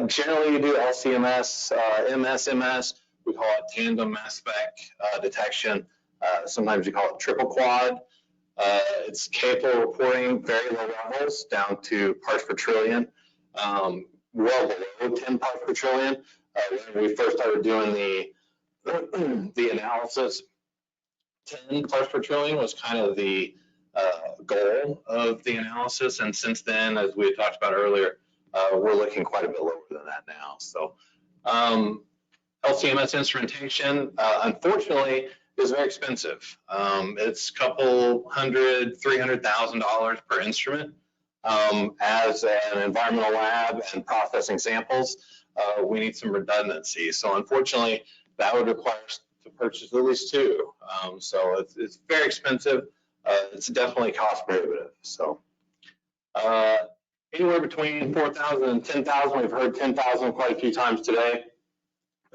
generally you do LCMS, MSMS, we call it tandem mass spec detection. Sometimes you call it triple quad. It's capable of reporting very low levels down to parts per trillion, well below 10 parts per trillion. When we first started doing the analysis, 10 parts per trillion was kind of the goal of the analysis, and since then, as we had talked about earlier, we're looking quite a bit lower than that now. So LCMS instrumentation, unfortunately, is very expensive. It's a couple $100,000, $300,000 per instrument. As an environmental lab and processing samples, we need some redundancy. So unfortunately, that would require us to purchase at least 2. So it's very expensive. It's definitely cost prohibitive. So anywhere between 4,000 and 10,000. We've heard 10,000 quite a few times today.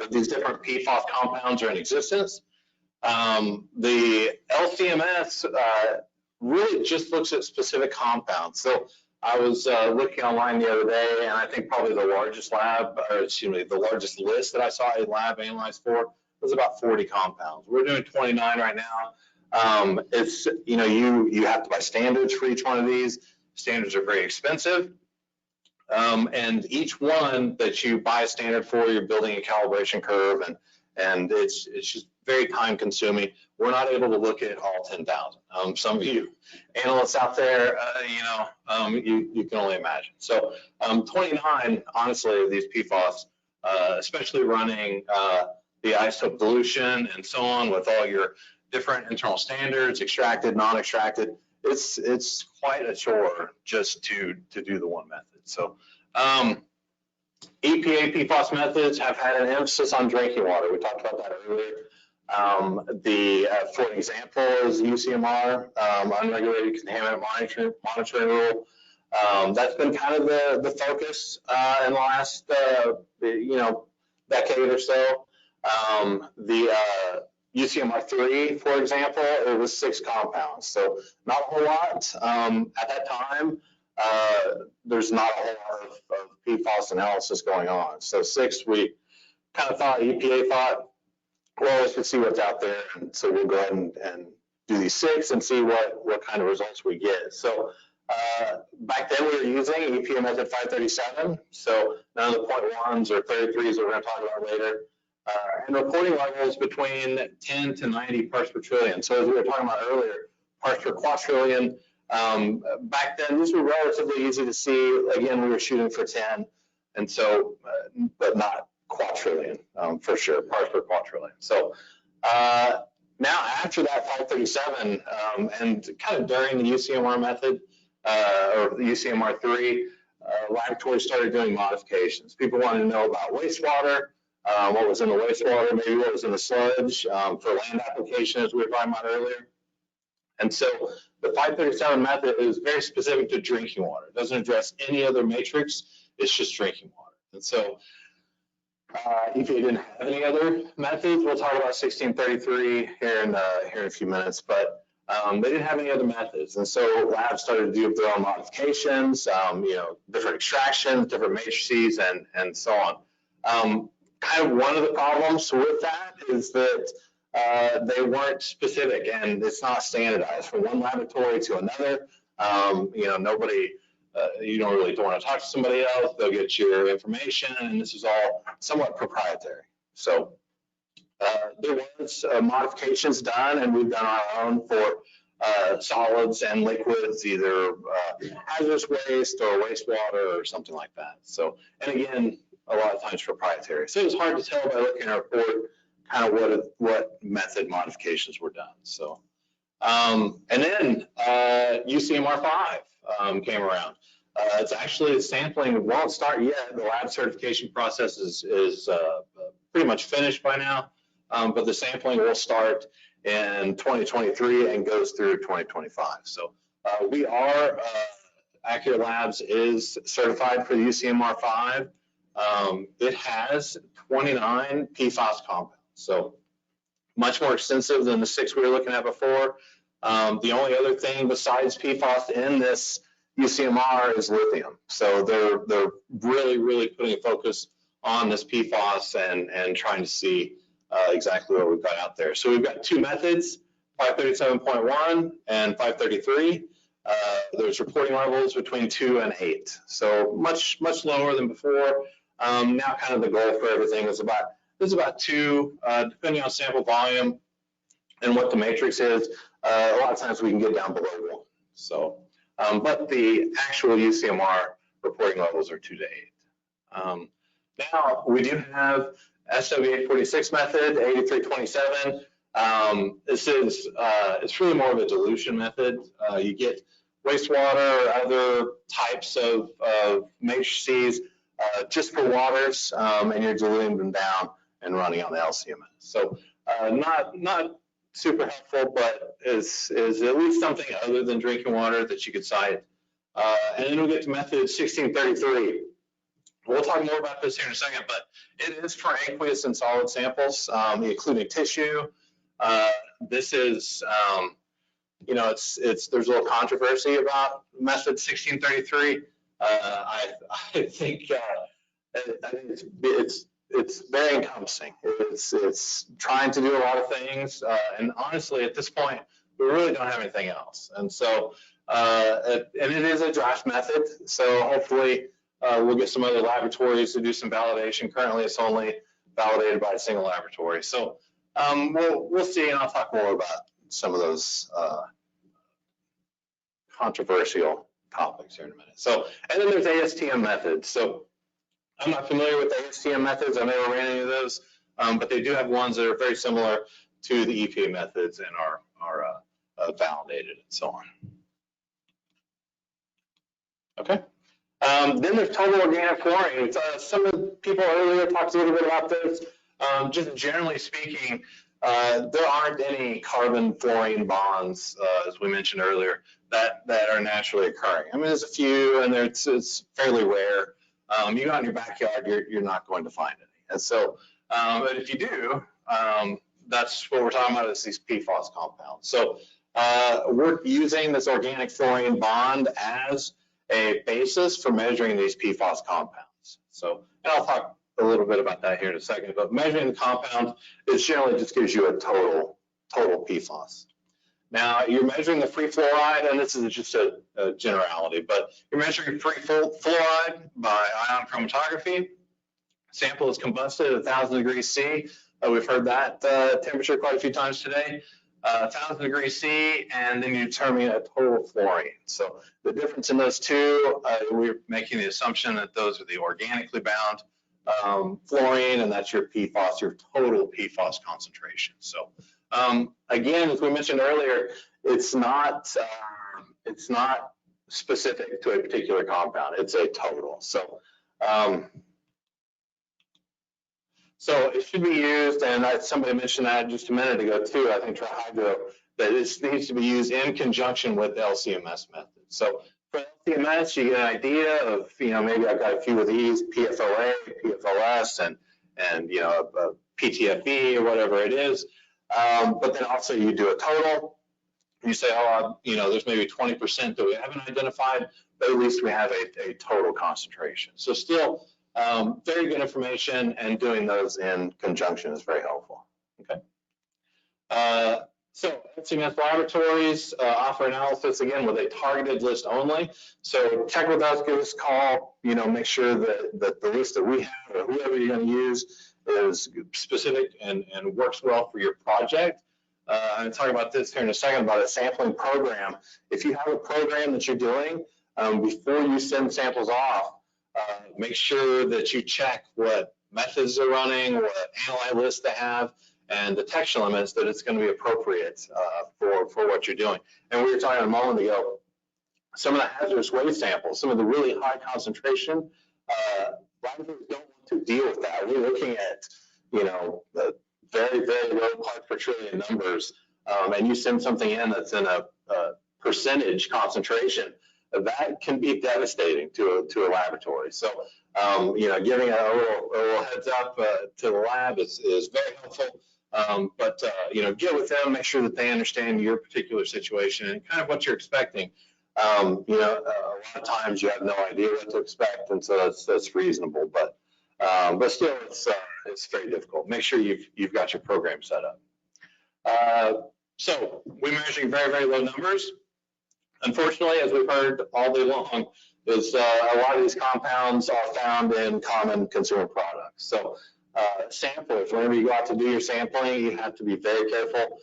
These different PFAS compounds are in existence. The LCMS really just looks at specific compounds. So I was looking online the other day, and I think probably the largest the largest list that I saw a lab analyzed for was about 40 compounds. We're doing 29 right now. It's, you have to buy standards for each one of these. Standards are very expensive. And each one that you buy a standard for, you're building a calibration curve, and it's just very time consuming. We're not able to look at all 10,000. Some of you analysts out there, you can only imagine. So 29, honestly, of these PFAS, especially running the isotope dilution and so on with all your different internal standards, extracted, non-extracted, it's quite a chore just to do the one method. So EPA PFAS methods have had an emphasis on drinking water. We talked about that earlier. For example, is UCMR, unregulated contaminant monitoring rule. That's been kind of the focus in the last decade or so. The UCMR 3, for example, it was 6 compounds, so not a whole lot. At that time, there's not a whole lot of PFAS analysis going on. So 6, we kind of thought, EPA thought, well, let's just see what's out there. And so we'll go ahead and do these 6 and see what kind of results we get. So back then we were using EPA method 537. So none of the 0.1s or 33s that we're going to talk about later. And reporting levels between 10 to 90 parts per trillion. So as we were talking about earlier, parts per quadrillion. Back then, these were relatively easy to see. Again, we were shooting for 10, and so, but not quadrillion for sure, parts per quadrillion. So now after that 537, and kind of during the UCMR method, or the UCMR 3, laboratories started doing modifications. People wanted to know about wastewater, what was in the wastewater, maybe what was in the sludge for land application, as we were talking about earlier. And so the 537 method is very specific to drinking water. It doesn't address any other matrix. It's just drinking water. And so if you didn't have any other methods, we'll talk about 1633 here in a few minutes, but they didn't have any other methods. And so labs started to do their own modifications, different extractions, different matrices, and so on. Kind of one of the problems with that is that they weren't specific, and it's not standardized from one laboratory to another. Nobody, you don't want to talk to somebody else. They'll get your information, and this is all somewhat proprietary. So there was modifications done, and we've done our own for solids and liquids, either hazardous waste or wastewater or something like that. So, and again, a lot of times proprietary. So it's hard to tell by looking at a report kind of what method modifications were done. So, and then UCMR 5 came around. It's actually, the sampling won't start yet. The lab certification process is pretty much finished by now, but the sampling will start in 2023 and goes through 2025. So we are, Accurate Labs is certified for the UCMR 5. It has 29 PFAS compounds. So much more extensive than the 6 we were looking at before. The only other thing besides PFAS in this UCMR is lithium. So they're really putting a focus on this PFAS and trying to see exactly what we've got out there. So we've got 2 methods, 537.1 and 533. There's reporting levels between 2 and 8. So much lower than before. Now kind of the goal for everything is about 2, depending on sample volume and what the matrix is. A lot of times we can get down below 1. So, but the actual UCMR reporting levels are 2 to 8. Now we do have SW846 method, 8327. This is it's really more of a dilution method. You get wastewater or other types of matrices just for waters, and you're diluting them down and running on the LCMS. So not super helpful, but is at least something other than drinking water that you could cite. And then we'll get to method 1633. We'll talk more about this here in a second, but it is for aqueous and solid samples, including tissue. This is, there's a little controversy about method 1633. I think it's very encompassing. It's trying to do a lot of things, and honestly, at this point, we really don't have anything else. And so, and it is a draft method, so hopefully we'll get some other laboratories to do some validation. Currently, it's only validated by a single laboratory. So We'll see, and I'll talk more about some of those controversial topics here in a minute. So, and then there's ASTM methods. So I'm not familiar with ASTM methods. I've never ran any of those, but they do have ones that are very similar to the EPA methods and are validated and so on. Okay. Then there's total organic fluorine. Some of the people earlier talked a little bit about this. Just generally speaking, there aren't any carbon fluorine bonds, as we mentioned earlier, that are naturally occurring. I mean, there's a few, and it's fairly rare. You go out in your backyard, you're not going to find any. And so, but if you do, that's what we're talking about, is these PFAS compounds. So we're using this organic fluorine bond as a basis for measuring these PFAS compounds. So, and I'll talk a little bit about that here in a second, but measuring the compounds, it generally just gives you a total PFAS. Now, you're measuring the free fluoride, and this is just a generality, but you're measuring free fluoride by ion chromatography. Sample is combusted at 1,000 degrees C. We've heard that temperature quite a few times today. 1,000 degrees C, and then you determine a total fluorine. So the difference in those two, we're making the assumption that those are the organically bound fluorine, and that's your PFAS, your total PFAS concentration. So again, as we mentioned earlier, it's not specific to a particular compound. It's a total. So so it should be used, and somebody mentioned that just a minute ago too, I think trihydro, that this needs to be used in conjunction with the LCMS method. So for LCMS, you get an idea of, maybe I've got a few of these, PFOA, PFOS, and PTFE or whatever it is. But then also you do a total. You say, there's maybe 20% that we haven't identified, but at least we have a total concentration. So still, very good information, and doing those in conjunction is very helpful. Okay. So LCMS laboratories offer analysis, again, with a targeted list only. So check with us, give us a call, make sure that the list that we have, or whoever you're going to use, is specific and works well for your project. I'm going to talk about this here in a second, about a sampling program. If you have a program that you're doing, before you send samples off, make sure that you check what methods they're running, what analyte lists they have, and detection limits, that it's going to be appropriate for what you're doing. And we were talking a moment ago, some of the hazardous waste samples, some of the really high concentration, laboratories don't want to deal with that. We're looking at, the very, very low parts per trillion numbers, and you send something in that's in a percentage concentration, that can be devastating to a laboratory. So, giving a little heads up to the lab is very helpful. But get with them, make sure that they understand your particular situation and kind of what you're expecting. A lot of times you have no idea what to expect, and so that's reasonable. But still, it's very difficult. Make sure you've got your program set up. So we're measuring very, very low numbers. Unfortunately, as we've heard all day long, is a lot of these compounds are found in common consumer products. So samplers, whenever you go out to do your sampling, you have to be very careful.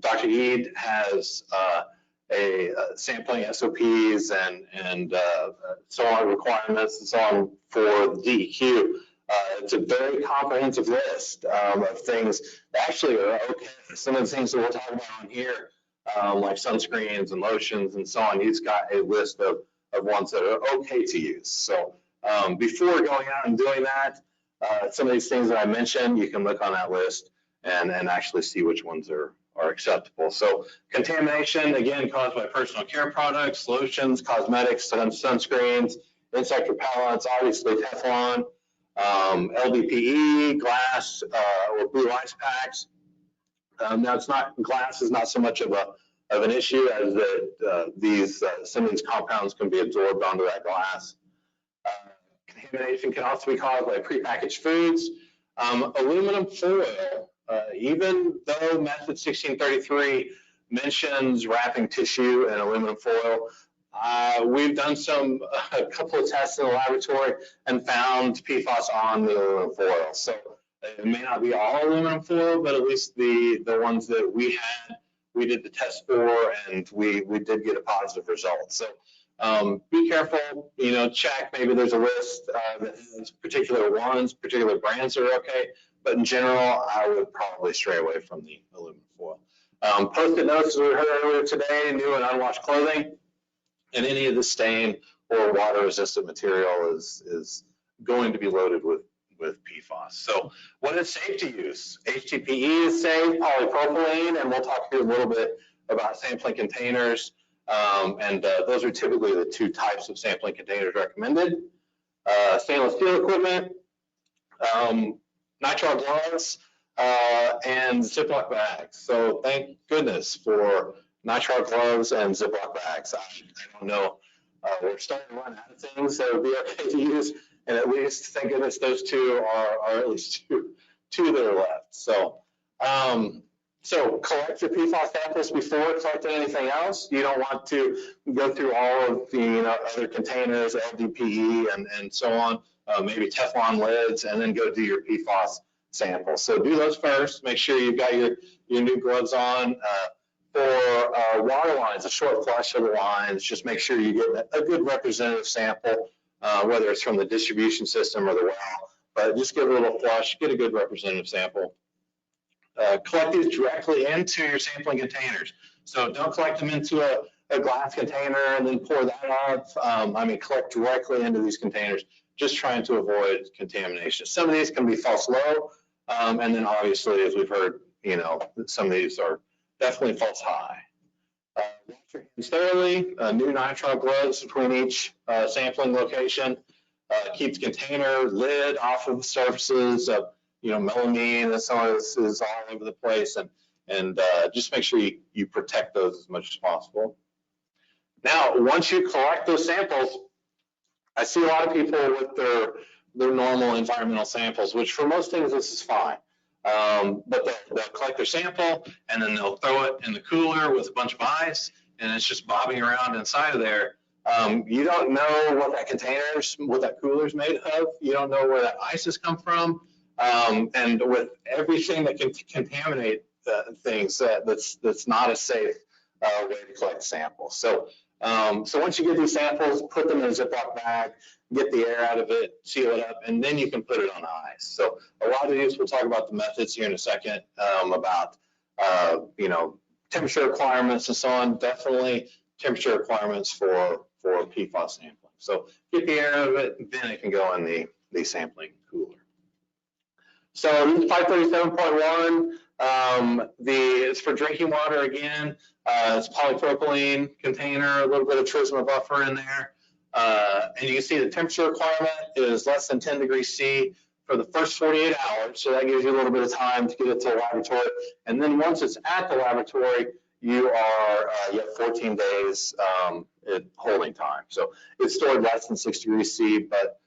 Dr. Eid has a sampling SOPs and so on, requirements and so on for DEQ. It's a very comprehensive list of things that actually are okay. Some of the things that we'll talk about on here, like sunscreens and lotions and so on, he's got a list of ones that are okay to use. So before going out and doing that, some of these things that I mentioned, you can look on that list and actually see which ones are acceptable. So contamination, again, caused by personal care products, lotions, cosmetics, sunscreens, insect repellents, obviously Teflon, LDPE, glass, or blue ice packs. Now, glass is not so much of an issue as that some of these compounds can be absorbed onto that glass. Contamination can also be caused by prepackaged foods. Aluminum foil, even though method 1633 mentions wrapping tissue in aluminum foil, we've done a couple of tests in the laboratory and found PFAS on the aluminum foil. So It may not be all aluminum foil, but at least the ones that we had, we did the test for, and we did get a positive result. So be careful, check, maybe there's a list that has particular ones, particular brands are okay, but in general, I would probably stray away from the aluminum foil. Post-it notes, as we heard earlier today, new and unwashed clothing, and any of the stain or water-resistant material is going to be loaded with PFAS. So what is safe to use? HDPE is safe, polypropylene, and we'll talk here a little bit about sampling containers. Those are typically the two types of sampling containers recommended. Stainless steel equipment, nitrile gloves, and Ziploc bags. So thank goodness for nitrile gloves and Ziploc bags. I don't know, we're starting to run out of things that would be okay to use, and at least, thank goodness, those two are at least two that are left. So, so collect your PFAS samples before collecting anything else. You don't want to go through all of the other containers, LDPE and so on, maybe Teflon lids, and then go do your PFAS samples. So do those first. Make sure you've got your new gloves on. For water lines, a short flush of the lines, just make sure you get a good representative sample, whether it's from the distribution system or the well, but just give it a little flush, get a good representative sample. Collect these directly into your sampling containers. So don't collect them into a glass container and then pour that out. Collect directly into these containers, just trying to avoid contamination. Some of these can be false low, and then obviously, as we've heard, some of these are definitely false high. Wash your hands thoroughly, new nitrile gloves between each sampling location. Keep the container lid off of the surfaces of, melamine and so on is all over the place, and just make sure you protect those as much as possible. Now, once you collect those samples, I see a lot of people with their normal environmental samples, which for most things this is fine. But they'll collect their sample and then they'll throw it in the cooler with a bunch of ice, and it's just bobbing around inside of there. You don't know what that cooler is made of. You don't know where that ice has come from. And with everything that can contaminate things, that's not a safe way to collect samples. So once you get these samples, put them in a Ziploc bag, get the air out of it, seal it up, and then you can put it on ice. So a lot of these, we'll talk about the methods here in a second, about temperature requirements and so on. Definitely temperature requirements for PFAS sampling. So get the air out of it, then it can go in the sampling cooler. So 537.1, it's for drinking water again. It's polypropylene container, a little bit of Trisma buffer in there. And you can see the temperature requirement is less than 10 degrees C for the first 48 hours. So that gives you a little bit of time to get it to the laboratory. And then once it's at the laboratory, you have 14 days holding time. So it's stored less than 6 degrees C, but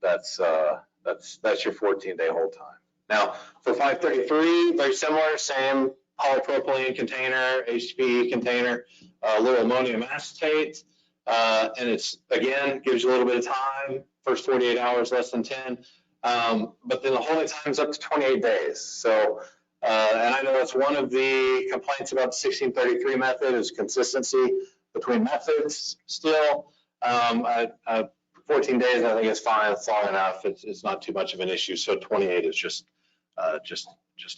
that's your 14-day hold time. Now for 533, very similar, same polypropylene container, HDPE container, a little ammonium acetate, and it's, again, gives you a little bit of time, first 48 hours, less than 10, but then the holding time is up to 28 days. So, and I know that's one of the complaints about the 1633 method is consistency between methods still. 14 days, I think is fine, it's long enough, it's not too much of an issue, so 28 is just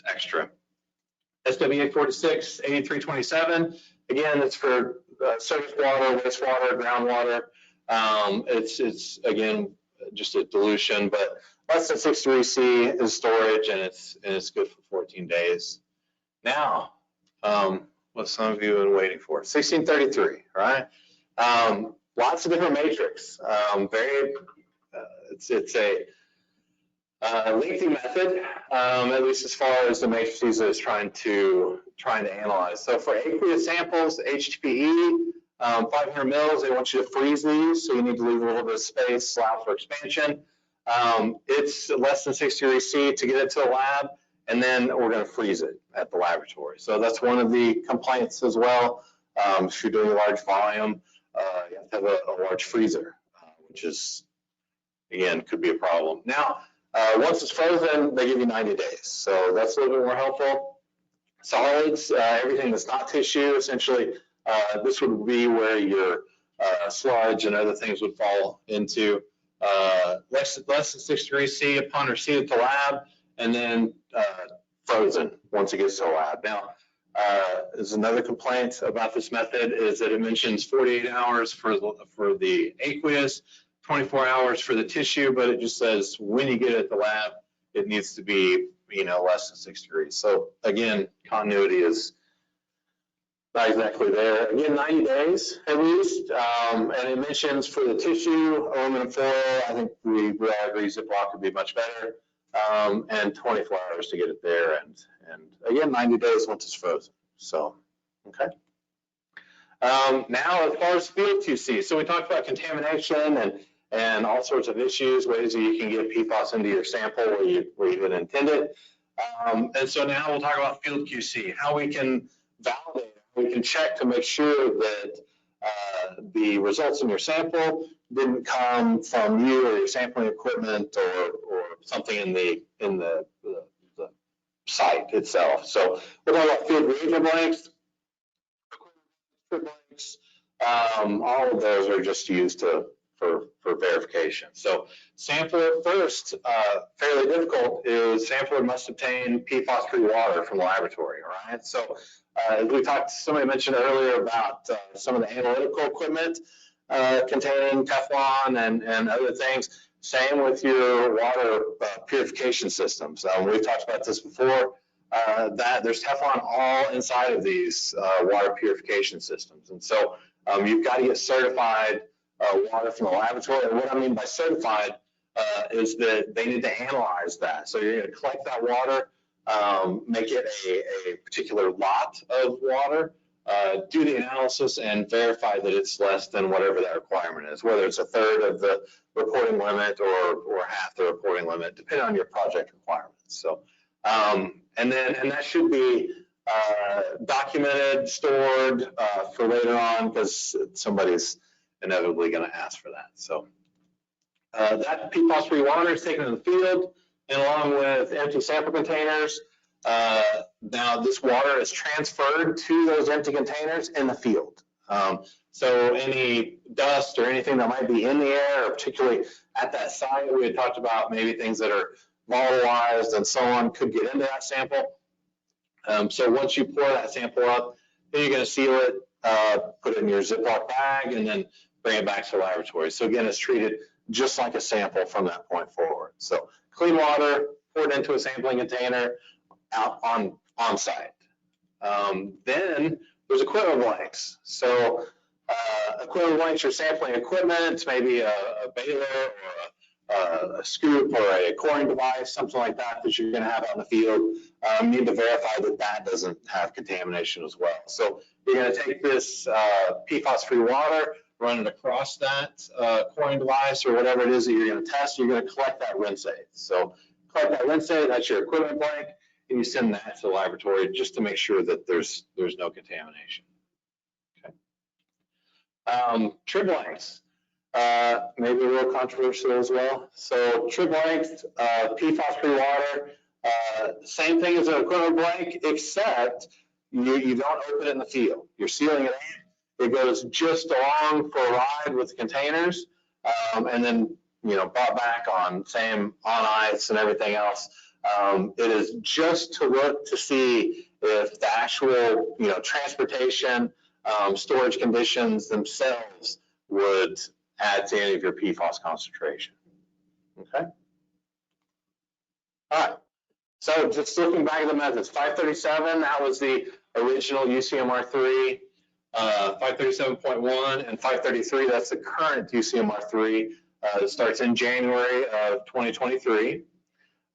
extra. SW 846, 8327, again, it's for surface water, wastewater, groundwater. It's again, just a dilution, but less than 6 degrees C is storage, and it's good for 14 days. Now, what some of you have been waiting for, 1633, right? Lots of different matrix. It's a lengthy method, at least as far as the matrices that it's trying to analyze. So for aqueous samples, HDPE, 500 mils, they want you to freeze these, so you need to leave a little bit of space, allow for expansion. It's less than 6 degrees C to get it to the lab, and then we're going to freeze it at the laboratory. So that's one of the complaints as well. If you're doing a large volume, you have to have a large freezer, which is, again, could be a problem. Now, Once it's frozen, they give you 90 days. So that's a little bit more helpful. Solids, everything that's not tissue, essentially, this would be where your sludge and other things would fall into. Less than 6 degrees C upon receipt at the lab, and then frozen once it gets to the lab. Now, there's another complaint about this method is that it mentions 48 hours for the aqueous, 24 hours for the tissue, but it just says when you get it at the lab, it needs to be, less than 6 degrees. So again, continuity is not exactly there. Again, 90 days at least, and it mentions for the tissue, aluminum foil, I think we all agree Ziploc would be much better, and 24 hours to get it there, and again, 90 days once it's frozen. So, okay. Now, as far as field QC, so we talked about contamination and all sorts of issues, ways that you can get PFAS into your sample where you didn't intend it. And so now we'll talk about field QC, how we can validate, we can check to make sure that the results in your sample didn't come from you or your sampling equipment or something in the site itself. So we'll talk about field reagent blanks, blanks. All of those are just used for verification. So sampler first, fairly difficult, is sampler must obtain PFAS-free water from the laboratory, all right? So as we talked, somebody mentioned earlier about some of the analytical equipment containing Teflon and other things. Same with your water purification systems. We've talked about this before, that there's Teflon all inside of these water purification systems. And so you've got to get certified water from the laboratory. And what I mean by certified is that they need to analyze that. So you're going to collect that water, make it a particular lot of water, do the analysis and verify that it's less than whatever that requirement is, whether it's a third of the reporting limit or half the reporting limit, depending on your project requirements. So, and that should be documented, stored for later on, because somebody's inevitably going to ask for that. So that PFAS-free water is taken in the field, and along with empty sample containers. Now this water is transferred to those empty containers in the field. So any dust or anything that might be in the air, or particularly at that site, we had talked about maybe things that are volatilized and so on could get into that sample. So once you pour that sample up, then you're going to seal it, put it in your Ziploc bag, and then bring it back to the laboratory. So again, it's treated just like a sample from that point forward. So clean water, poured into a sampling container, out on site. Then there's equipment blanks. So equipment blanks are sampling equipment, maybe a baler or a scoop or a coring device, something like that you're going to have out in the field. You need to verify that that doesn't have contamination as well. So you're going to take this PFAS-free water, run it across that coring device or whatever it is that you're going to test. You're going to collect that rinsate. So collect that rinsate, that's your equipment blank, and you send that to the laboratory just to make sure that there's no contamination. Okay. Trib blanks, maybe a little controversial as well. So trib blanks, PFAS-free water, same thing as an equipment blank, except you don't open it in the field. You're sealing it in. It goes just along for a ride with the containers, and then brought back on ice and everything else. It is just to look to see if the actual transportation, storage conditions themselves would add to any of your PFAS concentration. Okay. All right. So just looking back at the methods, 537, that was the original UCMR3. 537.1 and 533, that's the current UCMR3. It starts in January of 2023.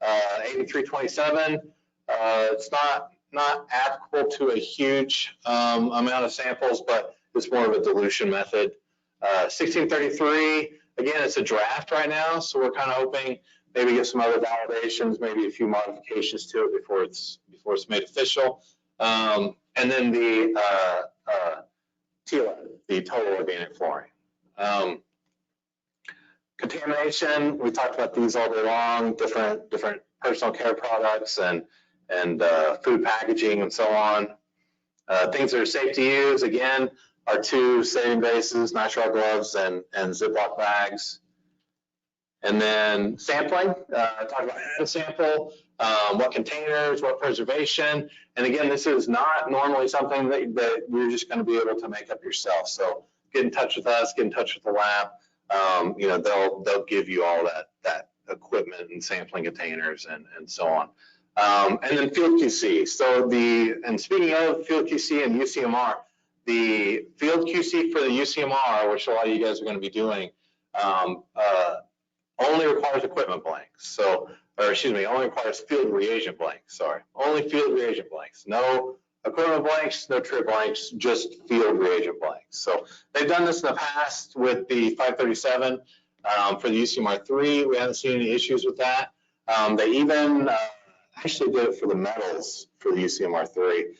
8327, it's not applicable to a huge amount of samples, but it's more of a dilution method. 1633, again, it's a draft right now, so we're kind of hoping maybe get some other validations, maybe a few modifications to it before it's made official. And then the TLA, the total organic fluorine. Contamination, we talked about these all day long, different personal care products and food packaging and so on. Things that are safe to use, again, our two saving bases, nitrile gloves and Ziploc bags. And then sampling, talk about how to sample, what containers, what preservation. And again, this is not normally something that you're just going to be able to make up yourself. So get in touch with us, get in touch with the lab. You know, they'll give you all that equipment and sampling containers and so on. And then field QC. So and speaking of field QC and UCMR, the field QC for the UCMR, which a lot of you guys are going to be doing, only requires equipment blanks. So, or excuse me, only requires field reagent blanks. Sorry, only field reagent blanks. No equipment blanks, no trip blanks, just field reagent blanks. So they've done this in the past with the 537 for the UCMR3. We haven't seen any issues with that. They even actually did it for the metals for the UCMR3.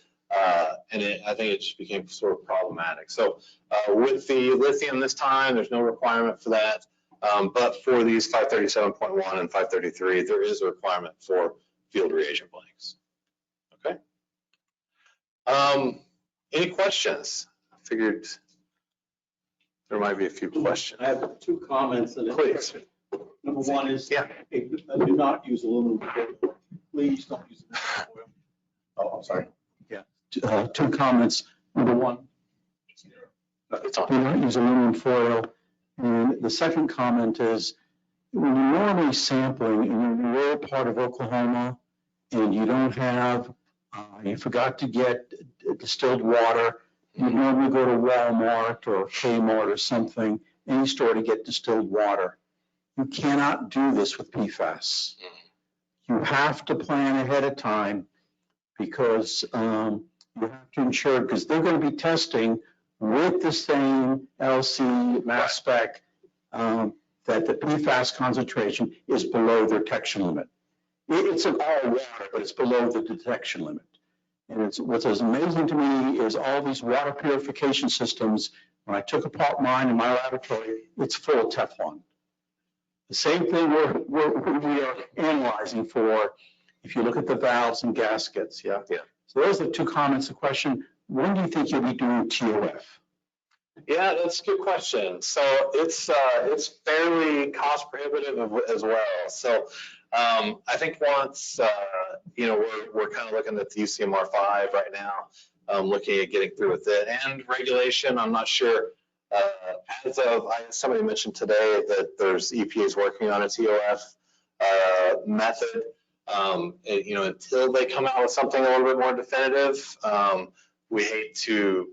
And I think it just became sort of problematic. So with the lithium this time, there's no requirement for that. But for these 537.1 and 533, there is a requirement for field reagent blanks. Okay. Any questions? I figured there might be a few questions. I have two comments. Please. Number one is, Yeah. Do not use aluminum foil. Please don't use aluminum foil. Oh, I'm sorry. Two comments. Number one, do not use aluminum foil. And the second comment is, when you're normally sampling and you're in a rural part of Oklahoma and you don't have, you forgot to get distilled water, you normally go to Walmart or Kmart or something, any store to get distilled water. You cannot do this with PFAS. You have to plan ahead of time because you have to ensure, because they're going to be testing with the same LC mass spec that the PFAS concentration is below their detection limit. It's an all water, but it's below the detection limit. And what's amazing to me is all these water purification systems. When I took apart mine in my laboratory, it's full of Teflon. The same thing we are analyzing for, if you look at the valves and gaskets, yeah. So those are the two comments. The question, when do you think you'll be doing TOF? Yeah, that's a good question. So it's fairly cost prohibitive as well. So I think once you know, we're kind of looking at the UCMR5 right now, looking at getting through with it and regulation. I'm not sure. As of somebody mentioned today that there's EPA's working on a TOF method. You know, until they come out with something a little bit more definitive, we hate to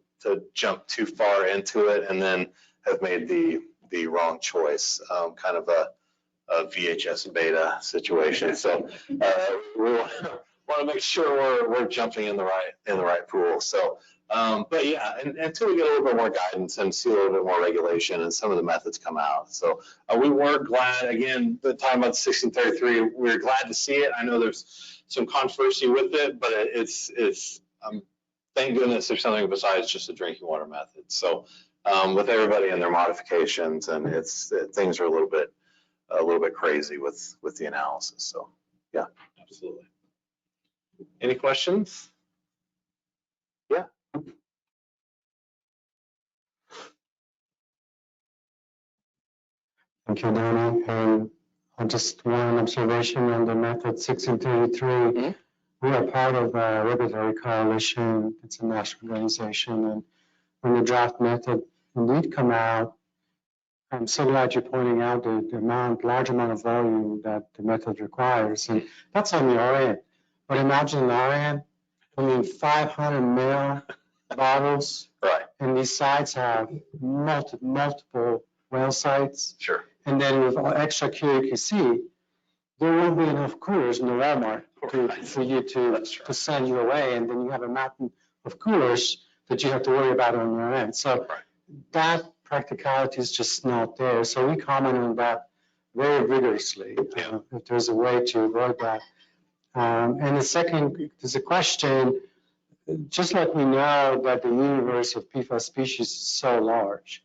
jump too far into it and then have made the wrong choice, kind of a VHS beta situation. So we want to make sure we're jumping in the right pool. So, but yeah, until we get a little bit more guidance and see a little bit more regulation and some of the methods come out. So we were glad, again, the time about 1633, we're glad to see it. I know there's some controversy with it, but it's thank goodness there's something besides just a drinking water method. So with everybody and their modifications, and things are a little bit crazy with the analysis. So yeah, absolutely. Any questions? Yeah. Thank you, Danny. And just one observation on the method 1633. We are part of a regulatory coalition. It's a national organization. And when the draft method indeed come out, I'm so glad you're pointing out the large amount of volume that the method requires. And that's on the RN. But imagine the RN, 500 ml bottles. Right. And these sites have multiple well sites. Sure. And then with extra QAQC, there won't be enough coolers in the Walmart for you to send you away. And then you have a mountain of coolers that you have to worry about on your end. So that practicality is just not there. So we comment on that very vigorously. If there's a way to avoid that. And the second, there's a question, just like we know that the universe of PFAS species is so large.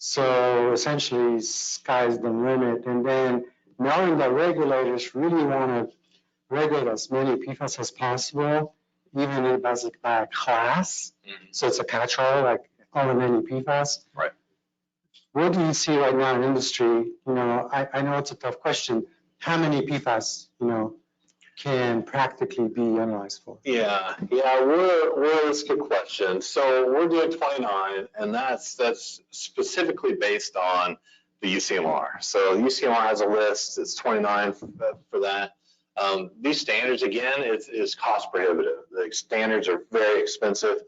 So essentially, sky's the limit. And then knowing that regulators really want to regulate as many PFAS as possible, even if as by a class. So it's a catch-all, like all of any PFAS. Right. What do you see right now in industry? I know it's a tough question. How many PFAS, can practically be analyzed for? Yeah, that's a good question. So we're doing 29, and that's specifically based on the UCMR. So UCMR has a list, it's 29 for that. These standards, again, is cost prohibitive. The standards are very expensive,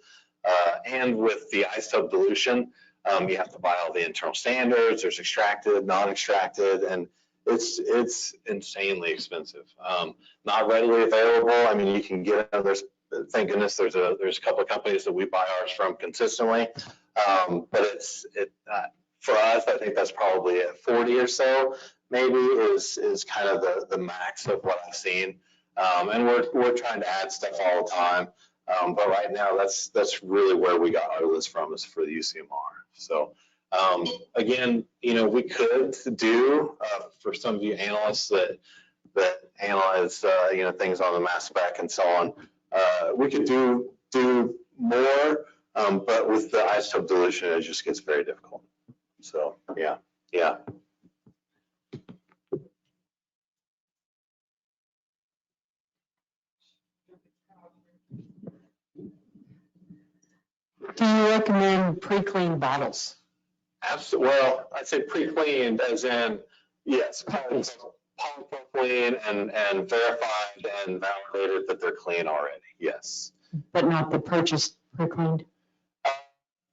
and with the isotope dilution, you have to buy all the internal standards. There's extracted, non-extracted, and it's insanely expensive. Not readily available. I mean, you can get them. Thank goodness there's a couple of companies that we buy ours from consistently. But for us, I think that's probably at 40 or so, maybe is kind of the max of what I've seen. And we're trying to add stuff all the time. But right now, that's really where we got our list from, is for the UCMR. So again, we could do for some of you analysts that analyze things on the mass spec and so on. We could do more, but with the isotope dilution, it just gets very difficult. So yeah. Do you recommend pre-cleaned bottles? Absolutely. Well, I'd say pre-cleaned as in, yes, polypropylene and verified and validated that they're clean already. Yes. But not the purchased pre-cleaned?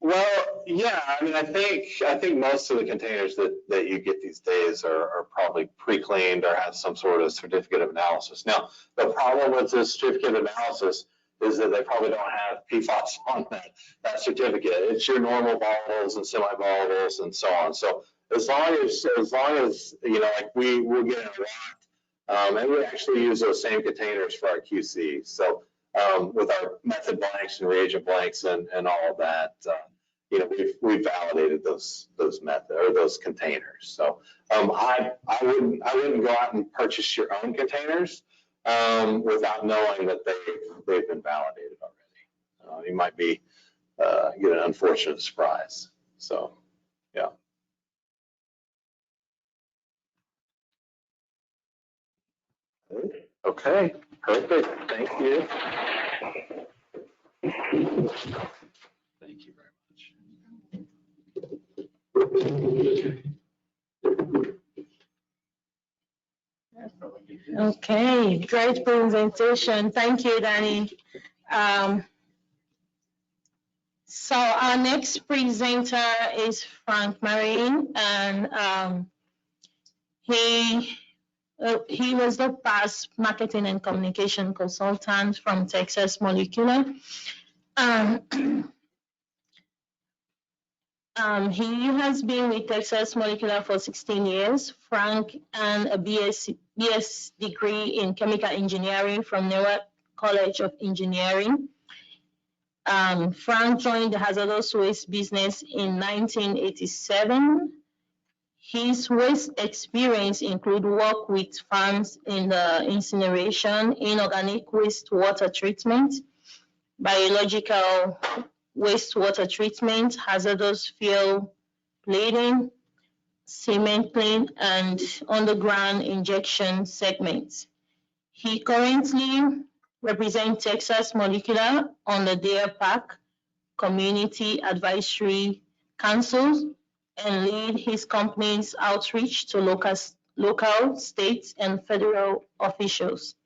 Well, yeah, I mean, I think most of the containers that you get these days are probably pre-cleaned or have some sort of certificate of analysis. Now, the problem with the certificate of analysis is that they probably don't have PFAS on that certificate. It's your normal volatiles and semi-volatiles and so on. So as long as like we'll get it locked, and we actually use those same containers for our QC. So with our method blanks and reagent blanks and all of that, we've validated those containers. So I wouldn't go out and purchase your own containers without knowing that they've been validated already. You might be get an unfortunate surprise. So yeah. Okay, perfect. Thank you. Thank you very much. Okay, great presentation. Thank you, Danny. So our next presenter is Frank Marine, and he was the past marketing and communication consultant from Texas Molecular. He has been with Texas Molecular for 16 years. Frank earned a BS degree in chemical engineering from Newark College of Engineering. Frank joined the hazardous waste business in 1987. His waste experience includes work with farms in the incineration, inorganic wastewater treatment, biological wastewater treatment, hazardous fuel plating, cement plant, and underground injection segments. He currently represents Texas Molecular on the Deer Park Community Advisory Council and lead his company's outreach to local, state, and federal officials.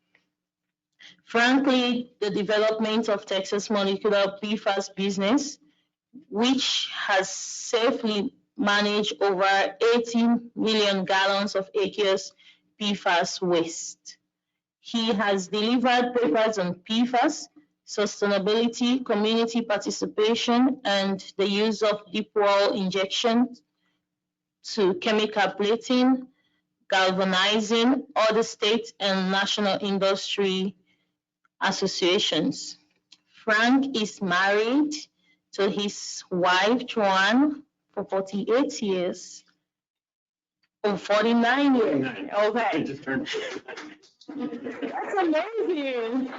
Frankly, the development of Texas Molecular PFAS business, which has safely managed over 18 million gallons of aqueous PFAS waste. He has delivered papers on PFAS, sustainability, community participation, and the use of deep well injection to chemical plating, galvanizing, other state and national industry associations. Frank is married to his wife, Joanne, for 48 years. Oh, 49 years. 49. Okay. Just turned. That's amazing.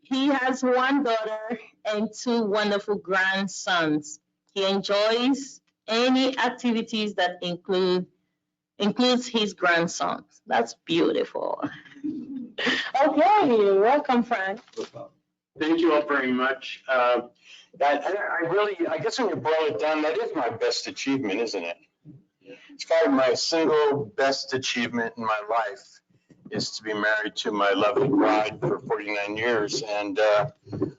He has one daughter and two wonderful grandsons. He enjoys any activities that includes his grandsons. That's beautiful. Okay, welcome, Frank. Thank you all very much. I guess when you boil it down, that is my best achievement, isn't it? It's probably my single best achievement in my life is to be married to my lovely bride for 49 years. And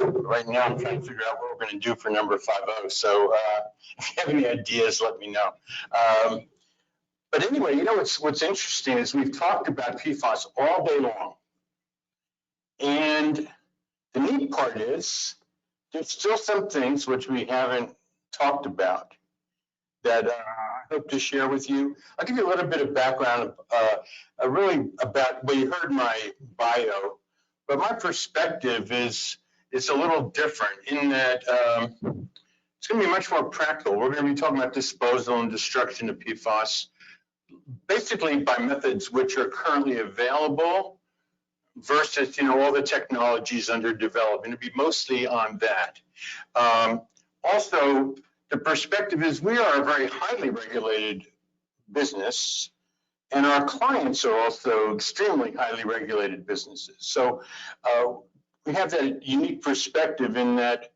right now I'm trying to figure out what we're going to do for number 50. So if you have any ideas, let me know. But anyway, you know, what's interesting is we've talked about PFAS all day long. And the neat part is there's still some things which we haven't talked about that I hope to share with you. I'll give you a little bit of background, really about, well, you heard my bio, but my perspective is a little different in that it's going to be much more practical. We're going to be talking about disposal and destruction of PFAS, basically by methods which are currently available versus, you know, all the technologies under development. It'll be mostly on that. Also, the perspective is we are a very highly regulated business, and our clients are also extremely highly regulated businesses. So we have that unique perspective in that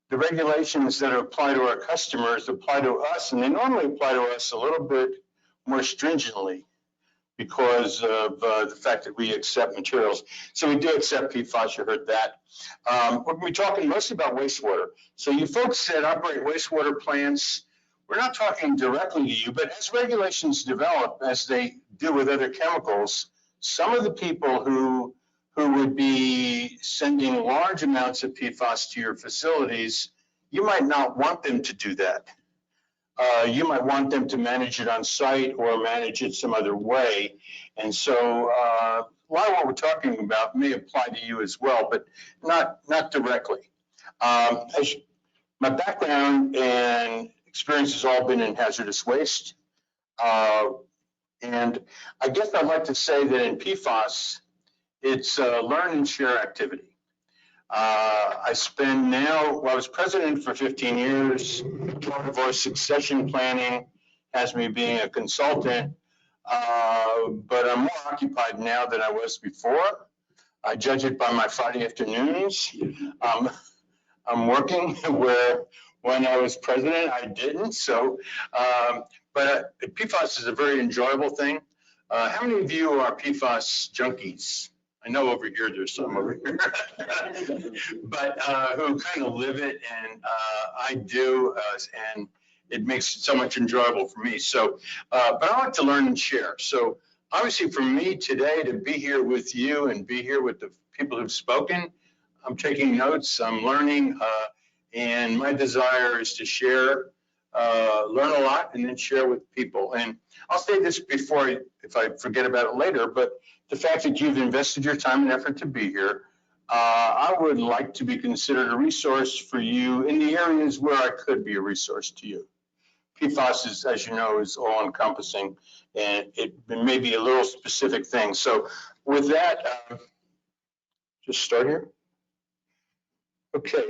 the regulations that apply to our customers apply to us, and they normally apply to us a little bit more stringently because of the fact that we accept materials. So we do accept PFAS, you heard that. We're going to be talking mostly about wastewater. So you folks that operate wastewater plants, we're not talking directly to you, but as regulations develop, as they do with other chemicals, some of the people who would be sending large amounts of PFAS to your facilities, you might not want them to do that. You might want them to manage it on site or manage it some other way. And so a lot of what we're talking about may apply to you as well, but not directly. My background and experience has all been in hazardous waste. And I guess I'd like to say that in PFAS, it's a learn and share activity. I was president for 15 years. Part of our succession planning has me being a consultant, but I'm more occupied now than I was before. I judge it by my Friday afternoons. I'm working where when I was president, I didn't. So, but PFAS is a very enjoyable thing. How many of you are PFAS junkies? I know over here, there's some over here, but who kind of live it, and I do, and it makes it so much enjoyable for me. So, but I like to learn and share. So obviously for me today to be here with you and be here with the people who've spoken, I'm taking notes, I'm learning, and my desire is to share, learn a lot, and then share with people. And I'll say this before, if I forget about it later, but the fact that you've invested your time and effort to be here, I would like to be considered a resource for you in the areas where I could be a resource to you. PFAS is, as you know, is all encompassing, and it may be a little specific thing. So with that, just start here. Okay.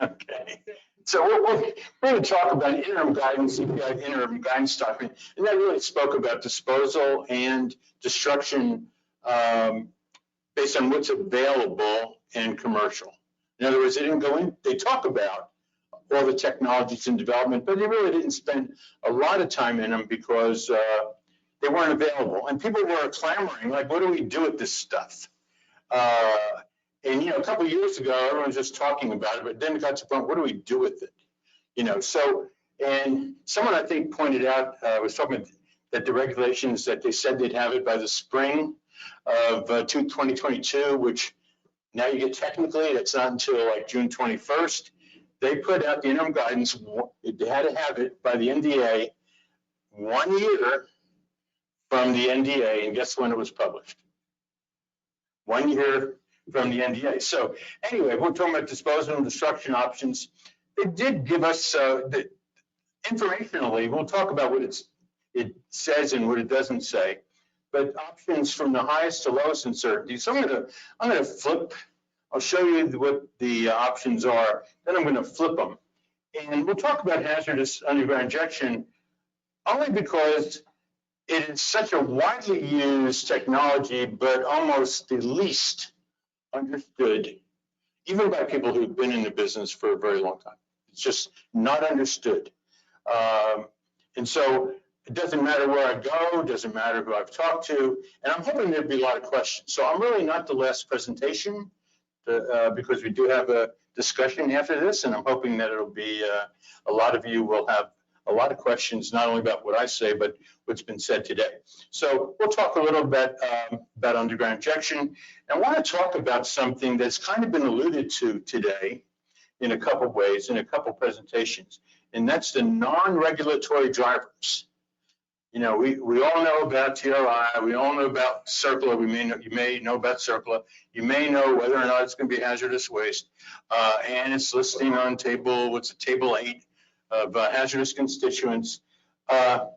Okay. So we're going to talk about interim guidance, interim guidance document, and that really spoke about disposal and destruction based on what's available and commercial. In other words, they didn't go in, they talk about all the technologies in development, but they really didn't spend a lot of time in them because they weren't available. And people were clamoring, like, what do we do with this stuff? And, you know, a couple of years ago, everyone was just talking about it, but then it got to the point, what do we do with it? You know, so, and someone I think pointed out, was talking about that the regulations that they said they'd have it by the spring of 2022, which now you get technically, that's not until like June 21st. They put out the interim guidance, they had to have it by the NDA 1 year from the NDA, and guess when it was published? 1 year from the NDA. So anyway, we're talking about disposal and destruction options. They did give us informationally, we'll talk about what it says and what it doesn't say, but options from the highest to lowest uncertainty. So I'm gonna flip, I'll show you what the options are, then I'm gonna flip them. And we'll talk about hazardous underground injection only because it is such a widely used technology, but almost the least understood, even by people who've been in the business for a very long time. It's just not understood. And so it doesn't matter where I go, it doesn't matter who I've talked to, and I'm hoping there'd be a lot of questions. So I'm really not the last presentation because we do have a discussion after this, and I'm hoping that it'll be, a lot of you will have a lot of questions, not only about what I say, but what's been said today. So we'll talk a little bit about underground injection. I want to talk about something that's kind of been alluded to today in a couple of ways, in a couple of presentations, and that's the non-regulatory drivers. You know, we all know about TRI, we all know about CERCLA, you may know about CERCLA, you may know whether or not it's going to be hazardous waste, and it's listing on table 8 of hazardous constituents. And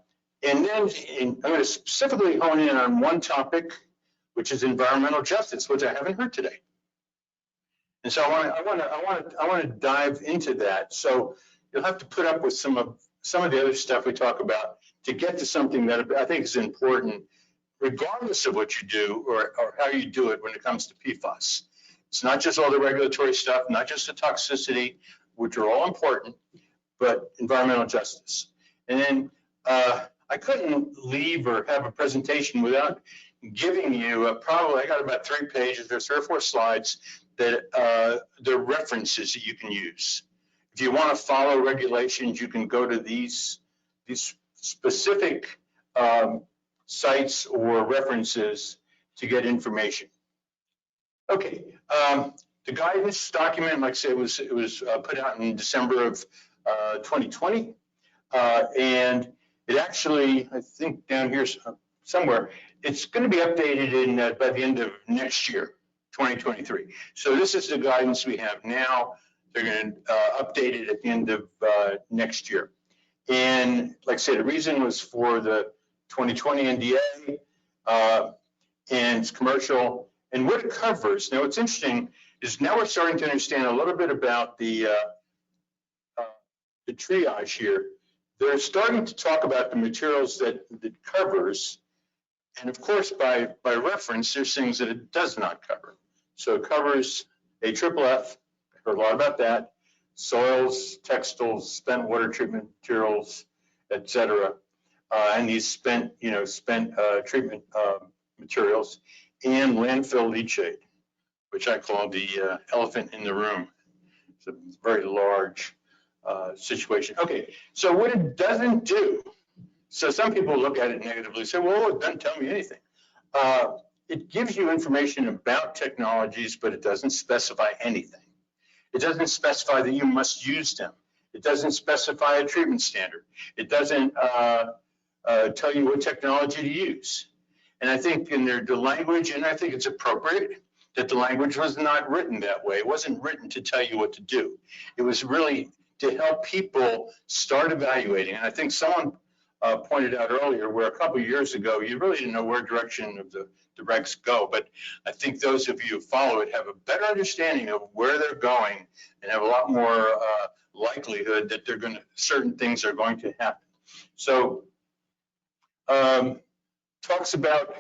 then I'm going to specifically hone in on one topic, which is environmental justice, which I haven't heard today. And so I want to dive into that. So you'll have to put up with some of the other stuff we talk about to get to something that I think is important, regardless of what you do or how you do it when it comes to PFAS. It's not just all the regulatory stuff, not just the toxicity, which are all important, but environmental justice. And then I couldn't leave or have a presentation without giving you probably, I got about 3 pages, there's 3 or 4 slides that the references that you can use. If you want to follow regulations, you can go to these specific sites or references to get information. Okay, the guidance document, like I said, it was put out in December of 2020, and it actually, I think down here somewhere, it's going to be updated by the end of next year, 2023. So this is the guidance we have now. They're going to update it at the end of next year. And like I said, the reason was for the 2020 NDA, and it's commercial. And what it covers, now what's interesting is now we're starting to understand a little bit about the triage here. They're starting to talk about the materials that it covers. And of course, by reference, there's things that it does not cover. So it covers AFFF, I heard a lot about that, soils, textiles, spent water treatment materials, et cetera, and these spent treatment materials, and landfill leachate, which I call the elephant in the room. It's a very large situation. Okay, so what it doesn't do, so some people look at it negatively, say, well, it doesn't tell me anything. It gives you information about technologies, but it doesn't specify anything. It doesn't specify that you must use them. It doesn't specify a treatment standard. It doesn't tell you what technology to use. And I think in the language, and I think it's appropriate that the language was not written that way. It wasn't written to tell you what to do. It was really to help people start evaluating. And I think someone pointed out earlier where a couple of years ago, you really didn't know where direction of the regs go. But I think those of you who follow it have a better understanding of where they're going and have a lot more likelihood that certain things are going to happen. So talks about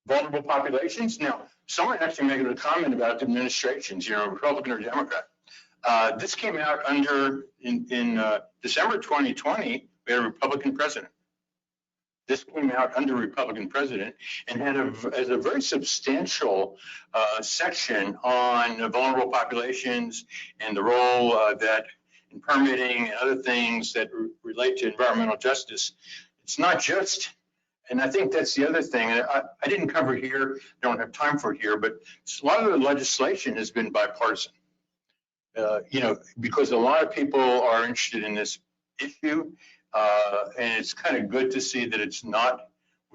vulnerable populations. Now, someone actually making a comment about administrations, Republican or Democrat. This came out in December 2020, we had a Republican president. This came out under Republican president and had as a very substantial section on vulnerable populations and the role that in permitting and other things that relate to environmental justice. It's not just, and I think that's the other thing, I didn't cover it here, don't have time for it here, but a lot of the legislation has been bipartisan. Because a lot of people are interested in this issue, and it's kind of good to see that it's not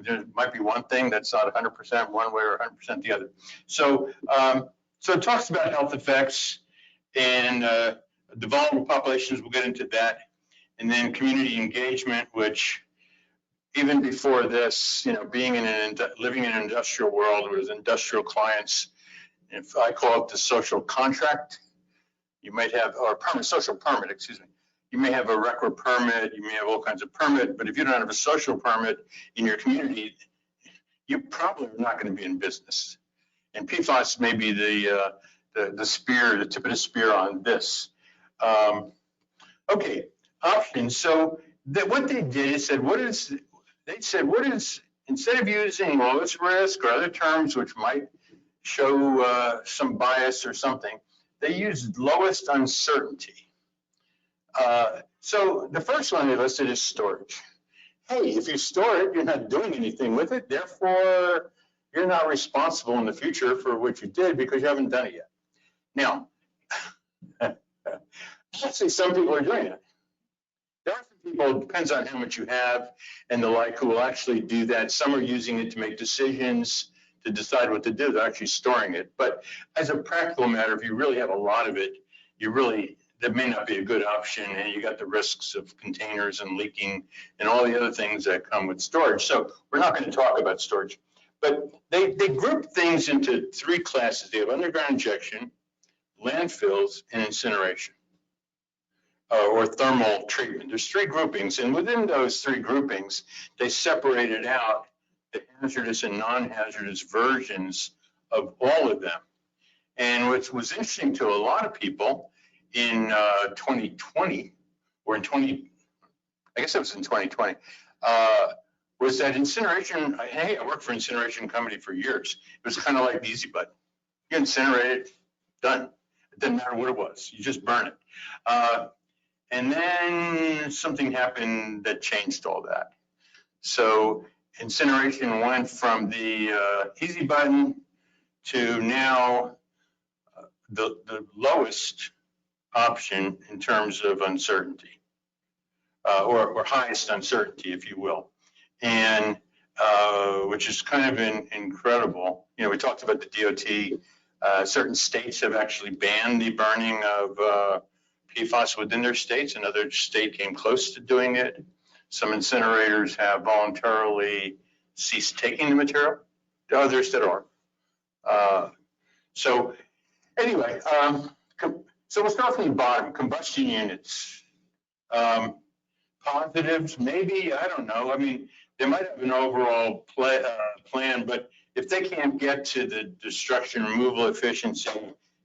There might be one thing that's not 100% one way or 100% the other. So, so it talks about health effects and the vulnerable populations. We'll get into that, and then community engagement, which even before this, you know, being in living in an industrial world with industrial clients, if I call it the social contract, you might have, or permit, social permit, excuse me. You may have a RECRA permit, you may have all kinds of permit, but if you don't have a social permit in your community, you probably are not going to be in business. And PFAS may be the spear, the tip of the spear on this. Okay, options. So what they did is said, instead of using lowest risk or other terms which might show some bias or something, they used lowest uncertainty. So the first one they listed is storage. Hey, if you store it, you're not doing anything with it. Therefore, you're not responsible in the future for what you did because you haven't done it yet. Now, actually, some people are doing it. There are some people, it depends on how much you have and the like, who will actually do that. Some are using it to make decisions, to decide what to do. They're actually storing it. But as a practical matter, if you really have a lot of it, that may not be a good option, and you got the risks of containers and leaking and all the other things that come with storage. So we're not going to talk about storage. But they group things into three classes. They have underground injection, landfills, and incineration, or thermal treatment. There's three groupings, and within those three groupings, they separated out the hazardous and non-hazardous versions of all of them. And what was interesting to a lot of people in 2020, or in I guess it was in 2020, was that incineration. Hey, I worked for an incineration company for years. It was kind of like the easy button. You incinerate it, done. It doesn't matter what it was. You just burn it. And then something happened that changed all that. So incineration went from the easy button to now the lowest option in terms of uncertainty, or highest uncertainty, if you will, and which is kind of incredible. You know, we talked about the DOT. Certain states have actually banned the burning of PFAS within their states. Another state came close to doing it. Some incinerators have voluntarily ceased taking the material. There are others that are. So anyway, so we'll start from the bottom, combustion units. Positives, maybe, I don't know. I mean, they might have an overall plan, but if they can't get to the destruction, removal, efficiency,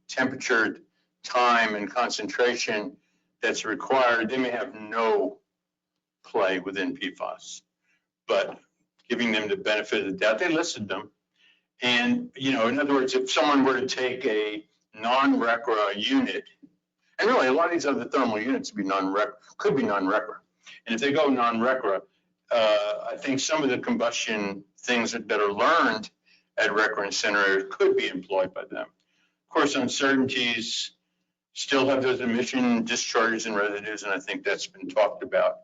temperature, time, and concentration that's required, they may have no play within PFAS. But giving them the benefit of the doubt, they listed them. And, you know, in other words, if someone were to take a non-RECRA unit, and really a lot of these other thermal units could be non-RECRA. And if they go non-RECRA, I think some of the combustion things that are learned at RECRA incinerators could be employed by them. Of course, uncertainties still have those emission discharges and residues, and I think that's been talked about.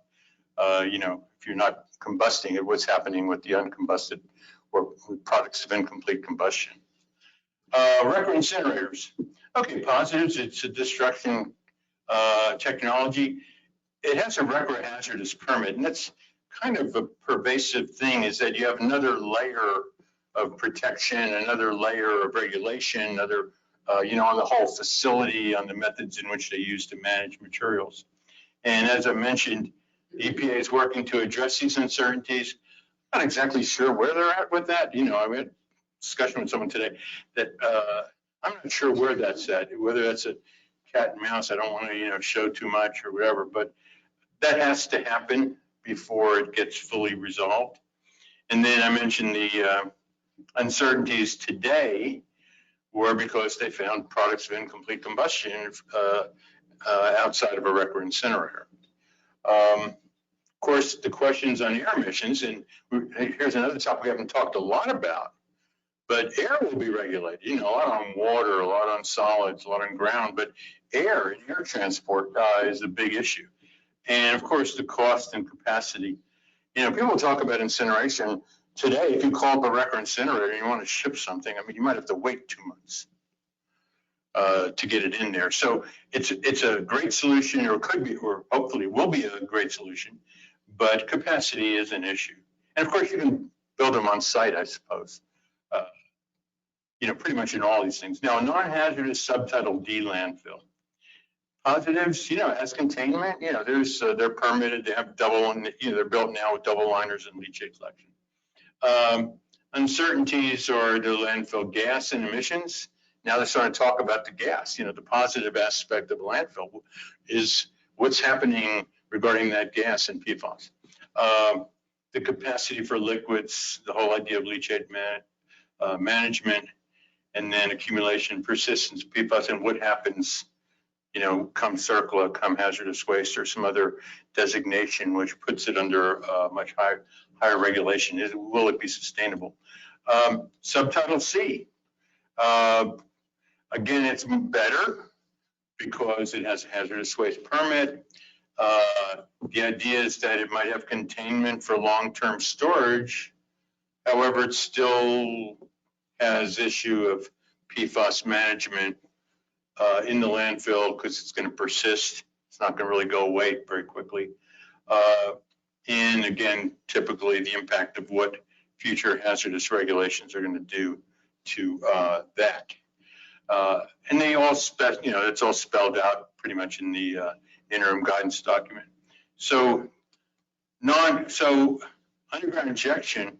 You know, if you're not combusting it, what's happening with the uncombusted or products of incomplete combustion. RECRA incinerators. Okay, positives, it's a destruction technology. It has a RECRA hazardous permit, and that's kind of a pervasive thing, is that you have another layer of protection, another layer of regulation, another, you know, on the whole facility, on the methods in which they use to manage materials. And as I mentioned, the EPA is working to address these uncertainties. Not exactly sure where they're at with that. You know, I had a discussion with someone today that I'm not sure where that's at, whether that's a cat and mouse. I don't want to, you know, show too much or whatever, but that has to happen before it gets fully resolved. And then I mentioned the uncertainties today were because they found products of incomplete combustion outside of a RECRA incinerator. Of course, the questions on air emissions, and here's another topic we haven't talked a lot about, but air will be regulated. You know, a lot on water, a lot on solids, a lot on ground, but air and air transport is a big issue. And of course, the cost and capacity. You know, people talk about incineration. today, if you call up a wrecker incinerator and you want to ship something, I mean, you might have to wait 2 months to get it in there. So it's a great solution, or could be, or hopefully will be a great solution, but capacity is an issue. And of course, you can build them on site, I suppose. Pretty much in all these things. Now, non-hazardous subtitle D landfill. Positives, as containment, they're permitted, they have they're built now with double liners and leachate collection. Uncertainties are the landfill gas and emissions. Now they're starting to talk about the gas. The positive aspect of the landfill is what's happening regarding that gas and PFAS. The capacity for liquids, the whole idea of leachate management, and then accumulation, persistence, PFAS, and what happens, come CERCLA, come hazardous waste, or some other designation which puts it under much higher regulation. Will it be sustainable? Subtitle C. Again, it's better because it has a hazardous waste permit. The idea is that it might have containment for long-term storage. However, it still has issue of PFAS management in the landfill because it's going to persist. It's not going to really go away very quickly. And again, typically the impact of what future hazardous regulations are going to do to that. And they all it's all spelled out pretty much in the interim guidance document. So underground injection,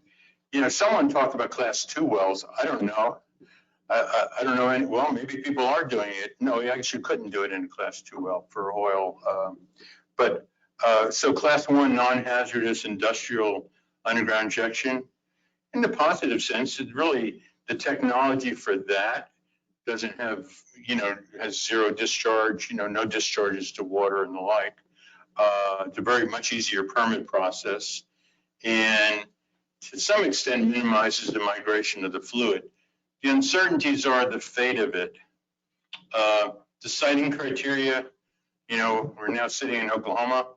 someone talked about class 2 wells. I don't know. I don't know any, well, maybe people are doing it. No, you actually couldn't do it in a class 2 well for oil. So class 1 non-hazardous industrial underground injection, in the positive sense, it really, the technology for that doesn't have, has zero discharge, no discharges to water and the like. It's a very much easier permit process, and to some extent minimizes the migration of the fluid. The uncertainties are the fate of it. The siting criteria, we're now sitting in Oklahoma.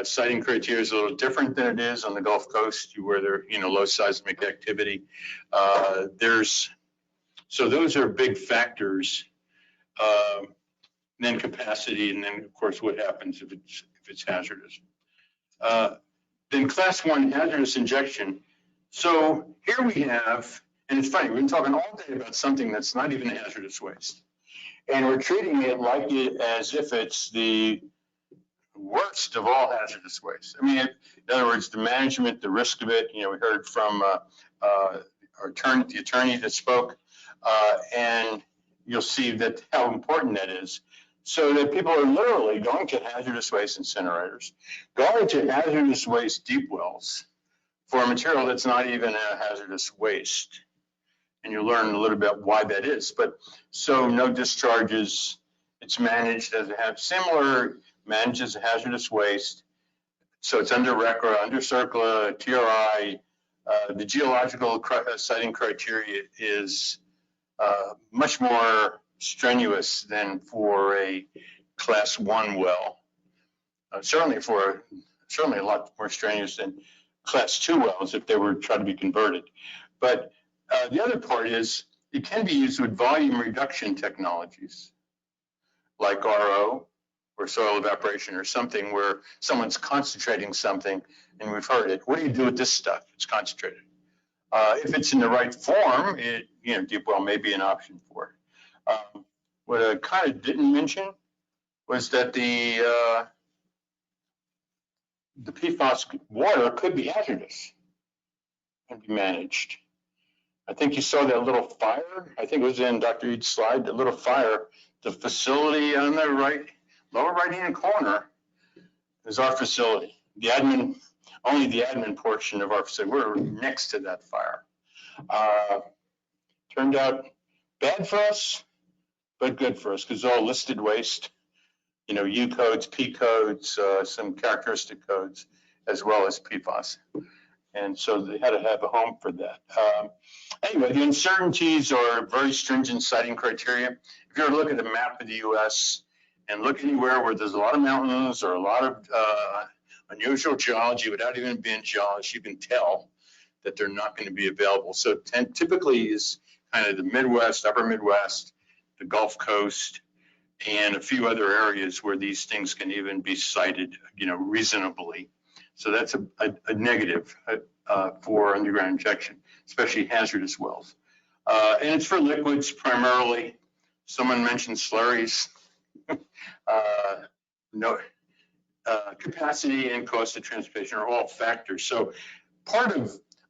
Siting criteria is a little different than it is on the Gulf Coast, where there, low seismic activity. So those are big factors. Then capacity, and then of course what happens if it's hazardous. Then class 1 hazardous injection. So here we have, and it's funny, we've been talking all day about something that's not even hazardous waste. And we're treating it like as if it's the worst of all hazardous waste. I mean, in other words, the management, the risk of it, we heard from the attorney that spoke, and you'll see that how important that is. So that people are literally going to hazardous waste incinerators, going to hazardous waste deep wells for a material that's not even a hazardous waste. And you'll learn a little bit why that is. But so no discharges, it's managed as managed as a hazardous waste. So it's under RECRA, under CERCLA, TRI. The geological siting criteria is much more strenuous than for a class 1 well. Certainly a lot more strenuous than class 2 wells if they were trying to be converted. But the other part is it can be used with volume reduction technologies like RO or soil evaporation or something where someone's concentrating something, and we've heard it. What do you do with this stuff? It's concentrated. If it's in the right form, deep well may be an option for it. What I kind of didn't mention was that the PFAS water could be hazardous and be managed. I think you saw that little fire. I think it was in Dr. Ead's slide, the little fire. The facility on the lower right-hand corner is our facility. Only the admin portion of our facility. We're next to that fire. Turned out bad for us, but good for us because it's all listed waste, U codes, P codes, some characteristic codes, as well as PFAS. And so they had to have a home for that. Anyway, the uncertainties are very stringent siting criteria. If you were to look at the map of the US and look anywhere where there's a lot of mountains or a lot of unusual geology without even being geologists, you can tell that they're not going to be available. So typically is kind of the Midwest, upper Midwest, the Gulf Coast, and a few other areas where these things can even be sited, reasonably. So that's a negative for underground injection, especially hazardous wells. And it's for liquids primarily. Someone mentioned slurries. Capacity and cost of transportation are all factors. So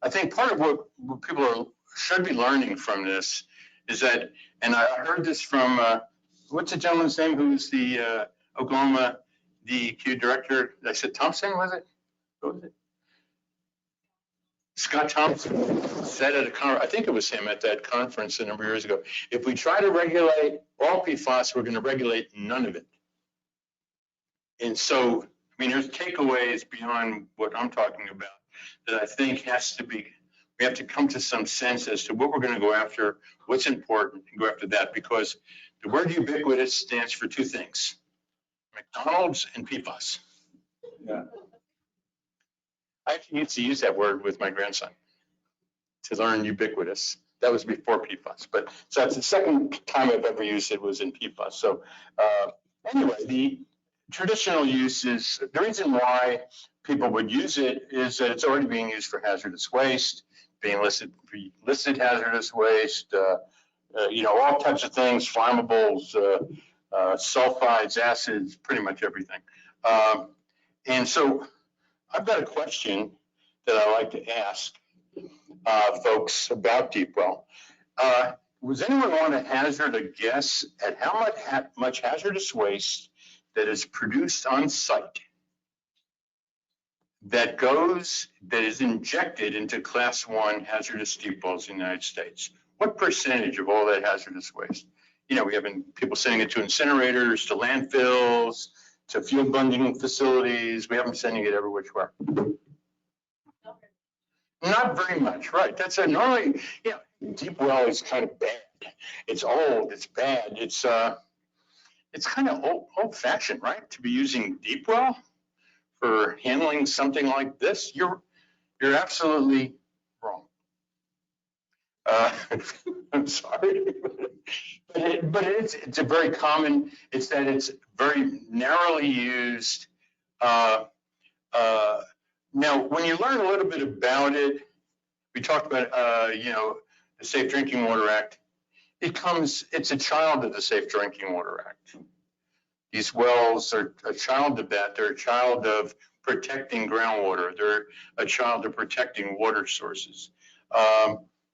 I think part of what people should be learning from this is that, and I heard this from, what's the gentleman's name who's the Oklahoma DEQ director? I said Thompson, was it? What was it? Scott Thompson said at I think it was him at that conference a number of years ago, if we try to regulate all PFAS, we're going to regulate none of it. And so, there's takeaways beyond what I'm talking about that I think we have to come to some sense as to what we're going to go after, what's important, and go after that, because the word ubiquitous stands for two things, McDonald's and PFAS. Yeah. I actually used to use that word with my grandson to learn ubiquitous. That was before PFAS, so that's the second time I've ever used it was in PFAS. So anyway, the traditional uses, the reason why people would use it is that it's already being used for hazardous waste, being listed hazardous waste, all types of things, flammables, sulfides, acids, pretty much everything. And so I've got a question that I like to ask folks about deep well. Was anyone want to hazard a guess at how much hazardous waste that is produced on site that is injected into Class 1 hazardous deep wells in the United States? What percentage of all that hazardous waste? We have people sending it to incinerators, to landfills, to fuel blending facilities. We have them sending it every which way. Not very much, right? That's normally, deep well is kind of bad. It's old, it's bad. It's kind of old-fashioned, right? To be using deep well for handling something like this, you're absolutely wrong. I'm sorry, but it's a very common. It's that it's very narrowly used. Now, when you learn a little bit about it, we talked about the Safe Drinking Water Act. It's a child of the Safe Drinking Water Act. These wells are a child of that. They're a child of protecting groundwater. They're a child of protecting water sources.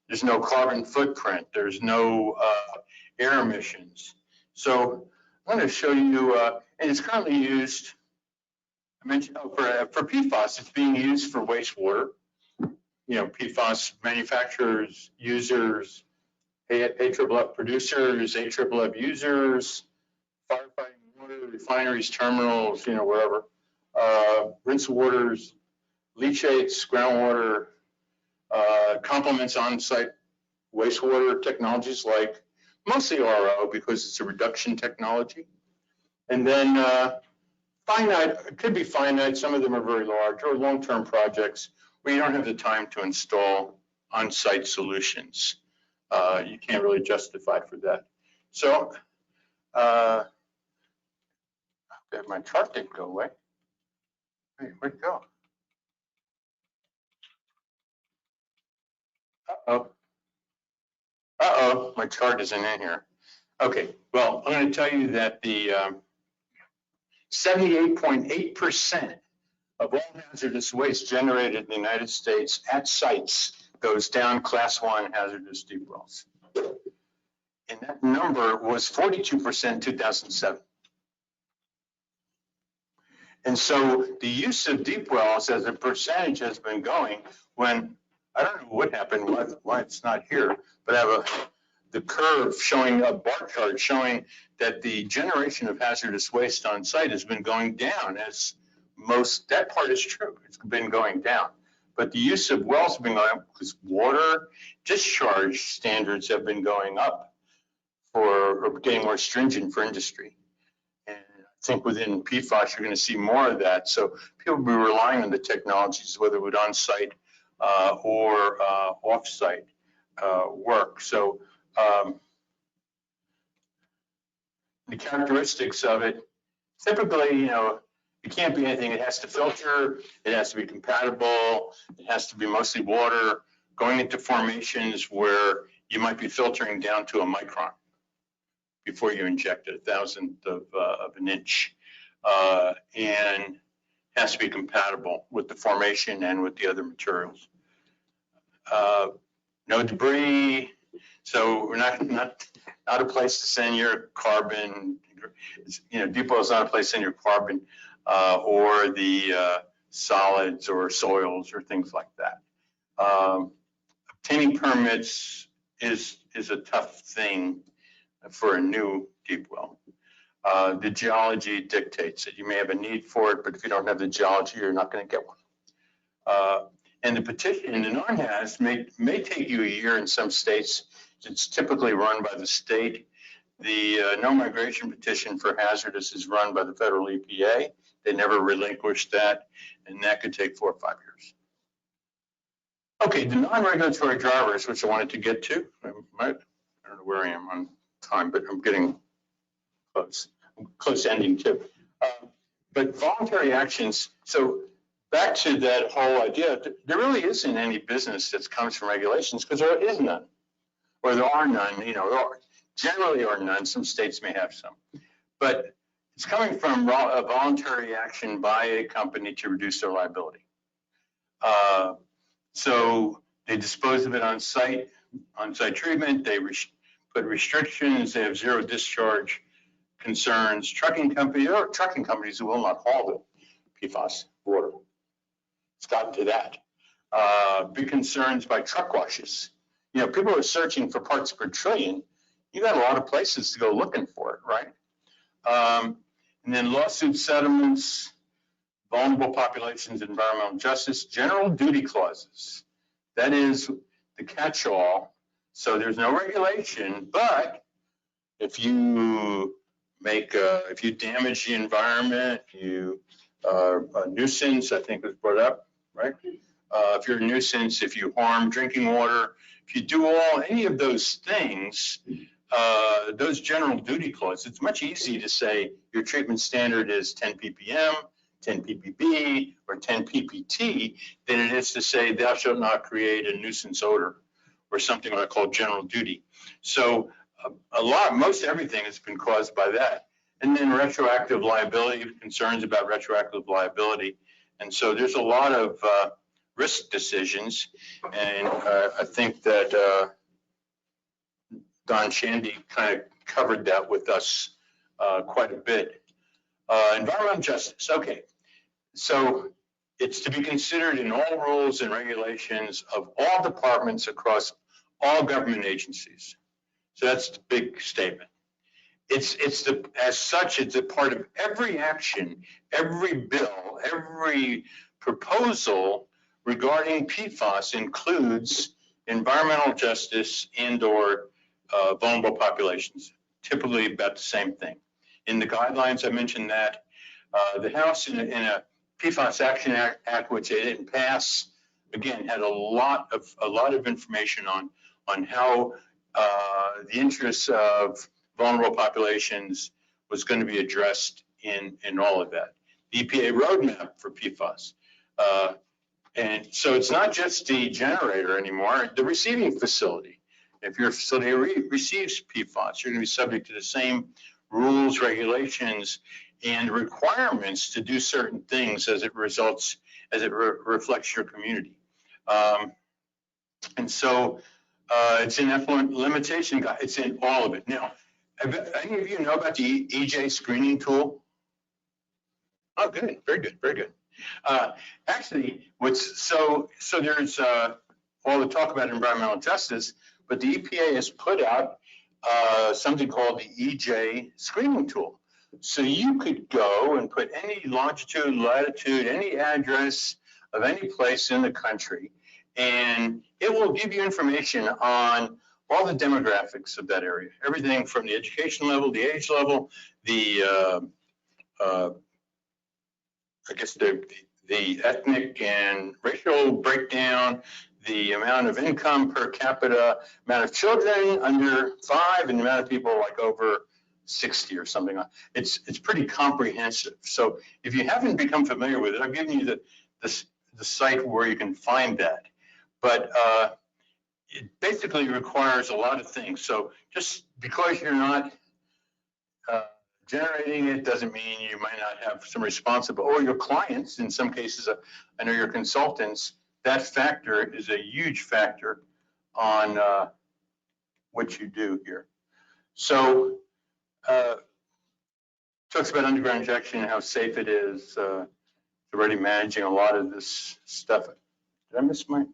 There's no carbon footprint. There's no air emissions. So I'm going to show you, and it's currently used, I mentioned for PFAS, it's being used for wastewater. PFAS manufacturers, users, AFFF producers, AFFF users, firefighting water, refineries, terminals, wherever. Rinse waters, leachates, groundwater, complements on-site wastewater technologies like mostly RO because it's a reduction technology. And then finite, it could be finite. Some of them are very large or long-term projects where you don't have the time to install on-site solutions. You can't really justify for that. So my chart didn't go away. Hey, where'd it go? Uh-oh, my chart isn't in here. Okay, well, I'm going to tell you that the 78.8% of all hazardous waste generated in the United States at sites goes down Class 1 hazardous deep wells. And that number was 42% in 2007. And so the use of deep wells as a percentage has been going when, I don't know what happened, why it's not here, but I have the curve showing a bar chart showing that the generation of hazardous waste on site has been going down as that part is true. It's been going down. But the use of wells has been going up because water discharge standards have been going up or getting more stringent for industry. And I think within PFAS, you're going to see more of that. So people will be relying on the technologies, whether it's on site or off-site work. So the characteristics of it, typically, it can't be anything. It has to filter, it has to be compatible, it has to be mostly water, going into formations where you might be filtering down to a micron before you inject it, 1,000th of an inch. And has to be compatible with the formation and with the other materials. No debris, so we're not a place to send your carbon. Depot is not a place to send your carbon or the solids or soils or things like that. Obtaining permits is a tough thing for a new deep well. The geology dictates it. You may have a need for it, but if you don't have the geology, you're not going to get one. And the petition, the non-haz, may take you a year in some states. It's typically run by the state. The no migration petition for hazardous is run by the federal EPA. They never relinquished that, and that could take 4 or 5 years. Okay, the non-regulatory drivers, which I wanted to get to. I don't know where I am on time, but I'm getting close. Close ending too. But voluntary actions, so back to that whole idea, there really isn't any business that comes from regulations because there is none, or there are none, there generally are none. Some states may have some, but it's coming from a voluntary action by a company to reduce their liability. So they dispose of it on-site treatment, they put restrictions, they have zero discharge concerns. Trucking companies who will not haul the PFAS water. It's gotten to that. Big concerns by truck washes. People are searching for parts per trillion. You got a lot of places to go looking for it, right? And then lawsuit settlements, vulnerable populations, environmental justice, general duty clauses. That is the catch-all. So there's no regulation, but if you if you damage the environment, you are a nuisance, I think was brought up, right? If you're a nuisance, if you harm drinking water, if you do any of those things, those general duty clauses, it's much easier to say your treatment standard is 10 ppm, 10 ppb, or 10 ppt than it is to say thou shalt not create a nuisance odor or something like called general duty. So most everything has been caused by that. And then retroactive liability, concerns about retroactive liability. And so there's a lot of risk decisions. And I think that Don Shandy kind of covered that with us quite a bit. Environmental justice, okay. So it's to be considered in all rules and regulations of all departments across all government agencies. So that's the big statement. As such, it's a part of every action, every bill, every proposal regarding PFAS includes environmental justice and/or vulnerable populations, typically about the same thing. In the guidelines, I mentioned that the House in a PFAS Action Act, which they didn't pass, again, had a lot of information on how the interests of vulnerable populations was going to be addressed in all of that. The EPA roadmap for PFAS. And so it's not just the generator anymore, the receiving facility. If your facility receives PFAS, you're going to be subject to the same rules, regulations, and requirements to do certain things as it reflects your community. And so it's in effluent limitation guide. It's in all of it. Now, any of you know about the EJ screening tool? Oh, good, very good, very good. Actually, so there's all the talk about environmental justice, but the EPA has put out something called the EJ screening tool. So you could go and put any longitude, latitude, any address of any place in the country, and it will give you information on all the demographics of that area. Everything from the education level, the age level, the I guess the the ethnic and racial breakdown, the amount of income per capita, amount of children under 5, and the amount of people like over 60 or something. It's pretty comprehensive. So if you haven't become familiar with it, I've given you the site where you can find that. But it basically requires a lot of things. So just because you're not generating it doesn't mean you might not have some responsibility, or your clients, in some cases, I know your consultants, that factor is a huge factor on what you do here. So talks about underground injection and how safe it is. Already managing a lot of this stuff. Did I miss my,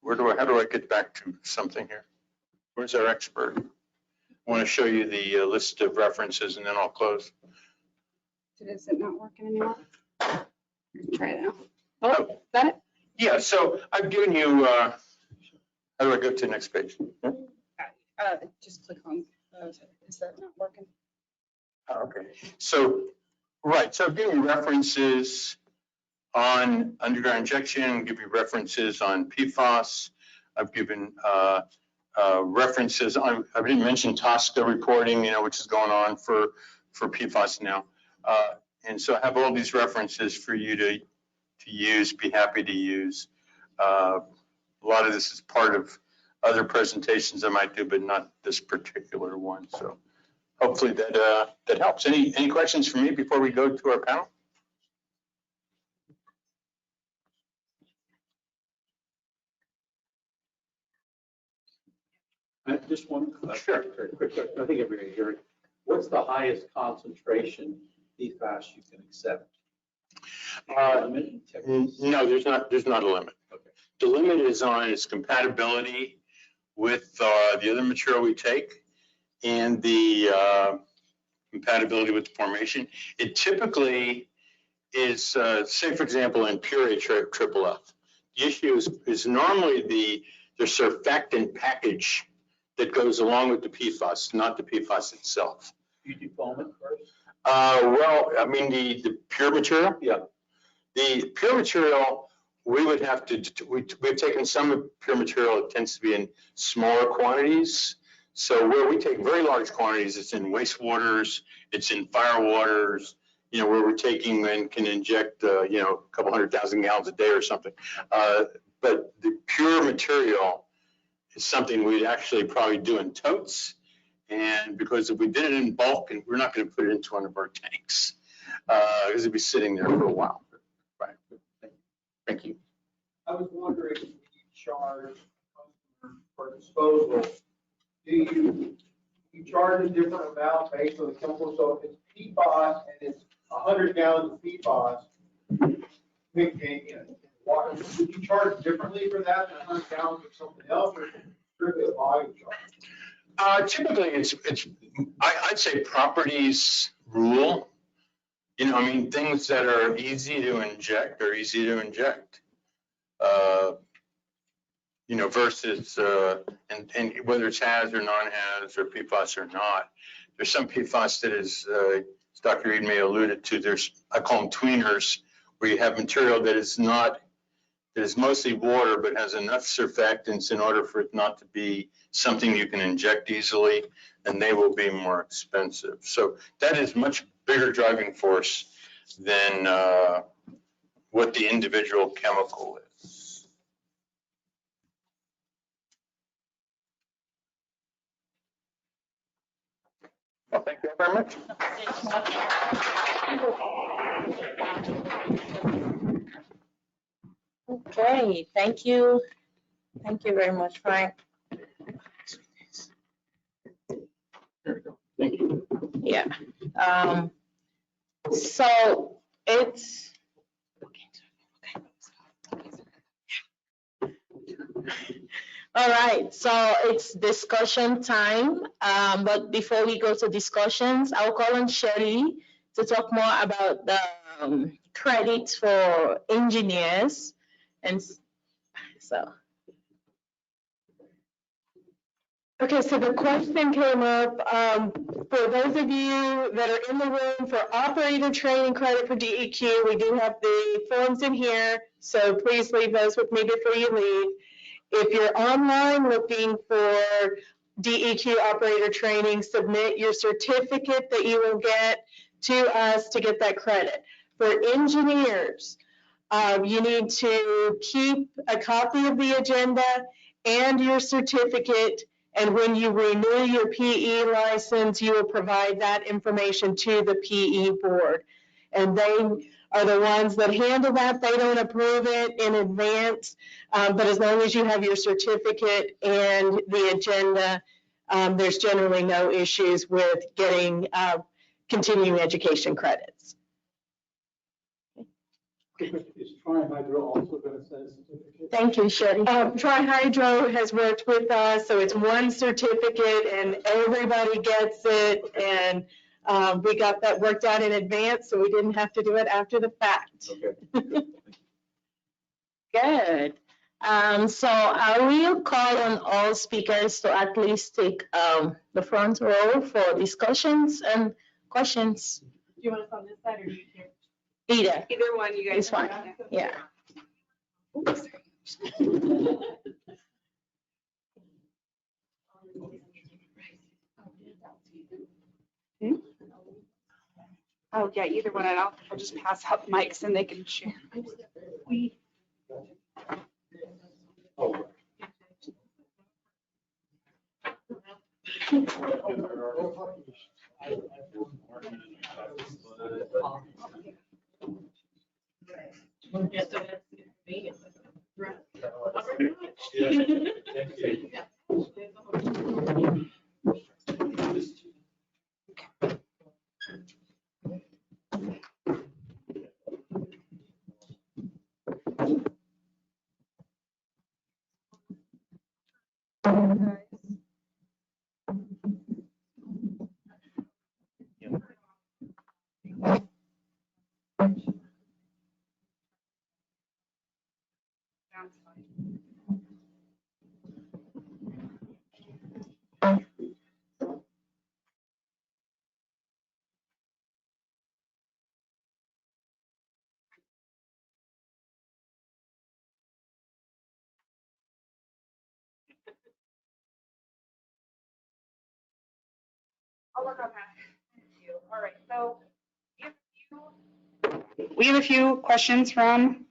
how do I get back to something here? Where's our expert? I want to show you the list of references and then I'll close. Is it not working anymore? Try it now. Oh, is that it? Yeah, so I've given you, how do I go to the next page? Just click on, is that not working? Okay, so, right, so I've given you references on underground injection, give you references on PFAS. I've given references on, I didn't mention TSCA reporting, which is going on for PFAS now. And so I have all these references for you to use, be happy to use. A lot of this is part of other presentations I might do, but not this particular one. So hopefully that helps. Any questions for me before we go to our panel? Just one. Sure. Very quick question. I think everybody here. What's the highest concentration PFAS you can accept? No, there's not a limit. Okay. The limit is on its compatibility with the other material we take and the compatibility with the formation. It typically is, say for example, in pure triple F. The issue is normally the surfactant package that goes along with the PFAS, not the PFAS itself. You defoam it first? Well, I mean, the pure material? Yeah. The pure material, we would have to, we've taken some pure material, it tends to be in smaller quantities. So where we take very large quantities, it's in wastewaters, it's in fire waters, where we're taking and can inject, a couple 100,000 gallons a day or something. But the pure material is something we'd actually probably do in totes. And because if we did it in bulk, and we're not going to put it into one of our tanks, because it'd be sitting there for a while. Right. Thank you. I was wondering, when you charge customers for disposal, do you charge a different amount based on the chemical? So if it's PFAS and it's 100 gallons of PFAS mixed in water, would you charge differently for that than 100 gallons of something else, or strictly a volume charge? Typically, I'd say properties rule. Things that are easy to inject are easy to inject. Versus, and whether it's HAZ or non-HAZ or PFAS or not, there's some PFAS that is, as Dr. Reed may alluded to, I call them tweeners, where you have material that is mostly water, but has enough surfactants in order for it not to be something you can inject easily, and they will be more expensive. So that is much bigger driving force than what the individual chemical is. Well, thank you very much. Okay, thank you. Thank you very much, Frank. Thank you. Yeah. So it's. All right, so it's discussion time. But before we go to discussions, I'll call on Shelly to talk more about the credits for engineers. And so. Okay, so the question came up, For those of you that are in the room for operator training credit for DEQ, we do have the forms in here, so please leave those with me before you leave. If you're online looking for DEQ operator training, submit your certificate that you will get to us to get that credit. For engineers, you need to keep a copy of the agenda and your certificate, and when you renew your PE license, you will provide that information to the PE board. And they are the ones that handle that. They don't approve it in advance, but as long as you have your certificate and the agenda, there's generally no issues with getting continuing education credits. Is Tri-Hydro also going to send a certificate? Thank you, Shetty. Tri-Hydro has worked with us, so it's one certificate and everybody gets it. And we got that worked out in advance, so we didn't have to do it after the fact. Okay. Good. So I will call on all speakers to at least take the front row for discussions and questions. Do you want us on this side or do you care? Either. Either one, you guys. It's fine. Yeah. Oh, yeah, either one, and I'll just pass out mics and they can share. I'll work on that. Thank you. All right, so we have a few questions from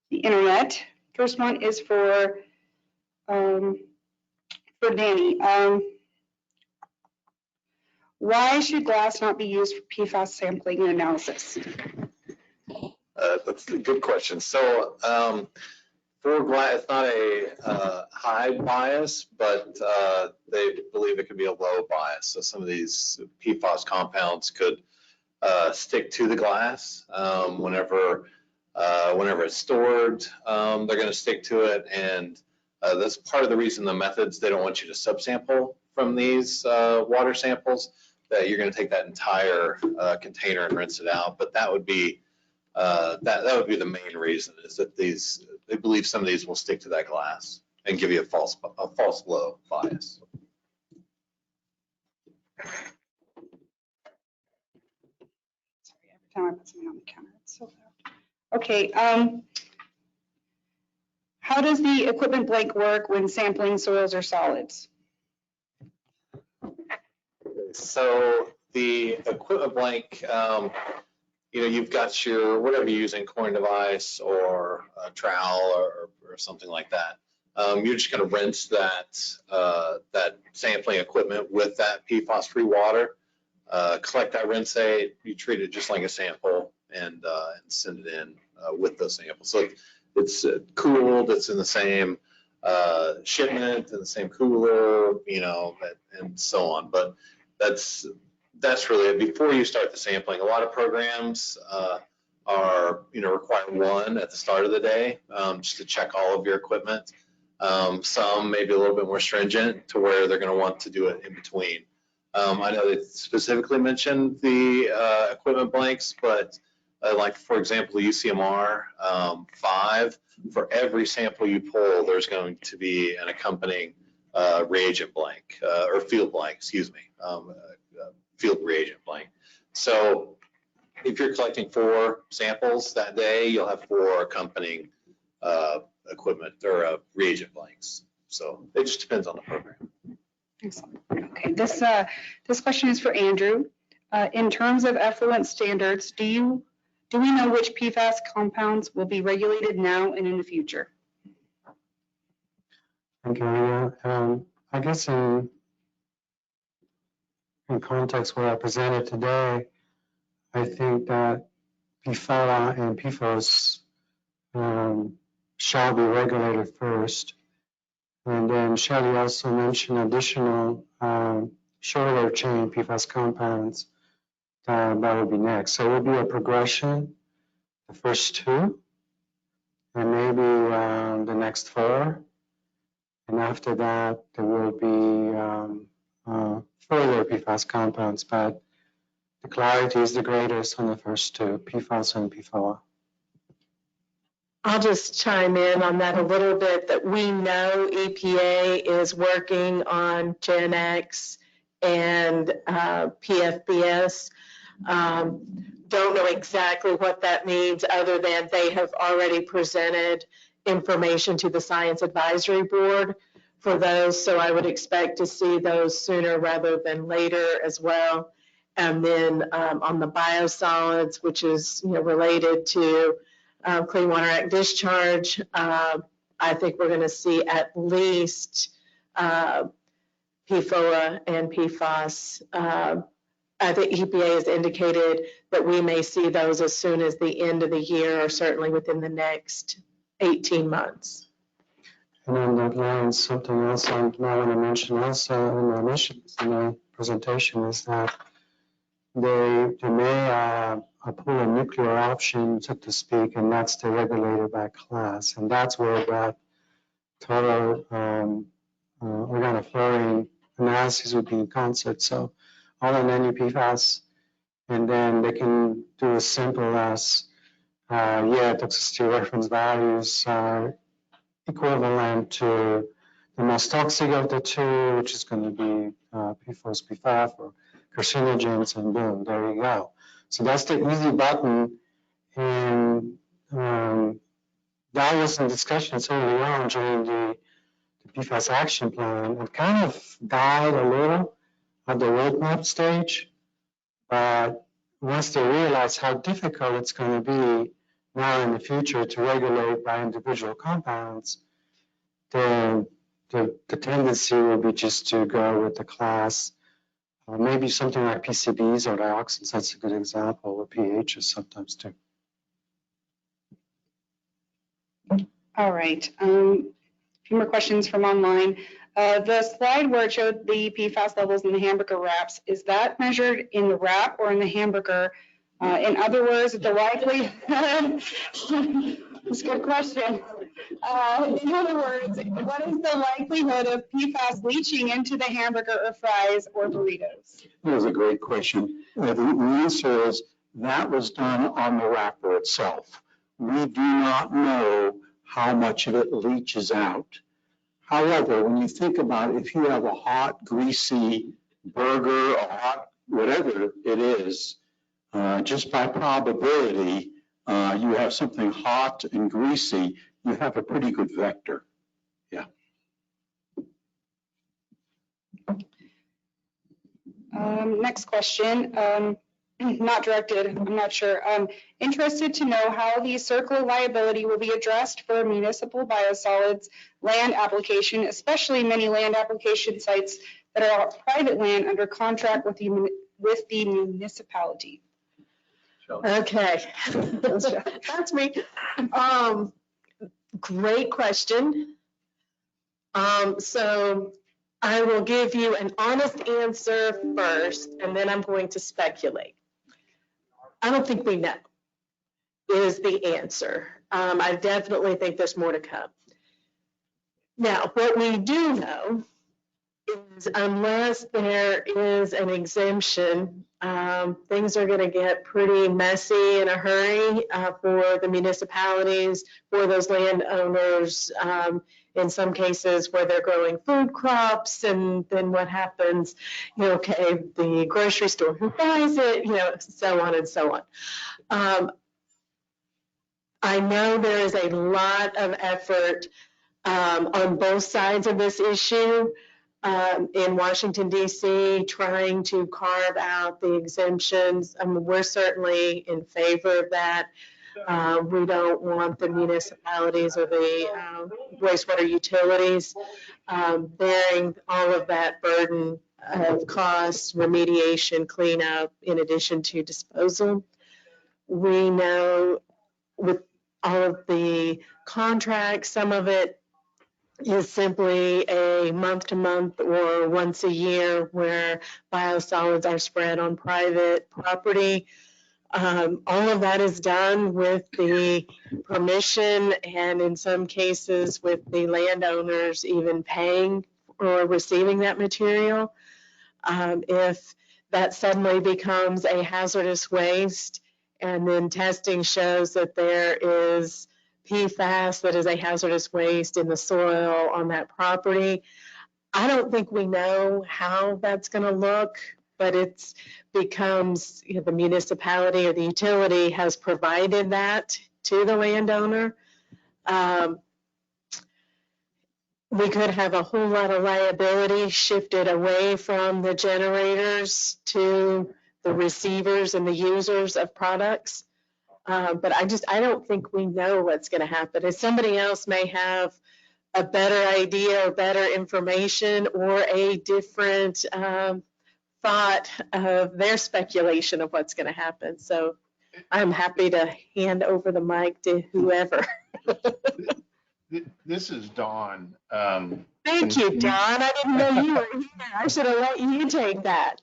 the internet. First one is for Danny. Why should glass not be used for PFAS sampling and analysis? That's a good question. So for glass, it's not a high bias, but they believe it could be a low bias. So some of these PFAS compounds could stick to the glass whenever it's stored. They're going to stick to it, and that's part of the reason the methods, they don't want you to subsample from these water samples, that you're going to take that entire container and rinse it out. But that would be that would be the main reason, is that they believe some of these will stick to that glass and give you a false low bias. Sorry, every time I put something on the counter, it's so loud. Okay, how does the equipment blank work when sampling soils or solids? So the equipment blank, you've got your, whatever you're using, coin device or a trowel or something like that. You're just going to rinse that sampling equipment with that PFAS-free water, collect that rinsate, you treat it just like a sample, and send it in with those samples. So it's cooled, it's in the same shipment, in the same cooler, and so on. But that's really it. Before you start the sampling, a lot of programs require one at the start of the day, just to check all of your equipment. Some may be a little bit more stringent to where they're going to want to do it in between. I know they specifically mentioned the equipment blanks, but like, for example, the UCMR 5, for every sample you pull, there's going to be an accompanying reagent blank, or field blank, excuse me, field reagent blank. So if you're collecting 4 samples that day, you'll have 4 accompanying equipment or reagent blanks. So it just depends on the program. Excellent. Okay, this question is for Andrew. In terms of effluent standards, do we know which PFAS compounds will be regulated now and in the future? Okay, I guess in context what I presented today, I think that PFAS and PFOS shall be regulated first. And then Shelley also mentioned additional shorter chain PFAS compounds that will be next. So it will be a progression, the first 2, and maybe the next 4. And after that, there will be further PFAS compounds, but the clarity is the greatest on the first 2, PFAS and PFOA. I'll just chime in on that a little bit, that we know EPA is working on Gen X and PFBS. Don't know exactly what that means other than they have already presented information to the Science Advisory Board for those. So I would expect to see those sooner rather than later as well. And then on the biosolids, which is related to Clean Water Act discharge, I think we're going to see at least PFOA and PFAS. I think EPA has indicated that we may see those as soon as the end of the year or certainly within the next 18 months. And on that line, something else I want to mention also in my presentation is that they may pull a nuclear option, so to speak, and that's deregulated by class. And that's where that total organofluorine analysis would be in concert. So all in any PFAS, and then they can do as simple as, toxicity reference values are equivalent to the most toxic of the 2, which is going to be PFOS, PFAS, or carcinogens, and boom, there you go. So that's the easy button, and that was in discussions early on during the PFAS action plan. It kind of died a little at the roadmap stage, but once they realize how difficult it's going to be now in the future to regulate by individual compounds, then the tendency will be just to go with the class. Maybe something like PCBs or dioxins, that's a good example, or pHs sometimes too. All right, a few more questions from online. The slide where it showed the PFAS levels in the hamburger wraps, is that measured in the wrap or in the hamburger? In other words, the likelihood, that's a good question. In other words, what is the likelihood of PFAS leaching into the hamburger or fries or burritos? That was a great question. The answer is that was done on the wrapper itself. We do not know how much of it leaches out. However, when you think about it, if you have a hot, greasy burger or hot, whatever it is, just by probability, you have something hot and greasy, you have a pretty good vector. Yeah. Next question, not directed, I'm not sure. Interested to know how the circular liability will be addressed for municipal biosolids land application, especially many land application sites that are private land under contract with the municipality. Okay, that's me. Great question. So I will give you an honest answer first, and then I'm going to speculate. I don't think we know is the answer. I definitely think there's more to come. Now, what we do know is unless there is an exemption, things are going to get pretty messy in a hurry for the municipalities, for those landowners, in some cases where they're growing food crops, and then what happens, okay, the grocery store who buys it, so on and so on. I know there is a lot of effort on both sides of this issue in Washington, D.C., trying to carve out the exemptions. I mean, we're certainly in favor of that. We don't want the municipalities or the wastewater utilities bearing all of that burden of costs, remediation, cleanup, in addition to disposal. We know with all of the contracts, some of it is simply a month-to-month or once a year where biosolids are spread on private property. All of that is done with the permission and in some cases with the landowners even paying or receiving that material. If that suddenly becomes a hazardous waste and then testing shows that there is PFAS that is a hazardous waste in the soil on that property, I don't think we know how that's going to look, but it becomes, the municipality or the utility has provided that to the landowner. We could have a whole lot of liability shifted away from the generators to the receivers and the users of products. But I don't think we know what's going to happen. If somebody else may have a better idea or better information or a different thought of their speculation of what's going to happen. So I'm happy to hand over the mic to whoever. This is Dawn. Thank you, Don. I didn't know you were here. I should have let you take that.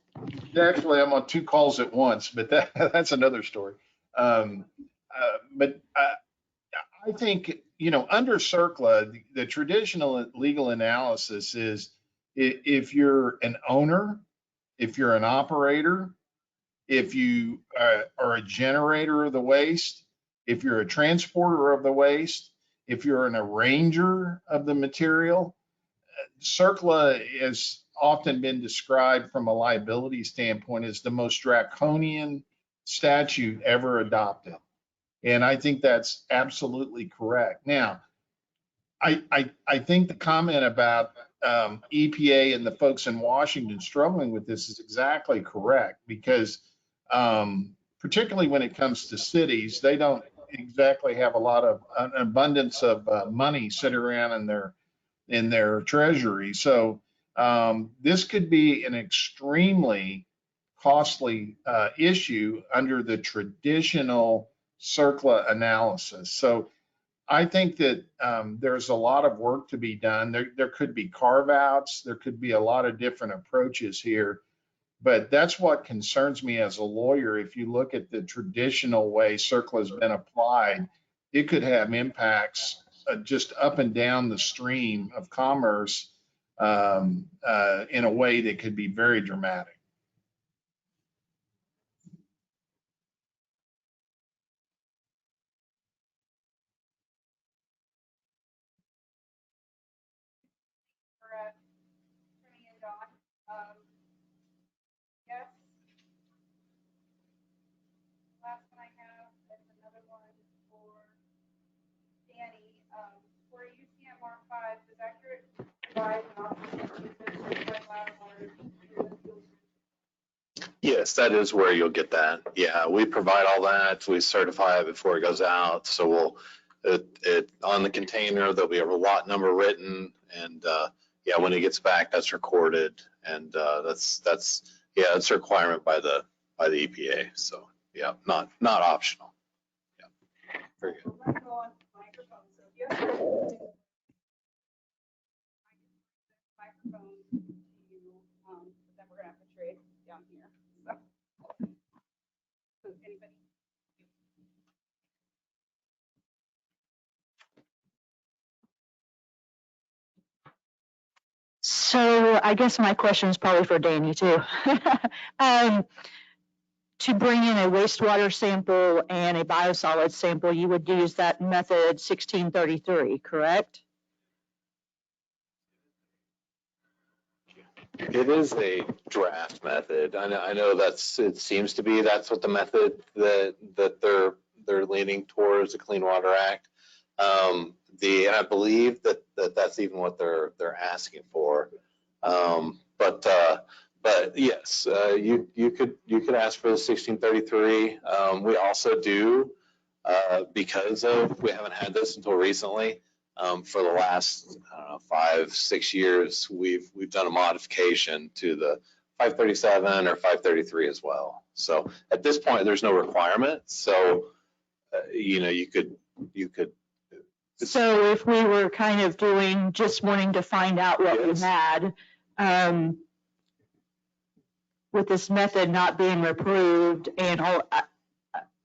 Actually, I'm on two calls at once, but that's another story. But I think, under CERCLA, the traditional legal analysis is if you're an owner, if you're an operator, if you are a generator of the waste, if you're a transporter of the waste, if you're an arranger of the material, CERCLA has often been described from a liability standpoint as the most draconian statute ever adopted. And I think that's absolutely correct. Now, I think the comment about EPA and the folks in Washington struggling with this is exactly correct, because particularly when it comes to cities, they don't exactly have a lot of an abundance of money sitting around in their treasury. So this could be an extremely costly issue under the traditional CERCLA analysis. So I think that there's a lot of work to be done. There could be carve-outs. There could be a lot of different approaches here. But that's what concerns me as a lawyer. If you look at the traditional way CERCLA has been applied, it could have impacts just up and down the stream of commerce in a way that could be very dramatic. Yes. Last one I have is another one for Danny. For UCMR 5, does accurate provide an option? Yes, that is where you'll get that. Yeah, we provide all that. We certify it before it goes out. So on the container, there'll be a lot number written, and yeah, when it gets back, that's recorded, and that's a requirement by the EPA. So yeah, not optional. Yeah, very good. Let's go on to microphone. So if you have microphone to you, then we're gonna have to trade down here. So anybody? So I guess my question is probably for Danny too. To bring in a wastewater sample and a biosolids sample, you would use that method 1633, correct? It is a draft method. I know it seems to be, that's what the method that they're leaning towards, the Clean Water Act. And I believe that's even what they're asking for. But yes, you could ask for the 1633. We also do, because we haven't had this until recently. For the last, I don't know, 5-6 years, we've done a modification to the 537 or 533 as well. So at this point, there's no requirement. So you could. So if we were kind of just wanting to find out what we had, with this method not being approved and all,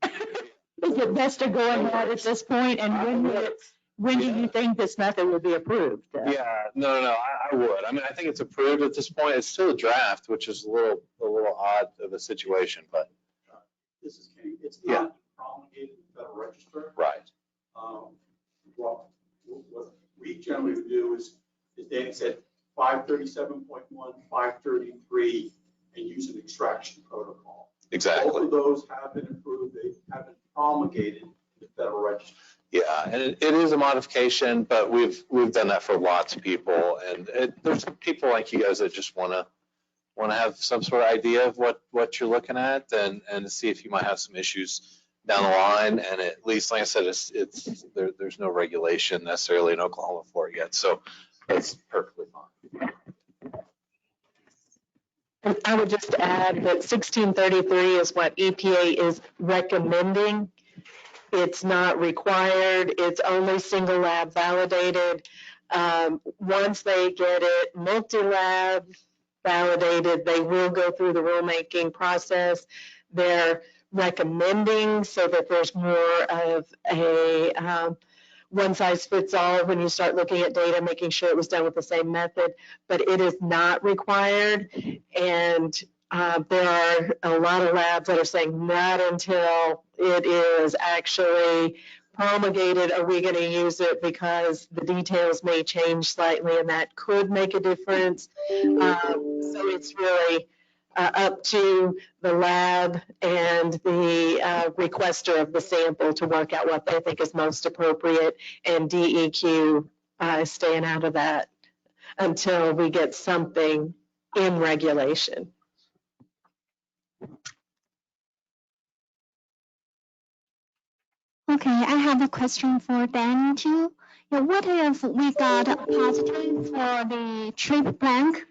is it best to go ahead at this point? And when do you think this method would be approved? Yeah, no, I would. I mean, I think it's approved at this point. It's still a draft, which is a little odd of a situation, but. This is Kenny. It's not promulgated in the Federal Register. Right. What we generally would do is Danny said, 537.1, 533, and use an extraction protocol. Exactly. Both of those have been approved. They haven't promulgated in the Federal Register. Yeah, and it is a modification, but we've done that for lots of people, and there's people like you guys that just want to have some sort of idea of what you're looking at, and see if you might have some issues down the line. And at least, like I said, there's no regulation necessarily in Oklahoma for it yet, so that's perfectly fine. And I would just add that 1633 is what EPA is recommending. It's not required. It's only single lab validated. Once they get it multi-lab validated, they will go through the rulemaking process. They're recommending so that there's more of a one size fits all when you start looking at data, making sure it was done with the same method, but it is not required. And there are a lot of labs that are saying not until it is actually promulgated are we going to use it, because the details may change slightly and that could make a difference. So it's really up to the lab and the requester of the sample to work out what they think is most appropriate, and DEQ staying out of that until we get something in regulation. Okay, I have a question for Dan too. What if we got a positive for the trip blank?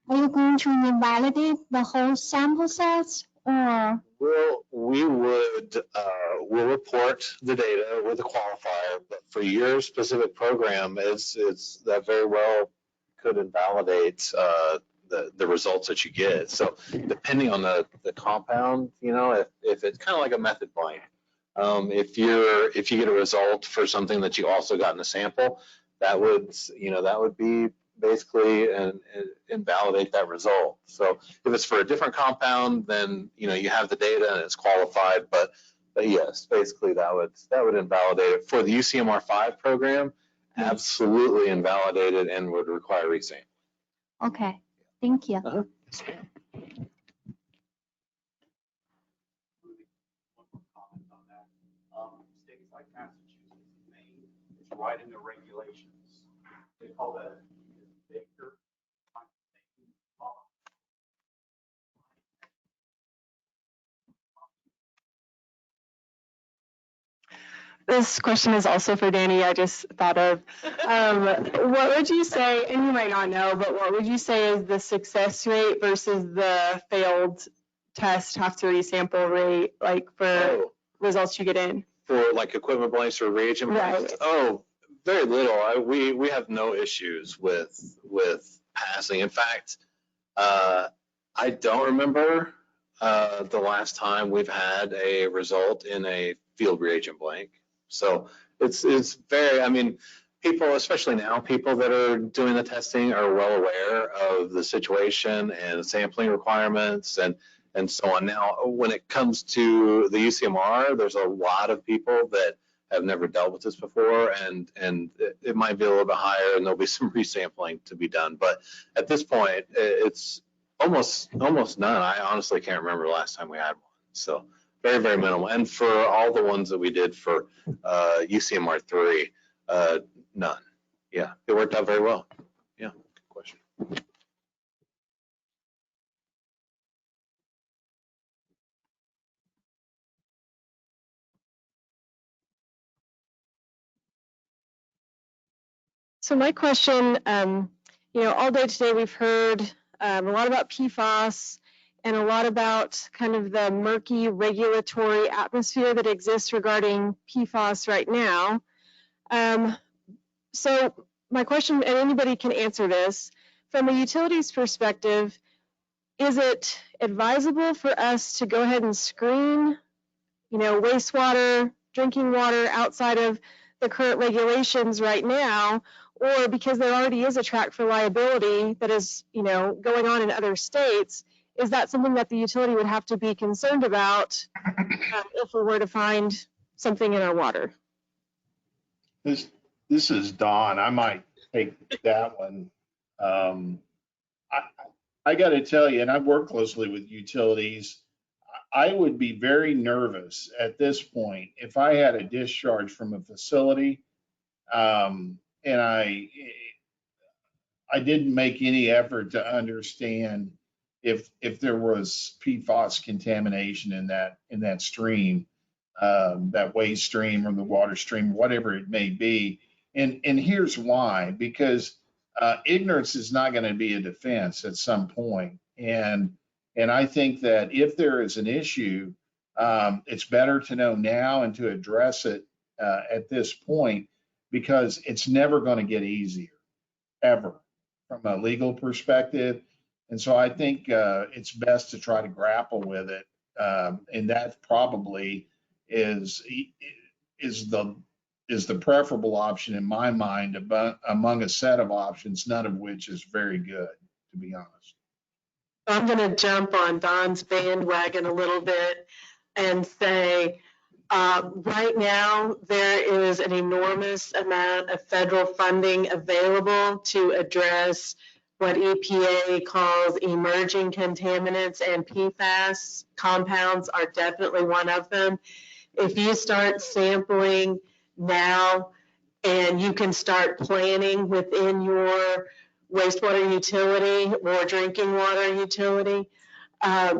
Are you going to invalidate the whole sample sets, or? We'll report the data with a qualifier, but for your specific program, it's that very well could invalidate the results that you get. So depending on the compound, if it's kind of like a method blank, if you get a result for something that you also got in the sample, that would be basically and invalidate that result. So if it's for a different compound, then you have the data and it's qualified. But yes, basically that would invalidate it. For the UCMR 5 program, absolutely invalidated and would require resampling. Okay, thank you. One more comment on that. States like Massachusetts and Maine, it's right in the regulations. They call that Baker. This question is also for Danny. I just thought of, what would you say, and you might not know, but what would you say is the success rate versus the failed test have to resample rate, like for results you get in? For like equipment blanks or reagent blanks? Right. Oh, very little. We have no issues with passing. In fact, I don't remember the last time we've had a result in a field reagent blank. So it's very, I mean, people, especially now, people that are doing the testing are well aware of the situation and sampling requirements and so on. Now, when it comes to the UCMR, there's a lot of people that have never dealt with this before, and it might be a little bit higher, and there'll be some resampling to be done. But at this point, it's almost none. I honestly can't remember the last time we had one. So very, very minimal. And for all the ones that we did for UCMR 3, none. Yeah, it worked out very well. Yeah, good question. So my question, all day today we've heard a lot about PFAS and a lot about kind of the murky regulatory atmosphere that exists regarding PFAS right now. So my question, and anybody can answer this, from a utilities perspective, is it advisable for us to go ahead and screen, wastewater, drinking water outside of the current regulations right now? Or because there already is a track for liability that is, going on in other states, is that something that the utility would have to be concerned about if we were to find something in our water? This is Don. I might take that one. I got to tell you, and I've worked closely with utilities, I would be very nervous at this point if I had a discharge from a facility and I didn't make any effort to understand if there was PFAS contamination in that stream, that waste stream or the water stream, whatever it may be. And here's why: because ignorance is not going to be a defense at some point. And I think that if there is an issue, it's better to know now and to address it at this point, because it's never going to get easier, ever, from a legal perspective. And so I think it's best to try to grapple with it. And that probably is the preferable option in my mind among a set of options, none of which is very good, to be honest. I'm going to jump on Don's bandwagon a little bit and say, right now, there is an enormous amount of federal funding available to address what EPA calls emerging contaminants, and PFAS compounds are definitely one of them. If you start sampling now, and you can start planning within your wastewater utility or drinking water utility,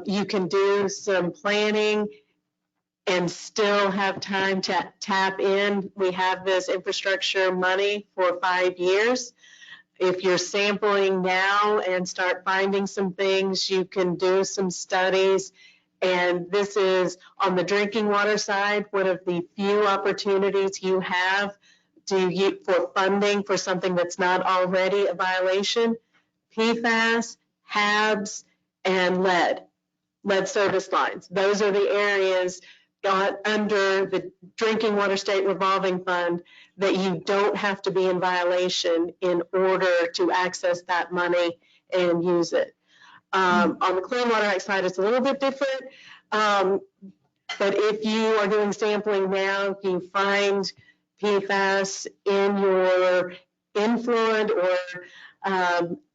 you can do some planning and still have time to tap in. We have this infrastructure money for 5 years. If you're sampling now and start finding some things, you can do some studies. And this is on the drinking water side, one of the few opportunities you have for funding for something that's not already a violation. PFAS, HABs, and lead service lines. Those are the areas under the Drinking Water State Revolving Fund that you don't have to be in violation in order to access that money and use it. On the Clean Water Act side, it's a little bit different. But if you are doing sampling now, you find PFAS in your influent or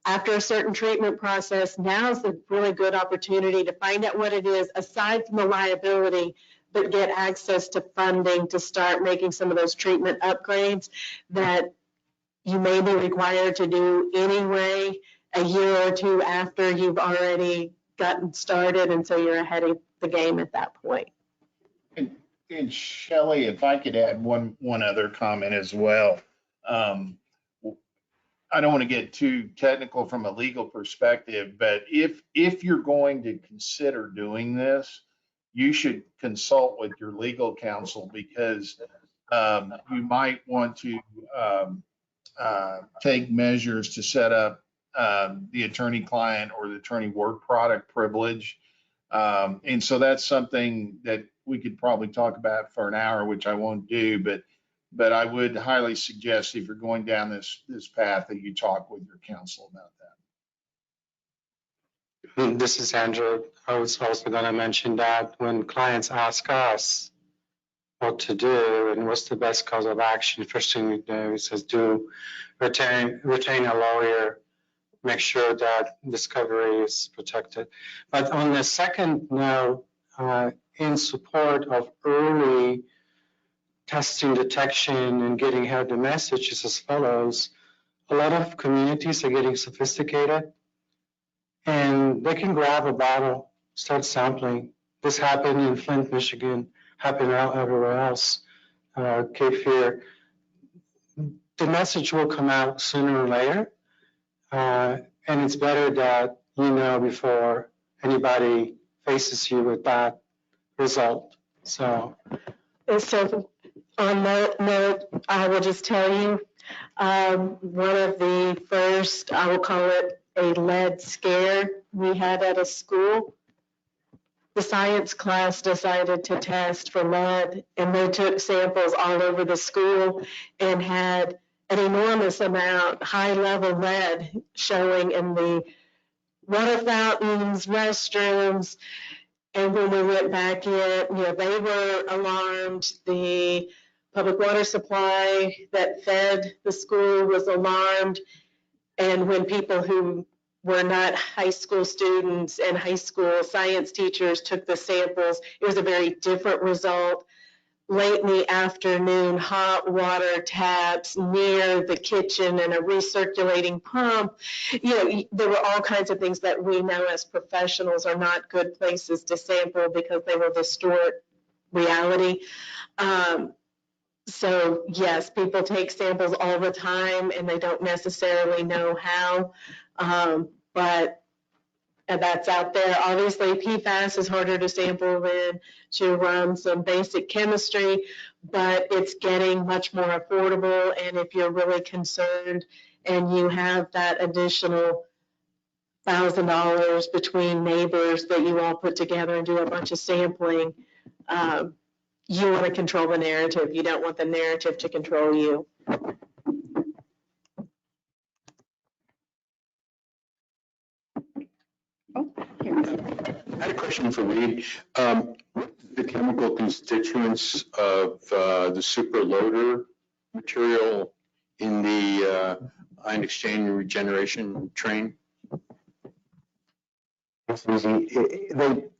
after a certain treatment process, now's a really good opportunity to find out what it is, aside from the liability, but get access to funding to start making some of those treatment upgrades that you may be required to do anyway a year or two after you've already gotten started, and so you're ahead of the game at that point. And Shelley, if I could add one other comment as well. I don't want to get too technical from a legal perspective, but if you're going to consider doing this, you should consult with your legal counsel, because you might want to take measures to set up the attorney-client or the attorney-work product privilege. And so that's something that we could probably talk about for an hour, which I won't do, but I would highly suggest, if you're going down this path, that you talk with your counsel about that. This is Andrew. I was also going to mention that when clients ask us, what to do and what's the best cause of action, first thing we do is just retain a lawyer, make sure that discovery is protected. But on the second note, in support of early testing, detection, and getting out the message is as follows. A lot of communities are getting sophisticated, and they can grab a bottle, start sampling. This happened in Flint, Michigan, happened everywhere else. Cape Fear. The message will come out sooner or later, and it's better that you know before anybody faces you with that result. So. And so on that note, I will just tell you, one of the first, I will call it a lead scare we had at a school. The science class decided to test for lead, and they took samples all over the school and had an enormous amount, high-level lead showing in the water fountains, restrooms. And when we went back in, they were alarmed. The public water supply that fed the school was alarmed. And when people who were not high school students and high school science teachers took the samples, it was a very different result. Late in the afternoon, hot water taps near the kitchen and a recirculating pump. There were all kinds of things that we know as professionals are not good places to sample because they will distort reality. So yes, people take samples all the time and they don't necessarily know how, but that's out there. Obviously, PFAS is harder to sample than to run some basic chemistry, but it's getting much more affordable. And if you're really concerned and you have that additional $1,000 between neighbors that you all put together and do a bunch of sampling, you want to control the narrative. You don't want the narrative to control you. I had a question for Reed. What is the chemical constituents of the super loader material in the ion exchange and regeneration train? It's easy.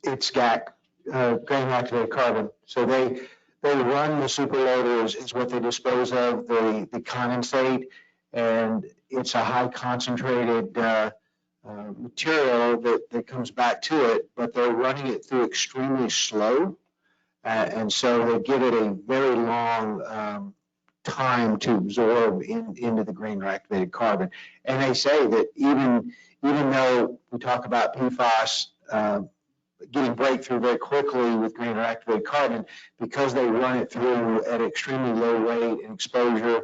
It's got grain activated carbon. So they run the superloaders is what they dispose of the condensate, and it's a high concentrated material that comes back to it, but they're running it through extremely slow, and so they give it a very long time to absorb into the grain activated carbon. And they say that even though we talk about PFAS getting breakthrough very quickly with grain activated carbon, because they run it through at extremely low rate and exposure,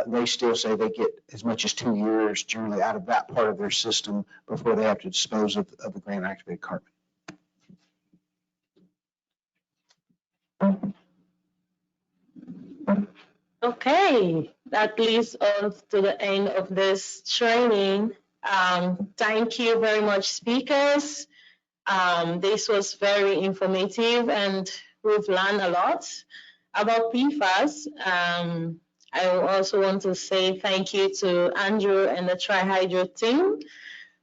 they still say they get as much as 2 years generally out of that part of their system before they have to dispose of the grain activated carbon. Okay, that leads us to the end of this training. Thank you very much, speakers. This was very informative and we've learned a lot about PFAS. I also want to say thank you to Andrew and the TriHydro team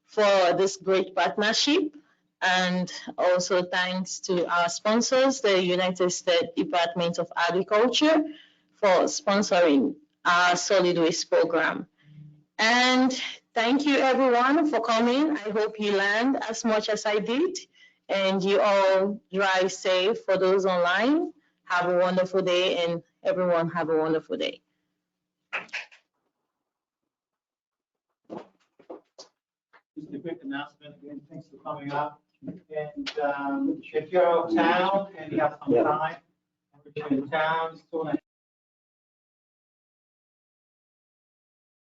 for this great partnership. And also thanks to our sponsors, the United States Department of Agriculture, for sponsoring our solid waste program. And thank you everyone for coming. I hope you learned as much as I did, and you all drive safe. For those online, have a wonderful day, and everyone have a wonderful day. Just a quick announcement, again, thanks for coming up. And if you're out of town and you have some time, if you're in town, still